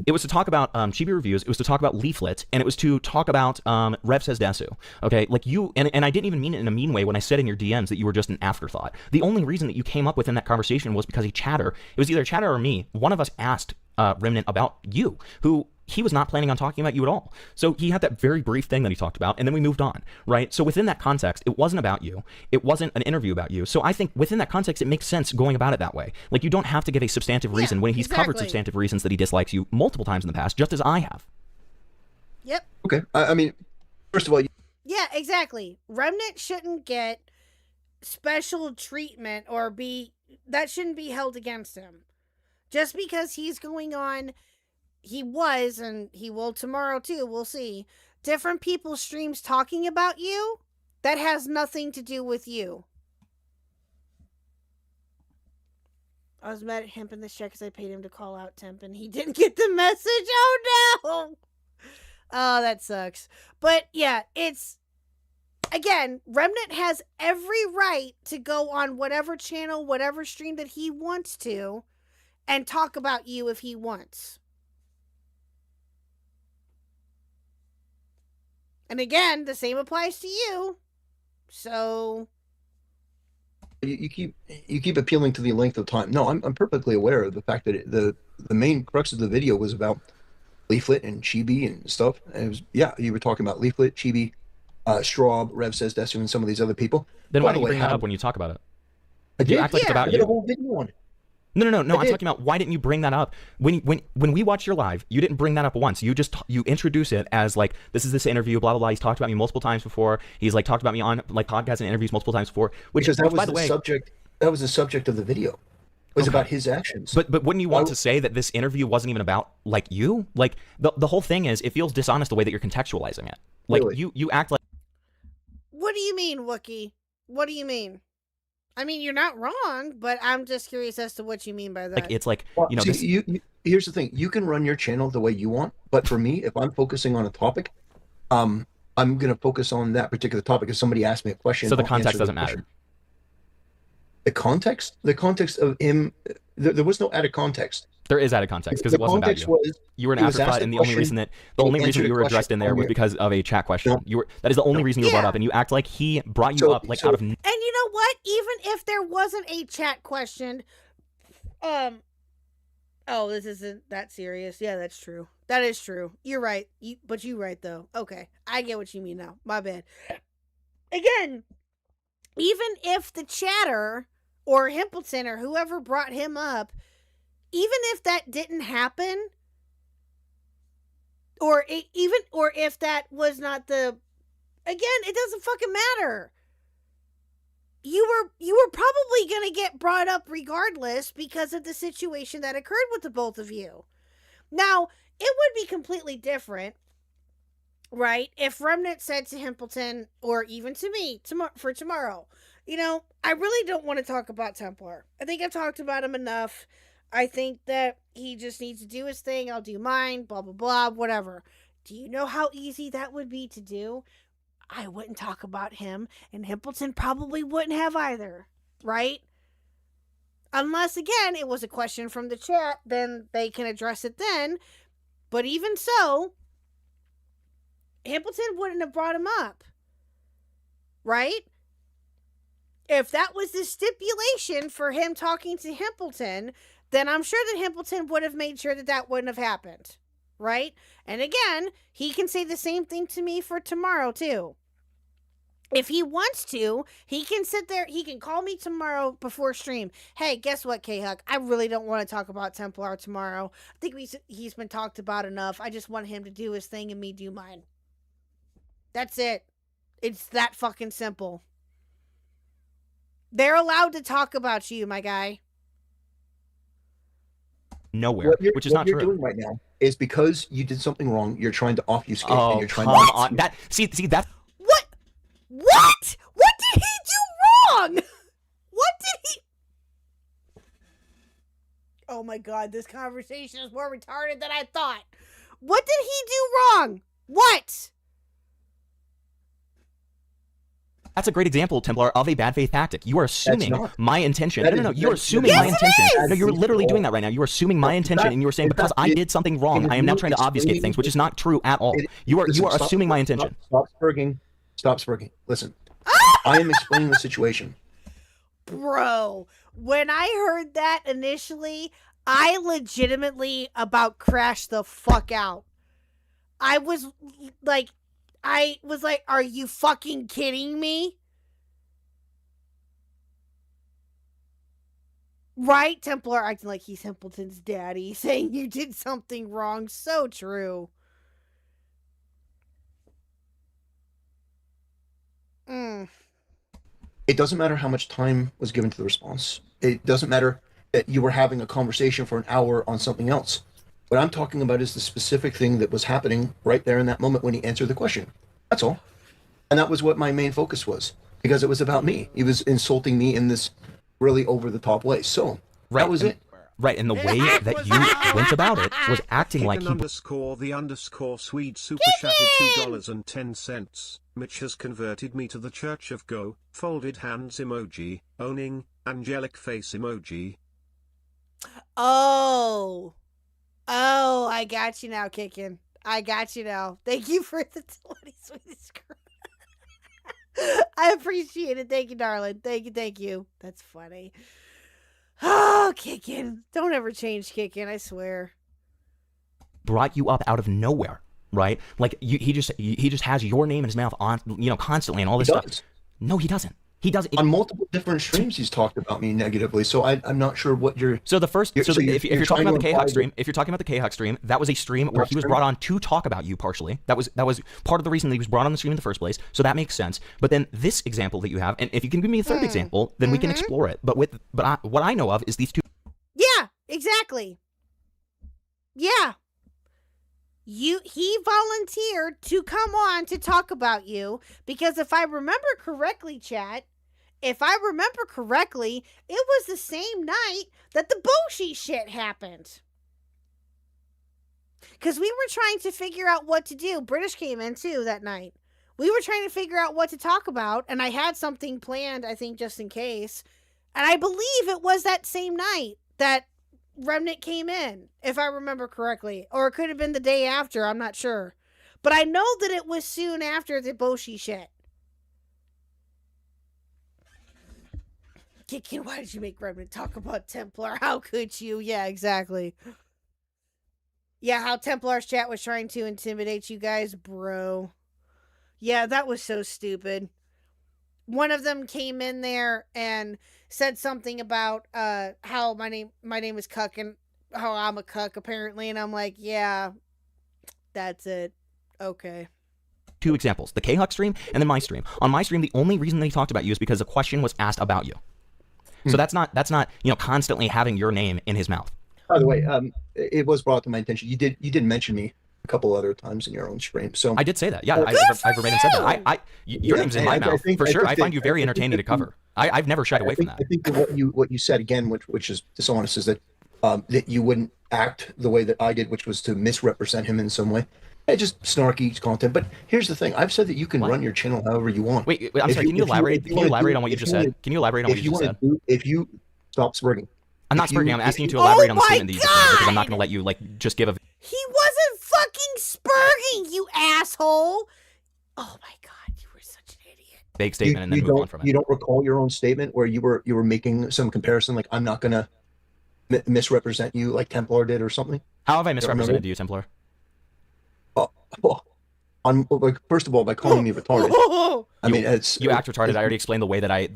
It was to talk about Chibi reviews. It was to talk about leaflets, and it was to talk about Rev Says Desu. Okay, like you, and I didn't even mean it in a mean way when I said in your DMs that you were just an afterthought. The only reason that you came up within that conversation was because it was either Chatter or me. One of us asked Remnant about you, who he was not planning on talking about you at all. So he had that very brief thing that he talked about, and then we moved on, right? So within that context, it wasn't about you. It wasn't an interview about you. So I think within that context, it makes sense going about it that way. Like, you don't have to give a substantive reason when he's covered substantive reasons that he dislikes you multiple times in the past, just as I have. Yep. Okay. I mean, first of all, yeah, exactly. Remnant shouldn't get special treatment or that shouldn't be held against him. Just because he's going on, he was, and he will tomorrow too, we'll see, different people's streams talking about you, that has nothing to do with you. I was mad at him in this chat because I paid him to call out Temp and he didn't get the message. Oh no! Oh, that sucks. But yeah, it's, again, Remnant has every right to go on whatever channel, whatever stream that he wants to and talk about you if he wants. And again, the same applies to you. So you keep appealing to the length of time. No, I'm perfectly aware of the fact that the main crux of the video was about Leaflet and Chibi and stuff. And it was, yeah, you were talking about Leaflet, Chibi, Straub, Rev Says Desu, and some of these other people. Then By why the don't you way, bring that how- up when you talk about it? I You did? act like it's Yeah, about I did you. a whole video on it. No. I I'm did. talking about why didn't you bring that up when we watched your live? You didn't bring that up once. You just you introduce it as like this interview, blah blah blah. He's talked about me multiple times before. He's like talked about me on like podcasts and interviews multiple times before. Because that was by the the way, subject. That was the subject of the video. It was about his actions. But wouldn't you want to say that this interview wasn't even about like you? Like the whole thing is, it feels dishonest the way that you're contextualizing it. Like Really? you act like. what do you mean, Wookie? What do you mean? I mean, you're not wrong, but I'm just curious as to what you mean by that. Like it's like Well, you know see, this. here's the thing. You can run your channel the way you want, but for me, if I'm focusing on a topic, I'm going to focus on that particular topic. If somebody asks me a question, So the I'll context answer the doesn't matter. question. The context of him, there was no added context. There is added context because The it wasn't about context you. was, You were an he was asked afterthought, a and the only question, reason that and he answered you a were addressed in there question was on because of a chat question. No. You were that is the only reason you were brought Yeah. up, and you act like he brought you So- up like so- out of. And you know what? Even if there wasn't a chat question, oh, this isn't that serious. Yeah, that's true. That is true. You're right. But you're right though. Okay, I get what you mean now. My bad. Again, even if the chatter or Himpleton or whoever brought him up, even if that didn't happen, or if that was not the, again, it doesn't fucking matter. You were probably gonna get brought up regardless because of the situation that occurred with the both of you. Now, it would be completely different, right? If Remnant said to Himpleton, or even to me for tomorrow, you know, I really don't want to talk about Templar. I think I've talked about him enough. I think that he just needs to do his thing. I'll do mine, blah, blah, blah, whatever. Do you know how easy that would be to do? I wouldn't talk about him, and Himpleton probably wouldn't have either, right? Unless, again, it was a question from the chat, then they can address it then. But even so, Himpleton wouldn't have brought him up, right? If that was the stipulation for him talking to Himpleton, then I'm sure that Himpleton would have made sure that that wouldn't have happened, right? And again, he can say the same thing to me for tomorrow, too. If he wants to, he can sit there, he can call me tomorrow before stream. Hey, guess what, Khuck? I really don't want to talk about Templar tomorrow. I think he's been talked about enough. I just want him to do his thing and me do mine. That's it. It's that fucking simple. They're allowed to talk about you, my guy. Nowhere, which is what not you're true. doing right now is because you did something wrong. You're trying to obfuscate, Oh, and you're trying come to on. That see that. What? What? What did he do wrong? What did he? Oh my god, this conversation is more retarded than I thought. What did he do wrong? What? That's a great example, Templar, of a bad faith tactic. You are assuming not. my intention. That No, is- you're that- assuming Yes, my it intention. is! No, you're literally doing that right now. You're assuming my intention, fact- and you were saying in because fact, I it- did something it wrong, is I am now you trying to obfuscate explaining- things, which is not true at all. It- You are listen, stop- assuming my intention. Stop spurging. Stop spurging. Listen, I am explaining the situation. Bro, when I heard that initially, I legitimately about crashed the fuck out. I was like, are you fucking kidding me? Right? Templar acting like he's Himpleton's daddy, saying you did something wrong. So true. It doesn't matter how much time was given to the response. It doesn't matter that you were having a conversation for an hour on something else. What I'm talking about is the specific thing that was happening right there in that moment when he answered the question. That's all. And that was what my main focus was, because it was about me. He was insulting me in this really over-the-top way. So that was it. Right, and the way that you went about it was acting like he... _the_ Swede super chatted $2.10. Mitch has converted me to the Church of Go. Folded hands emoji. Owning. Angelic face emoji. Oh, I got you now, Kickin'. I got you now. Thank you for the 20 Swedish krona. I appreciate it. Thank you, darling. Thank you. That's funny. Oh, Kickin'. Don't ever change Kickin', I swear. Brought you up out of nowhere, right? Like he just has your name in his mouth on, constantly and all this stuff. No, he doesn't. He doesn't. On multiple different streams, he's talked about me negatively. So I'm not sure what you're. So the first. If you're talking about the Khuck stream, that was a stream where he was brought on to talk about you partially. That was part of the reason that he was brought on the stream in the first place. So that makes sense. But then this example that you have, and if you can give me a third example, then we can explore it. But what I know of is these two. Yeah, exactly. Yeah. He volunteered to come on to talk about you because if I remember correctly, chat, it was the same night that the Boshi shit happened. Because we were trying to figure out what to do. British came in too that night. We were trying to figure out what to talk about, and I had something planned, I think, just in case. And I believe it was that same night that Remnant came in, if I remember correctly. Or it could have been the day after, I'm not sure. But I know that it was soon after the Boshi shit. Kickin', why did you make Remnant talk about Templar? How could you? Yeah, exactly. Yeah, how Templar's chat was trying to intimidate you guys, bro. Yeah, that was so stupid. One of them came in there and said something about how my name is Khuck and how I'm a Khuck apparently, and I'm like, yeah, that's it. Okay. Two examples: the Khuck stream and then my stream. On my stream, the only reason that he talked about you is because a question was asked about you. So that's not constantly having your name in his mouth. By the way, it was brought to my attention. You did mention me a couple other times in your own stream. So I did say that. Yeah, I verbatim said that. Your name's in my mouth for sure. I find you very entertaining to cover. I've never shied away from that. I think what you said again, which is dishonest, is that that you wouldn't act the way that I did, which was to misrepresent him in some way. Just snarky content. But here's the thing: I've said that you can run your channel however you want. Wait, I'm sorry. Can you elaborate? Can you elaborate on what you just said? Can you elaborate on what you just said? If you stop spurting. I'm not spurting. I'm asking you to elaborate on the statement that you just made because I'm not going to let you just give a. He wasn't fucking spurting, you asshole. Oh my god, you were such an idiot. Vague statement and then move on from it. You don't recall your own statement where you were making some comparison, like I'm not going to misrepresent you like Templar did or something? How have I misrepresented you, Templar? First of all, by calling me retarded. I mean, you act retarded. I already explained the way that I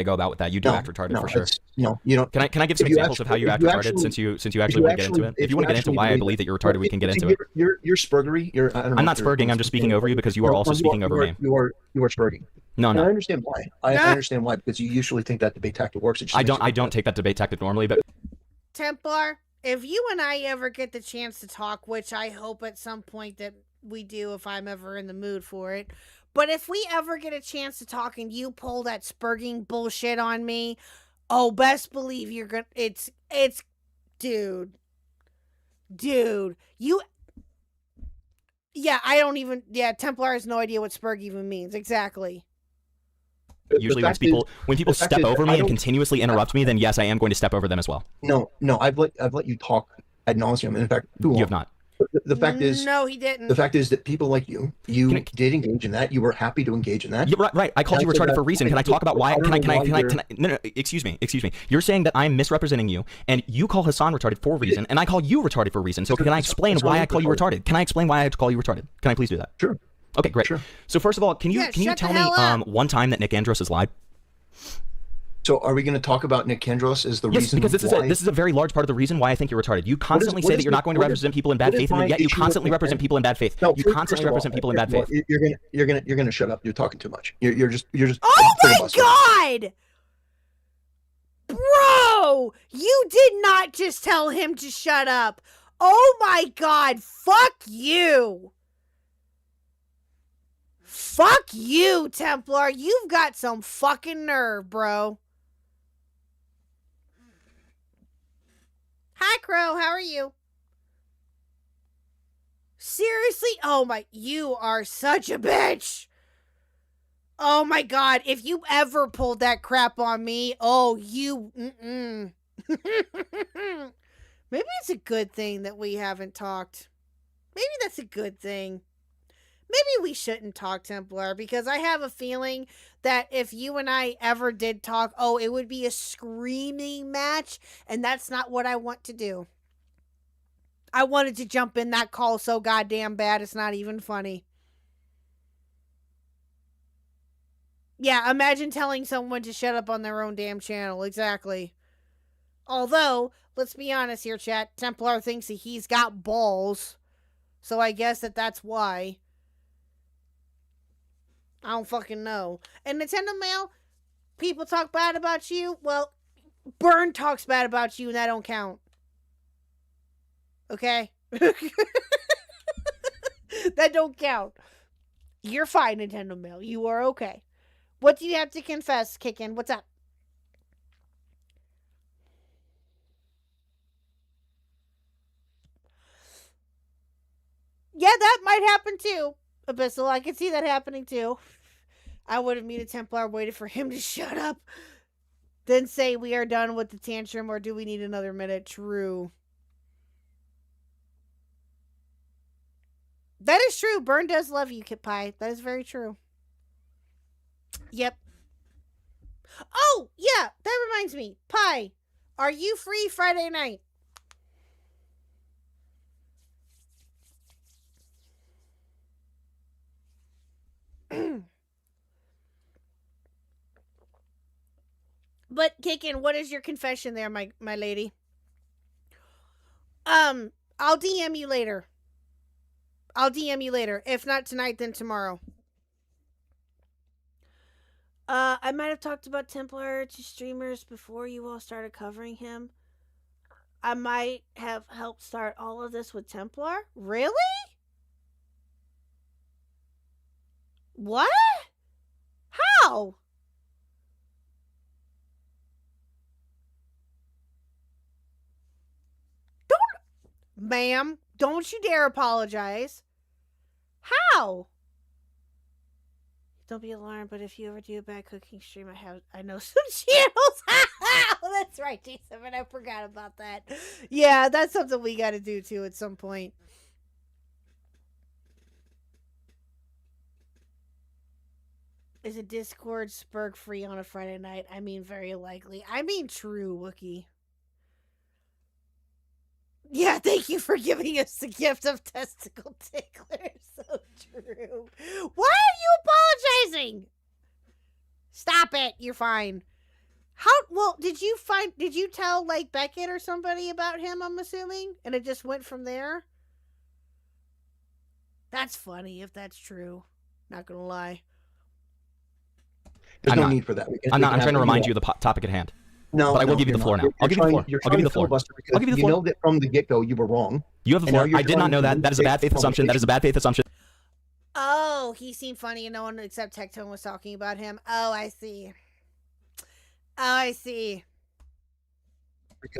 go about with that. You do act retarded for sure. No, you don't. Can I give some examples of how you act retarded since you actually want to get into it? If you want to get into why I believe that you're retarded, we can get into it. You're spurgery. I'm not spurging. I'm just speaking over you because you are also speaking over me. You are spurting. No. I understand why. I understand why, because you usually think that debate tactic works. I don't take that debate tactic normally, but Templar, if you and I ever get the chance to talk, which I hope at some point that we do if I'm ever in the mood for it, but if we ever get a chance to talk and you pull that spurging bullshit on me, oh, best believe you're gonna, it's, dude, you, yeah, Templar has no idea what spurg even means, exactly. Usually when people step over me and continuously interrupt me, then yes, I am going to step over them as well. No, I've let you talk ad nauseum. In fact, you have not. The fact is, no, he didn't. The fact is that people like you did engage in that. You were happy to engage in that. Right. I called you retarded for a reason. Can I talk about why? No, excuse me. You're saying that I'm misrepresenting you, and you call Hassan retarded for a reason, and I call you retarded for a reason. So can I explain why I call you retarded? Can I explain why I have to call you retarded? Can I please do that? Sure. Okay, great. Sure. So first of all, can you tell me one time that Nick Andros has lied? So are we going to talk about Nicandros as the Yes, reason because why? this is a very large part of the reason why I think you're retarded. You constantly say that you're not going to represent people in bad faith, and yet you constantly represent people in bad faith. No, You first constantly of all, represent people in bad faith. You're gonna shut up. You're talking too much. You're just. Oh my god! Bro! You did not just tell him to shut up. Oh my god, fuck you. Fuck you, Templar. You've got some fucking nerve, bro. Hi, Crow. How are you? Seriously? Oh my, you are such a bitch. Oh my god, if you ever pulled that crap on me, oh, you, Maybe it's a good thing that we haven't talked. Maybe that's a good thing. Maybe we shouldn't talk, Templar, because I have a feeling that if you and I ever did talk, oh, it would be a screaming match, and that's not what I want to do. I wanted to jump in that call so goddamn bad, it's not even funny. Yeah, imagine telling someone to shut up on their own damn channel. Exactly. Although, let's be honest here, chat. Templar thinks that he's got balls. So I guess that's why. I don't fucking know. And Nintendo Mail, people talk bad about you. Well, Burn talks bad about you, and that don't count. Okay? That don't count. You're fine, Nintendo Mail. You are okay. What do you have to confess, Kickin'? What's up? Yeah, that might happen too, Abyssal. I could see that happening too. I would have muted Templar, waited for him to shut up, then say we are done with the tantrum, or do we need another minute? True. That is true. Burn does love you, Kit Pie. That is very true. Yep. Oh, yeah, that reminds me. Pie, are you free Friday night? But Kickin', what is your confession there, my lady? I'll DM you later. If not tonight, then tomorrow. I might have talked about Templar to streamers before you all started covering him. I might have helped start all of this with Templar? Really? What? How? Ma'am, don't you dare apologize. How? Don't be alarmed, but if you ever do a bad cooking stream, I know some channels. Oh, that's right, J7. I forgot about that. Yeah, that's something we got to do too at some point. Is a Discord Spurg free on a Friday night? I mean, very likely. I mean, true, Wookie. Yeah, thank you for giving us the gift of testicle tickler. So true. Why are you apologizing? Stop it. You're fine. Well, did you tell, like, Beckett or somebody about him, I'm assuming? And it just went from there? That's funny, if that's true. Not gonna lie. There's no need for that. I'm trying to remind you of the topic at hand. No, but I will give you the floor now. I'll give you the floor. I'll give you the floor. I'll give you the floor. You know that from the get-go you were wrong. You have the floor. I did not know that. That is a bad faith assumption. That is a bad faith assumption. Oh, he seemed funny and no one except Tectone was talking about him. Oh, I see. I'll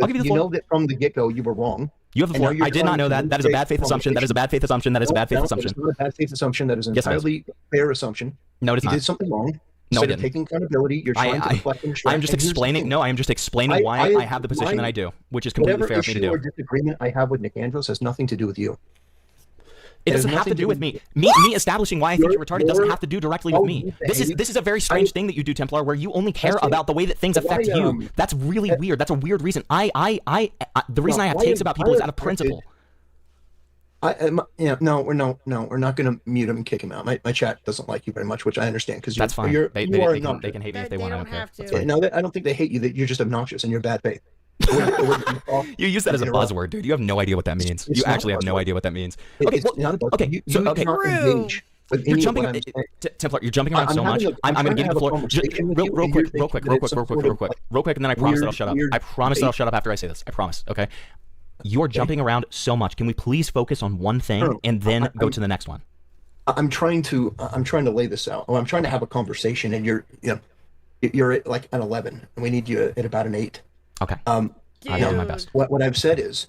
give you the You floor. know that from the get-go you were wrong. You have the floor. I did not know that. That is a bad faith assumption. That is a bad faith assumption. That is a bad faith assumption. It's not a bad faith assumption. That is an entirely fair assumption. No, it's not. You did something wrong. No, I Instead of didn't. taking accountability, you're trying to deflect and I'm just explaining. No, I am just explaining why I have the position that I do, which is completely fair for me to do. Whatever issue or disagreement I have with Nick Andros has nothing to do with you. It doesn't have to do with me. Me establishing why I think you're retarded doesn't have to do directly with me. This is a very strange thing that you do, Templar, where you only care about the way that things affect you. That's really weird. That's a weird reason. The reason I have takes about people is out of principle. No, we're not going to mute him and kick him out. My chat doesn't like you very much, which I understand because That's fine. You they can hate me if they want. I don't care. That's fine. No, I don't think they hate you. That you're just obnoxious and you're bad faith. You use that as a buzzword, dude. You have no idea what that means. You actually have no idea what that means. Okay, okay. So okay. You're jumping, Templar. You're jumping around so much. I'm going to give you the floor. Real quick, and then I promise that I'll shut up. I promise that I'll shut up after I say this. I promise. Okay. You're jumping around so much. Can we please focus on one thing and then go to the next one? I'm trying to lay this out. I'm trying to have a conversation, and you're at like an 11, and we need you at about an 8. Okay. I'll do my best. What I've said is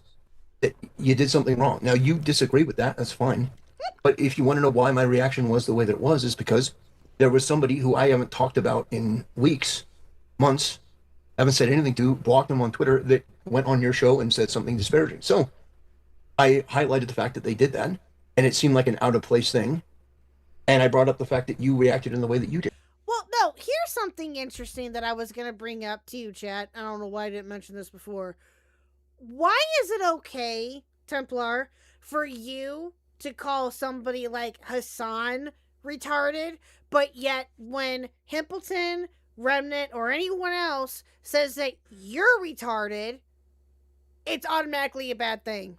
that you did something wrong. Now you disagree with that. That's fine. But if you want to know why my reaction was the way that it was, is because there was somebody who I haven't talked about in weeks, months, haven't said anything to, blocked them on Twitter, that went on your show and said something disparaging. So I highlighted the fact that they did that, and it seemed like an out of place thing. And I brought up the fact that you reacted in the way that you did. Well, no, here's something interesting that I was going to bring up to you, chat. I don't know why I didn't mention this before. Why is it okay, Templar, for you to call somebody like Hassan retarded, but yet when Hamilton, Remnant, or anyone else says that you're retarded, it's automatically a bad thing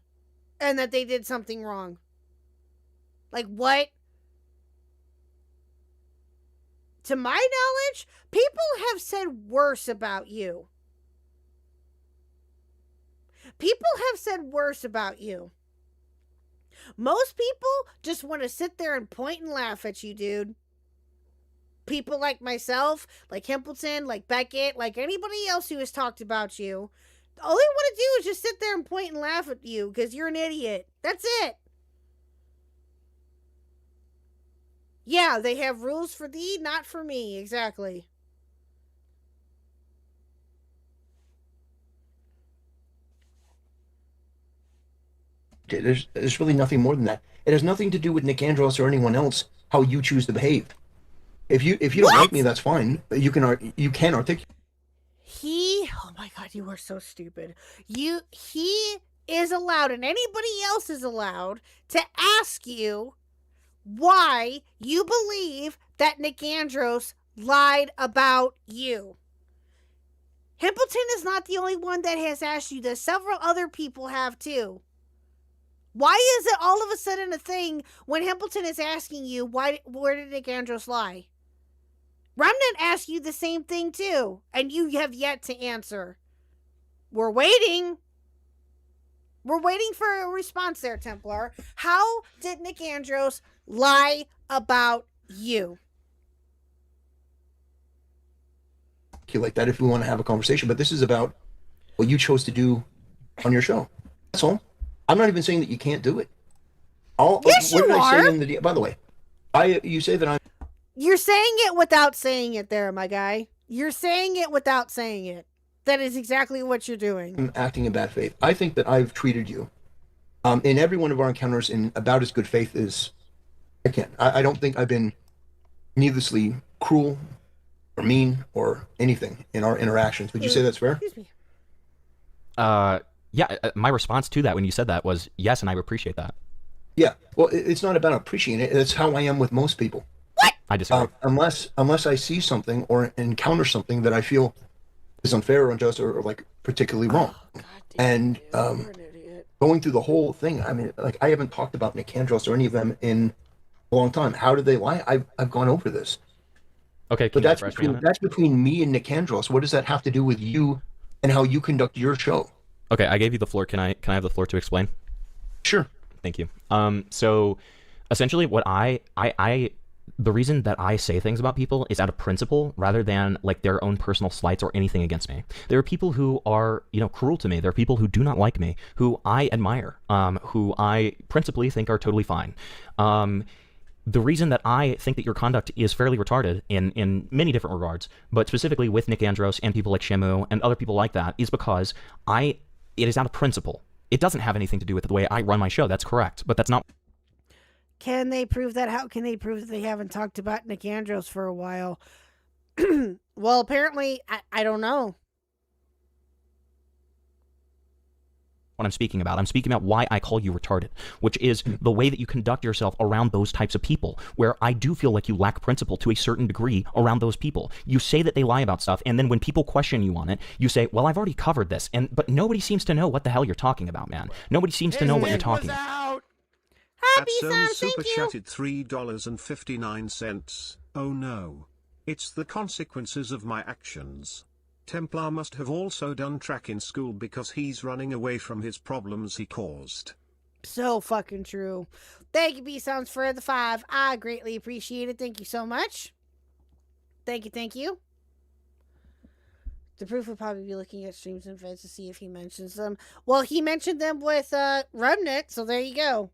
and that they did something wrong? Like, what? To my knowledge, people have said worse about you. People have said worse about you. Most people just want to sit there and point and laugh at you, dude. People like myself, like Hamilton, like Beckett, like anybody else who has talked about you, all they want to do is just sit there and point and laugh at you because you're an idiot. That's it. Yeah, they have rules for thee, not for me. Exactly. There's really nothing more than that. It has nothing to do with Nick Andros or anyone else, how you choose to behave. If you don't like me, that's fine. But you can articulate. Oh my God, you are so stupid. He is allowed, and anybody else is allowed, to ask you why you believe that Nick Andros lied about you. Hamilton is not the only one that has asked you this. Several other people have too. Why is it all of a sudden a thing when Hamilton is asking you, where did Nick Andros lie? Remnant asked you the same thing too, and you have yet to answer. We're waiting. We're waiting for a response there, Templar. How did Nick Andros lie about you? Like that if we want to have a conversation, but this is about what you chose to do on your show. That's all. I'm not even saying that you can't do it. Yes, you are. By the way, you say that I'm. You're saying it without saying it there, my guy. You're saying it without saying it. That is exactly what you're doing. I'm acting in bad faith. I think that I've treated you in every one of our encounters in about as good faith as I can. I don't think I've been needlessly cruel or mean or anything in our interactions. Would you say that's fair? Excuse me. Yeah, my response to that when you said that was yes, and I appreciate that. Yeah, well, it's not about appreciating it. It's how I am with most people. What? I disagree. Unless I see something or encounter something that I feel is unfair or unjust or like particularly wrong. And going through the whole thing, I mean, like I haven't talked about Nick Andros or any of them in a long time. How did they lie? I've gone over this. Okay, but that's between me and Nick Andros. What does that have to do with you and how you conduct your show? Okay, I gave you the floor. Can I have the floor to explain? Sure. Thank you. So essentially what the reason that I say things about people is out of principle rather than like their own personal slights or anything against me. There are people who are, cruel to me. There are people who do not like me, who I admire, who I principally think are totally fine. The reason that I think that your conduct is fairly retarded in many different regards, but specifically with Nick Andros and people like Shamu and other people like that, is because it is out of principle. It doesn't have anything to do with the way I run my show. That's correct, but that's not. Can they prove that? How can they prove that they haven't talked about Nick Andros for a while? Well, apparently, I don't know. what I'm speaking about. I'm speaking about why I call you retarded, which is the way that you conduct yourself around those types of people, where I do feel like you lack principle to a certain degree around those people. You say that they lie about stuff, and then when people question you on it, you say, well, I've already covered this. But nobody seems to know what the hell you're talking about, man. Nobody seems to know what you're talking about. Happy Atson Sam, super thank you. chatted $3.59. Oh no. It's the consequences of my actions. Templar must have also done track in school because he's running away from his problems he caused. So fucking true. Thank you, B-Sounds, for the 5. I greatly appreciate it. Thank you so much. Thank you, thank you. The proof would probably be looking at streams and feds to see if he mentions them. Well, he mentioned them with Remnant, so there you go.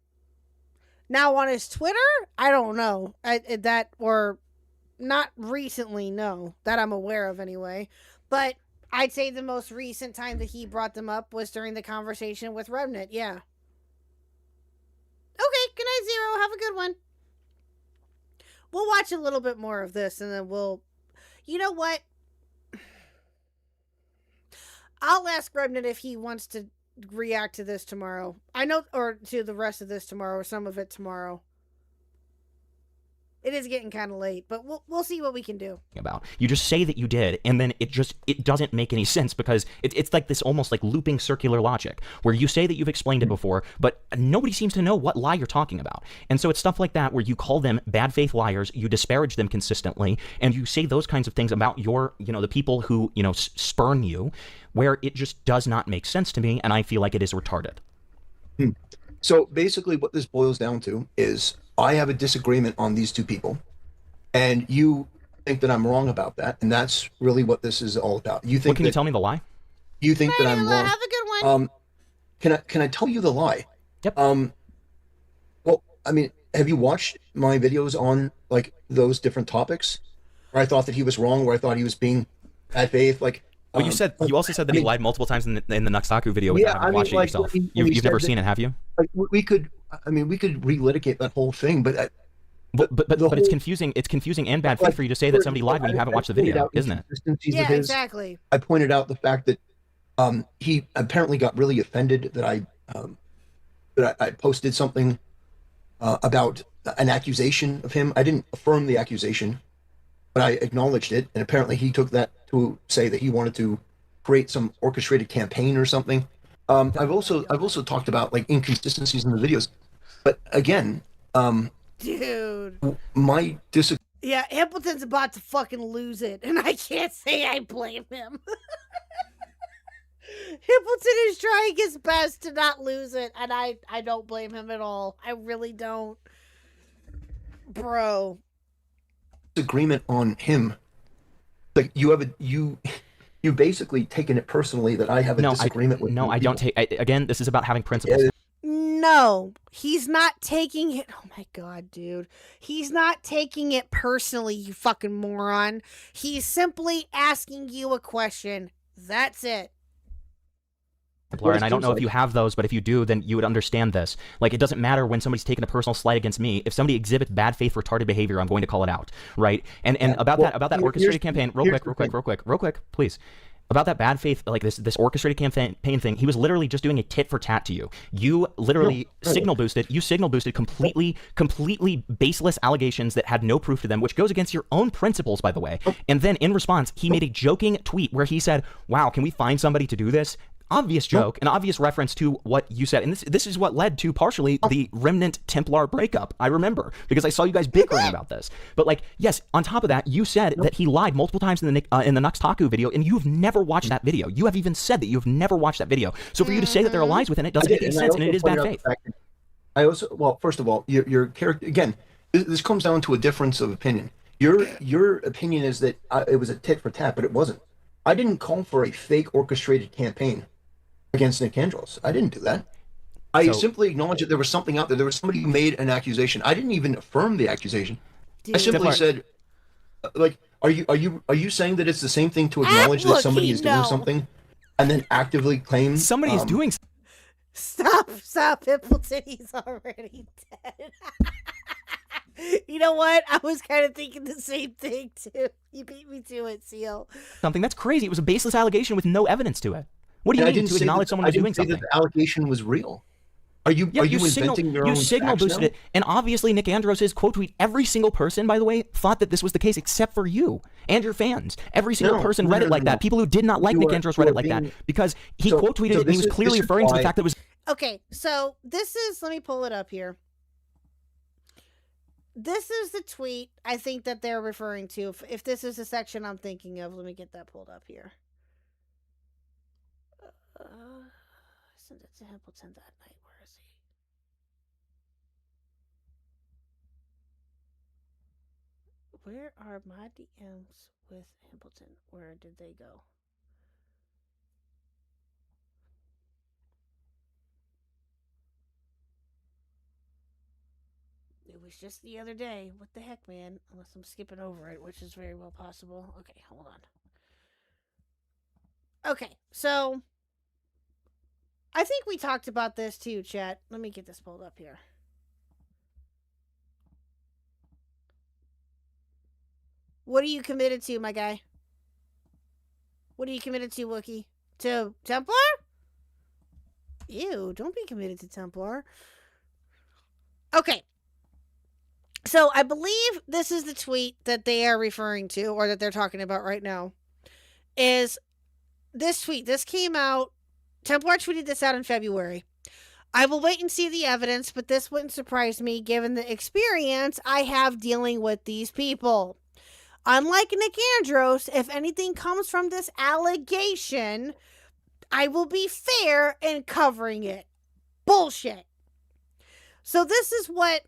Now on his Twitter, I don't know. Or not recently, no. That I'm aware of anyway. But I'd say the most recent time that he brought them up was during the conversation with Remnant, yeah. Okay, good night, Zero. Have a good one. We'll watch a little bit more of this, and then we'll... You know what? I'll ask Remnant if he wants to react to this tomorrow. I know, or to the rest of this tomorrow, or some of it tomorrow. It is getting kind of late, but we'll see what we can do. About you just say that you did, and then it doesn't make any sense because it's like this almost like looping circular logic where you say that you've explained it before, but nobody seems to know what lie you're talking about. And so it's stuff like that where you call them bad faith liars, you disparage them consistently, and you say those kinds of things about your, the people who, spurn you, where it just does not make sense to me, and I feel like it is retarded. So basically what this boils down to is I have a disagreement on these two people, and you think that I'm wrong about that, and that's really what this is all about. You think? Can you tell me the lie? You think that I'm wrong? Have a good one. Can I tell you the lie? Yep. Well, I mean, have you watched my videos on like those different topics, where I thought that he was wrong, where I thought he was being bad faith, like? Well, you also said that he lied multiple times in the Nuxtaku video without having watched it yourself. You've never seen it, have you? Like we could relitigate that whole thing, but it's confusing. It's confusing and bad faith for you to say that somebody lied when you haven't watched the video, isn't it? Yeah, exactly. I pointed out the fact that he apparently got really offended that I posted something about an accusation of him. I didn't affirm the accusation, but I acknowledged it, and apparently he took that to say that he wanted to create some orchestrated campaign or something. I've also talked about like inconsistencies in the videos, but again, dude, my yeah, Hamilton's about to fucking lose it, and I can't say I blame him. Hamilton is trying his best to not lose it, and I don't blame him at all. I really don't, bro. Agreement on him. Like you basically taken it personally that I have a disagreement with. No, I don't take. Again, this is about having principles. No, he's not taking it. Oh my god, dude. He's not taking it personally, you fucking moron. He's simply asking you a question. That's it. And I don't know if you have those, but if you do, then you would understand this. Like, it doesn't matter when somebody's taking a personal slight against me. If somebody exhibits bad faith, retarded behavior, I'm going to call it out, right? And about that orchestrated campaign, real quick, please. About that bad faith, like this orchestrated campaign thing, he was literally just doing a tit for tat to you. You literally signal boosted completely baseless allegations that had no proof to them, which goes against your own principles, by the way. And then in response, he made a joking tweet where he said, "Wow, can we find somebody to do this?" Obvious joke, an obvious reference to what you said. And this is what led to partially the Remnant Templar breakup. I remember, because I saw you guys bickering about this. But like, yes, on top of that, you said that he lied multiple times in the Nuxtaku video, and you've never watched that video. You have even said that you've never watched that video. So for you to say that there are lies within it doesn't make any sense, and it is bad faith. I also, well, first of all, your character, again, this comes down to a difference of opinion. Your opinion is that it was a tit for tat, but it wasn't. I didn't call for a fake orchestrated campaign against Nick Andros. I didn't do that. I simply acknowledged that there was something out there. There was somebody who made an accusation. I didn't even affirm the accusation. I simply said, like, are you saying that it's the same thing to acknowledge that somebody is doing something and then actively claim somebody is doing? Stop, Pimpleton. He's already dead. You know what? I was kind of thinking the same thing too. You beat me to it, Seal. Something that's crazy. It was a baseless allegation with no evidence to it. What do you I mean didn't to say acknowledge that- someone I was didn't doing say something? that the allegation was real. Are you Yeah, inventing your own signal facts boosted now? it, and obviously Nick Andros' quote tweet. Every single person, by the way, thought that this was the case, except for you and your fans. Every single person read it like that. People who did not like Nick Andros read it like that because he quote tweeted it and he was clearly referring to the fact that it was. Okay, so this is, let me pull it up here. This is the tweet I think that they're referring to. If this is the section I'm thinking of, let me get that pulled up here. Send it to Hamilton that night. Where is he? Where are my DMs with Hamilton? Where did they go? It was just the other day. What the heck, man? Unless I'm skipping over it, which is very well possible. Okay, hold on. Okay, so I think we talked about this too, chat. Let me get this pulled up here. What are you committed to, my guy? What are you committed to, Wookie? To Templar? Ew, don't be committed to Templar. Okay. So I believe this is the tweet that they are referring to, or that they're talking about right now, is this tweet. This came out, Templar tweeted this out in February. I will wait and see the evidence, but this wouldn't surprise me given the experience I have dealing with these people. Unlike Nick Andros, if anything comes from this allegation, I will be fair in covering it. Bullshit. So this is what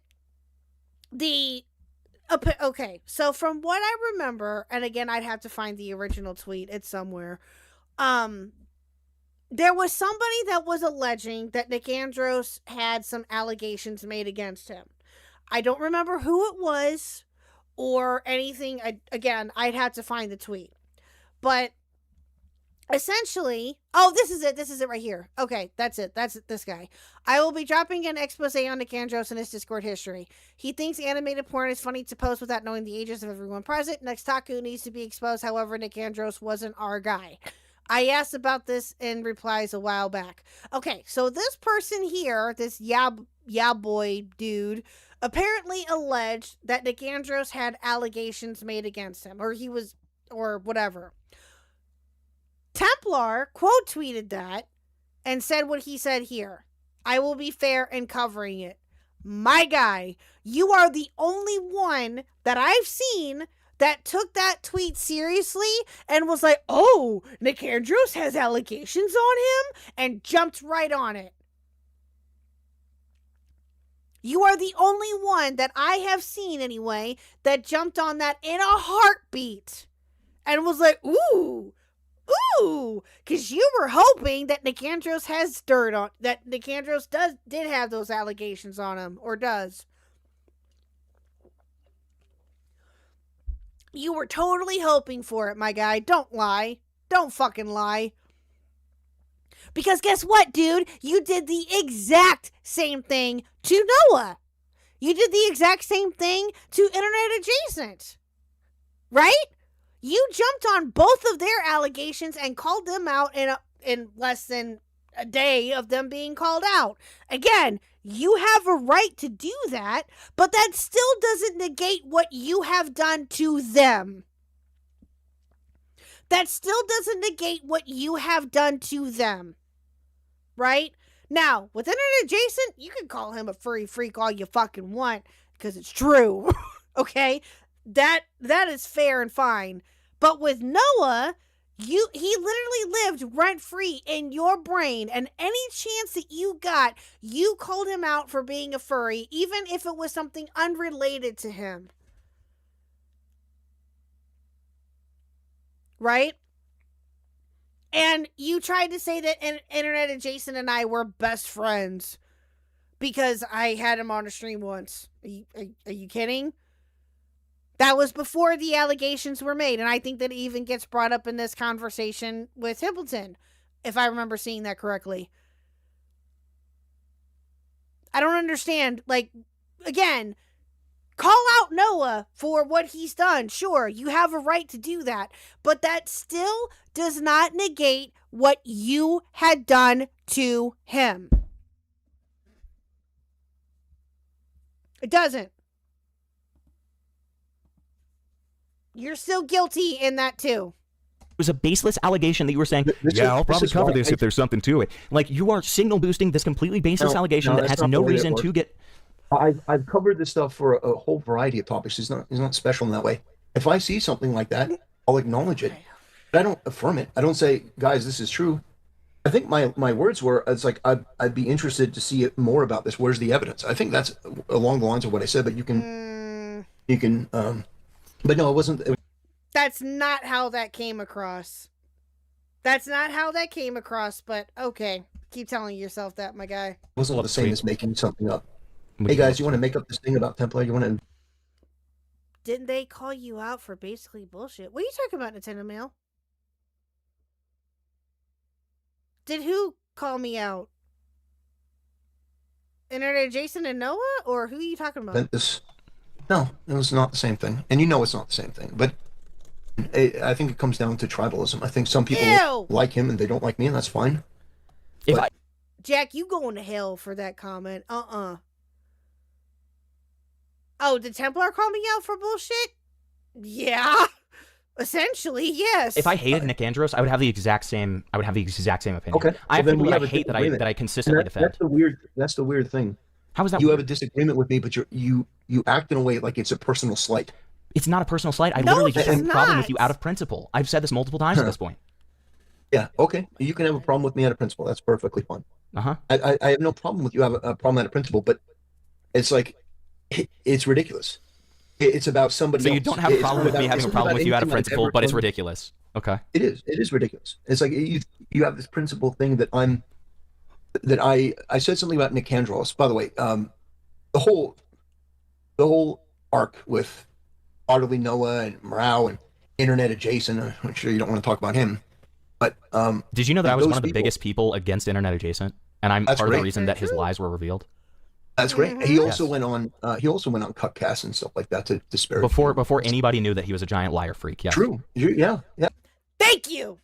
okay, so from what I remember, and again, I'd have to find the original tweet. It's somewhere. There was somebody that was alleging that Nick Andros had some allegations made against him. I don't remember who it was or anything. I'd have to find the tweet. But essentially, oh, this is it. This is it right here. Okay, that's it. That's this guy. I will be dropping an expose on Nick Andros and his Discord history. He thinks animated porn is funny to post without knowing the ages of everyone present. Next Taku needs to be exposed. However, Nick Andros wasn't our guy. I asked about this in replies a while back. Okay, so this person here, this yeah boy dude, apparently alleged that Nick Andros had allegations made against him, or whatever. Templar quote tweeted that and said what he said here. I will be fair in covering it. My guy, you are the only one that I've seen that took that tweet seriously and was like, oh, Nick Andros has allegations on him, and jumped right on it. You are the only one that I have seen, anyway, that jumped on that in a heartbeat and was like, ooh, because you were hoping that Nick Andros has dirt on, that Nick Andros did have those allegations on him, or does. You were totally hoping for it, my guy. Don't lie. Don't fucking lie. Because guess what, dude? You did the exact same thing to Noah. You did the exact same thing to Internet Adjacent. Right? You jumped on both of their allegations and called them out in less than a day of them being called out. Again, you have a right to do that, but that still doesn't negate what you have done to them. That still doesn't negate what you have done to them. Right? Now, with Internet Adjacent, you can call him a furry freak all you fucking want, because it's true. Okay? That is fair and fine. But with Noah, he literally lived rent-free in your brain, and any chance that you got, you called him out for being a furry, even if it was something unrelated to him. Right? And you tried to say that Internet Adjacent and I were best friends because I had him on a stream once. Are you kidding? That was before the allegations were made, and I think that it even gets brought up in this conversation with Hamilton, if I remember seeing that correctly. I don't understand. Like, again, call out Noah for what he's done. Sure, you have a right to do that, but that still does not negate what you had done to him. It doesn't. You're still guilty in that too. It was a baseless allegation that you were saying, I'll probably cover this if there's something to it. Like, you are signal boosting this completely baseless allegation that has no reason to get... I've covered this stuff for a whole variety of topics. It's not special in that way. If I see something like that, I'll acknowledge it. But I don't affirm it. I don't say, guys, this is true. I think my words were, it's like, I'd be interested to see more about this. Where's the evidence? I think that's along the lines of what I said, but you can, but no, it wasn't. That's not how that came across. That's not how that came across, but okay. Keep telling yourself that, my guy. It wasn't the same as making something up. Hey guys, you want to make up this thing about Templar? You want to? Didn't they call you out for basically bullshit? What are you talking about, Nintendo Mail? Did who call me out? Internet Jason and Noah? Or who are you talking about? No, it was not the same thing. And you know it's not the same thing. But I think it comes down to tribalism. I think some people like him and they don't like me, and that's fine. Jack, you going to hell for that comment. Oh, did Templar call me out for bullshit? Yeah. Essentially, yes. If I hated Nick Andros, I would have the exact same opinion. Okay. I have then people we that have I hate that I consistently defend. That's the weird thing. How is that you weird? have a disagreement with me, but you act in a way like it's a personal slight. It's not a personal slight. I literally just have a problem with you out of principle. I've said this multiple times at this point. Yeah, okay. You can have a problem with me out of principle. That's perfectly fine. I have no problem with you have a problem out of principle, but it's like, it's ridiculous. It's about somebody So you else. don't have a problem with me having a problem with you out of anything I've principle, ever but it's done. ridiculous. Okay. It is ridiculous. It's like you have this principle thing that I said something about Nick Andros. By the way, the whole arc with Utterly Noah and Morale and Internet Adjacent. I'm sure you don't want to talk about him, but did you know that I was one of the biggest people against Internet Adjacent, and I'm part of the reason that his lies were revealed? That's great. He also went on. He also went on Khuck and stuff like that to disparage. Before anybody knew that he was a giant liar freak. Yeah. True. Yeah. Thank you,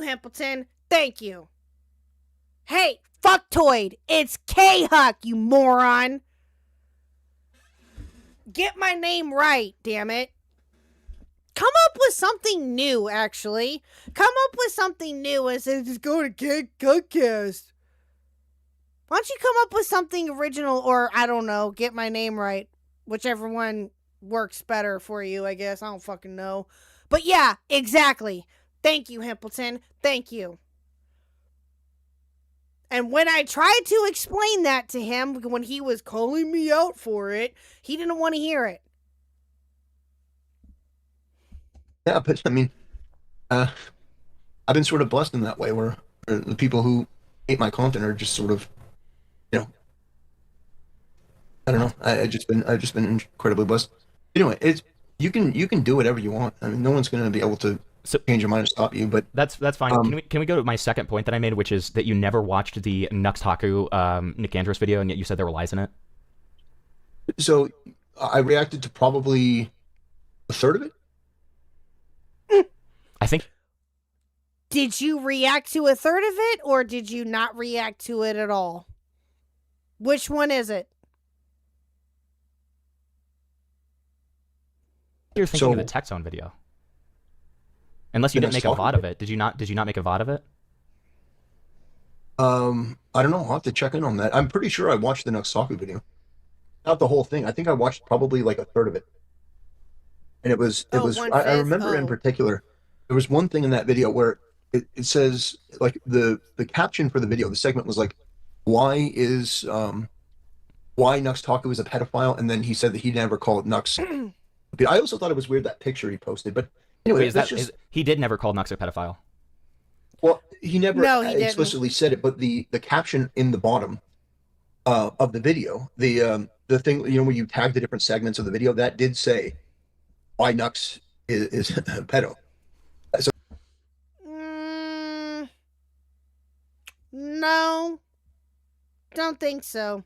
Hamilton. Thank you. Hey, fucktoid, it's Khuck, you moron. Get my name right, damn it. Come up with something new, actually. Come up with something new and say, just go to Khuckcast. Why don't you come up with something original, or, I don't know, get my name right. Whichever one works better for you, I guess. I don't fucking know. But yeah, exactly. Thank you, Hamilton. Thank you. And when I tried to explain that to him, when he was calling me out for it, he didn't want to hear it. Yeah, but I mean, I've been sort of blessed in that way, where the people who hate my content are just sort of, I don't know. I've just been incredibly blessed. Anyway, you can do whatever you want. I mean, no one's going to be able to change your mind and stop you. But that's fine. Can we go to my second point that I made, which is that you never watched the Nuxtaku Nick Andros video, and yet you said there were lies in it? So I reacted to probably a third of it. I think. Did you react to a third of it, or did you not react to it at all? Which one is it? You're thinking of the Tech Zone video. Unless you didn't make a VOD of it. Did you not make a VOD of it? I don't know. I'll have to check in on that. I'm pretty sure I watched the Nuxtaku video. Not the whole thing. I think I watched probably like a third of it. And it was I remember in particular, there was one thing in that video where it says, like, the caption for the video, the segment was like, why Nuxtaku is a pedophile, and then he said that he never called Nux. But I also thought it was weird, that picture he posted, but anyway, he did never call Nux a pedophile. Well, he never explicitly said it, but the caption in the bottom of the video, the thing, where you tag the different segments of the video, that did say why Nux is a pedo. So, no, don't think so.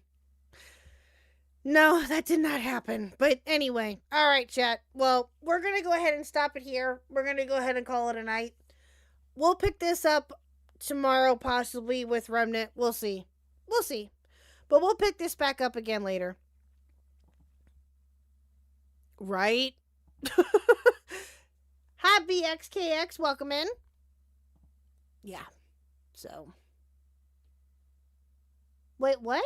No, that did not happen. But anyway, all right, chat. Well, we're going to go ahead and stop it here. We're going to go ahead and call it a night. We'll pick this up tomorrow, possibly with Remnant. We'll see. We'll see. But we'll pick this back up again later. Right? Happy XKX, welcome in. Yeah. So. Wait, what?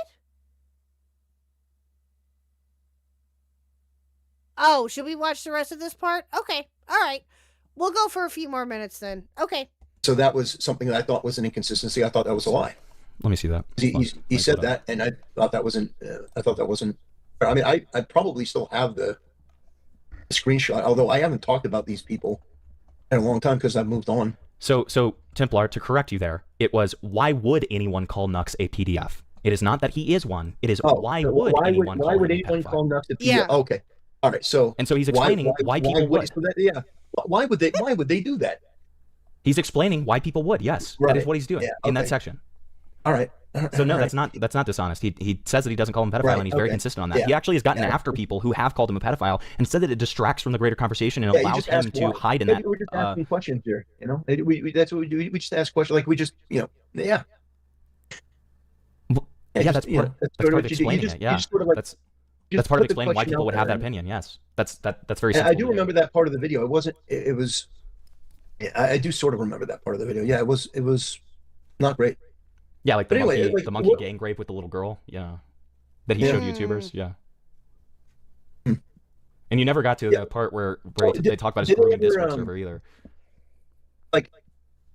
Oh, should we watch the rest of this part? Okay. All right. We'll go for a few more minutes then. Okay. So that was something that I thought was an inconsistency. I thought that was a lie. Let me see that. He said that, and I thought that wasn't. I mean, I probably still have the screenshot, although I haven't talked about these people in a long time because I've moved on. So Templar, to correct you there, it was why would anyone call Khuck a PDF? It is not that he is one. It is why would anyone call Khuck a PDF? Yeah. Okay. All right. So he's explaining why people would. Yeah. Why would they do that? He's explaining why people would. Yes, right. That is what he's doing in that section. All right. So no, that's not dishonest. He says that he doesn't call him a pedophile, and he's very consistent on that. Yeah. He actually has gotten after people who have called him a pedophile and said that it distracts from the greater conversation and allows him to hide in that. We're just asking questions here, you know. That's what we do. We just ask questions, like we just, yeah. Yeah, that's part of explaining it. Yeah, that's part of explaining why people would have that opinion. Yes, that's very simple. I do remember that part of the video. It wasn't. It was. Yeah, I do sort of remember that part of the video. Yeah, it was not great. Yeah, like the monkey gang rape with the little girl. Yeah, that he showed YouTubers. Yeah. And you never got to the part where they talk about his broken Discord server either. Like,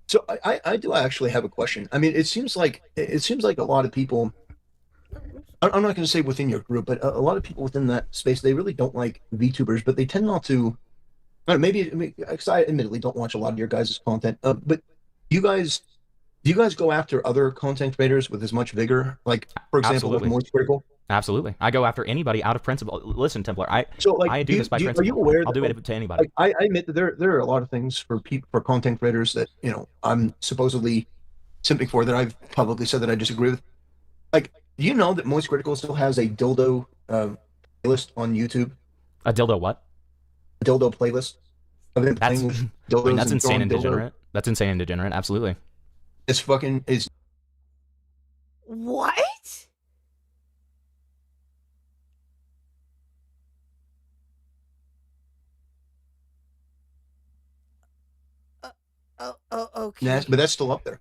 so I do actually have a question. I mean, it seems like a lot of people. I'm not going to say within your group, but a lot of people within that space, they really don't like VTubers, but they tend not to. Because I admittedly don't watch a lot of your guys' content, but do you guys go after other content creators with as much vigor? Like, for example, with Moist Critical? Absolutely. I go after anybody out of principle. Listen, Templar, I do this by principle. Are you aware I'll do it to anybody. I admit that there are a lot of things for content creators that, you know, I'm supposedly simping for that I've publicly said that I disagree with. Like, do you know that Moist Critical still has a dildo playlist on YouTube? A dildo what? A dildo playlist. I've been playing with dildos. That's insane and degenerate. That's insane and degenerate. Absolutely. It's fucking. It's. What? Okay. Nah, but that's still up there.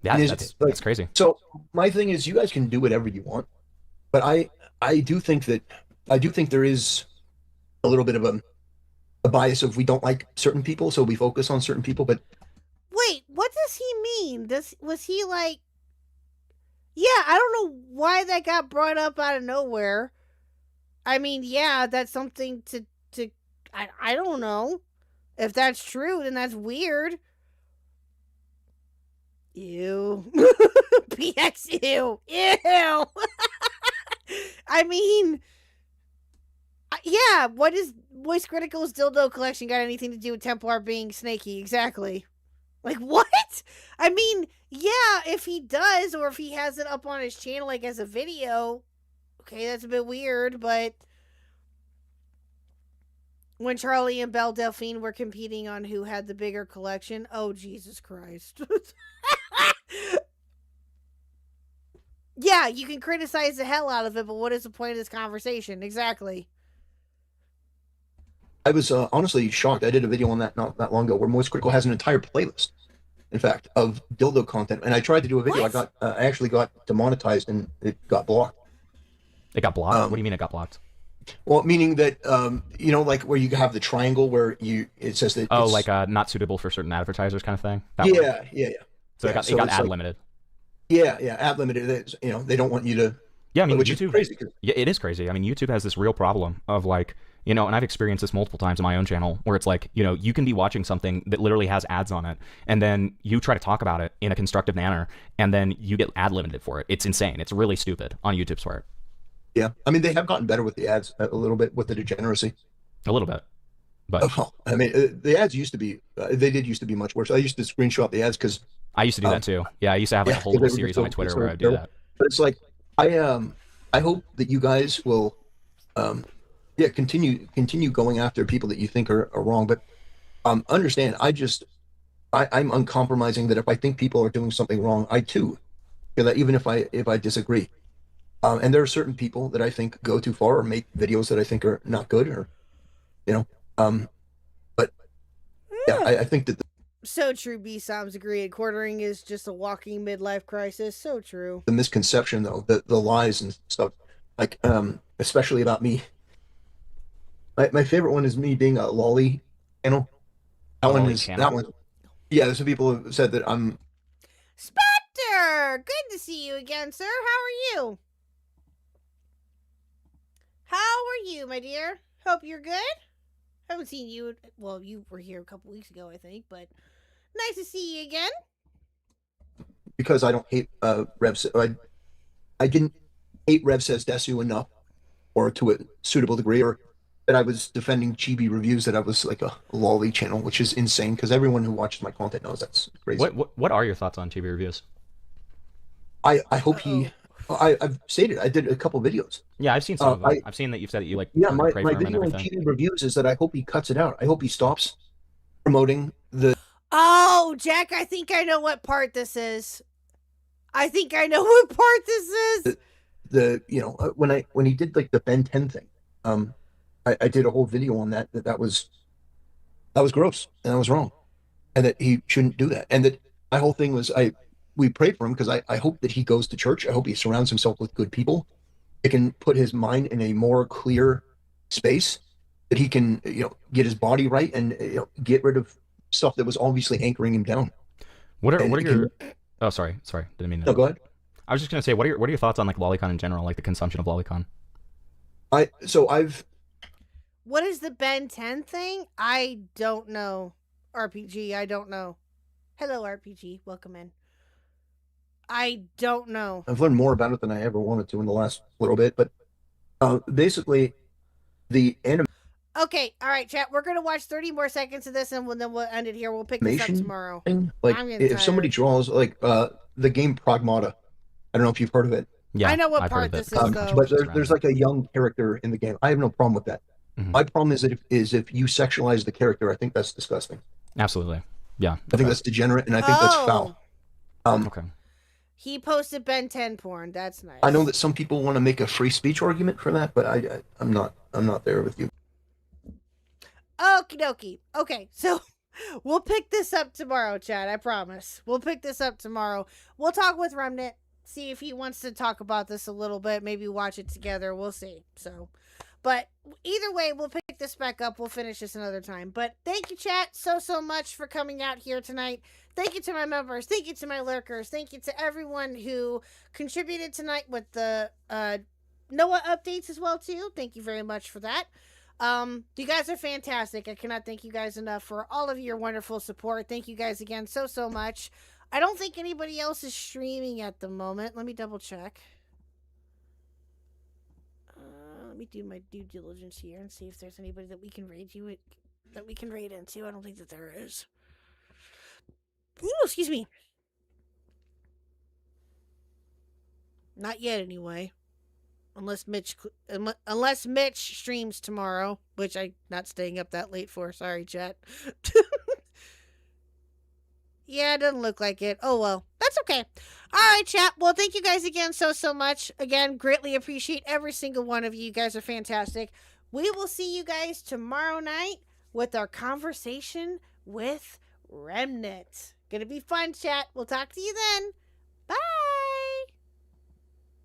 Yeah, that's crazy. So my thing is, you guys can do whatever you want, but I do think there is a little bit of a bias of we don't like certain people, so we focus on certain people. But wait, what does he mean? Was he like? Yeah, I don't know why that got brought up out of nowhere. I mean, yeah, that's something to I don't know. If that's true, then that's weird. Ew. PX, ew. Ew. I mean, yeah, what is Moist Critical's dildo collection got anything to do with Templar being snaky? Exactly. Like, what? I mean, yeah, if he does, or if he has it up on his channel, like, as a video, okay, that's a bit weird, but when Charlie and Belle Delphine were competing on who had the bigger collection, oh, Jesus Christ. Yeah, you can criticize the hell out of it, but what is the point of this conversation? Exactly. I was honestly shocked. I did a video on that not that long ago where Moist Critical has an entire playlist, in fact, of dildo content. And I tried to do a video. What? I actually got demonetized and it got blocked. It got blocked? What do you mean it got blocked? Well, meaning that, you know, like where you have the triangle where it says that. Oh, like not suitable for certain advertisers kind of thing? Yeah. So it got ad limited. Yeah, ad limited. You know, they don't want you to. Yeah, I mean, which YouTube. is crazy. Yeah, it is crazy. I mean, YouTube has this real problem of like, you know, and I've experienced this multiple times on my own channel where it's like, you know, you can be watching something that literally has ads on it, and then you try to talk about it in a constructive manner, and then you get ad limited for it. It's insane. It's really stupid on YouTube's part. Yeah, I mean, they have gotten better with the ads a little bit with the degeneracy. A little bit. But well, I mean, the ads used to be, they did used to be much worse. I used to screenshot the ads because I used to do that too. Yeah, I used to have like a whole little series on my Twitter where I would do that. But it's like, I hope that you guys will yeah, continue going after people that you think are wrong, but understand, I'm uncompromising that if I think people are doing something wrong, I too feel that even if I disagree. And there are certain people that I think go too far or make videos that I think are not good, or but yeah, I think that So true, B-Soms agreed. Quartering is just a walking midlife crisis. So true. the misconception though, the lies and stuff, like especially about me. My favorite one is me being a lolly channel. That one Lolly is channel? that one. Yeah, there's some people who said that I'm. Spectre! Good to see you again, sir. How are you? How are you, my dear? Hope you're good. Haven't seen you. Well, you were here a couple weeks ago, I think, but nice to see you again. Because I don't hate Rev. I didn't hate Rev Says Desu enough, or to a suitable degree, or that I was defending chibi reviews, that I was like a lolly channel, which is insane because everyone who watches my content knows that's crazy. What are your thoughts on TV reviews? I hope I've stated I did a couple videos. Yeah, I've seen some of them. I've seen that you've said that you like. Yeah, you my pray for him and video on everything. TV reviews is that I hope he cuts it out. I hope he stops promoting the. Oh, Jack, I think I know what part this is. I think I know what part this is. When he did like the Ben 10 thing, I did a whole video on that was gross and that was wrong, and that he shouldn't do that, and that my whole thing was we prayed for him because I hope that he goes to church. I hope he surrounds himself with good people. It can put his mind in a more clear space, that he can get his body right and get rid of stuff that was obviously anchoring him down. What are your? Oh, sorry, didn't mean to. No, go ahead. I was just gonna say, what are your thoughts on like lolicon in general, like the consumption of lolicon? What is the Ben 10 thing? I don't know. RPG, I don't know. Hello, RPG. Welcome in. I don't know. I've learned more about it than I ever wanted to in the last little bit, but basically, the anime. Okay, all right, chat. We're gonna watch 30 more seconds of this, and then we'll end it here. We'll pick this up tomorrow. Like, I'm getting if tired. somebody draws like the game Pragmata, I don't know if you've heard of it. Yeah, I know what part this is, though. But there's like a young character in the game. I have no problem with that. My problem is if you sexualize the character, I think that's disgusting. Absolutely, yeah. I think that's degenerate, and I think that's foul. Okay. He posted Ben 10 porn. That's nice. I know that some people want to make a free speech argument for that, but I'm not there with you. Okie dokie. Okay, so we'll pick this up tomorrow, Chad. I promise. We'll pick this up tomorrow. We'll talk with Remnant, see if he wants to talk about this a little bit. Maybe watch it together. We'll see. So, but either way, we'll pick this back up. We'll finish this another time. But thank you, chat, so much for coming out here tonight. Thank you to my members. Thank you to my lurkers. Thank you to everyone who contributed tonight with the Noah updates as well, too. Thank you very much for that. You guys are fantastic. I cannot thank you guys enough for all of your wonderful support. Thank you guys again so much. I don't think anybody else is streaming at the moment. Let me double check. Let me do my due diligence here and see if there's anybody that we can raid into. I don't think that there is. Ooh, excuse me. Not yet, anyway. Unless Mitch streams tomorrow, which I'm not staying up that late for. Sorry, chat. Yeah, it doesn't look like it. Oh, well. That's okay. All right, chat. Well, thank you guys again so much. Again, greatly appreciate every single one of you. You guys are fantastic. We will see you guys tomorrow night with our conversation with Remnant. Gonna be fun, chat. We'll talk to you then.